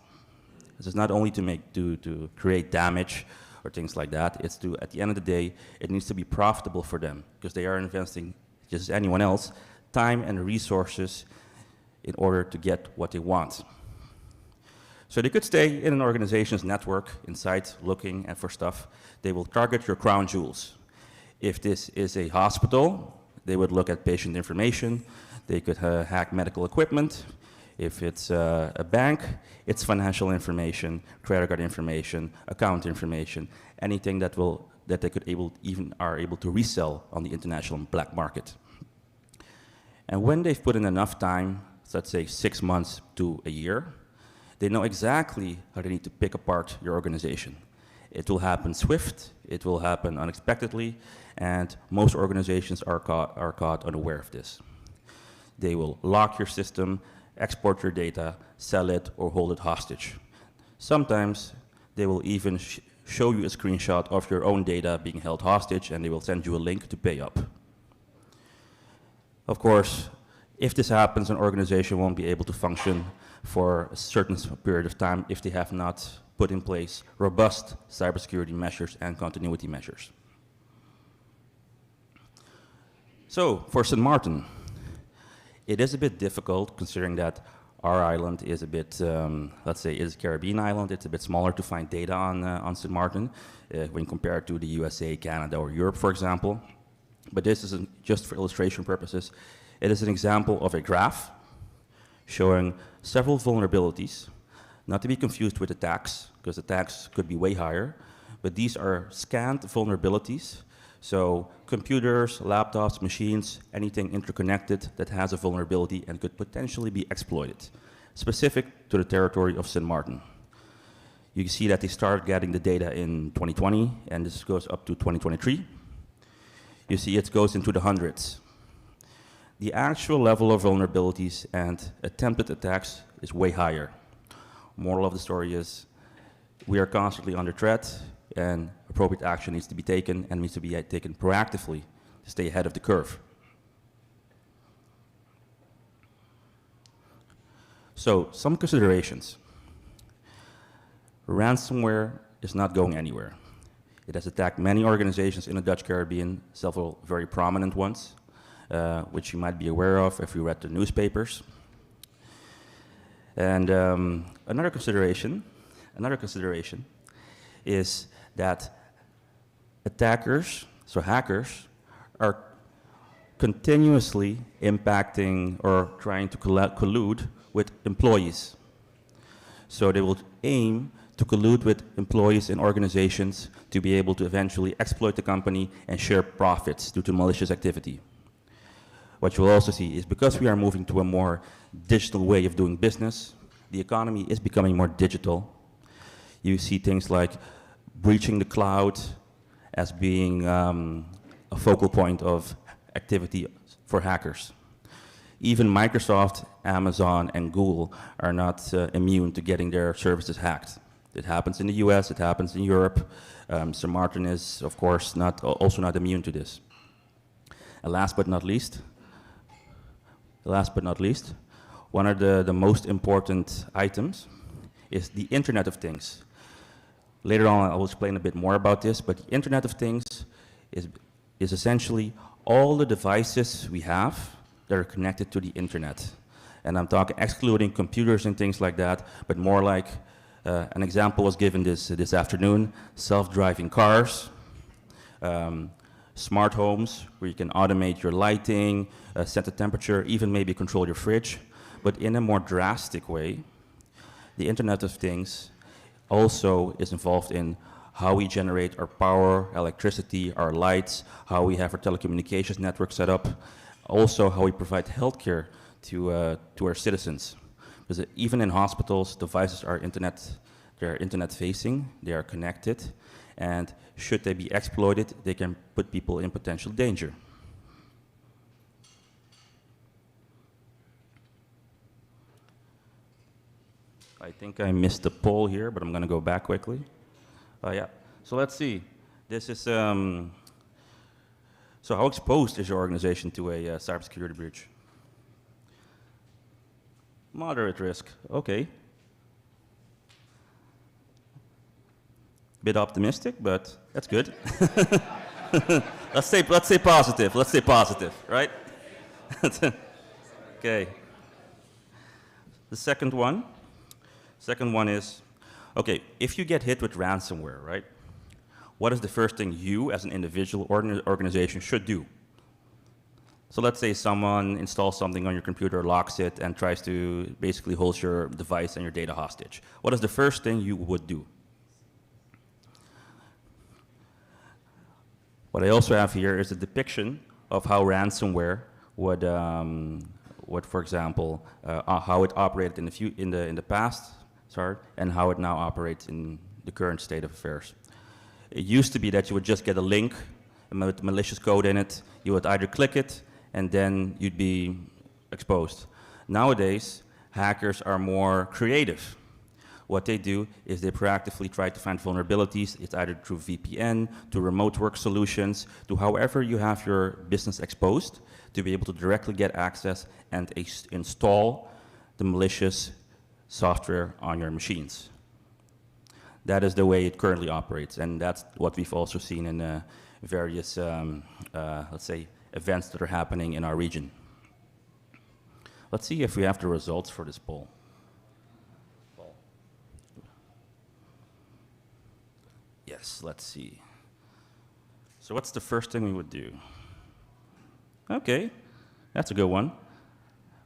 This is not only to create damage or things like that, it's to, at the end of the day, it needs to be profitable for them because they are investing, just as anyone else, time and resources in order to get what they want. So they could stay in an organization's network inside looking for stuff. They will target your crown jewels. If this is a hospital, they would look at patient information. They could hack medical equipment. If it's a bank, it's financial information, credit card information, account information, anything that they could are able to resell on the international black market. And when they've put in enough time, let's say 6 months to a year, they know exactly how they need to pick apart your organization. It will happen swift, it will happen unexpectedly, and most organizations are caught unaware of this. They will lock your system, export your data, sell it, or hold it hostage. Sometimes they will even show you a screenshot of your own data being held hostage, and they will send you a link to pay up. Of course, if this happens, an organization won't be able to function for a certain period of time if they have not put in place robust cybersecurity measures and continuity measures. So, for St. Maarten, it is a bit difficult considering that our island is a bit, let's say, is a Caribbean island. It's a bit smaller to find data on St. Maarten when compared to the USA, Canada, or Europe, for example. But this isn't just for illustration purposes. It is an example of a graph showing several vulnerabilities, not to be confused with attacks, because attacks could be way higher, but these are scanned vulnerabilities. So computers, laptops, machines, anything interconnected that has a vulnerability and could potentially be exploited, specific to the territory of St. Maarten. You can see that they started getting the data in 2020, and this goes up to 2023. You see it goes into the hundreds. The actual level of vulnerabilities and attempted attacks is way higher. Moral of the story is we are constantly under threat, and appropriate action needs to be taken and needs to be taken proactively to stay ahead of the curve. So, some considerations. Ransomware is not going anywhere. It has attacked many organizations in the Dutch Caribbean, several very prominent ones, which you might be aware of if you read the newspapers. And another consideration is that attackers, so hackers, are continuously impacting or trying to collude with employees. So they will aim to collude with employees in organizations to be able to eventually exploit the company and share profits due to malicious activity. What you will also see is because we are moving to a more digital way of doing business, the economy is becoming more digital. You see things like breaching the cloud as being a focal point of activity for hackers. Even Microsoft, Amazon, and Google are not immune to getting their services hacked. It happens in the US, it happens in Europe. Sir Maarten is, of course, also not immune to this. And last but not least, one of the most important items is the Internet of Things. Later on, I will explain a bit more about this, but the Internet of Things is essentially all the devices we have that are connected to the Internet. And I'm talking excluding computers and things like that, but more like an example was given this afternoon, self-driving cars, smart homes where you can automate your lighting, set the temperature, even maybe control your fridge. But in a more drastic way, the Internet of Things also is involved in how we generate our power, electricity, our lights, how we have our telecommunications network set up, also how we provide healthcare to our citizens. Because even in hospitals, devices are they're internet facing, they are connected, and should they be exploited, they can put people in potential danger. I think I missed the poll here, but I'm going to go back quickly. Yeah, so let's see. This is, so how exposed is your organization to a cybersecurity breach? Moderate risk, okay. Bit optimistic, but that's good. let's say positive, right? Okay. The second one is, okay, if you get hit with ransomware, right? What is the first thing you as an individual or organization should do? So let's say someone installs something on your computer, locks it, and tries to basically hold your device and your data hostage. What is the first thing you would do? What I also have here is a depiction of how ransomware would, for example, how it operated in the past, and how it now operates in the current state of affairs. It used to be that you would just get a link with malicious code in it. You would either click it, and then you'd be exposed. Nowadays, hackers are more creative. What they do is they proactively try to find vulnerabilities. It's either through VPN, to remote work solutions, to however you have your business exposed, to be able to directly get access and install the malicious software on your machines. That is the way it currently operates, and that's what we've also seen in various, let's say, events that are happening in our region. Let's see if we have the results for this poll. Yes, let's see. So what's the first thing we would do? Okay, that's a good one.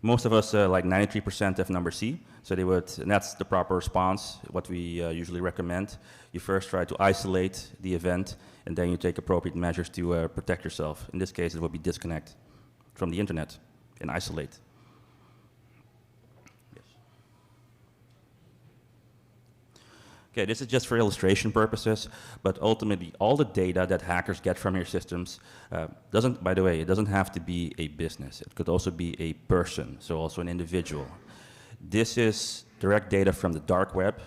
Most of us, like 93%, have number C. So they would, and that's the proper response, what we usually recommend. You first try to isolate the event, and then you take appropriate measures to protect yourself. In this case, it would be disconnect from the internet and isolate. Yes. Okay, this is just for illustration purposes, but ultimately all the data that hackers get from your systems doesn't, by the way, it doesn't have to be a business. It could also be a person, so also an individual. This is direct data from the dark web.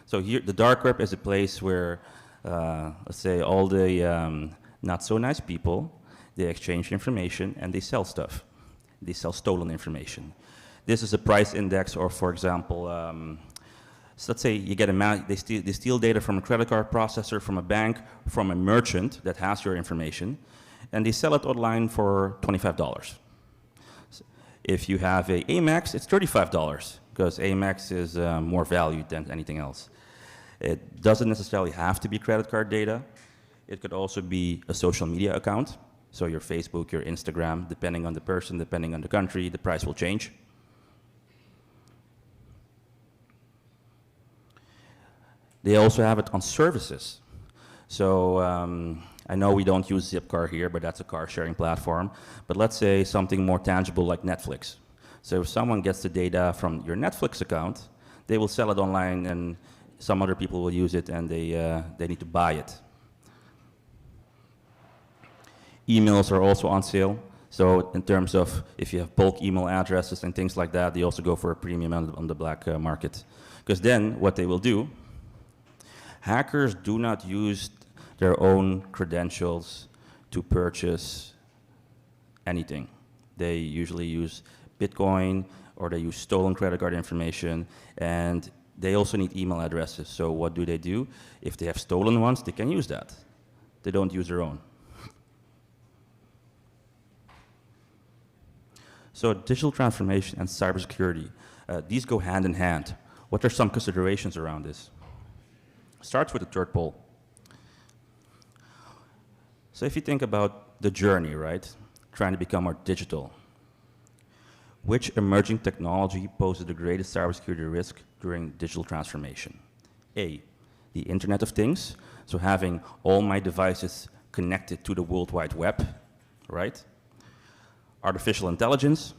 So here, the dark web is a place where, let's say, all the not so nice people, they exchange information and they sell stuff. They sell stolen information. This is a price index, or for example, so let's say you get they steal data from a credit card processor, from a bank, from a merchant that has your information, and they sell it online for $25. If you have a Amex, it's $35, because Amex is more valued than anything else. It doesn't necessarily have to be credit card data. It could also be a social media account, so your Facebook, your Instagram, depending on the person, depending on the country, the price will change. They also have it on services. So I know we don't use Zipcar here, but that's a car sharing platform. But let's say something more tangible like Netflix. So if someone gets the data from your Netflix account, they will sell it online, and some other people will use it, and they need to buy it. Emails are also on sale. So in terms of if you have bulk email addresses and things like that, they also go for a premium on the black market. Because then what they will do, hackers do not use their own credentials to purchase anything. They usually use Bitcoin or they use stolen credit card information, and they also need email addresses. So what do? If they have stolen ones, they can use that. They don't use their own. So digital transformation and cybersecurity, these go hand in hand. What are some considerations around this? Starts with the third pole. So if you think about the journey, right? Trying to become more digital. Which emerging technology poses the greatest cybersecurity risk during digital transformation? A, the Internet of Things, so having all my devices connected to the World Wide Web, right? Artificial intelligence,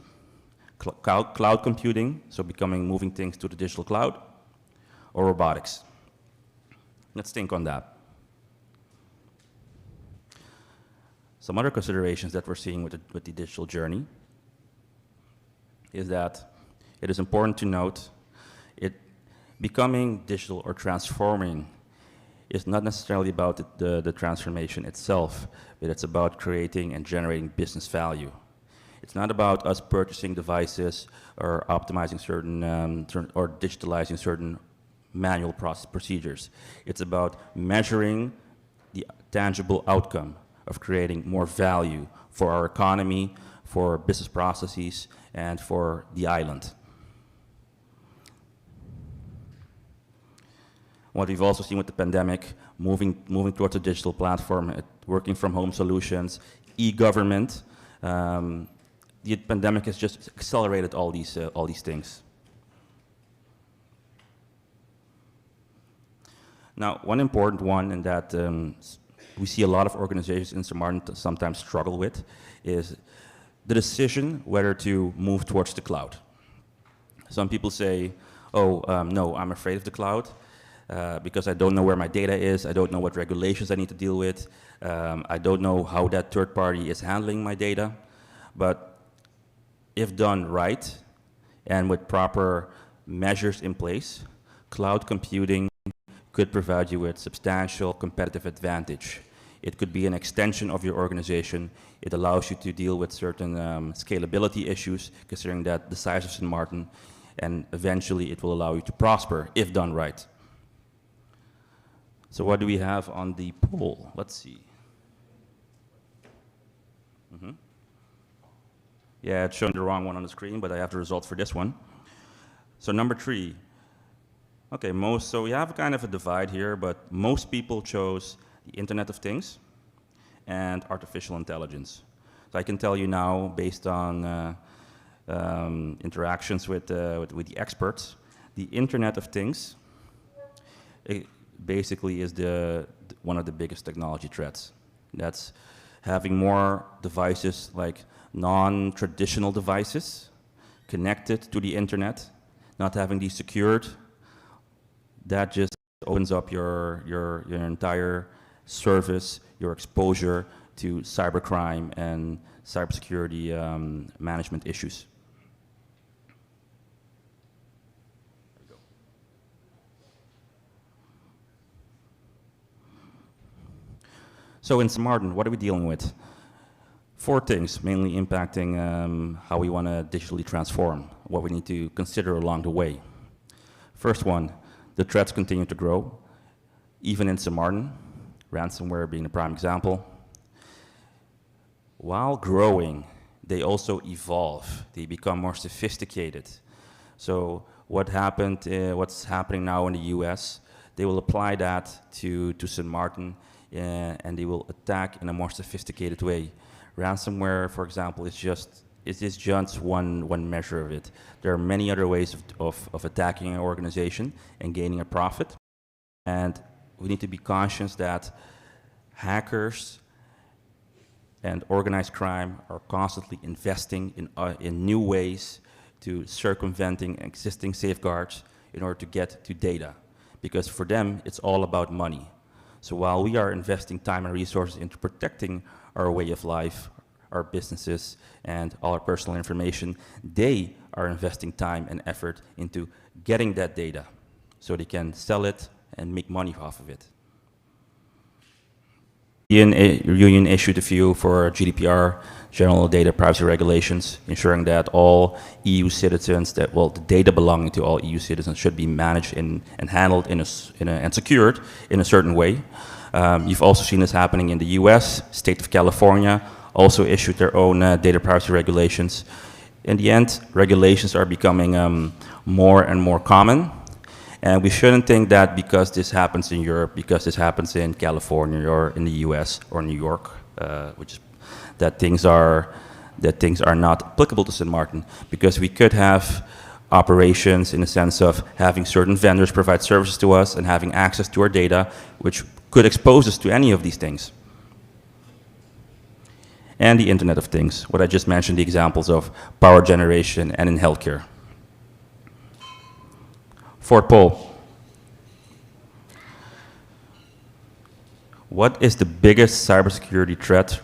cloud computing, so moving things to the digital cloud, or robotics. Let's think on that. Some other considerations that we're seeing with the digital journey is that it is important to note becoming digital or transforming is not necessarily about the transformation itself, but it's about creating and generating business value. It's not about us purchasing devices or optimizing certain or digitalizing certain manual procedures. It's about measuring the tangible outcome of creating more value for our economy, for business processes, and for the island. What we've also seen with the pandemic, moving towards a digital platform, working from home solutions, e-government, the pandemic has just accelerated all these things. Now, one important one, and that we see a lot of organizations in St. Maarten sometimes struggle with, is the decision whether to move towards the cloud. Some people say, oh, no, I'm afraid of the cloud because I don't know where my data is, I don't know what regulations I need to deal with, I don't know how that third party is handling my data. But if done right and with proper measures in place, cloud computing could provide you with substantial competitive advantage. It could be an extension of your organization. It allows you to deal with certain scalability issues, considering that the size of St. Maarten, and eventually it will allow you to prosper if done right. So what do we have on the poll? Let's see. Yeah, it's showing the wrong one on the screen, but I have the results for this one. So number 3. Okay, so we have kind of a divide here, but most people chose the Internet of Things and artificial intelligence. So I can tell you now, based on interactions with the experts, the Internet of Things basically is one of the biggest technology threats. That's having more devices, like non-traditional devices, connected to the internet, not having these secured. That just opens up your entire service, your exposure to cybercrime and cybersecurity management issues. So in St. Maarten, what are we dealing with? 4 things mainly impacting how we want to digitally transform, what we need to consider along the way. First one, the threats continue to grow, even in St. Maarten, ransomware being a prime example. While growing, they also evolve. They become more sophisticated. So what's happening now in the US, they will apply that to St. Maarten, and they will attack in a more sophisticated way. Ransomware, for example, is just one measure of it. There are many other ways of attacking an organization and gaining a profit. And we need to be conscious that hackers and organized crime are constantly investing in new ways to circumventing existing safeguards in order to get to data. Because for them, it's all about money. So while we are investing time and resources into protecting our way of life, our businesses, and all our personal information, they are investing time and effort into getting that data so they can sell it and make money off of it. Union issued a few for GDPR, General Data Privacy Regulations, ensuring that all EU citizens, the data belonging to all EU citizens should be managed and handled and secured in a certain way. You've also seen this happening in the US. State of California also issued their own data privacy regulations. In the end, regulations are becoming more and more common. And we shouldn't think that because this happens in Europe, because this happens in California or in the US or New York, that things are not applicable to Sint Maarten, because we could have operations in the sense of having certain vendors provide services to us and having access to our data, which could expose us to any of these things. And the Internet of Things, what I just mentioned, the examples of power generation and in healthcare. Fourth poll. What is the biggest cybersecurity threat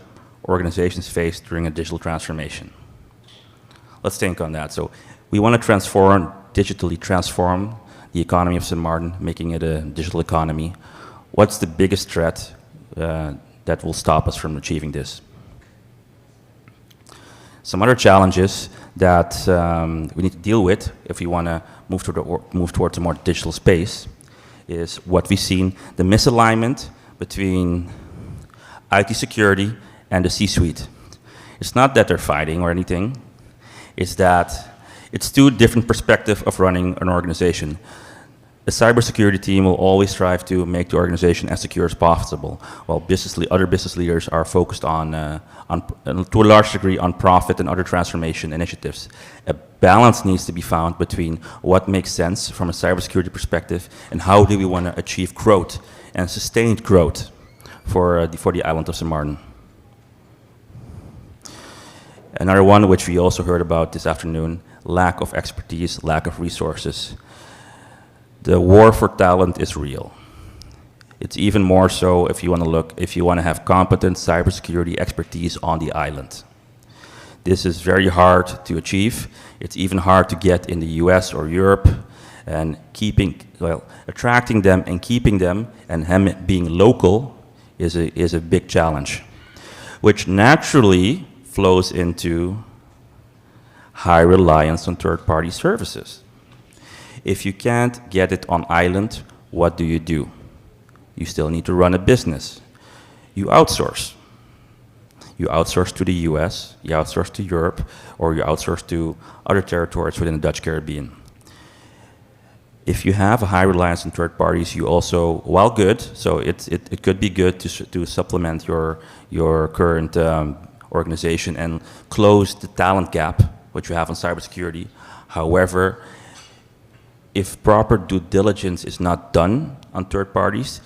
organizations face during a digital transformation? Let's think on that. So we want to digitally transform the economy of Sint Maarten, making it a digital economy. What's the biggest threat that will stop us from achieving this? Some other challenges that we need to deal with if we want to move towards a more digital space is what we've seen, the misalignment between IT security and the C-suite. It's not that they're fighting or anything, it's that it's two different perspectives of running an organization. A cybersecurity team will always strive to make the organization as secure as possible, while other business leaders are focused on, to a large degree, on profit and other transformation initiatives. A balance needs to be found between what makes sense from a cybersecurity perspective and how do we want to achieve growth and sustained growth for the island of Sint Maarten. Another one which we also heard about this afternoon, lack of expertise, lack of resources. The war for talent is real. It's even more so if you want to have competent cybersecurity expertise on the island. This is very hard to achieve. It's even hard to get in the US or Europe, and attracting them and keeping them and them being local is a big challenge, which naturally flows into high reliance on third-party services. If you can't get it on island, what do? You still need to run a business. You outsource. You outsource to the US, you outsource to Europe, or you outsource to other territories within the Dutch Caribbean. If you have a high reliance on third parties, you also, while good, so it could be good to supplement your current organization and close the talent gap, which you have on cybersecurity. However, if proper due diligence is not done on third parties,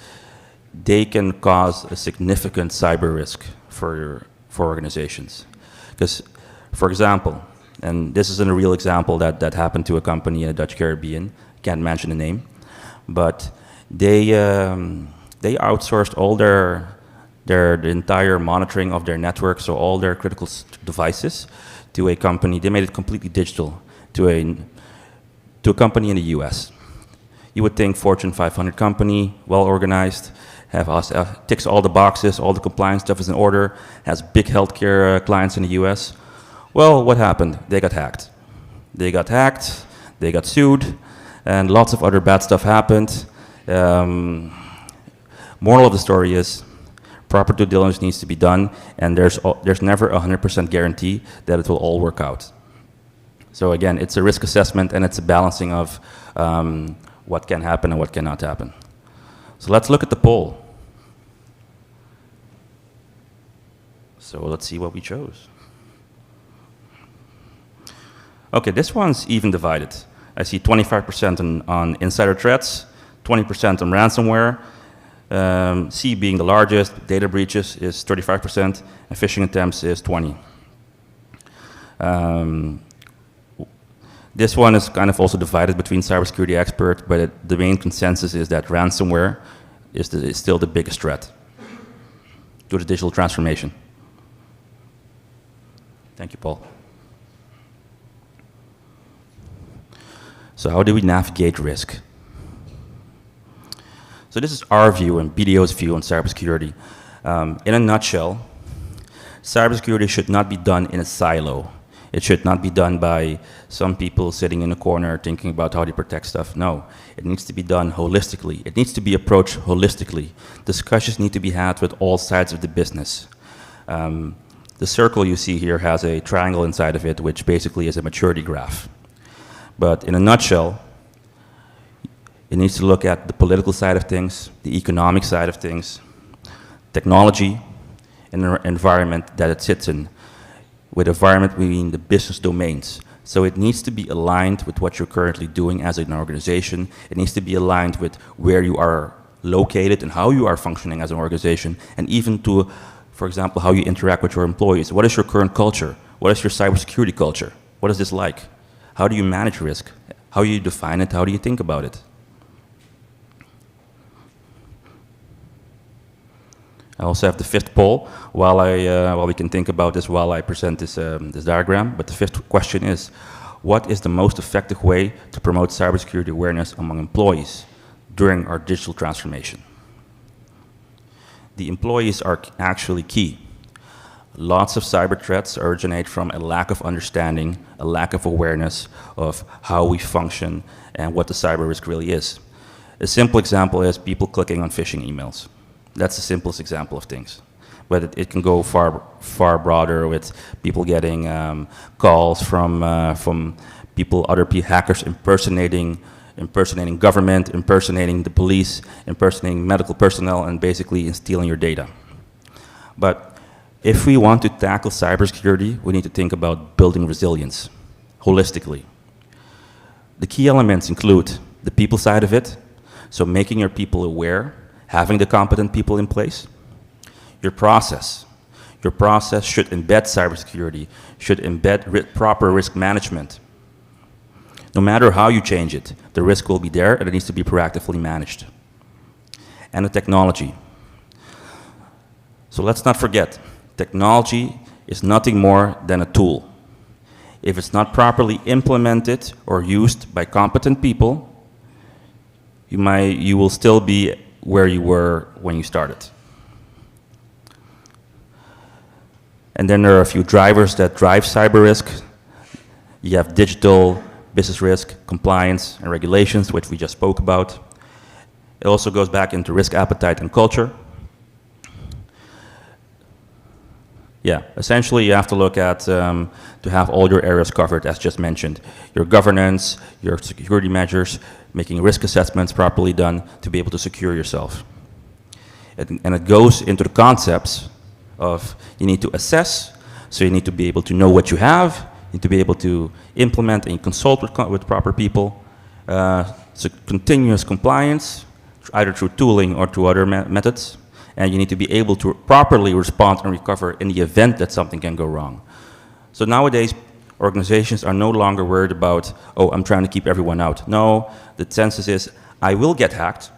they can cause a significant cyber risk for organizations. Because, for example, and this is a real example that happened to a company in the Dutch Caribbean, can't mention the name, but they outsourced all the entire monitoring of their network, so all their critical devices, to a company. They made it completely digital to a company in the US. You would think Fortune 500 company, well organized, ticks all the boxes, all the compliance stuff is in order, has big healthcare clients in the US. Well, what happened? They got hacked. They got sued, and lots of other bad stuff happened. Moral of the story is, proper due diligence needs to be done, and there's never a 100% guarantee that it will all work out. So again, it's a risk assessment and it's a balancing of what can happen and what cannot happen. So let's look at the poll. So let's see what we chose. Okay, this one's even divided. I see 25% on insider threats, 20% on ransomware, C being the largest, data breaches is 35%, and phishing attempts is 20%. This one is kind of also divided between cybersecurity experts, but the main consensus is that ransomware is still the biggest threat to the digital transformation. Thank you, Paul. So how do we navigate risk? So this is our view and BDO's view on cybersecurity. In a nutshell, cybersecurity should not be done in a silo. It should not be done by some people sitting in a corner thinking about how to protect stuff. No, it needs to be done holistically. It needs to be approached holistically. Discussions need to be had with all sides of the business. The circle you see here has a triangle inside of it, which basically is a maturity graph. But in a nutshell, it needs to look at the political side of things, the economic side of things, technology, and the environment that it sits in. With environment, we mean the business domains. So it needs to be aligned with what you're currently doing as an organization. It needs to be aligned with where you are located and how you are functioning as an organization, and even to, for example, how you interact with your employees. What is your current culture? What is your cybersecurity culture? What is this like? How do you manage risk? How do you define it? How do you think about it? I also have the fifth poll while we can think about this while I present this diagram. But the fifth question is, what is the most effective way to promote cybersecurity awareness among employees during our digital transformation? The employees are actually key. Lots of cyber threats originate from a lack of understanding, a lack of awareness of how we function and what the cyber risk really is. A simple example is people clicking on phishing emails. That's the simplest example of things. But it can go far broader with people getting calls from people, hackers impersonating government, impersonating the police, impersonating medical personnel, and basically stealing your data. But if we want to tackle cybersecurity, we need to think about building resilience holistically. The key elements include the people side of it, so making your people aware, having the competent people in place. Your process should embed cybersecurity, should embed proper risk management. No matter how you change it, the risk will be there and it needs to be proactively managed. And the technology. So let's not forget, technology is nothing more than a tool. If it's not properly implemented or used by competent people, you will still be where you were when you started. And then there are a few drivers that drive cyber risk. You have digital, business risk, compliance, and regulations, which we just spoke about. It also goes back into risk appetite and culture. Yeah, essentially you have to look at, to have all your areas covered, as just mentioned. Your governance, your security measures, making risk assessments properly done to be able to secure yourself. And it goes into the concepts of you need to assess, so you need to be able to know what you have, you need to be able to implement and consult with proper people. So continuous compliance, either through tooling or through other methods. And you need to be able to properly respond and recover in the event that something can go wrong. So nowadays, organizations are no longer worried about, oh, I'm trying to keep everyone out. No, the census is, I will get hacked.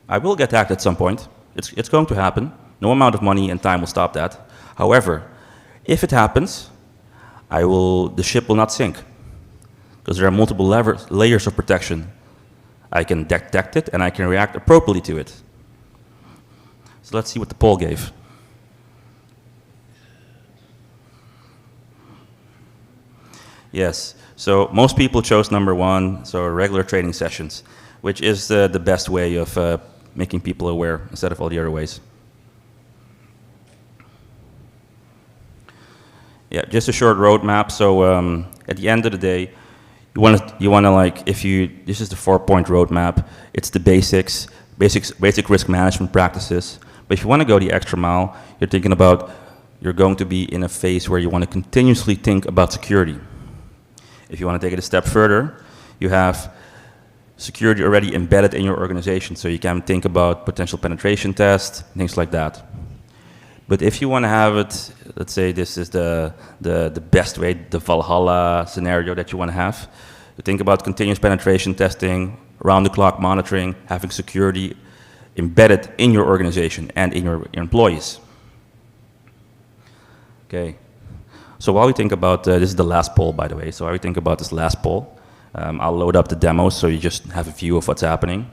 I will get hacked at some point. It's going to happen. No amount of money and time will stop that. However, if it happens, the ship will not sink, because there are multiple layers of protection. I can detect it and I can react appropriately to it. So let's see what the poll gave. Yes, so most people chose number one, so regular training sessions, which is the best way of making people aware instead of all the other ways. Yeah, just a short roadmap. So at the end of the day, you want to like, this is the 4-point roadmap. It's the basic risk management practices. But if you want to go the extra mile, you're going to be in a phase where you want to continuously think about security. If you want to take it a step further, you have security already embedded in your organization, so you can think about potential penetration tests, things like that. But if you want to have it, let's say this is the best way, the Valhalla scenario that you want to have, you think about continuous penetration testing, round-the-clock monitoring, having security embedded in your organization and in your employees. Okay. So while we think about, this is the last poll, by the way, so while we think about this last poll, I'll load up the demo so you just have a view of what's happening.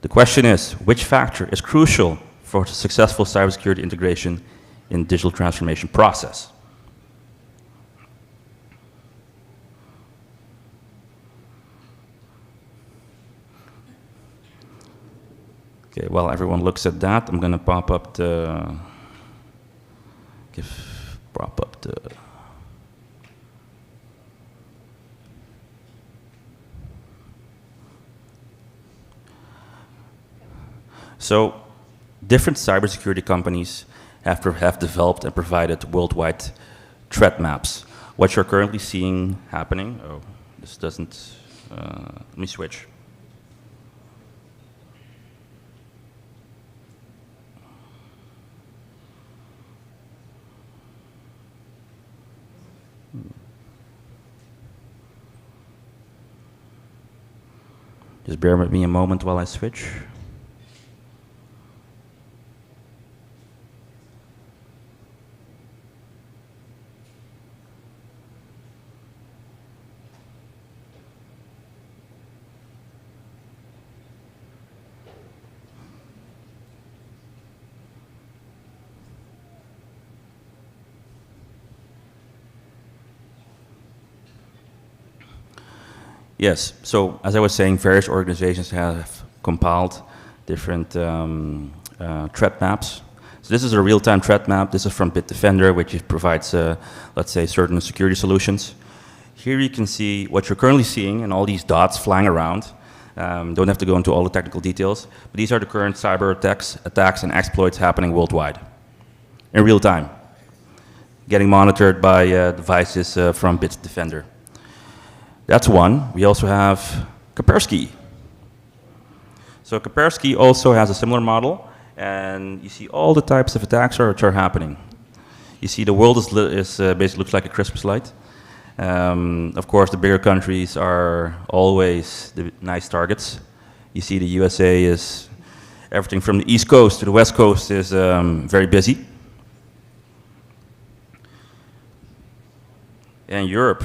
The question is, which factor is crucial for successful cybersecurity integration in digital transformation process? Okay, while everyone looks at that, I'm going to pop up the, So, different cybersecurity companies have developed and provided worldwide threat maps. What you're currently seeing happening, oh, this doesn't, let me switch. Just bear with me a moment while I switch. Yes, so as I was saying, various organizations have compiled different threat maps. So this is a real-time threat map. This is from Bitdefender, which provides, let's say, certain security solutions. Here you can see what you're currently seeing and all these dots flying around. Don't have to go into all the technical details, but these are the current cyber attacks and exploits happening worldwide in real time, getting monitored by devices from Bitdefender. That's one. We also have Kaspersky. So Kaspersky also has a similar model, and you see all the types of attacks which are happening. You see the world is basically looks like a Christmas light. Of course, the bigger countries are always the nice targets. You see the USA is, everything from the East Coast to the West Coast is very busy. And Europe.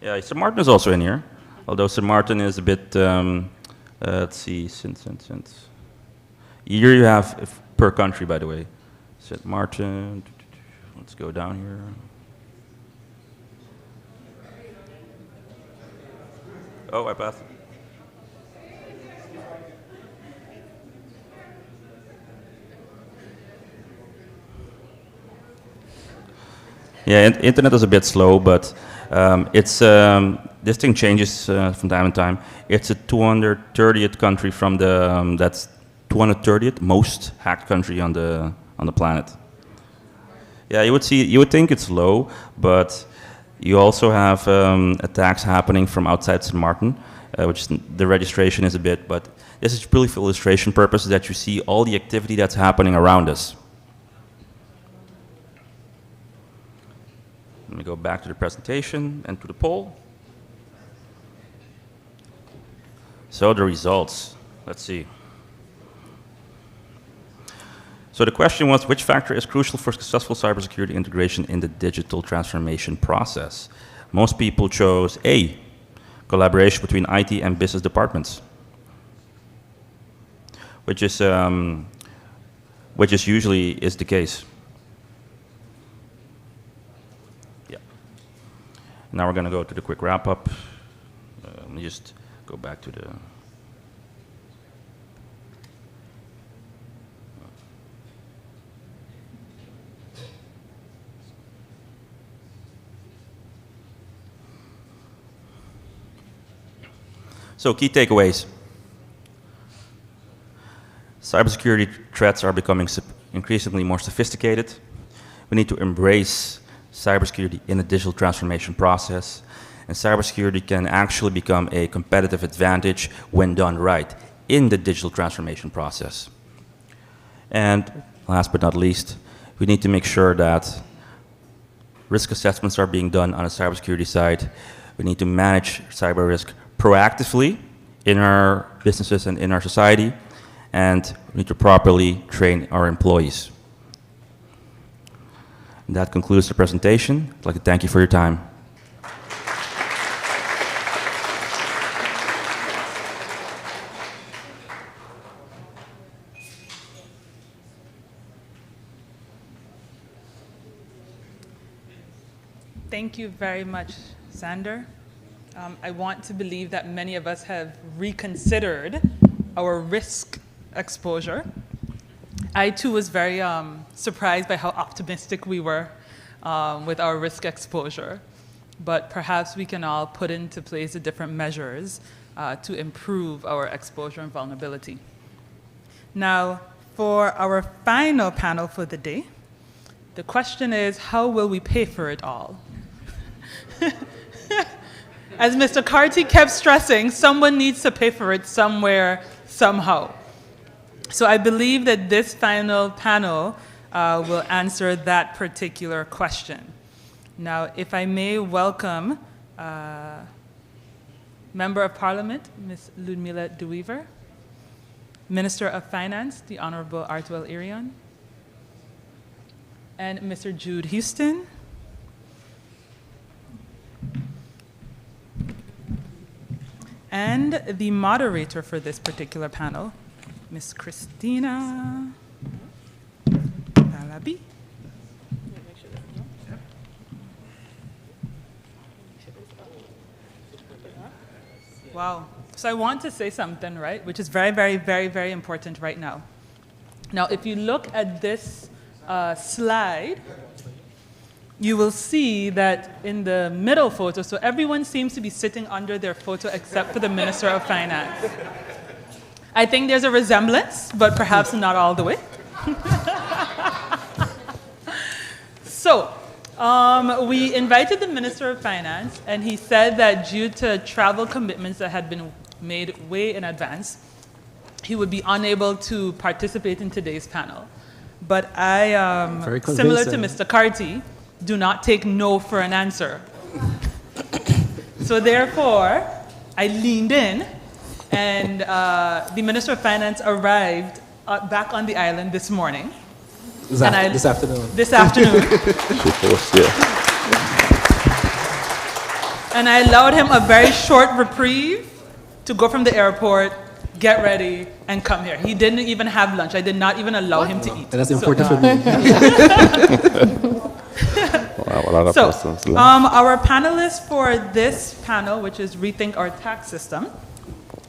Yeah, Sint Maarten is also in here, although Sint Maarten is a bit, let's see, Sint. Here you have, per country, by the way. Sint Maarten, let's go down here. Oh, I passed. Yeah, internet is a bit slow, but this thing changes from time to time. It's a 230th country from the that's 230th most hacked country on the planet. Yeah, you would think it's low, but you also have attacks happening from outside Sint Maarten, which the registration is a bit, but this is purely for illustration purposes that you see all the activity that's happening around us. Let me go back to the presentation and to the poll. So the results, let's see. So the question was, which factor is crucial for successful cybersecurity integration in the digital transformation process? Most people chose A, collaboration between IT and business departments, which is usually is the case. Now we're going to go to the quick wrap-up. Let me just go back to the... So key takeaways. Cybersecurity threats are becoming increasingly more sophisticated. We need to embrace cybersecurity in the digital transformation process, and cybersecurity can actually become a competitive advantage when done right in the digital transformation process. And last but not least, we need to make sure that risk assessments are being done on the cybersecurity side. We need to manage cyber risk proactively in our businesses and in our society, and we need to properly train our employees. And that concludes the presentation. I'd like to thank you for your time.
Thank you very much, Sander. I want to believe that many of us have reconsidered our risk exposure. I too was very surprised by how optimistic we were with our risk exposure, but perhaps we can all put into place the different measures to improve our exposure and vulnerability. Now, for our final panel for the day, the question is, how will we pay for it all? As Mr. Carty kept stressing, someone needs to pay for it somewhere, somehow. So I believe that this final panel will answer that particular question. Now, if I may welcome Member of Parliament, Ms. Ludmila de Wever, Minister of Finance, the Honorable Artwell Irion, and Mr. Jude Houston, and the moderator for this particular panel, Ms. Christina Talabi. Wow. So I want to say something, right, which is very, very, very, very important right now. Now, if you look at this slide, you will see that in the middle photo, so everyone seems to be sitting under their photo except for the Minister of Finance. I think there's a resemblance, but perhaps not all the way. So, we invited the Minister of Finance, and he said that due to travel commitments that had been made way in advance, he would be unable to participate in today's panel. But I, similar to Mr. Carty, do not take no for an answer. So therefore, I leaned in, and the Minister of Finance arrived back on the island this morning.
This afternoon.
This afternoon. And I allowed him a very short reprieve to go from the airport, get ready, and come here. He didn't even have lunch. I did not even allow him to eat.
That's important for me.
Our panelists for this panel, which is Rethink Our Tax System,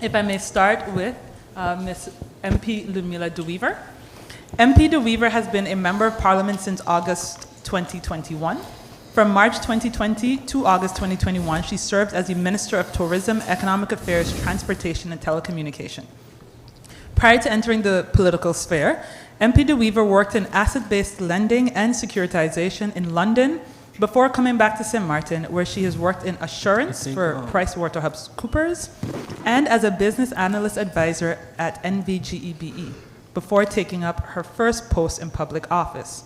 if I may start with Ms. MP Ludmila de Wever. MP de Wever has been a Member of Parliament since August 2021. From March 2020 to August 2021, she served as the Minister of Tourism, Economic Affairs, Transportation, and Telecommunication. Prior to entering the political sphere, MP de Wever worked in asset-based lending and securitization in London before coming back to St. Maarten, where she has worked in assurance for PricewaterhouseCoopers and as a business analyst advisor at NVGEBE before taking up her first post in public office.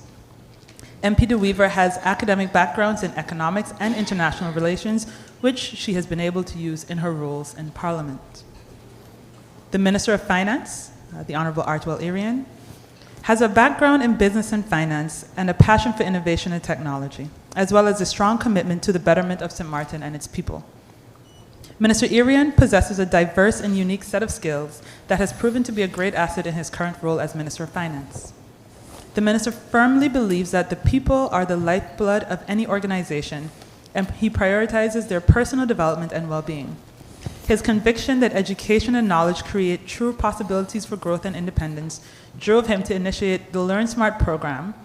MP de Wever has academic backgrounds in economics and international relations, which she has been able to use in her roles in Parliament. The Minister of Finance, the Honorable Artwell Irion, has a background in business and finance and a passion for innovation and technology, as well as a strong commitment to the betterment of St. Maarten and its people. Minister Irion possesses a diverse and unique set of skills that has proven to be a great asset in his current role as Minister of Finance. The Minister firmly believes that the people are the lifeblood of any organization, and he prioritizes their personal development and well-being. His conviction that education and knowledge create true possibilities for growth and independence drove him to initiate the Learn Smart program,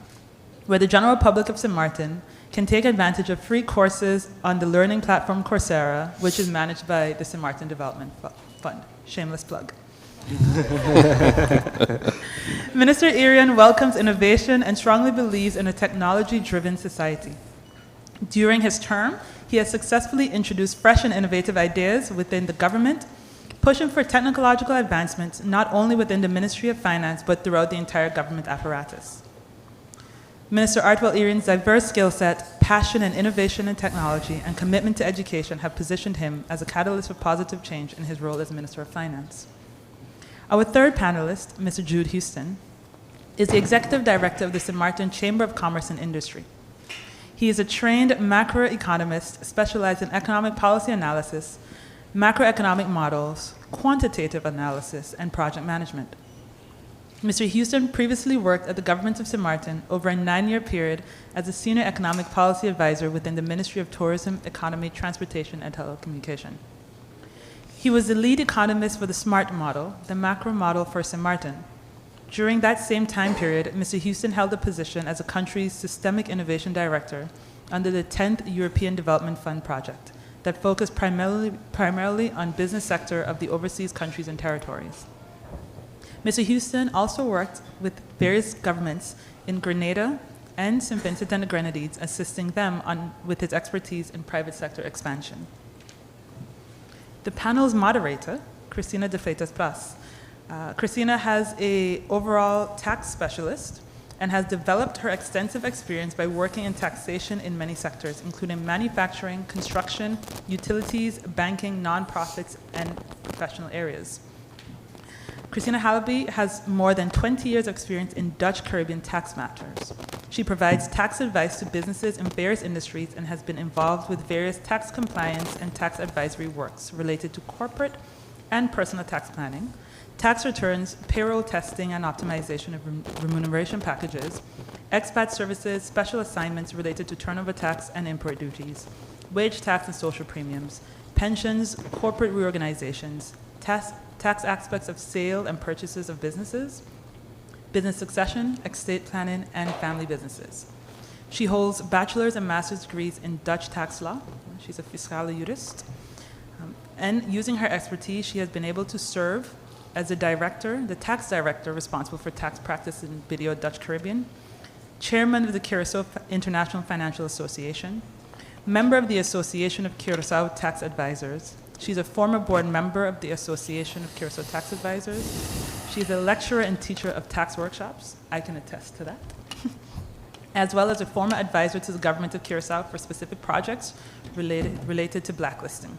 where the general public of St. Maarten can take advantage of free courses on the learning platform Coursera, which is managed by the St. Maarten Development Fund. Shameless plug. Minister Irion welcomes innovation and strongly believes in a technology-driven society. During his term, he has successfully introduced fresh and innovative ideas within the government, pushing for technological advancements not only within the Ministry of Finance, but throughout the entire government apparatus. Minister Artwell Irion's diverse skill set, passion in innovation and technology, and commitment to education have positioned him as a catalyst for positive change in his role as Minister of Finance. Our third panelist, Mr. Jude Houston, is the Executive Director of the St. Maarten Chamber of Commerce and Industry. He is a trained macroeconomist specialized in economic policy analysis, macroeconomic models, quantitative analysis, and project management. Mr. Houston previously worked at the government of Sint Maarten over a 9-year period as a senior economic policy advisor within the Ministry of Tourism, Economy, Transportation, and Telecommunication. He was the lead economist for the SMART model, the macro model for Sint Maarten. During that same time period, Mr. Houston held a position as a country's Systemic Innovation Director under the 10th European Development Fund project that focused primarily on business sector of the overseas countries and territories. Mr. Houston also worked with various governments in Grenada and St. Vincent and the Grenadines, assisting them with his expertise in private sector expansion. The panel's moderator, Christina de Freitas Plas. Christina has an overall tax specialist and has developed her extensive experience by working in taxation in many sectors, including manufacturing, construction, utilities, banking, nonprofits, and professional areas. Christina Halaby has more than 20 years' experience in Dutch Caribbean tax matters. She provides tax advice to businesses in various industries and has been involved with various tax compliance and tax advisory works related to corporate and personal tax planning, tax returns, payroll testing and optimization of remuneration packages, expat services, special assignments related to turnover tax and import duties, wage tax and social premiums, pensions, corporate reorganizations, tax aspects of sale and purchases of businesses, business succession, estate planning, and family businesses. She holds bachelor's and master's degrees in Dutch tax law. She's a fiscale jurist. And using her expertise, she has been able to serve as the director, the tax director responsible for tax practice in BDO Dutch Caribbean, chairman of the Curaçao International Financial Association, member of the Association of Curaçao Tax Advisors. She's a former board member of the Association of Curaçao Tax Advisors. She's a lecturer and teacher of tax workshops. I can attest to that. As well as a former advisor to the government of Curaçao for specific projects related to blacklisting.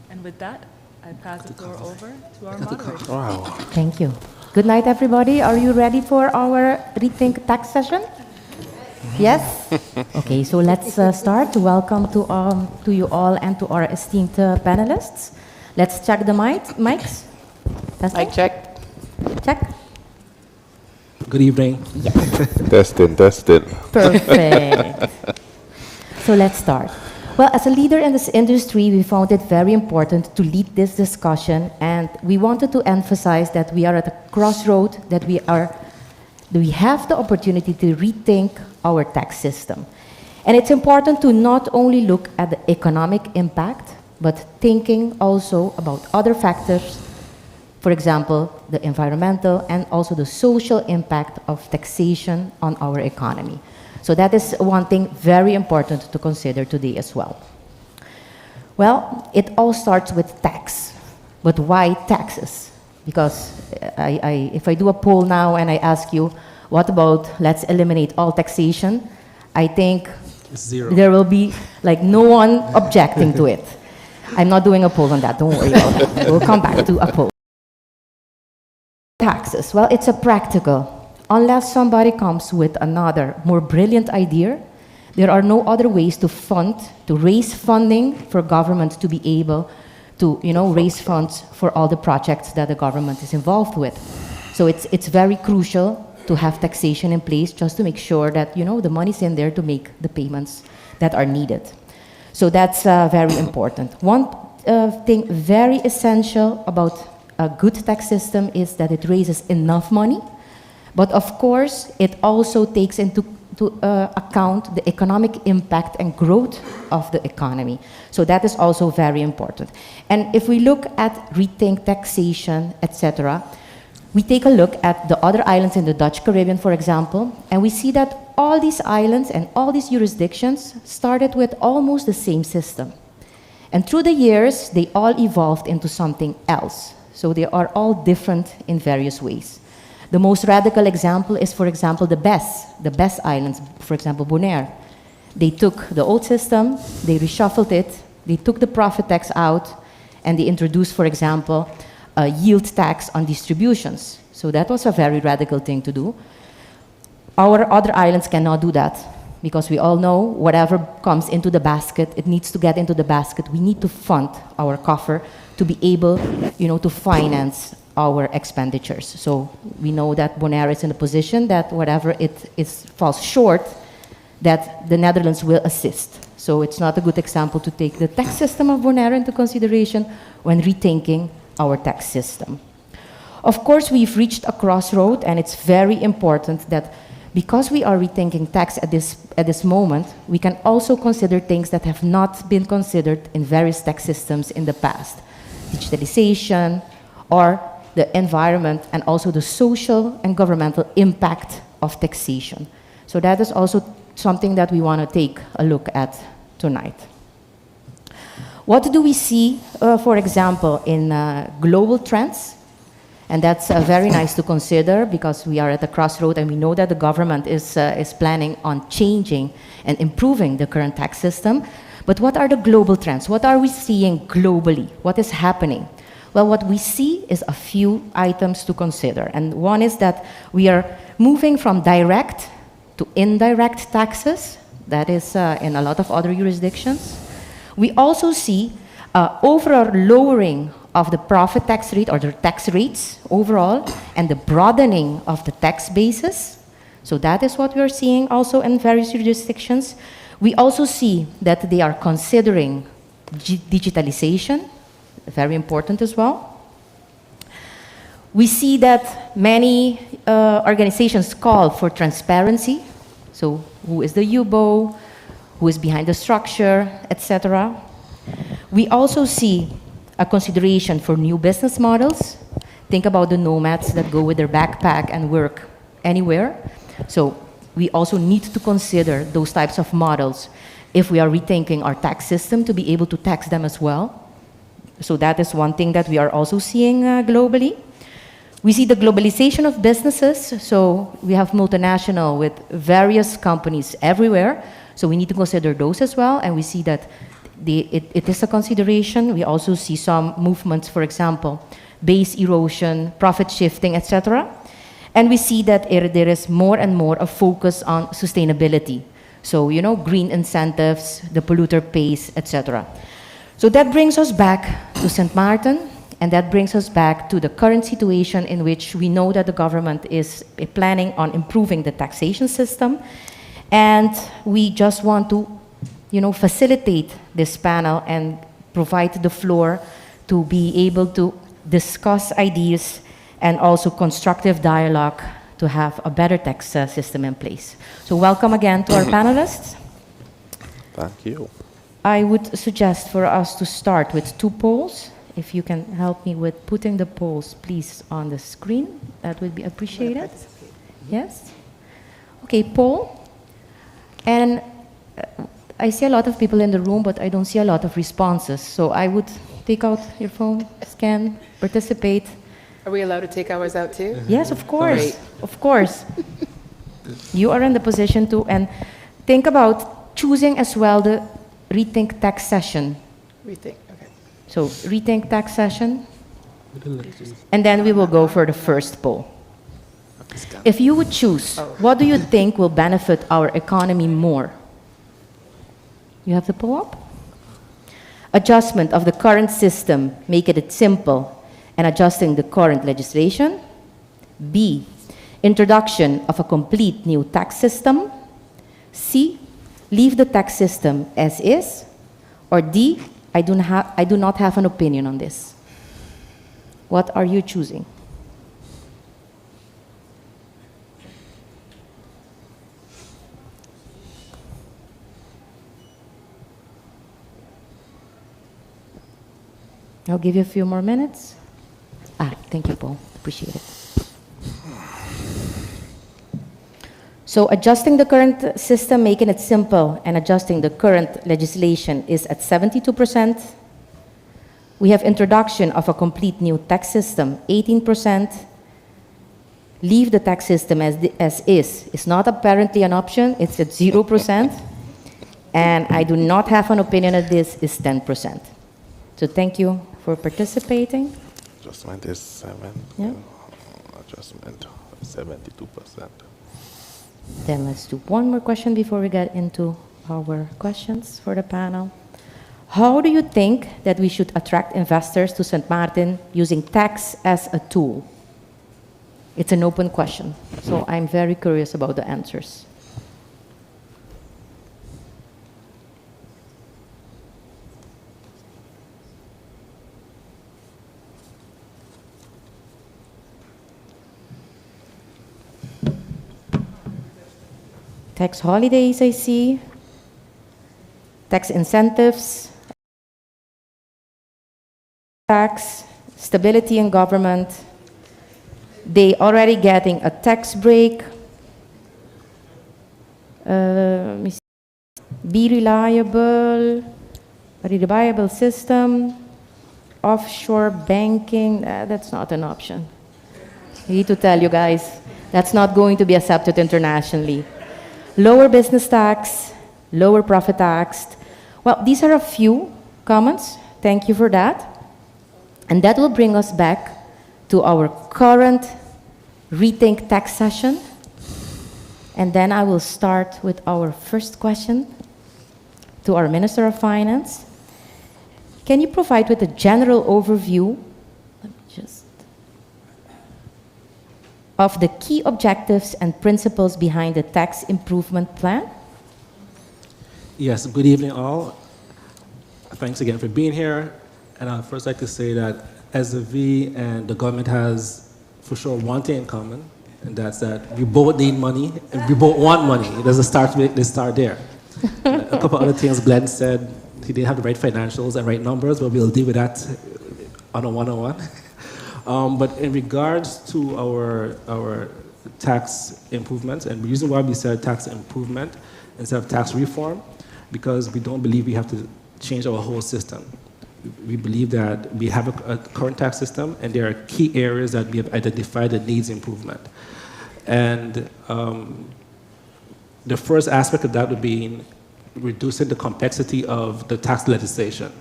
And with that, I pass the floor over to our moderator.
Wow.
Thank you. Good night, everybody. Are you ready for our Rethink tax session? Yes? Okay, so let's start. Welcome to you all and to our esteemed panelists. Let's check the mics.
Mic check.
Check.
Good evening.
Yes.
Testing.
Perfect. So let's start. Well, as a leader in this industry, we found it very important to lead this discussion, and we wanted to emphasize that we are at a crossroad, that we have the opportunity to rethink our tax system. And it's important to not only look at the economic impact, but thinking also about other factors, for example, the environmental and also the social impact of taxation on our economy. So that is one thing very important to consider today as well. Well, it all starts with tax. But why taxes? Because if I do a poll now and I ask you, what about let's eliminate all taxation? I think
Zero.
There will be like no one objecting to it. I'm not doing a poll on that, don't worry about that. We'll come back to a poll. Taxes, well, it's a practical. Unless somebody comes with another, more brilliant idea, there are no other ways to raise funding for government to be able to, raise funds for all the projects that the government is involved with. So it's very crucial to have taxation in place just to make sure that, the money's in there to make the payments that are needed. So that's very important. One thing very essential about a good tax system is that it raises enough money. But of course, it also takes into account the economic impact and growth of the economy. So that is also very important. And if we look at rethink taxation, etc., we take a look at the other islands in the Dutch Caribbean, for example, and we see that all these islands and all these jurisdictions started with almost the same system. And through the years, they all evolved into something else. So they are all different in various ways. The most radical example is, for example, the BES Islands, for example, Bonaire. They took the old system, they reshuffled it, they took the profit tax out, and they introduced, for example, a yield tax on distributions. So that was a very radical thing to do. Our other islands cannot do that. because we all know whatever comes into the basket, it needs to get into the basket. We need to fund our coffer to be able, to finance our expenditures. So we know that Bonaire is in a position that whatever falls short, that the Netherlands will assist. So it's not a good example to take the tax system of Bonaire into consideration when rethinking our tax system. Of course, we've reached a crossroad, and it's very important that because we are rethinking tax at this moment, we can also consider things that have not been considered in various tax systems in the past. Digitalization, or the environment, and also the social and governmental impact of taxation. So that is also something that we want to take a look at tonight. What do we see, for example, in global trends? And that's very nice to consider, because we are at a crossroad and we know that the government is planning on changing and improving the current tax system. But what are the global trends? What are we seeing globally? What is happening? Well, what we see is a few items to consider. And one is that we are moving from direct to indirect taxes. That is in a lot of other jurisdictions. We also see overall lowering of the profit tax rate, or the tax rates overall, and the broadening of the tax basis. So that is what we are seeing also in various jurisdictions. We also see that they are considering digitalization, very important as well. We see that many organizations call for transparency. So who is the UBO, who is behind the structure, etc. We also see a consideration for new business models. Think about the nomads that go with their backpack and work anywhere. So we also need to consider those types of models if we are rethinking our tax system to be able to tax them as well. So that is one thing that we are also seeing globally. We see the globalization of businesses. So we have multinational with various companies everywhere. So we need to consider those as well. And we see that it is a consideration. We also see some movements, for example, base erosion, profit shifting, etc. And we see that there is more and more a focus on sustainability. So, green incentives, the polluter pays, etc. So that brings us back to St. Maarten, and that brings us back to the current situation in which we know that the government is planning on improving the taxation system. And we just want to facilitate this panel and provide the floor to be able to discuss ideas and also constructive dialogue to have a better tax system in place. So welcome again to our panelists.
Thank you.
I would suggest for us to start with 2 polls. If you can help me with putting the polls, please, on the screen, that would be appreciated. Yes? Okay, poll. And I see a lot of people in the room, but I don't see a lot of responses. So I would take out your phone, scan, participate.
Are we allowed to take ours out too?
Yes, of course.
Great.
Of course. You are in the position to, and think about choosing as well the Rethink tax session.
Rethink, okay.
So Rethink tax session, and then we will go for the first poll. If you would choose, what do you think will benefit our economy more? You have the poll up? Adjustment of the current system, make it simple, and adjusting the current legislation. B, introduction of a complete new tax system. C, leave the tax system as is. Or D, I do not have an opinion on this. What are you choosing? I'll give you a few more minutes. Thank you, Paul. Appreciate it. So adjusting the current system, making it simple, and adjusting the current legislation is at 72%. We have introduction of a complete new tax system, 18%. Leave the tax system as is. It's not apparently an option, it's at 0%. And I do not have an opinion on this is 10%. So thank you for participating.
Adjustment is 7.
Yeah.
Adjustment 72%.
Then let's do one more question before we get into our questions for the panel. How do you think that we should attract investors to St. Maarten using tax as a tool? It's an open question, so I'm very curious about the answers. Tax holidays, I see. Tax incentives. Tax, stability in government. They already getting a tax break. Be reliable. A reliable system. Offshore banking, that's not an option. I need to tell you guys, that's not going to be accepted internationally. Lower business tax, lower profit tax. Well, these are a few comments. Thank you for that. And that will bring us back to our current Rethink tax session. And then I will start with our first question to our Minister of Finance. Can you provide with a general overview of the key objectives and principles behind the tax improvement plan?
Yes, good evening all. Thanks again for being here. And I'd first like to say that SFV and the government has for sure one thing in common, and that's that we both need money and we both want money. It doesn't start there. A couple other things Glenn said, he didn't have the right financials and right numbers, but we'll deal with that on a one-on-one. But in regards to our tax improvements, and the reason why we said tax improvement instead of tax reform, because we don't believe we have to change our whole system. We believe that we have a current tax system, and there are key areas that we have identified that needs improvement. And the first aspect of that would be reducing the complexity of the tax legislation.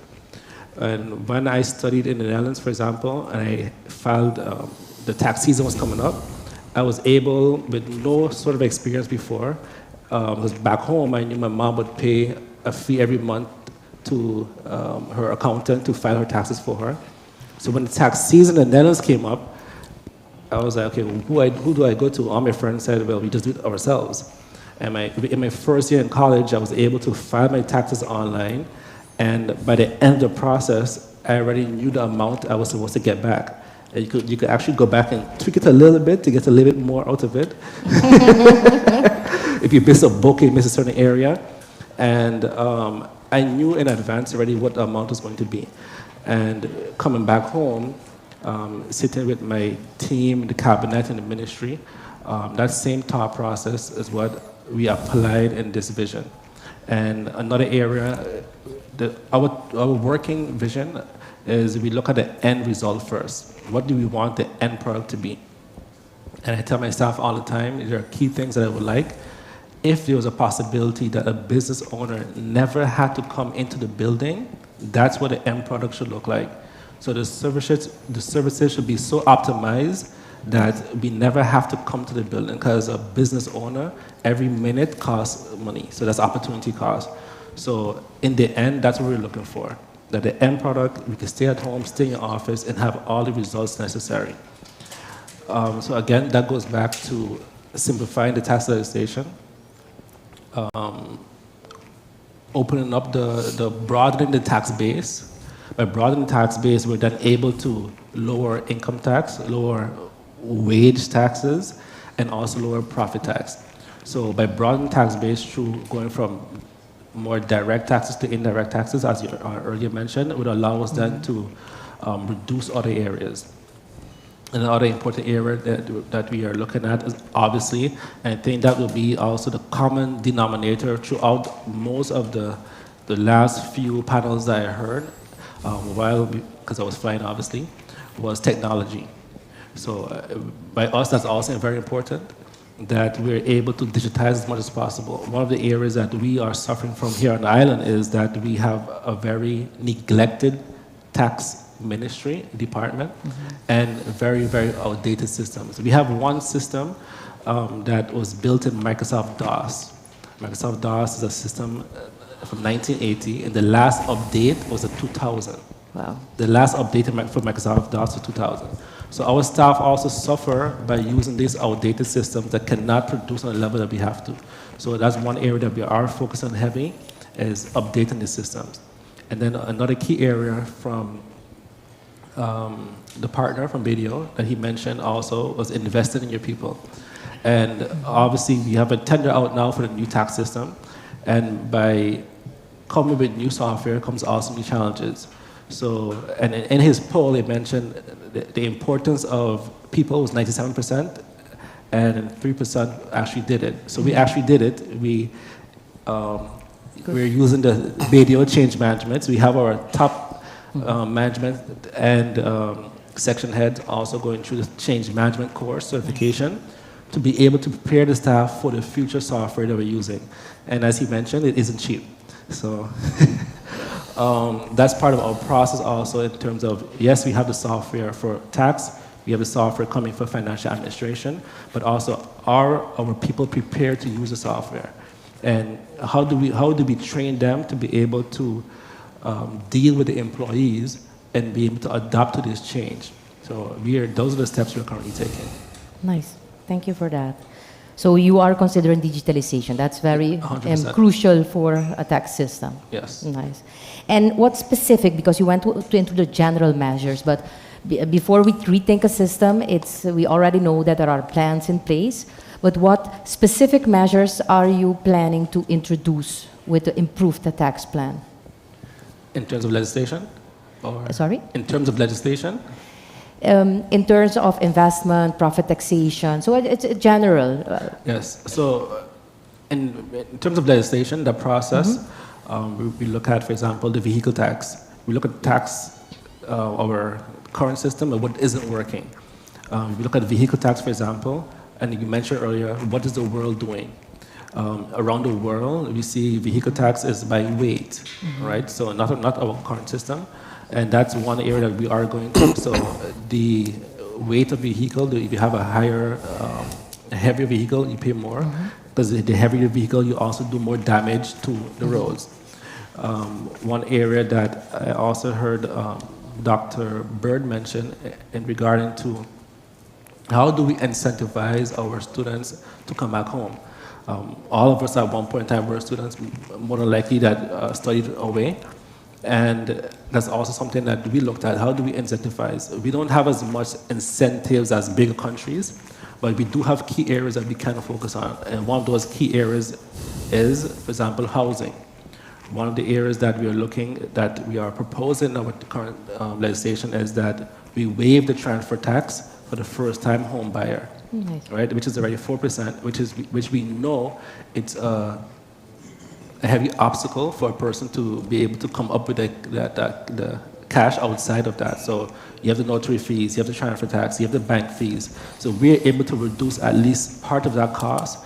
And when I studied in the Netherlands, for example, and I filed, the tax season was coming up, I was able, with no sort of experience before, because back home I knew my mom would pay a fee every month to her accountant to file her taxes for her. So when the tax season in the Netherlands came up, I was like, okay, who do I go to? All my friends said, well, we just do it ourselves. And in my first year in college, I was able to file my taxes online. And by the end of the process, I already knew the amount I was supposed to get back. And you could actually go back and tweak it a little bit to get a little bit more out of it. If you miss a book, you miss a certain area. And I knew in advance already what the amount was going to be. And coming back home, sitting with my team, the cabinet and the ministry, that same thought process is what we applied in this vision. And another area, our working vision is we look at the end result first. What do we want the end product to be? And I tell my staff all the time, there are key things that I would like. If there was a possibility that a business owner never had to come into the building, that's what the end product should look like. So the services should be so optimized that we never have to come to the building, because a business owner, every minute costs money. So that's opportunity cost. So in the end, that's what we're looking for. That the end product, we can stay at home, stay in your office, and have all the results necessary. So again, that goes back to simplifying the tax legislation, opening up broadening the tax base. By broadening the tax base, we're then able to lower income tax, lower wage taxes, and also lower profit tax. So by broadening tax base through going from more direct taxes to indirect taxes, as you earlier mentioned, it would allow us then to reduce other areas. And another important area that we are looking at is obviously, and I think that will be also the common denominator throughout most of the last few panels that I heard, because I was flying obviously, was technology. So by us, that's also very important, that we're able to digitize as much as possible. One of the areas that we are suffering from here on the island is that we have a very neglected tax ministry department and very, very outdated systems. We have one system that was built in Microsoft DOS. Microsoft DOS is a system from 1980, and the last update was in 2000.
Wow.
The last update for Microsoft DOS was 2000. So our staff also suffer by using these outdated systems that cannot produce on the level that we have to. So that's one area that we are focusing on heavy, is updating the systems. And then another key area from the partner from BDO that he mentioned also was investing in your people. And obviously we have a tender out now for the new tax system. And by coming with new software comes also new challenges. So, and in his poll, he mentioned the importance of people was 97%, and 3% actually did it. So we actually did it. We're using the BDO change management. So we have our top management and section heads also going through the change management course certification to be able to prepare the staff for the future software that we're using. And as he mentioned, it isn't cheap. So that's part of our process also in terms of, yes, we have the software for tax, we have the software coming for financial administration, but also are our people prepared to use the software? And how do we train them to be able to deal with the employees and be able to adapt to this change? So those are the steps we're currently taking.
Nice. Thank you for that. So you are considering digitalization. That's very crucial for a tax system.
Yes.
Nice. And what's specific, because you went into the general measures, but before we rethink a system, we already know that there are plans in place, but what specific measures are you planning to introduce with the improved tax plan?
In terms of legislation? Or
Sorry?
In terms of legislation?
In terms of investment, profit taxation, so it's general.
Yes, so in terms of legislation, the process, we look at, for example, the vehicle tax. We look at tax, our current system, and what isn't working. We look at vehicle tax, for example, and you mentioned earlier, what is the world doing? Around the world, we see vehicle tax is by weight, right? So not our current system. And that's one area that we are going to. So the weight of vehicle, if you have a heavier vehicle, you pay more. Because the heavier vehicle, you also do more damage to the roads. One area that I also heard Dr. Bird mention in regarding to how do we incentivize our students to come back home? All of us at one point in time were students, more than likely that studied away. And that's also something that we looked at. How do we incentivize? We don't have as much incentives as bigger countries, but we do have key areas that we can focus on. And one of those key areas is, for example, housing. One of the areas that we are proposing in our current legislation is that we waive the transfer tax for the first-time home buyer, right? Which is already 4%, which we know it's a heavy obstacle for a person to be able to come up with the cash outside of that. So you have the notary fees, you have the transfer tax, you have the bank fees. So we're able to reduce at least part of that cost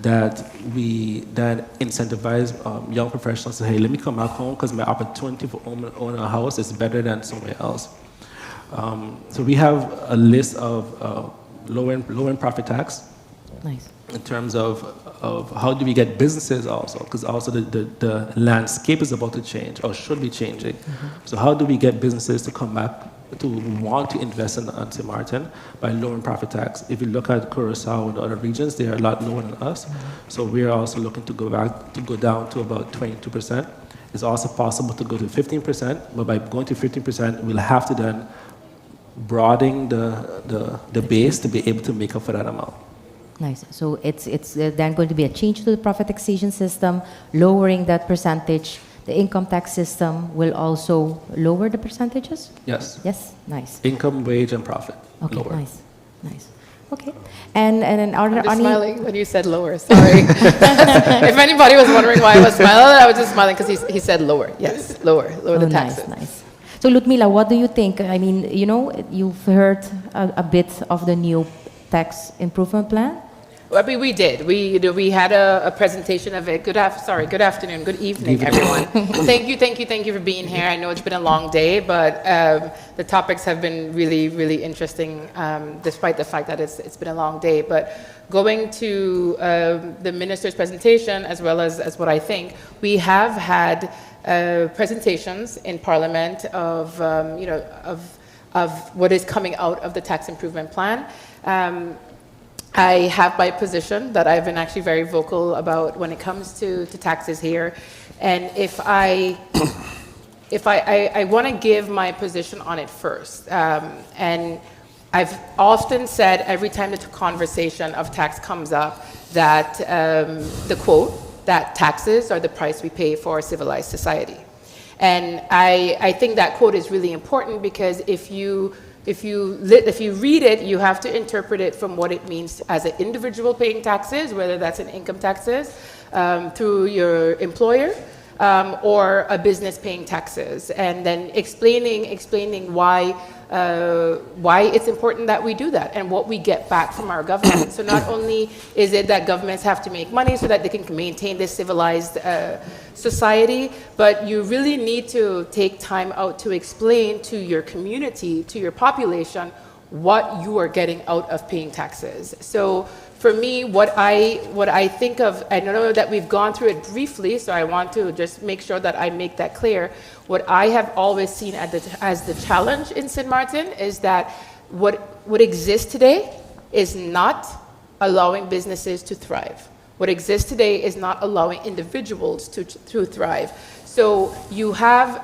that we then incentivize young professionals to say, hey, let me come back home because my opportunity for owning a house is better than somewhere else. So we have a list of low-end profit tax.
Nice.
In terms of how do we get businesses also, because also the landscape is about to change or should be changing. So how do we get businesses to come back to want to invest in St. Maarten by lowering profit tax? If you look at Curaçao and other regions, they are a lot lower than us. So we are also looking to go down to about 22%. It's also possible to go to 15%, but by going to 15%, we'll have to then broaden the base to be able to make up for that amount.
Nice. So it's then going to be a change to the profit taxation system, lowering that percentage. The income tax system will also lower the percentages?
Yes.
Yes? Nice.
Income, wage, and profit.
Okay,
lower.
nice. Nice. Okay. And are there
I'm just
any...
smiling when you said lower, sorry. If anybody was wondering why I was smiling, I was just smiling because he said lower. Yes, lower the taxes.
Nice. So Ludmila, what do you think? I mean, you know, you've heard a bit of the new tax improvement plan.
I mean, we did. We had a presentation of it. Good afternoon, good evening, everyone. Thank you for being here. I know it's been a long day, but the topics have been really, really interesting, despite the fact that it's been a long day. But going to the minister's presentation, as well as what I think, we have had presentations in Parliament of what is coming out of the tax improvement plan. I have my position that I've been actually very vocal about when it comes to taxes here. And if I want to give my position on it first. And I've often said every time the conversation of tax comes up that the quote, that taxes are the price we pay for a civilized society. And I think that quote is really important because if you read it, you have to interpret it from what it means as an individual paying taxes, whether that's in income taxes through your employer, or a business paying taxes, and then explaining why it's important that we do that and what we get back from our government. So not only is it that governments have to make money so that they can maintain this civilized society, but you really need to take time out to explain to your community, to your population, what you are getting out of paying taxes. So for me, what I think of, I know that we've gone through it briefly, so I want to just make sure that I make that clear. What I have always seen as the challenge in Sint Maarten is that what exists today is not allowing businesses to thrive. What exists today is not allowing individuals to thrive. So you have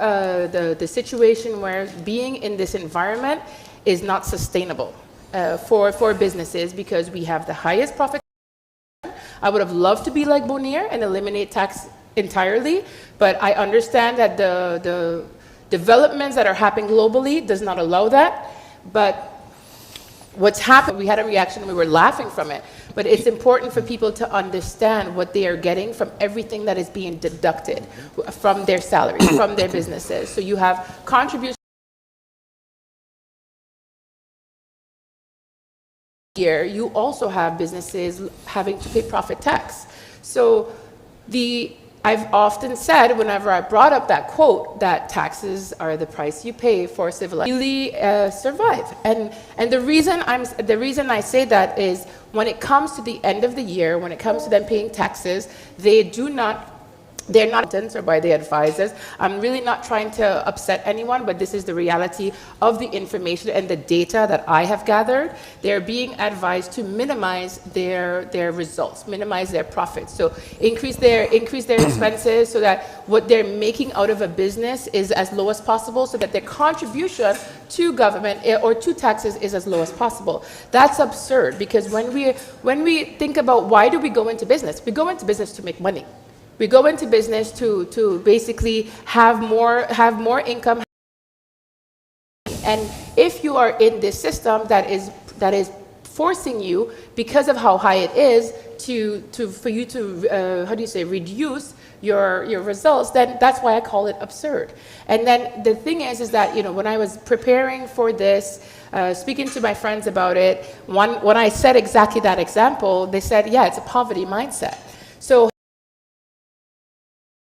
the situation where being in this environment is not sustainable for businesses because we have the highest profit. I would have loved to be like Bonaire and eliminate tax entirely, but I understand that the developments that are happening globally does not allow that. But what's happened, we had a reaction, we were laughing from it, but it's important for people to understand what they are getting from everything that is being deducted from their salaries, from their businesses. So you have contributions. Here, you also have businesses having to pay profit tax. So I've often said, whenever I brought up that quote, that taxes are the price you pay for civilization, really survive. And the reason I say that is when it comes to the end of the year, when it comes to them paying taxes, they're not or by the advisors. I'm really not trying to upset anyone, but this is the reality of the information and the data that I have gathered. They're being advised to minimize their results, minimize their profits. So increase their expenses so that what they're making out of a business is as low as possible, so that their contribution to government or to taxes is as low as possible. That's absurd, because when we think about why do we go into business, we go into business to make money. We go into business to basically have more income. And if you are in this system that is forcing you, because of how high it is, for you to reduce your results, then that's why I call it absurd. And then the thing is that, when I was preparing for this, speaking to my friends about it, when I said exactly that example, they said, yeah, it's a poverty mindset. So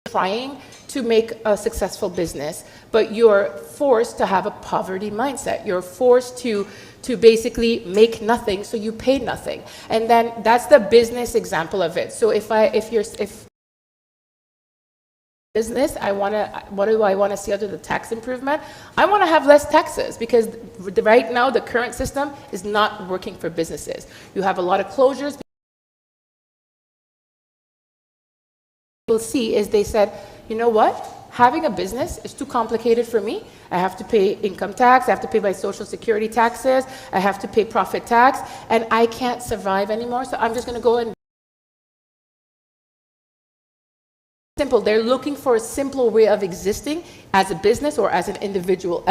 trying to make a successful business, but you're forced to have a poverty mindset. You're forced to basically make nothing, so you pay nothing. And then that's the business example of it. So if business, what do I want to see out of the tax improvement? I want to have less taxes, because right now the current system is not working for businesses. You have a lot of closures. People see is they said, you know what? Having a business is too complicated for me. I have to pay income tax, I have to pay my social security taxes, I have to pay profit tax, and I can't survive anymore, so I'm just going to go and simple. They're looking for a simple way of existing as a business or as an individual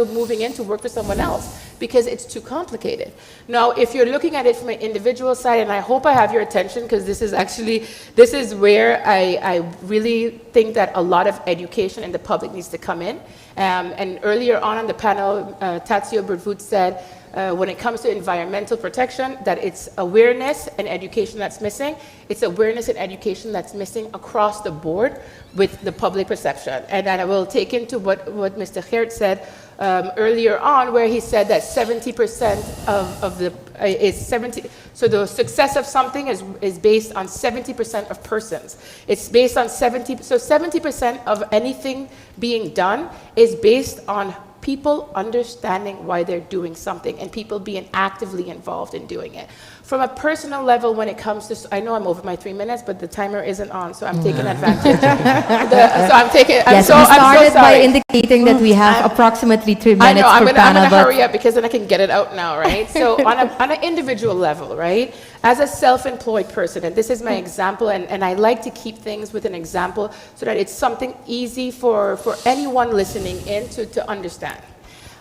moving in to work for someone else, because it's too complicated. Now, if you're looking at it from an individual side, and I hope I have your attention, because this is where I really think that a lot of education in the public needs to come in. And earlier on the panel, Tatsio Bervoet said, when it comes to environmental protection, that it's awareness and education that's missing. It's awareness and education that's missing across the board with the public perception. And I will take into what Mr. Geert said earlier on, where he said that 70% of the is 70. So the success of something is based on 70% of persons. It's based on 70. So 70% of anything being done is based on people understanding why they're doing something and people being actively involved in doing it. From a personal level, when it comes to, I know I'm over my 3 minutes, but the timer isn't on, so I'm taking advantage.
Yes, we started by indicating that we have approximately 3 minutes
I know, I'm
per
gonna
panel.
hurry up because then I can get it out now, right? So on an individual level, right? As a self-employed person, and this is my example, and I like to keep things with an example so that it's something easy for anyone listening in to understand.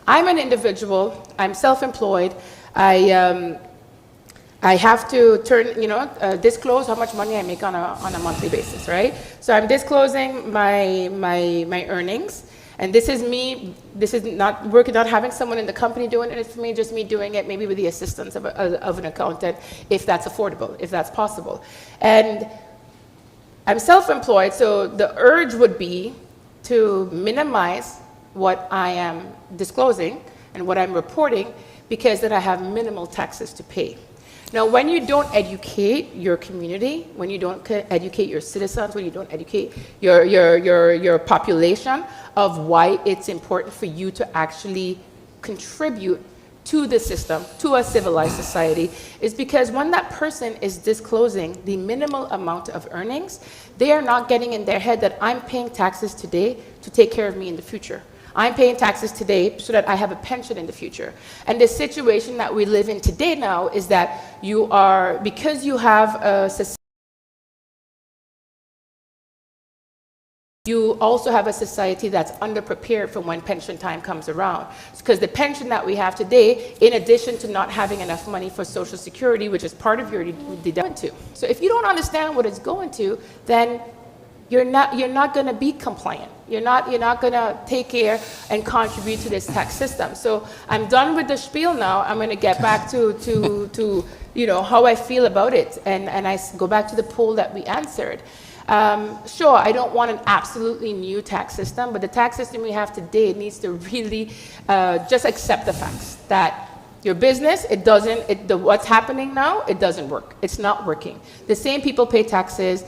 I'm an individual, I'm self-employed, I have to disclose how much money I make on a monthly basis, right? So I'm disclosing my earnings, and this is me. This is not having someone in the company doing it. It's for me, just me doing it, maybe with the assistance of an accountant, if that's affordable, if that's possible. And I'm self-employed, so the urge would be to minimize what I am disclosing and what I'm reporting, because then I have minimal taxes to pay. Now, when you don't educate your community, when you don't educate your citizens, when you don't educate your population of why it's important for you to actually contribute to the system, to a civilized society, is because when that person is disclosing the minimal amount of earnings, they are not getting in their head that I'm paying taxes today to take care of me in the future. I'm paying taxes today so that I have a pension in the future. And the situation that we live in today now is that because you have a society, you also have a society that's underprepared for when pension time comes around. Because the pension that we have today, in addition to not having enough money for Social Security, which is part of your deduction. So if you don't understand what it's going to, then you're not going to be compliant. You're not going to take care and contribute to this tax system. So I'm done with the spiel now. I'm going to get back to how I feel about it, and I go back to the poll that we answered. Sure, I don't want an absolutely new tax system, but the tax system we have today needs to really just accept the facts that your business, what's happening now, it doesn't work. It's not working. The same people pay taxes.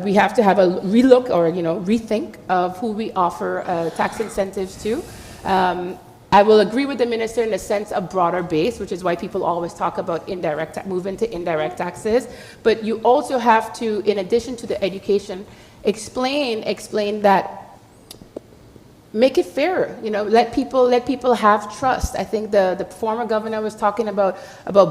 We have to have a relook or rethink of who we offer tax incentives to. I will agree with the minister in the sense of broader base, which is why people always talk about moving to indirect taxes. But you also have to, in addition to the education, explain that. Make it fairer, let people have trust. I think the former governor was talking about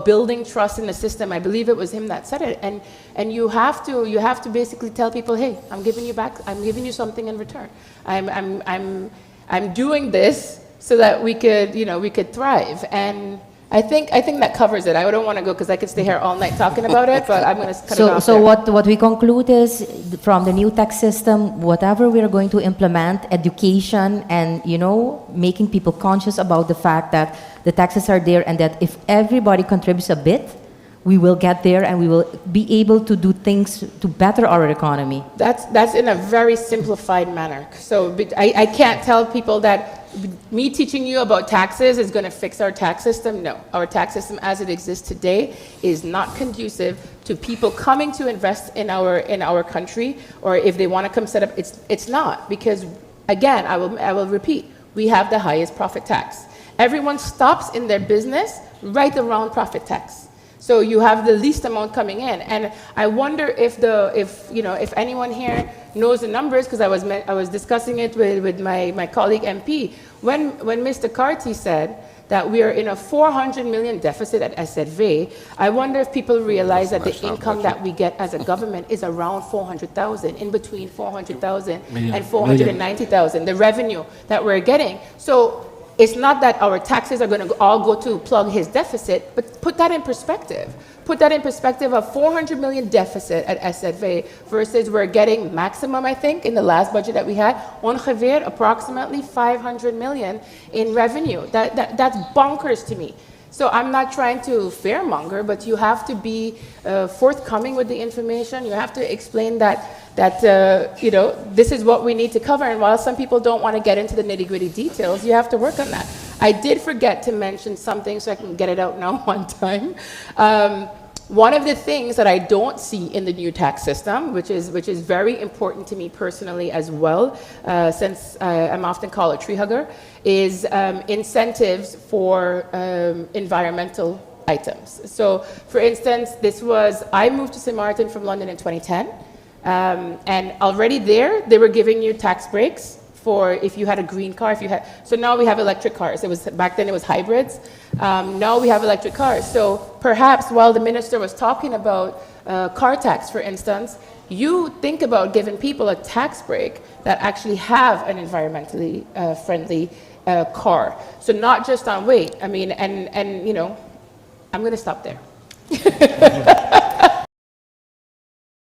building trust in the system. I believe it was him that said it. And you have to basically tell people, hey, I'm giving you something in return. I'm doing this so that we could thrive. And I think that covers it. I don't want to go because I could stay here all night talking about it, but I'm going to cut it off.
So what we conclude is, from the new tax system, whatever we are going to implement, education and making people conscious about the fact that the taxes are there, and that if everybody contributes a bit, we will get there and we will be able to do things to better our economy.
That's in a very simplified manner. So I can't tell people that me teaching you about taxes is going to fix our tax system. No, our tax system as it exists today is not conducive to people coming to invest in our country, or if they want to come set up, it's not, because again, I will repeat, we have the highest profit tax. Everyone stops in their business right around profit tax. So you have the least amount coming in, and I wonder if anyone here knows the numbers, because I was discussing it with my colleague MP when Mr. Carty said that we are in a 400 million deficit at SZV. I wonder if people realize that the income that we get as a government is around 400,000, in between 400,000 and 490,000. The revenue that we're getting. So it's not that our taxes are going to all go to plug his deficit, but put that in perspective. Put that in perspective of 400 million deficit at SZV versus we're getting maximum, I think, in the last budget that we had, approximately 500 million in revenue. That's bonkers to me. So I'm not trying to fearmonger, but you have to be forthcoming with the information. You have to explain that you know, this is what we need to cover. And while some people don't want to get into the nitty-gritty details, you have to work on that. I did forget to mention something, so I can get it out now one time. One of the things that I don't see in the new tax system, which is very important to me personally as well, since I'm often called a tree hugger, is incentives for environmental items. So, for instance, I moved to St. Maarten from London in 2010, and already there, they were giving you tax breaks for if you had a green car, so now we have electric cars. Back then it was hybrids. Now we have electric cars. So perhaps while the minister was talking about car tax, for instance, you think about giving people a tax break that actually have an environmentally friendly car. So not just on weight. I mean, and you know, I'm going to stop there.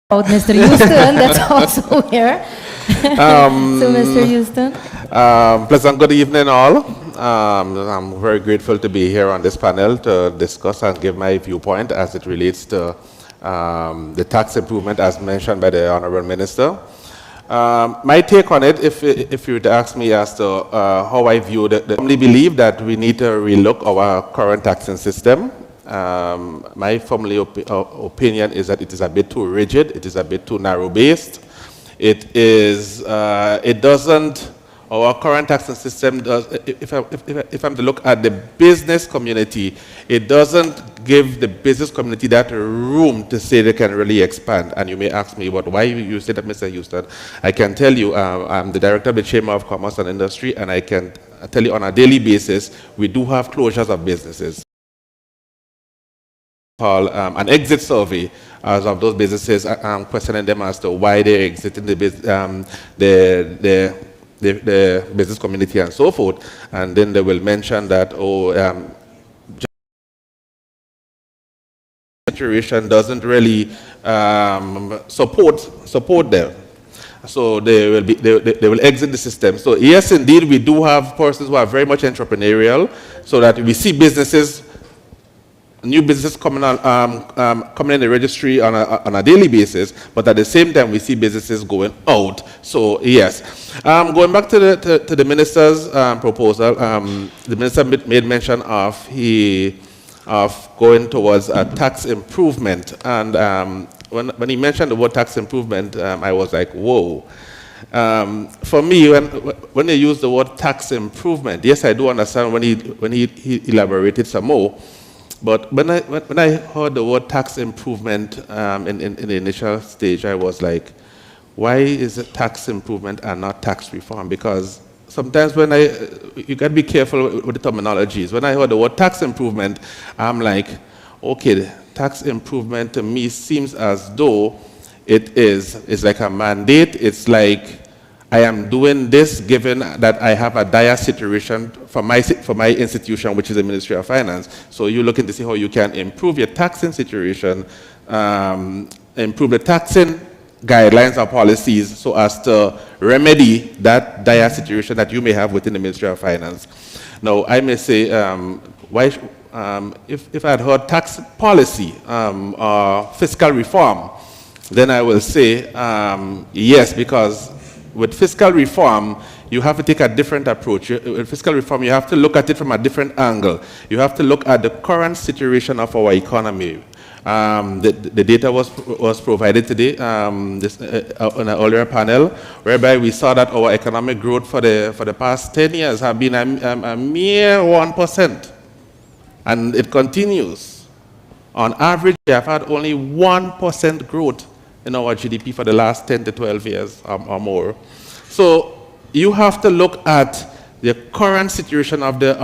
Mr. Houston, that's also here. So, Mr. Houston.
Pleasant good evening, all. I'm very grateful to be here on this panel to discuss and give my viewpoint as it relates to the tax improvement as mentioned by the Honorable Minister. My take on it, if you would ask me as to how I view it, I firmly believe that we need to relook our current taxing system. My family opinion is that it is a bit too rigid, it is a bit too narrow-based. Our current taxing system does, if I'm to look at the business community, it doesn't give the business community that room to say they can really expand. And you may ask me, why you say that, Mr. Houston? I can tell you, I'm the director of the Chamber of Commerce and Industry, and I can tell you on a daily basis, we do have closures of businesses. An exit survey as of those businesses, questioning them as to why they're exiting the business community and so forth, and then they will mention that situation doesn't really support them, so they will exit the system. So yes, indeed, we do have persons who are very much entrepreneurial, so that we see businesses. New businesses coming in the registry on a daily basis, but at the same time we see businesses going out. So yes, going back to the minister's proposal, the minister made mention of going towards a tax improvement, and when he mentioned the word tax improvement, I was like, whoa. For me, when they use the word tax improvement, yes, I do understand when he elaborated some more. But when I heard the word tax improvement in the initial stage, I was like, why is it tax improvement and not tax reform? Because sometimes you got to be careful with the terminologies. When I heard the word tax improvement, I'm like, okay, tax improvement to me seems as though it's like a mandate. It's like I am doing this given that I have a dire situation for my institution, which is the Ministry of Finance. So you're looking to see how you can improve your taxing situation, improve the taxing guidelines or policies so as to remedy that dire situation that you may have within the Ministry of Finance. Now, I may say, if I had heard tax policy or fiscal reform, then I will say yes, because with fiscal reform, you have to take a different approach. With fiscal reform, you have to look at it from a different angle. You have to look at the current situation of our economy. The data was provided today on an earlier panel, whereby we saw that our economic growth for the past 10 years have been a mere 1%. And it continues. On average, we have had only 1% growth in our GDP for the last 10 to 12 years or more. So you have to look at the current situation of the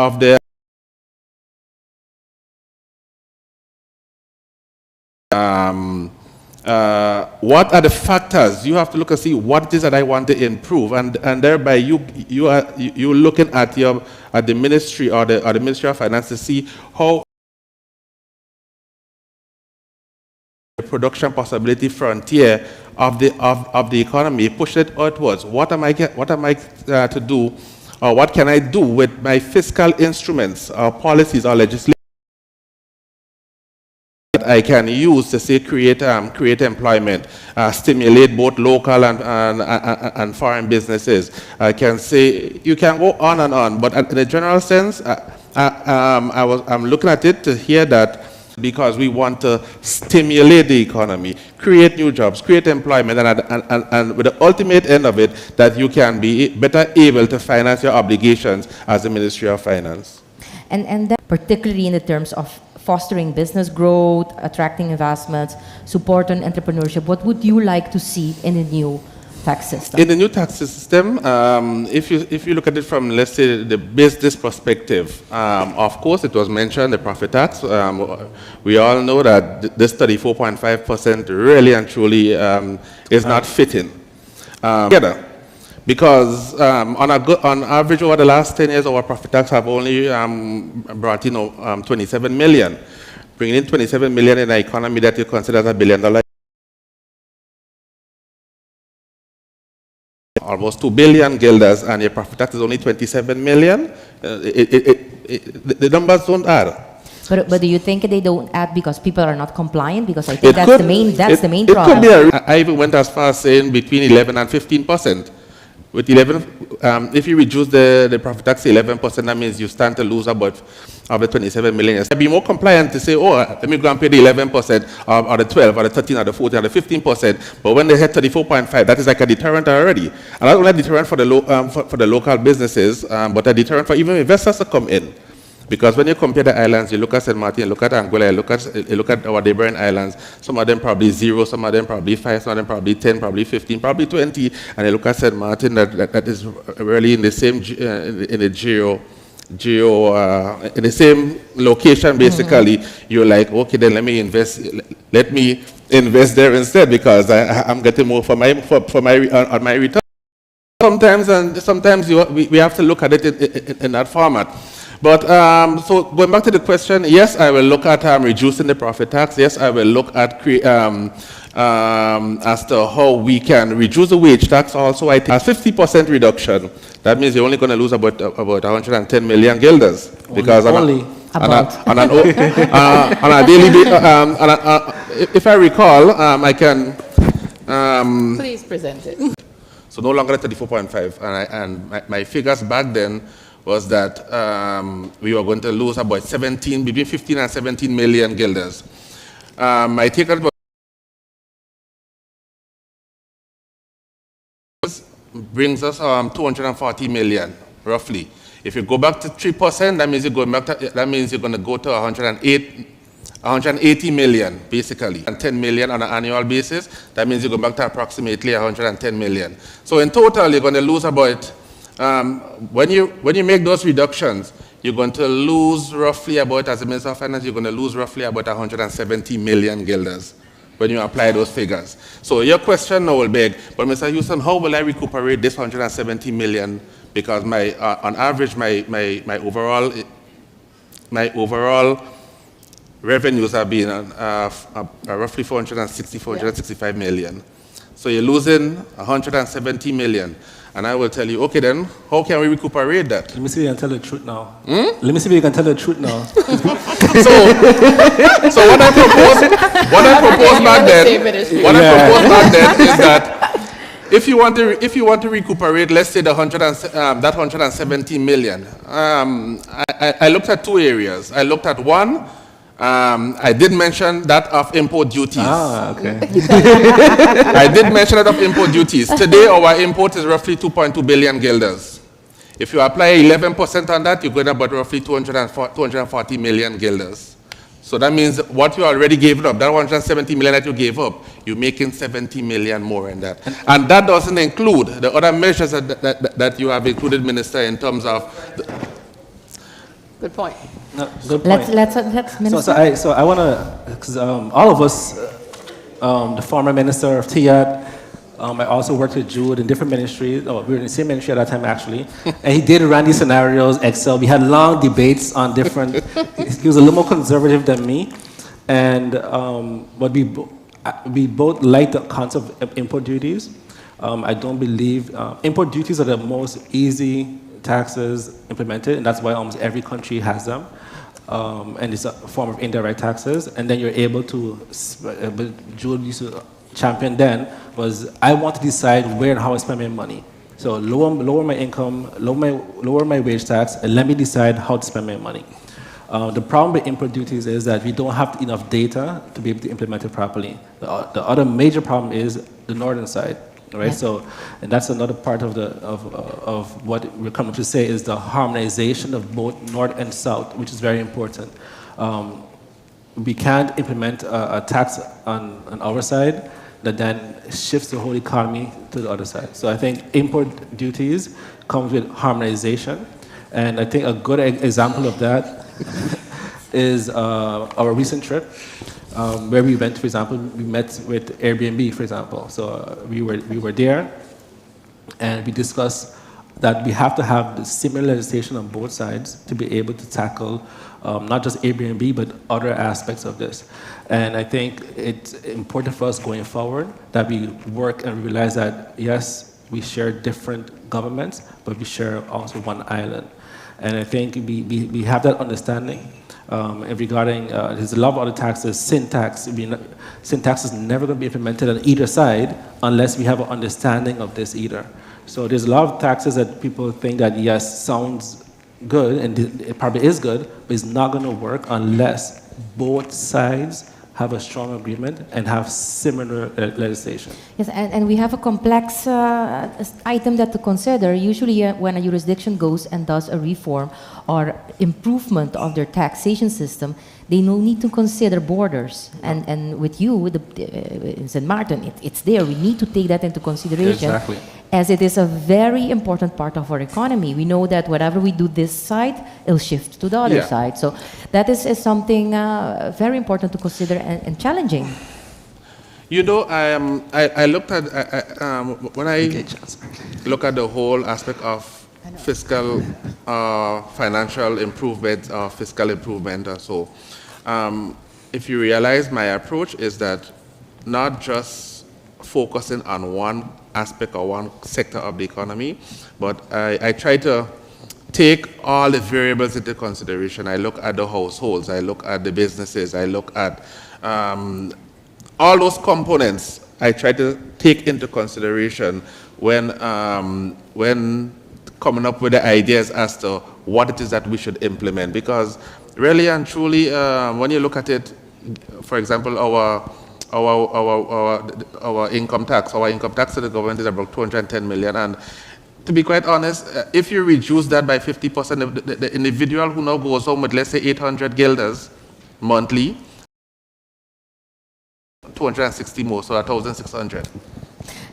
what are the factors? You have to look and see what it is that I want to improve, and thereby you're looking at the ministry or the Ministry of Finance to see how the production possibility frontier of the economy, push it outwards. What am I to do, or what can I do with my fiscal instruments or policies or legislation that I can use to say create employment, stimulate both local and foreign businesses. I can say you can go on and on, but in a general sense, I'm looking at it to hear that because we want to stimulate the economy, create new jobs, create employment, and with the ultimate end of it, that you can be better able to finance your obligations as the Ministry of Finance.
And that particularly in the terms of fostering business growth, attracting investments, support on entrepreneurship, what would you like to see in the new tax system?
In the new tax system, if you look at it from, let's say, the business perspective, of course, it was mentioned, the profit tax. We all know that this 34.5% really and truly is not fitting together. Because on average over the last 10 years, our profit tax have only brought in 27 million. Bringing in 27 million in an economy that you consider as $1 billion, almost 2 billion guilders, and your profit tax is only 27 million, the numbers don't add.
But do you think they don't add because people are not compliant? Because I think that's the main problem.
Could be I even went as far as saying between 11 and 15%. With 11, if you reduce the profit tax to 11%, that means you stand to lose about of the 27 million. Be more compliant to say, oh, let me go and pay the 11%, or the 12, or the 13, or the 14, or the 15%. But when they hit 34.5, that is like a deterrent already. And not only a deterrent for the local businesses, but a deterrent for even investors to come in. Because when you compare the islands, you look at St. Maarten, you look at Anguilla, you look at our neighboring islands, some of them probably 0, some of them probably 5, some of them probably 10, probably 15, probably 20, and you look at St. Maarten that is really in the same, in the same location basically. You're like, okay, then let me invest there instead because I'm getting more for my on my return. Sometimes we have to look at it in that format. But so going back to the question, yes, I will look at reducing the profit tax. Yes, I will look at as to how we can reduce the wage tax. Also, I think a 50% reduction. That means you're only going to lose about 110 million guilders because on a daily basis, if I recall, I can.
Please present it.
So no longer 34.5, and my figures back then was that we were going to lose about between 15 and 17 million guilders. I take it brings us 240 million, roughly. If you go back to 3%, that means you're going to go to 180 million, basically, and 10 million on an annual basis. That means you go back to approximately 110 million. So in total, you're going to lose about, when you make those reductions, you're going to lose roughly about, as a Minister of Finance, you're going to lose roughly about 170 million guilders when you apply those figures. So your question now will beg, but Mr. Houston, how will I recuperate this 170 million? Because on average, my overall revenues have been roughly 465 million. So you're losing 170 million. And I will tell you, okay then, how can we recuperate that?
Let me see if you can tell the truth now. Let me see if you can tell the truth now.
So what I proposed back then is that if you want to recuperate, let's say that 170 million, I looked at two areas. I looked at one. I did mention that of import duties.
Okay.
I did mention that of import duties. Today, our import is roughly 2.2 billion guilders. If you apply 11% on that, you're going about roughly 240 million guilders. So that means what you already gave up, that 170 million that you gave up, you're making 70 million more in that. And that doesn't include the other measures that you have included, Minister, in terms of...
Good point.
No, good point.
Let's Minister.
So I want to, because all of us, the former Minister of TIAD, I also worked with Jude in different ministries. Oh, we were in the same ministry at that time, actually. And he did run these scenarios, Excel. We had long debates on different, he was a little more conservative than me. And but we both liked the concept of import duties. I don't believe, import duties are the most easy taxes implemented, and that's why almost every country has them. and it's a form of indirect taxes, and then you're able to, but Jewel used to champion then, was I want to decide where and how I spend my money. So lower my income, lower my wage tax, and let me decide how to spend my money. The problem with import duties is that we don't have enough data to be able to implement it properly. The other major problem is the northern side, right? Yeah. So, and that's another part of what we're coming to say is the harmonization of both north and south, which is very important. We can't implement a tax on our side that then shifts the whole economy to the other side. So I think import duties comes with harmonization, and I think a good example of that is our recent trip, where we went, for example, we met with Airbnb, for example. So we were there, and we discussed that we have to have the similar legislation on both sides to be able to tackle not just Airbnb, but other aspects of this. And I think it's important for us going forward that we work and realize that, yes, we share different governments, but we share also one island. And I think we have that understanding. Regarding, there's a lot of other taxes, Sint tax. Sint tax is never going to be implemented on either side unless we have an understanding of this either. So there's a lot of taxes that people think that, yes, sounds good, and it probably is good, but it's not going to work unless both sides have a strong agreement and have similar legislation.
Yes, and we have a complex item that to consider. Usually when a jurisdiction goes and does a reform or improvement of their taxation system, they no need to consider borders. And with you, in St. Maarten, it's there. We need to take that into consideration.
Exactly.
As it is a very important part of our economy. We know that whatever we do this side, it'll shift to the other side. So that is something very important to consider and challenging.
You know, I looked at, when I look at the whole aspect of fiscal, financial improvement, fiscal improvement or so, if you realize my approach is that not just focusing on one aspect or one sector of the economy, but I try to take all the variables into consideration. I look at the households, I look at the businesses, I look at all those components I try to take into consideration when coming up with the ideas as to what it is that we should implement. Because really and truly, when you look at it, for example, our income tax to the government is about 210 million, and to be quite honest, if you reduce that by 50%, the individual who now goes home with, let's say, 800 guilders monthly, 260 more, so 1,600.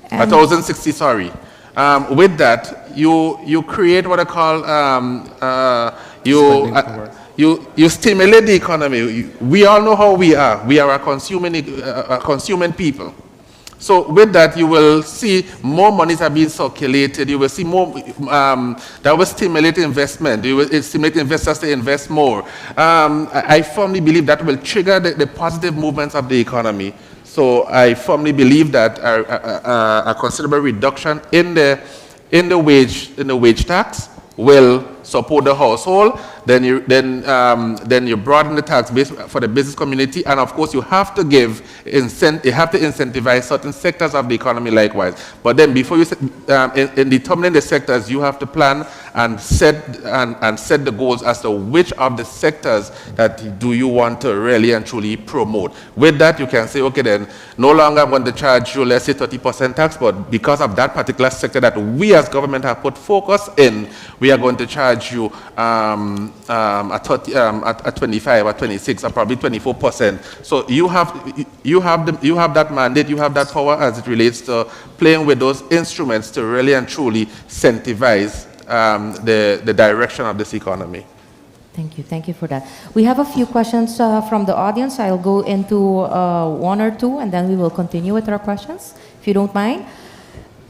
1,060, sorry. With that, you create what I call, you stimulate the economy. We all know how we are. We are a consuming people. So with that, you will see more monies are being circulated. You will see more, that will stimulate investment. You will stimulate investors to invest more. I firmly believe that will trigger the positive movements of the economy. So I firmly believe that a considerable reduction in the wage tax will support the household. Then you broaden the tax base for the business community, and of course you have to incentivize certain sectors of the economy likewise. But then before you in determining the sectors, you have to plan and set the goals as to which of the sectors that do you want to really and truly promote. With that, you can say, okay, then no longer I'm going to charge you, let's say, 30% tax, but because of that particular sector that we as government have put focus in, we are going to charge you at 25 or 26 or probably 24%. So you have that mandate, you have that power as it relates to playing with those instruments to really and truly incentivize the direction of this economy.
Thank you for that. We have a few questions from the audience. I'll go into one or two, and then we will continue with our questions, if you don't mind.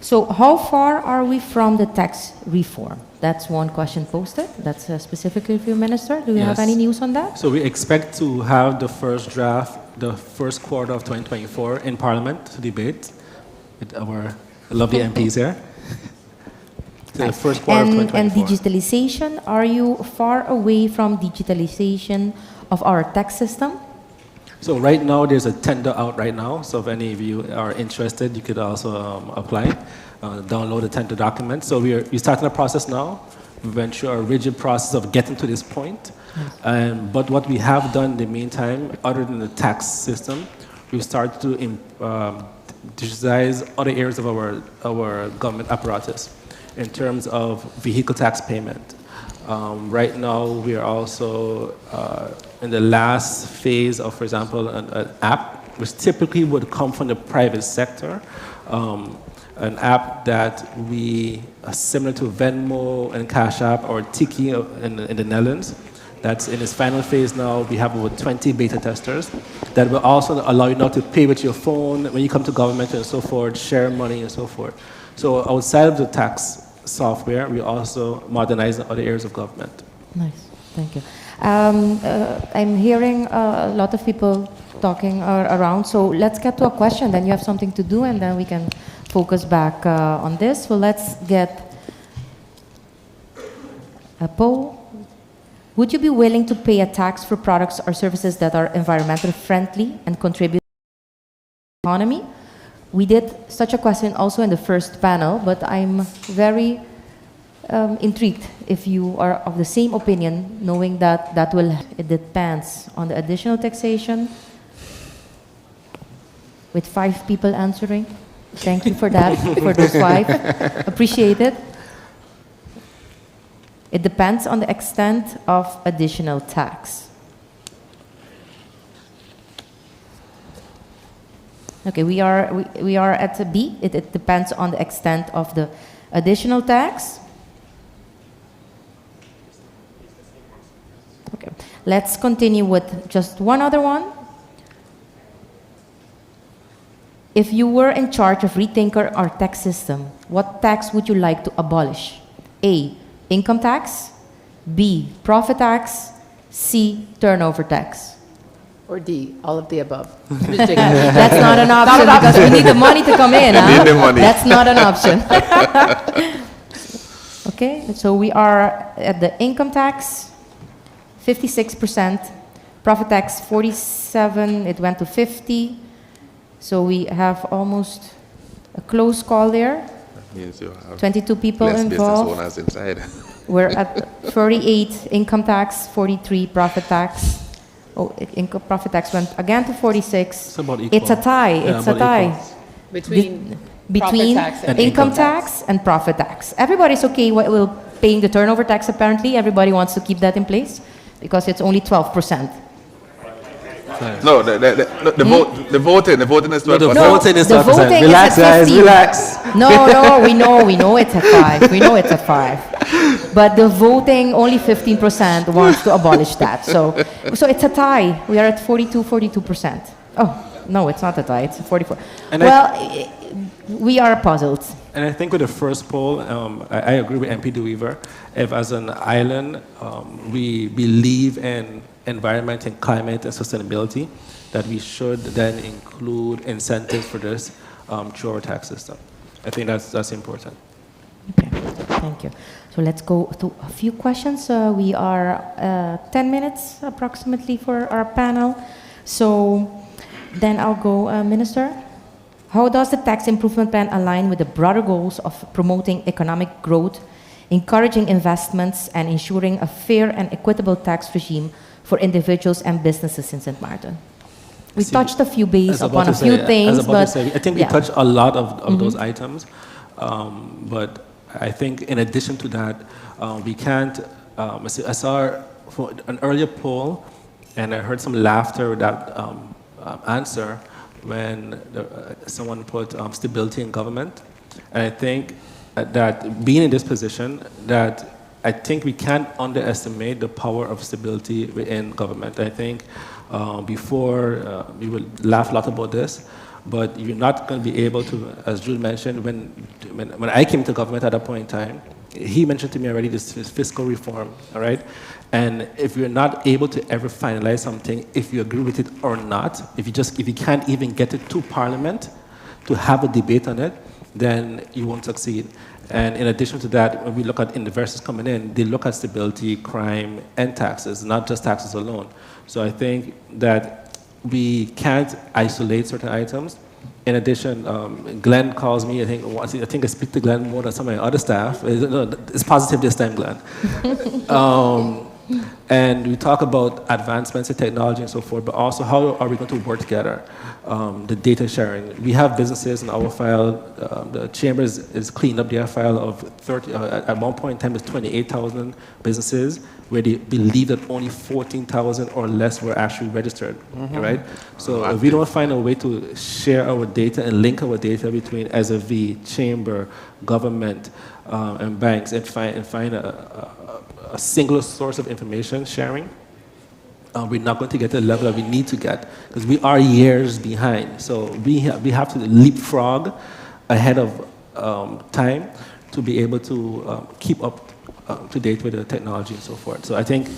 So how far are we from the tax reform? That's one question posted. That's specifically for you, Minister. Do you have any news on that?
So we expect to have the first draft, the first quarter of 2024 in Parliament to debate with our lovely MPs here. the first quarter of 2024.
And digitalization, are you far away from digitalization of our tax system?
So right now, there's a tender out right now. So if any of you are interested, you could also apply, download the tender document. So we're starting the process now. We went through a rigid process of getting to this point. But what we have done in the meantime, other than the tax system, we've started to digitize other areas of our government apparatus in terms of vehicle tax payment. Right now, we are also in the last phase of, for example, an app, which typically would come from the private sector, an app that we are similar to Venmo and Cash App or Tiki in the Netherlands. That's in its final phase now. We have over 20 beta testers that will also allow you now to pay with your phone when you come to government and so forth, share money and so forth. So outside of the tax software, we also modernize in other areas of government.
Nice, thank you. I'm hearing a lot of people talking around, so let's get to a question, then you have something to do, and then we can focus back on this. So let's get a poll. Would you be willing to pay a tax for products or services that are environmentally friendly and contribute to the economy? We did such a question also in the first panel, but I'm very intrigued if you are of the same opinion, knowing that it depends on the additional taxation, with 5 people answering. Thank you for that, for those 5. Appreciate it. It depends on the extent of additional tax. Okay, we are at B. It depends on the extent of the additional tax. Okay, let's continue with just one other one. If you were in charge of Rethink our tax system, what tax would you like to abolish? A, income tax. B, profit tax. C, turnover tax.
Or D, all of the above.
That's not an option because we need the money to come in.
We need the money.
That's not an option. Okay, so we are at the income tax, 56%. Profit tax, 47. It went to 50. So we have almost a close call there.
That means you have
22 people
less
involved.
business owners inside.
We're at 38 income tax, 43 profit tax. Oh, income profit tax went again to 46.
It's about equal.
It's a tie.
Yeah,
It's a tie.
Between
Between
profit tax and
income tax and profit tax. Everybody's okay with paying the turnover tax, apparently. Everybody wants to keep that in place because it's only 12%.
No, the voting is 12%.
No, the voting is 12%.
voting
Relax,
is at
guys,
15.
relax.
No, we know it's at 5. We know it's at 5. But the voting, only 15% wants to abolish that. So it's a tie. We are at 42%. Oh, no, it's not a tie. It's 44.
And
we are puzzled.
And I think with the first poll, I agree with MP De Wever. If as an island, we believe in environment and climate and sustainability, that we should then include incentives for this through our tax system. I think that's important.
Okay, thank you. So let's go to a few questions. We are 10 minutes approximately for our panel. So then I'll go, Minister. How does the tax improvement plan align with the broader goals of promoting economic growth, encouraging investments, and ensuring a fair and equitable tax regime for individuals and businesses in St. Maarten? We touched a few base upon a few things, but
I think we touched a lot of those items. But I think in addition to that, we can't, I saw an earlier poll, and I heard some laughter with that answer when someone put stability in government. And I think that being in this position, that I think we can't underestimate the power of stability within government. I think before, we will laugh a lot about this, but you're not going to be able to, as Jules mentioned, when I came to government at that point in time, he mentioned to me already this fiscal reform, all right? And if you're not able to ever finalize something, if you agree with it or not, if you can't even get it to Parliament to have a debate on it, then you won't succeed. And in addition to that, when we look at investors coming in, they look at stability, crime, and taxes, not just taxes alone. So I think that we can't isolate certain items. In addition, Glenn calls me, I think I speak to Glenn more than some of my other staff. It's positive this time, Glenn. And we talk about advancements in technology and so forth, but also how are we going to work together? The data sharing. We have businesses in our file. The chamber is cleaning up their file of 30, at one point in time it was 28,000 businesses where they believe that only 14,000 or less were actually registered, right? So if we don't find a way to share our data and link our data between SFV, chamber, government, and banks and find a single source of information sharing, we're not going to get to the level that we need to get because we are years behind. So we have to leapfrog ahead of time to be able to keep up to date with the technology and so forth. So I think,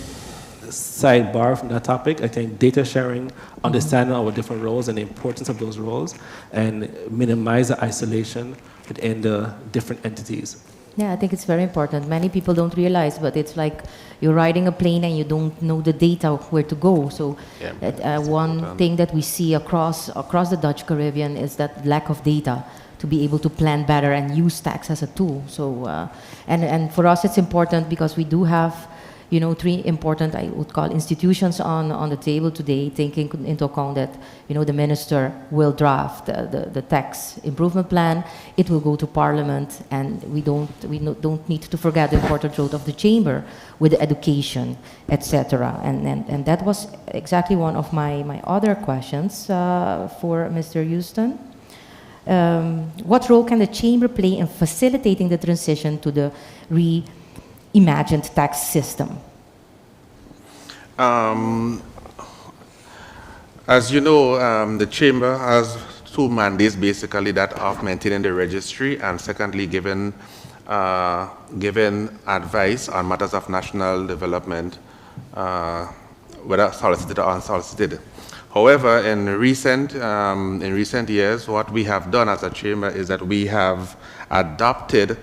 sidebar from that topic, I think data sharing, understanding our different roles and the importance of those roles, and minimize the isolation within the different entities.
Yeah, I think it's very important. Many people don't realize, but it's like you're riding a plane and you don't know the data where to go. So one thing that we see across the Dutch Caribbean is that lack of data to be able to plan better and use tax as a tool. So, and for us it's important because we do have, you know, 3 important, I would call, institutions on the table today, taking into account that, you know, the minister will draft the tax improvement plan. It will go to Parliament, and we don't need to forget the important role of the chamber with the education, etc. And that was exactly one of my other questions for Mr. Houston. What role can the chamber play in facilitating the transition to the imagined tax system?
As you know, the chamber has 2 mandates, basically, that of maintaining the registry and secondly giving advice on matters of national development, whether solicited or unsolicited. However, in recent years, what we have done as a chamber is that we have adopted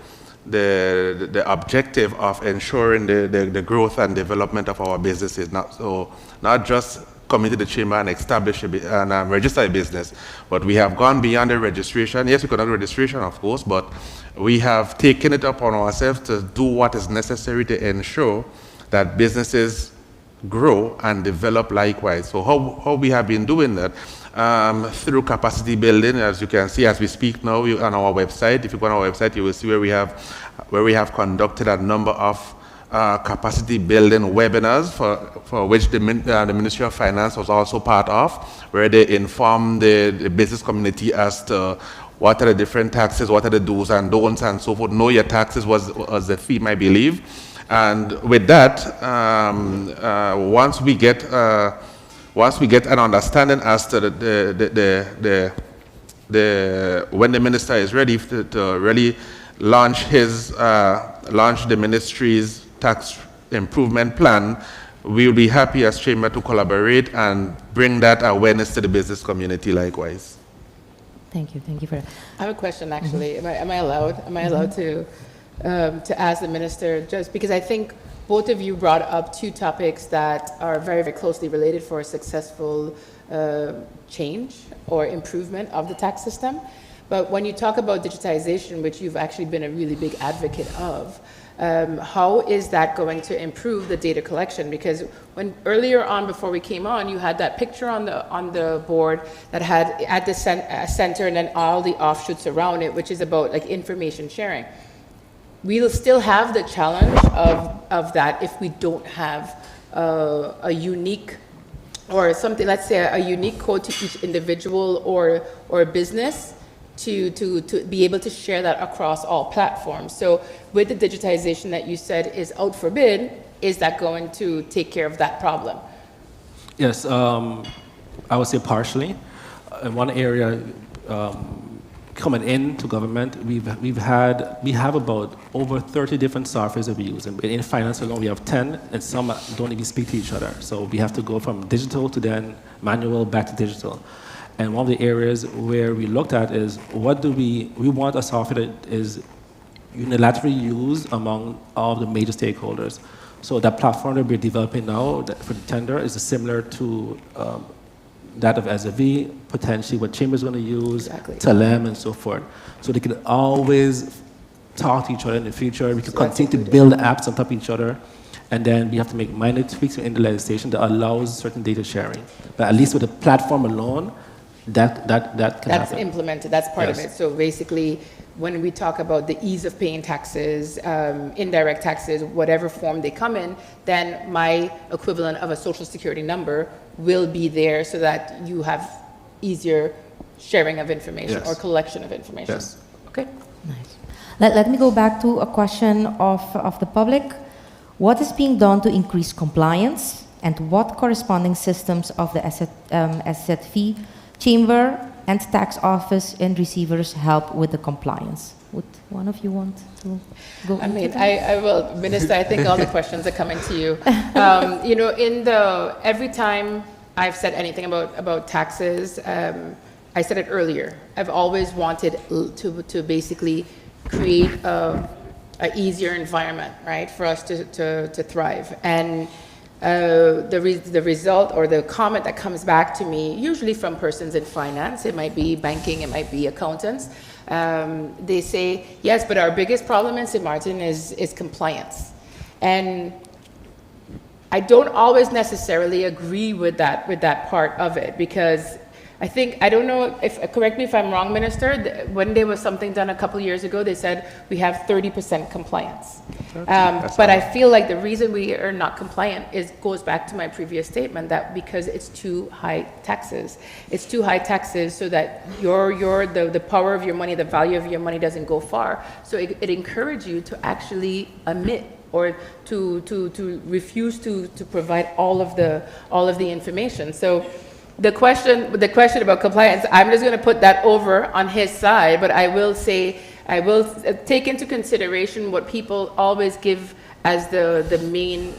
the objective of ensuring the growth and development of our businesses. Not just come into the chamber and establish and register a business, but we have gone beyond the registration. Yes, we conduct registration, of course, but we have taken it upon ourselves to do what is necessary to ensure that businesses grow and develop likewise. So how we have been doing that? Through capacity building, as you can see as we speak now on our website. If you go on our website, you will see where we have conducted a number of capacity building webinars for which the Ministry of Finance was also part of, where they inform the business community as to what are the different taxes, what are the do's and don'ts and so forth. Know your taxes was the theme, I believe. And with that, once we get an understanding as to when the minister is ready to really launch the ministry's tax improvement plan, we will be happy as chamber to collaborate and bring that awareness to the business community likewise.
Thank you for that.
I have a question actually. Am I allowed to ask the minister, just because I think both of you brought up 2 topics that are very, very closely related for a successful change or improvement of the tax system. But when you talk about digitization, which you've actually been a really big advocate of, how is that going to improve the data collection? Because when earlier on, before we came on, you had that picture on the board that had at the center and then all the offshoots around it, which is about like information sharing. We'll still have the challenge of that if we don't have a unique or something, let's say a unique code to each individual or business to be able to share that across all platforms. So with the digitization that you said is out for bid, is that going to take care of that problem?
Yes, I would say partially. In one area, coming into government, we have about over 30 different softwares that we use. And in finance alone, we have 10, and some don't even speak to each other. So we have to go from digital to then manual back to digital. And one of the areas where we looked at is we want a software that is unilaterally used among all the major stakeholders. So that platform that we're developing now for the tender is similar to that of SAV, potentially what Chamber's going to use, Telem, and so forth. So they can always talk to each other in the future. We can continue to build apps on top of each other. And then we have to make minor tweaks in the legislation that allows certain data sharing. But at least with the platform alone, that can happen.
That's implemented, that's part of it. So basically, when we talk about the ease of paying taxes, indirect taxes, whatever form they come in, then my equivalent of a social security number will be there so that you have easier sharing of information or collection of information.
Yes.
Okay.
Nice. Let me go back to a question of the public. What is being done to increase compliance, and what corresponding systems of the SZV Chamber and Tax Office and receivers help with the compliance? Would one of you want to go?
I mean, I will, Minister, I think all the questions are coming to you. You know, every time I've said anything about taxes, I said it earlier, I've always wanted to basically create an easier environment, right, for us to thrive. And the result or the comment that comes back to me, usually from persons in finance, it might be banking, it might be accountants, they say, yes, but our biggest problem in St. Maarten is compliance. And I don't always necessarily agree with that part of it, because I don't know if, correct me if I'm wrong, Minister, when there was something done a couple years ago, they said we have 30% compliance. But I feel like the reason we are not compliant goes back to my previous statement, that because it's too high taxes. It's too high taxes so that the power of your money, the value of your money doesn't go far. So it encourages you to actually omit or to refuse to provide all of the information. So the question about compliance, I'm just going to put that over on his side, but I will say, I will take into consideration what people always give as the main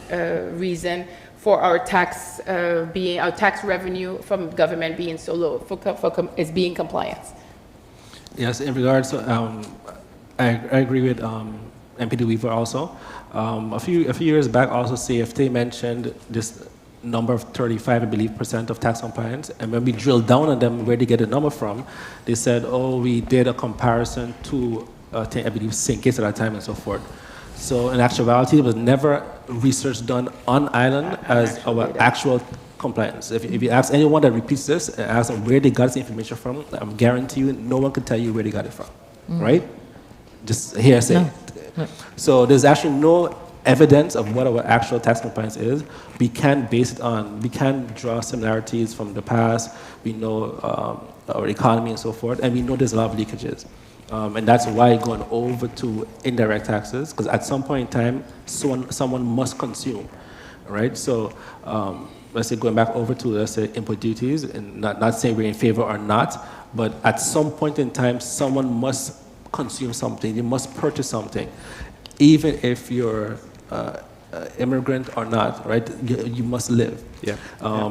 reason for our tax revenue from government being so low, is being compliance.
Yes, in regards to, I agree with MPD Weaver also. A few years back, also CFT mentioned this number of 35, I believe, % of tax compliance. And when we drilled down on them, where they get the number from, they said, oh, we did a comparison to, I believe, Sint at that time and so forth. So in actuality, there was never research done on island as our actual compliance. If you ask anyone that repeats this, and ask them where they got this information from, I'm guarantee you, no one can tell you where they got it from, right? Just hearsay. No. So there's actually no evidence of what our actual tax compliance is. We can draw similarities from the past. We know our economy and so forth, and we know there's a lot of leakages. And that's why going over to indirect taxes, because at some point in time, someone must consume, right? So let's say going back over to, let's say, input duties, and not saying we're in favor or not, but at some point in time, someone must consume something, you must purchase something, even if you're immigrant or not, right? You must live. Yeah.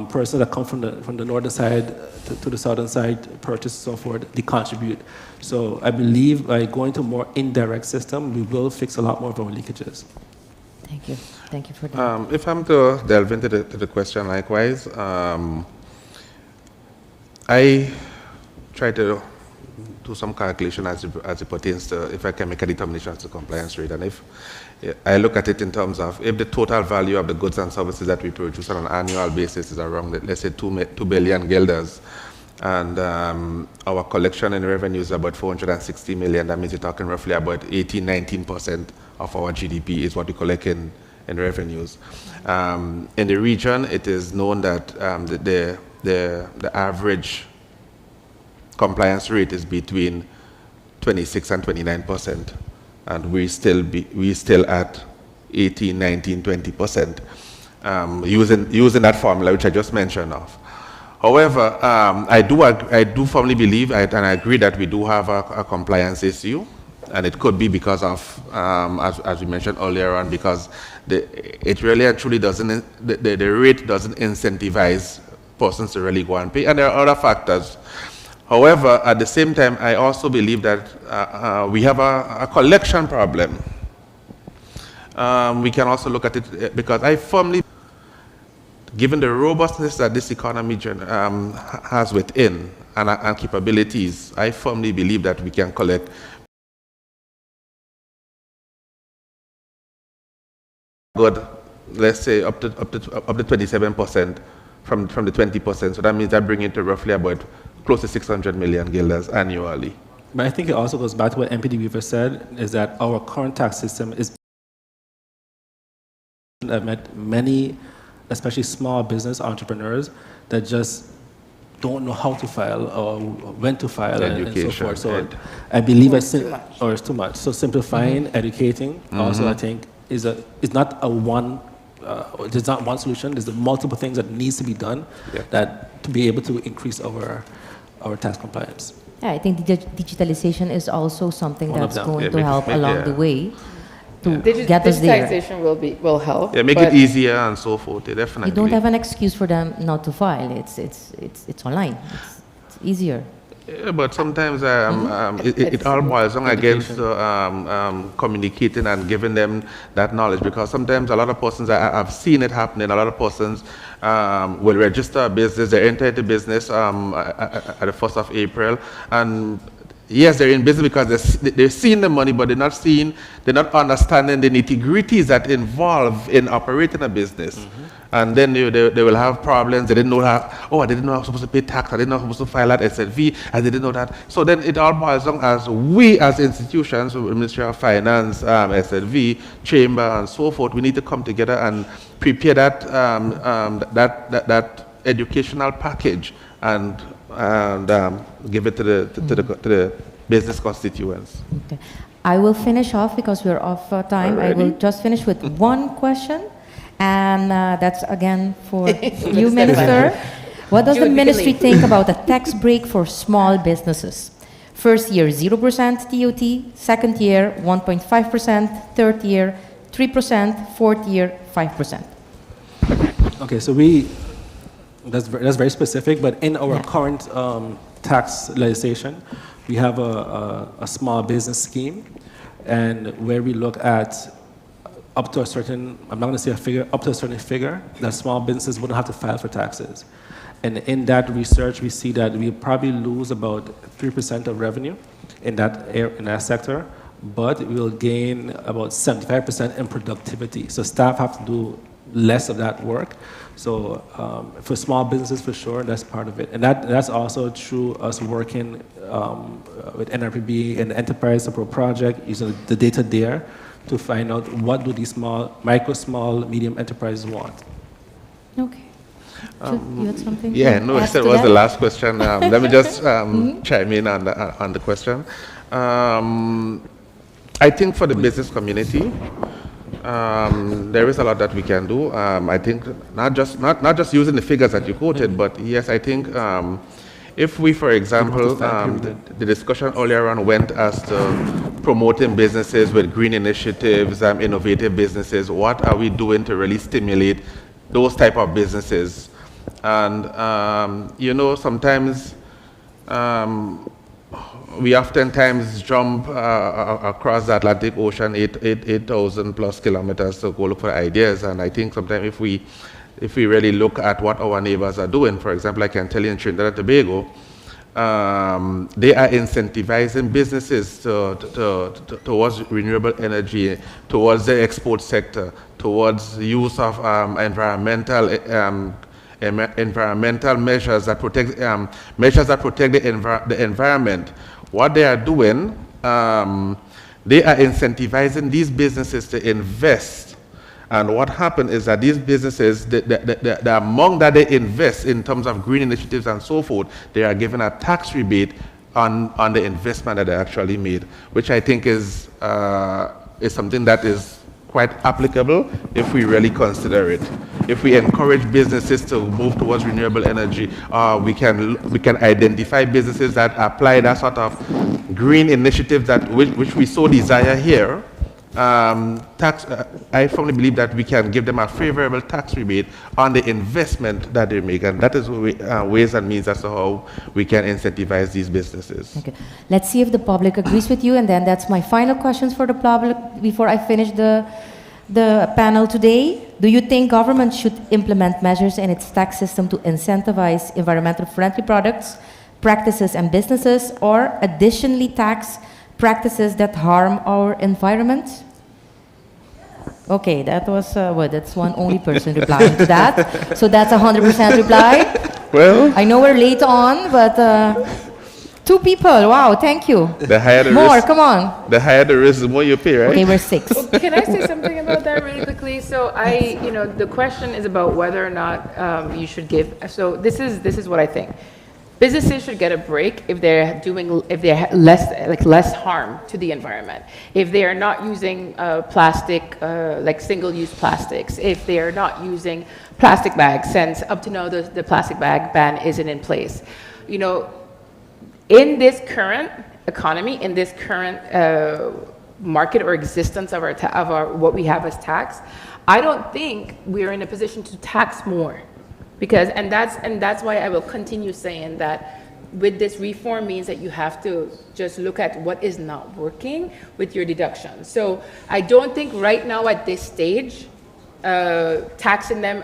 Persons that come from the northern side to the southern side, purchase and so forth, they contribute. So I believe by going to a more indirect system, we will fix a lot more of our leakages.
Thank you. Thank you for that.
If I'm to delve into the question likewise, I try to do some calculation as it pertains to if I can make a determination as to compliance rate. And if I look at it in terms of if the total value of the goods and services that we produce on an annual basis is around, let's say, 2 billion guilders, and our collection and revenue is about 460 million, that means you're talking roughly about 18-19% of our GDP is what we collect in revenues. In the region, it is known that the average compliance rate is between 26 and 29%, and we still at 18, 19, 20%, using that formula which I just mentioned of. However, I do firmly believe, and I agree that we do have a compliance issue, and it could be because of, as we mentioned earlier on, because it really and truly doesn't, the rate doesn't incentivize persons to really go and pay, and there are other factors. However, at the same time, I also believe that we have a collection problem. We can also look at it because I firmly, given the robustness that this economy has within and capabilities, I firmly believe that we can collect good, let's say up to 27% from the 20%. So that means that brings it to roughly about close to 600 million guilders annually.
But I think it also goes back to what MPD Weaver said, is that our current tax system is, I've met many, especially small business entrepreneurs, that just don't know how to file or when to file and so forth. So I believe it's too much. So simplifying, educating, also I think is not one solution. There's multiple things that needs to be done that to be able to increase our tax compliance.
Yeah, I think digitalization is also something that's going to help along the way to get us there.
Digitization will help.
Yeah, make it easier and so forth. Definitely.
You don't have an excuse for them not to file. It's online. It's easier.
Yeah, but sometimes it all boils down against communicating and giving them that knowledge, because sometimes a lot of persons, I've seen it happening, a lot of persons will register a business, they enter into business at the 1st of April, and yes, they're in business because they're seeing the money, but they're not understanding the nitty-gritties that involve in operating a business. And then they will have problems. They didn't know I didn't know I was supposed to pay tax. I didn't know I was supposed to file that SLV. I didn't know that. So then it all boils down as we as institutions, Ministry of Finance, SLV, Chamber, and so forth, we need to come together and prepare that educational package and give it to the business constituents.
Okay. I will finish off because we're off time.
Alrighty.
I will just finish with one question, and that's again for you, Minister. What does the ministry think about a tax break for small businesses? First year, 0% TOT. Second year, 1.5%. Third year, 3%. Fourth year, 5%.
Okay, so that's very specific, but in our current tax legislation, we have a small business scheme, and where we look at up to a certain, I'm not going to say a figure, up to a certain figure, that small businesses wouldn't have to file for taxes. And in that research, we see that we probably lose about 3% of revenue in that sector, but we will gain about 75% in productivity. So staff have to do less of that work. So for small businesses, for sure, that's part of it. And that's also through us working with NRPB and the Enterprise Support Project, using the data there to find out what do these micro, small, medium enterprises want.
Okay. You had something?
Yeah, no, that was the last question. Let me just chime in on the question. I think for the business community, there is a lot that we can do. I think not just using the figures that you quoted, but yes, I think if we, for example, the discussion earlier on went as to promoting businesses with green initiatives, innovative businesses, what are we doing to really stimulate those type of businesses? And sometimes we oftentimes jump across the Atlantic Ocean 8,000 plus kilometers to go look for ideas. And I think sometimes if we really look at what our neighbors are doing, for example, I can tell you in Trinidad and Tobago, they are incentivizing businesses towards renewable energy, towards the export sector, towards the use of environmental measures that protect the environment. What they are doing, they are incentivizing these businesses to invest. And what happened is that these businesses, the amount that they invest in terms of green initiatives and so forth, they are given a tax rebate on the investment that they actually made, which I think is something that is quite applicable if we really consider it. If we encourage businesses to move towards renewable energy, we can identify businesses that apply that sort of green initiative which we so desire here, I firmly believe that we can give them a favorable tax rebate on the investment that they make, and that is ways and means as to how we can incentivize these businesses.
Okay. Let's see if the public agrees with you, and then that's my final questions for the public before I finish the panel today. Do you think government should implement measures in its tax system to incentivize environmentally friendly products, practices, and businesses, or additionally tax practices that harm our environment? Okay, that was, that's one only person replying to that. So that's 100% reply.
Well,
I know we're late on, but 2 people, wow, thank you.
The higher the
more,
risk,
come on.
The higher the risk, the more you pay, right?
Okay, we're 6.
Can I say something about that really quickly? So the question is about whether or not you should give. So this is what I think. Businesses should get a break if they're less harm to the environment. If they are not using plastic, like single-use plastics. If they are not using plastic bags, since up to now the plastic bag ban isn't in place. You know, in this current economy, in this current market or existence of our what we have as tax, I don't think we're in a position to tax more. Because, and that's why I will continue saying that with this reform means that you have to just look at what is not working with your deductions. So I don't think right now at this stage, taxing them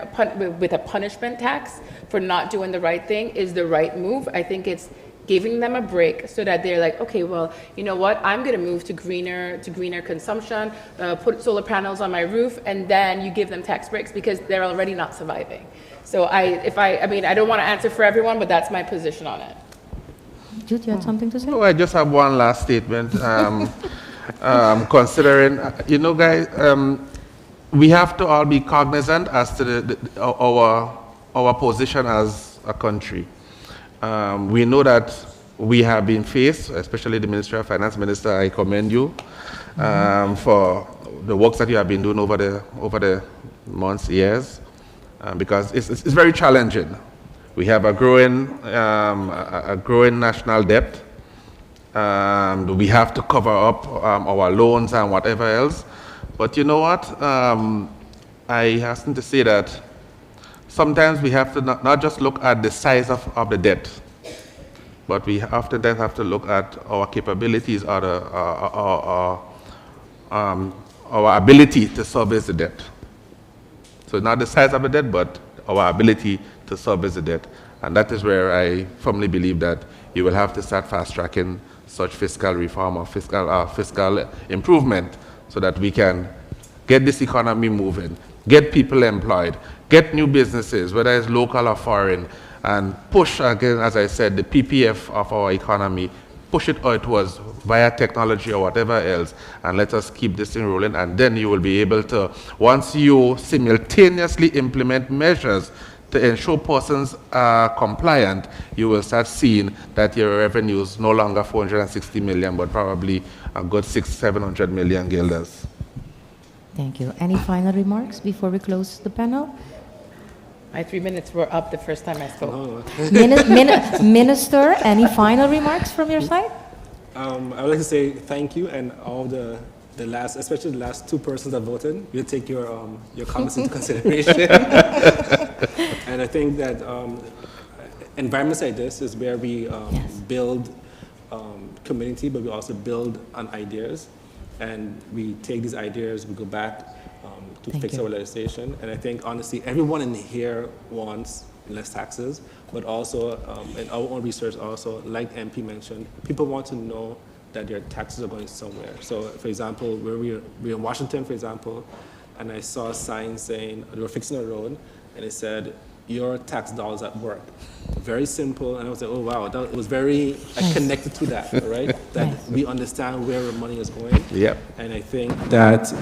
with a punishment tax for not doing the right thing is the right move. I think it's giving them a break so that they're like, okay, well, you know what, I'm gonna move to greener consumption, put solar panels on my roof, and then you give them tax breaks because they're already not surviving. So I mean, I don't want to answer for everyone, but that's my position on it.
Jude, you had something to say?
Oh, I just have one last statement. Considering, you know, guys, we have to all be cognizant as to our position as a country. We know that we have been faced, especially the Ministry of Finance Minister, I commend you for the work that you have been doing over the months, years. Because it's very challenging. We have a growing national debt. We have to cover up our loans and whatever else. But you know what? I hasten to say that sometimes we have to not just look at the size of the debt, but we oftentimes have to look at our capabilities or our ability to service the debt. So not the size of the debt, but our ability to service the debt. And that is where I firmly believe that you will have to start fast-tracking such fiscal reform or fiscal improvement so that we can get this economy moving, get people employed, get new businesses, whether it's local or foreign, and push, again, as I said, the PPF of our economy, push it outwards via technology or whatever else, and let us keep this thing rolling. And then you will be able to, once you simultaneously implement measures to ensure persons are compliant, you will start seeing that your revenues no longer 460 million, but probably a good 600-700 million guilders.
Thank you. Any final remarks before we close the panel?
My 3 minutes were up the first time I spoke.
Minister, any final remarks from your side?
I would like to say thank you, and all the last, especially the last 2 persons that voted. We'll take your comments into consideration. And I think that environments like this is where we build community, but we also build on ideas. And we take these ideas, we go back to fix our legislation. And I think, honestly, everyone in here wants less taxes, but also in our own research also, like MP mentioned, people want to know that their taxes are going somewhere. So, for example, where we're in Washington, for example, and I saw a sign saying, they were fixing a road, and it said, your tax dollars at work. Very simple, and I was like, oh wow, that was very connected to that, right? That we understand where our money is going.
Yep.
And I think that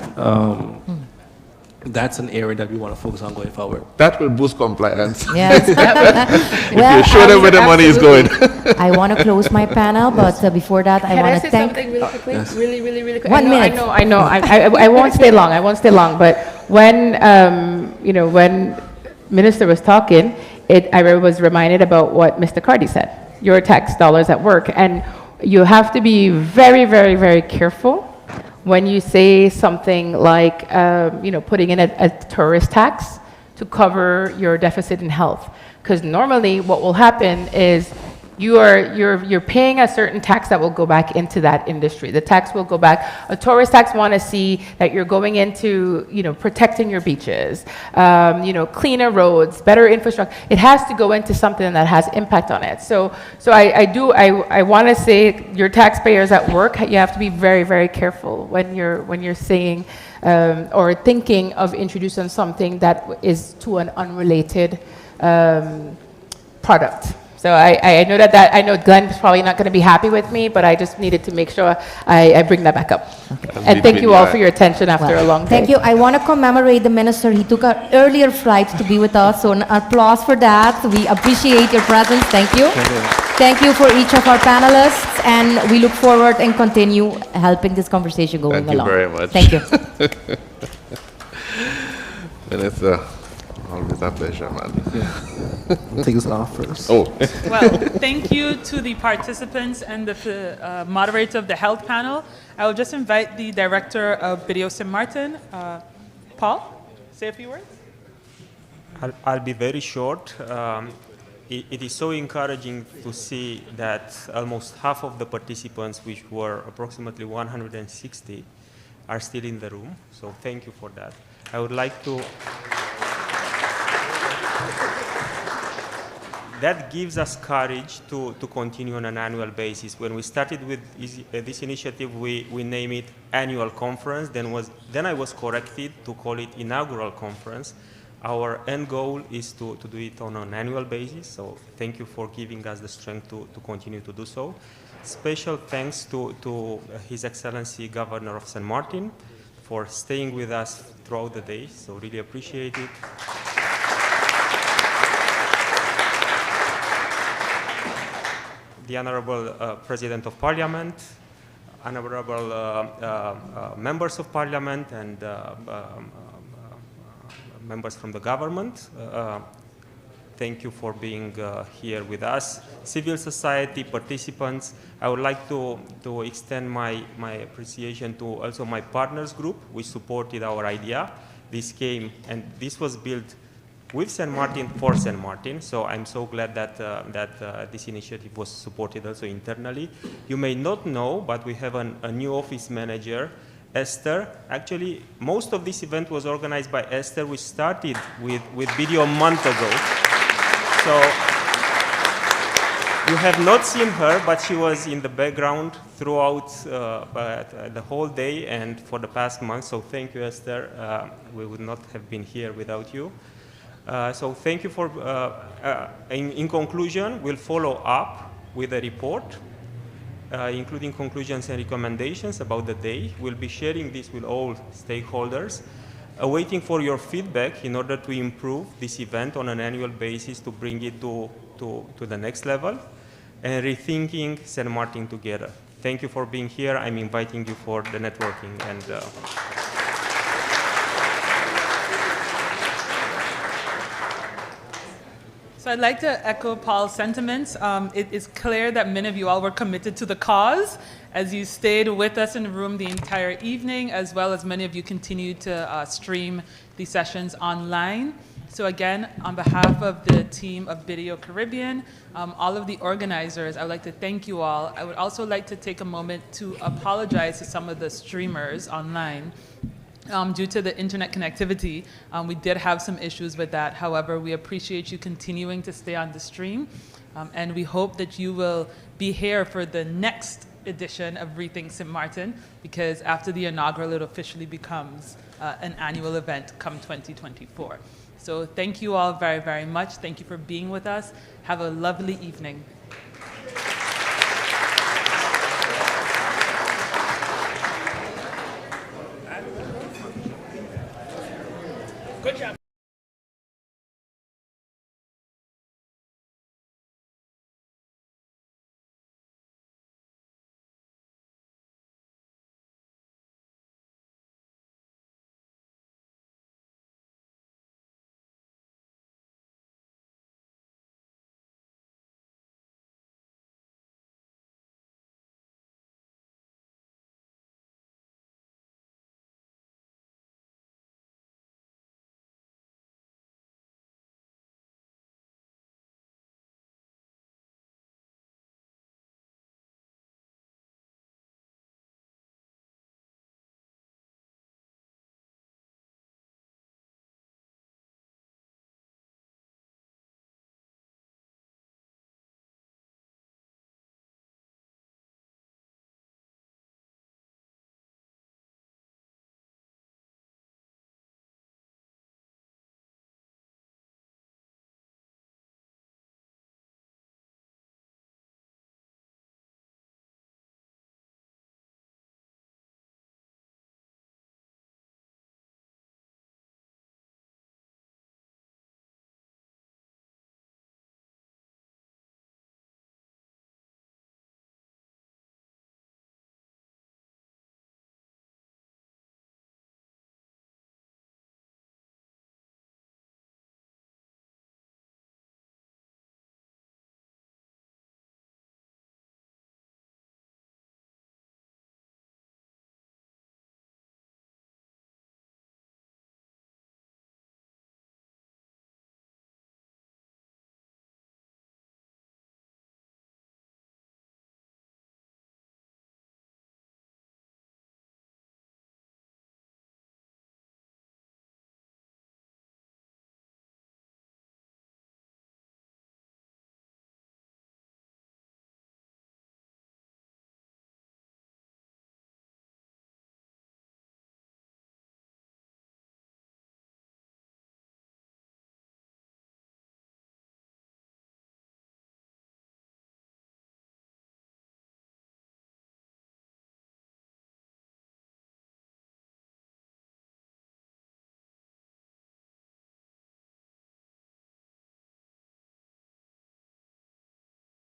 that's an area that we want to focus on going forward.
That will boost compliance.
Yes.
If you show them where the money is going.
I want to close my panel, but before that, I want to thank.
Can I say something really quickly?
Yes.
Really quick.
1 minute.
I know. I won't stay long. I won't stay long. But when when Minister was talking, I was reminded about what Mr. Cardi said. Your tax dollars at work, and you have to be very, very, very careful when you say something like, putting in a tourist tax to cover your deficit in health. Because normally what will happen is you're paying a certain tax that will go back into that industry. The tax will go back. A tourist tax want to see that you're going into, protecting your beaches, cleaner roads, better infrastructure. It has to go into something that has impact on it. So I want to say your taxpayers at work, you have to be very, very careful when you're saying or thinking of introducing something that is to an unrelated product. So I know I know Glenn's probably not going to be happy with me, but I just needed to make sure I bring that back up. Okay. And thank you all for your attention after a long day.
Thank you. I want to commemorate the minister. He took an earlier flight to be with us, so an applause for that. We appreciate your presence. Thank you. Thank you for each of our panelists, and we look forward and continue helping this conversation going along.
Thank you very much.
Thank you.
Minister, always a pleasure, man.
We'll take this off first.
Oh.
Well, thank you to the participants and the moderator of the health panel. I will just invite the director of BDO Sint Maarten, Paul, say a few words.
I'll be very short. It is so encouraging to see that almost half of the participants, which were approximately 160, are still in the room. So thank you for that. I would like to... That gives us courage to continue on an annual basis. When we started with this initiative, we named it annual conference. Then I was corrected to call it inaugural conference. Our end goal is to do it on an annual basis. So thank you for giving us the strength to continue to do so. Special thanks to His Excellency Governor of St. Maarten for staying with us throughout the day. So really appreciate it. The Honorable President of Parliament, Honorable members of Parliament, and members from the government. Thank you for being here with us. Civil society participants, I would like to extend my appreciation to also my partners group, which supported our idea. This came, and this was built with St. Maarten for St. Maarten, so I'm so glad that this initiative was supported also internally. You may not know, but we have a new office manager, Esther. Actually, most of this event was organized by Esther, which started with BDO a month ago. So you have not seen her, but she was in the background throughout the whole day and for the past month. So thank you, Esther. We would not have been here without you. So thank you for, in conclusion, we'll follow up with a report, including conclusions and recommendations about the day. We'll be sharing this with all stakeholders, waiting for your feedback in order to improve this event on an annual basis to bring it to the next level, and rethinking St. Maarten together. Thank you for being here. I'm inviting you for the networking. And.
So I'd like to echo Paul's sentiments. It is clear that many of you all were committed to the cause as you stayed with us in the room the entire evening, as well as many of you continued to stream the sessions online. So again, on behalf of the team of BDO Caribbean, all of the organizers, I would like to thank you all. I would also like to take a moment to apologize to some of the streamers online. Due to the internet connectivity, we did have some issues with that. However, we appreciate you continuing to stay on the stream, and we hope that you will be here for the next edition of Rethink Sint Maarten, because after the inaugural, it officially becomes an annual event come 2024. So thank you all very, very much. Thank you for being with us. Have a lovely evening. Good job.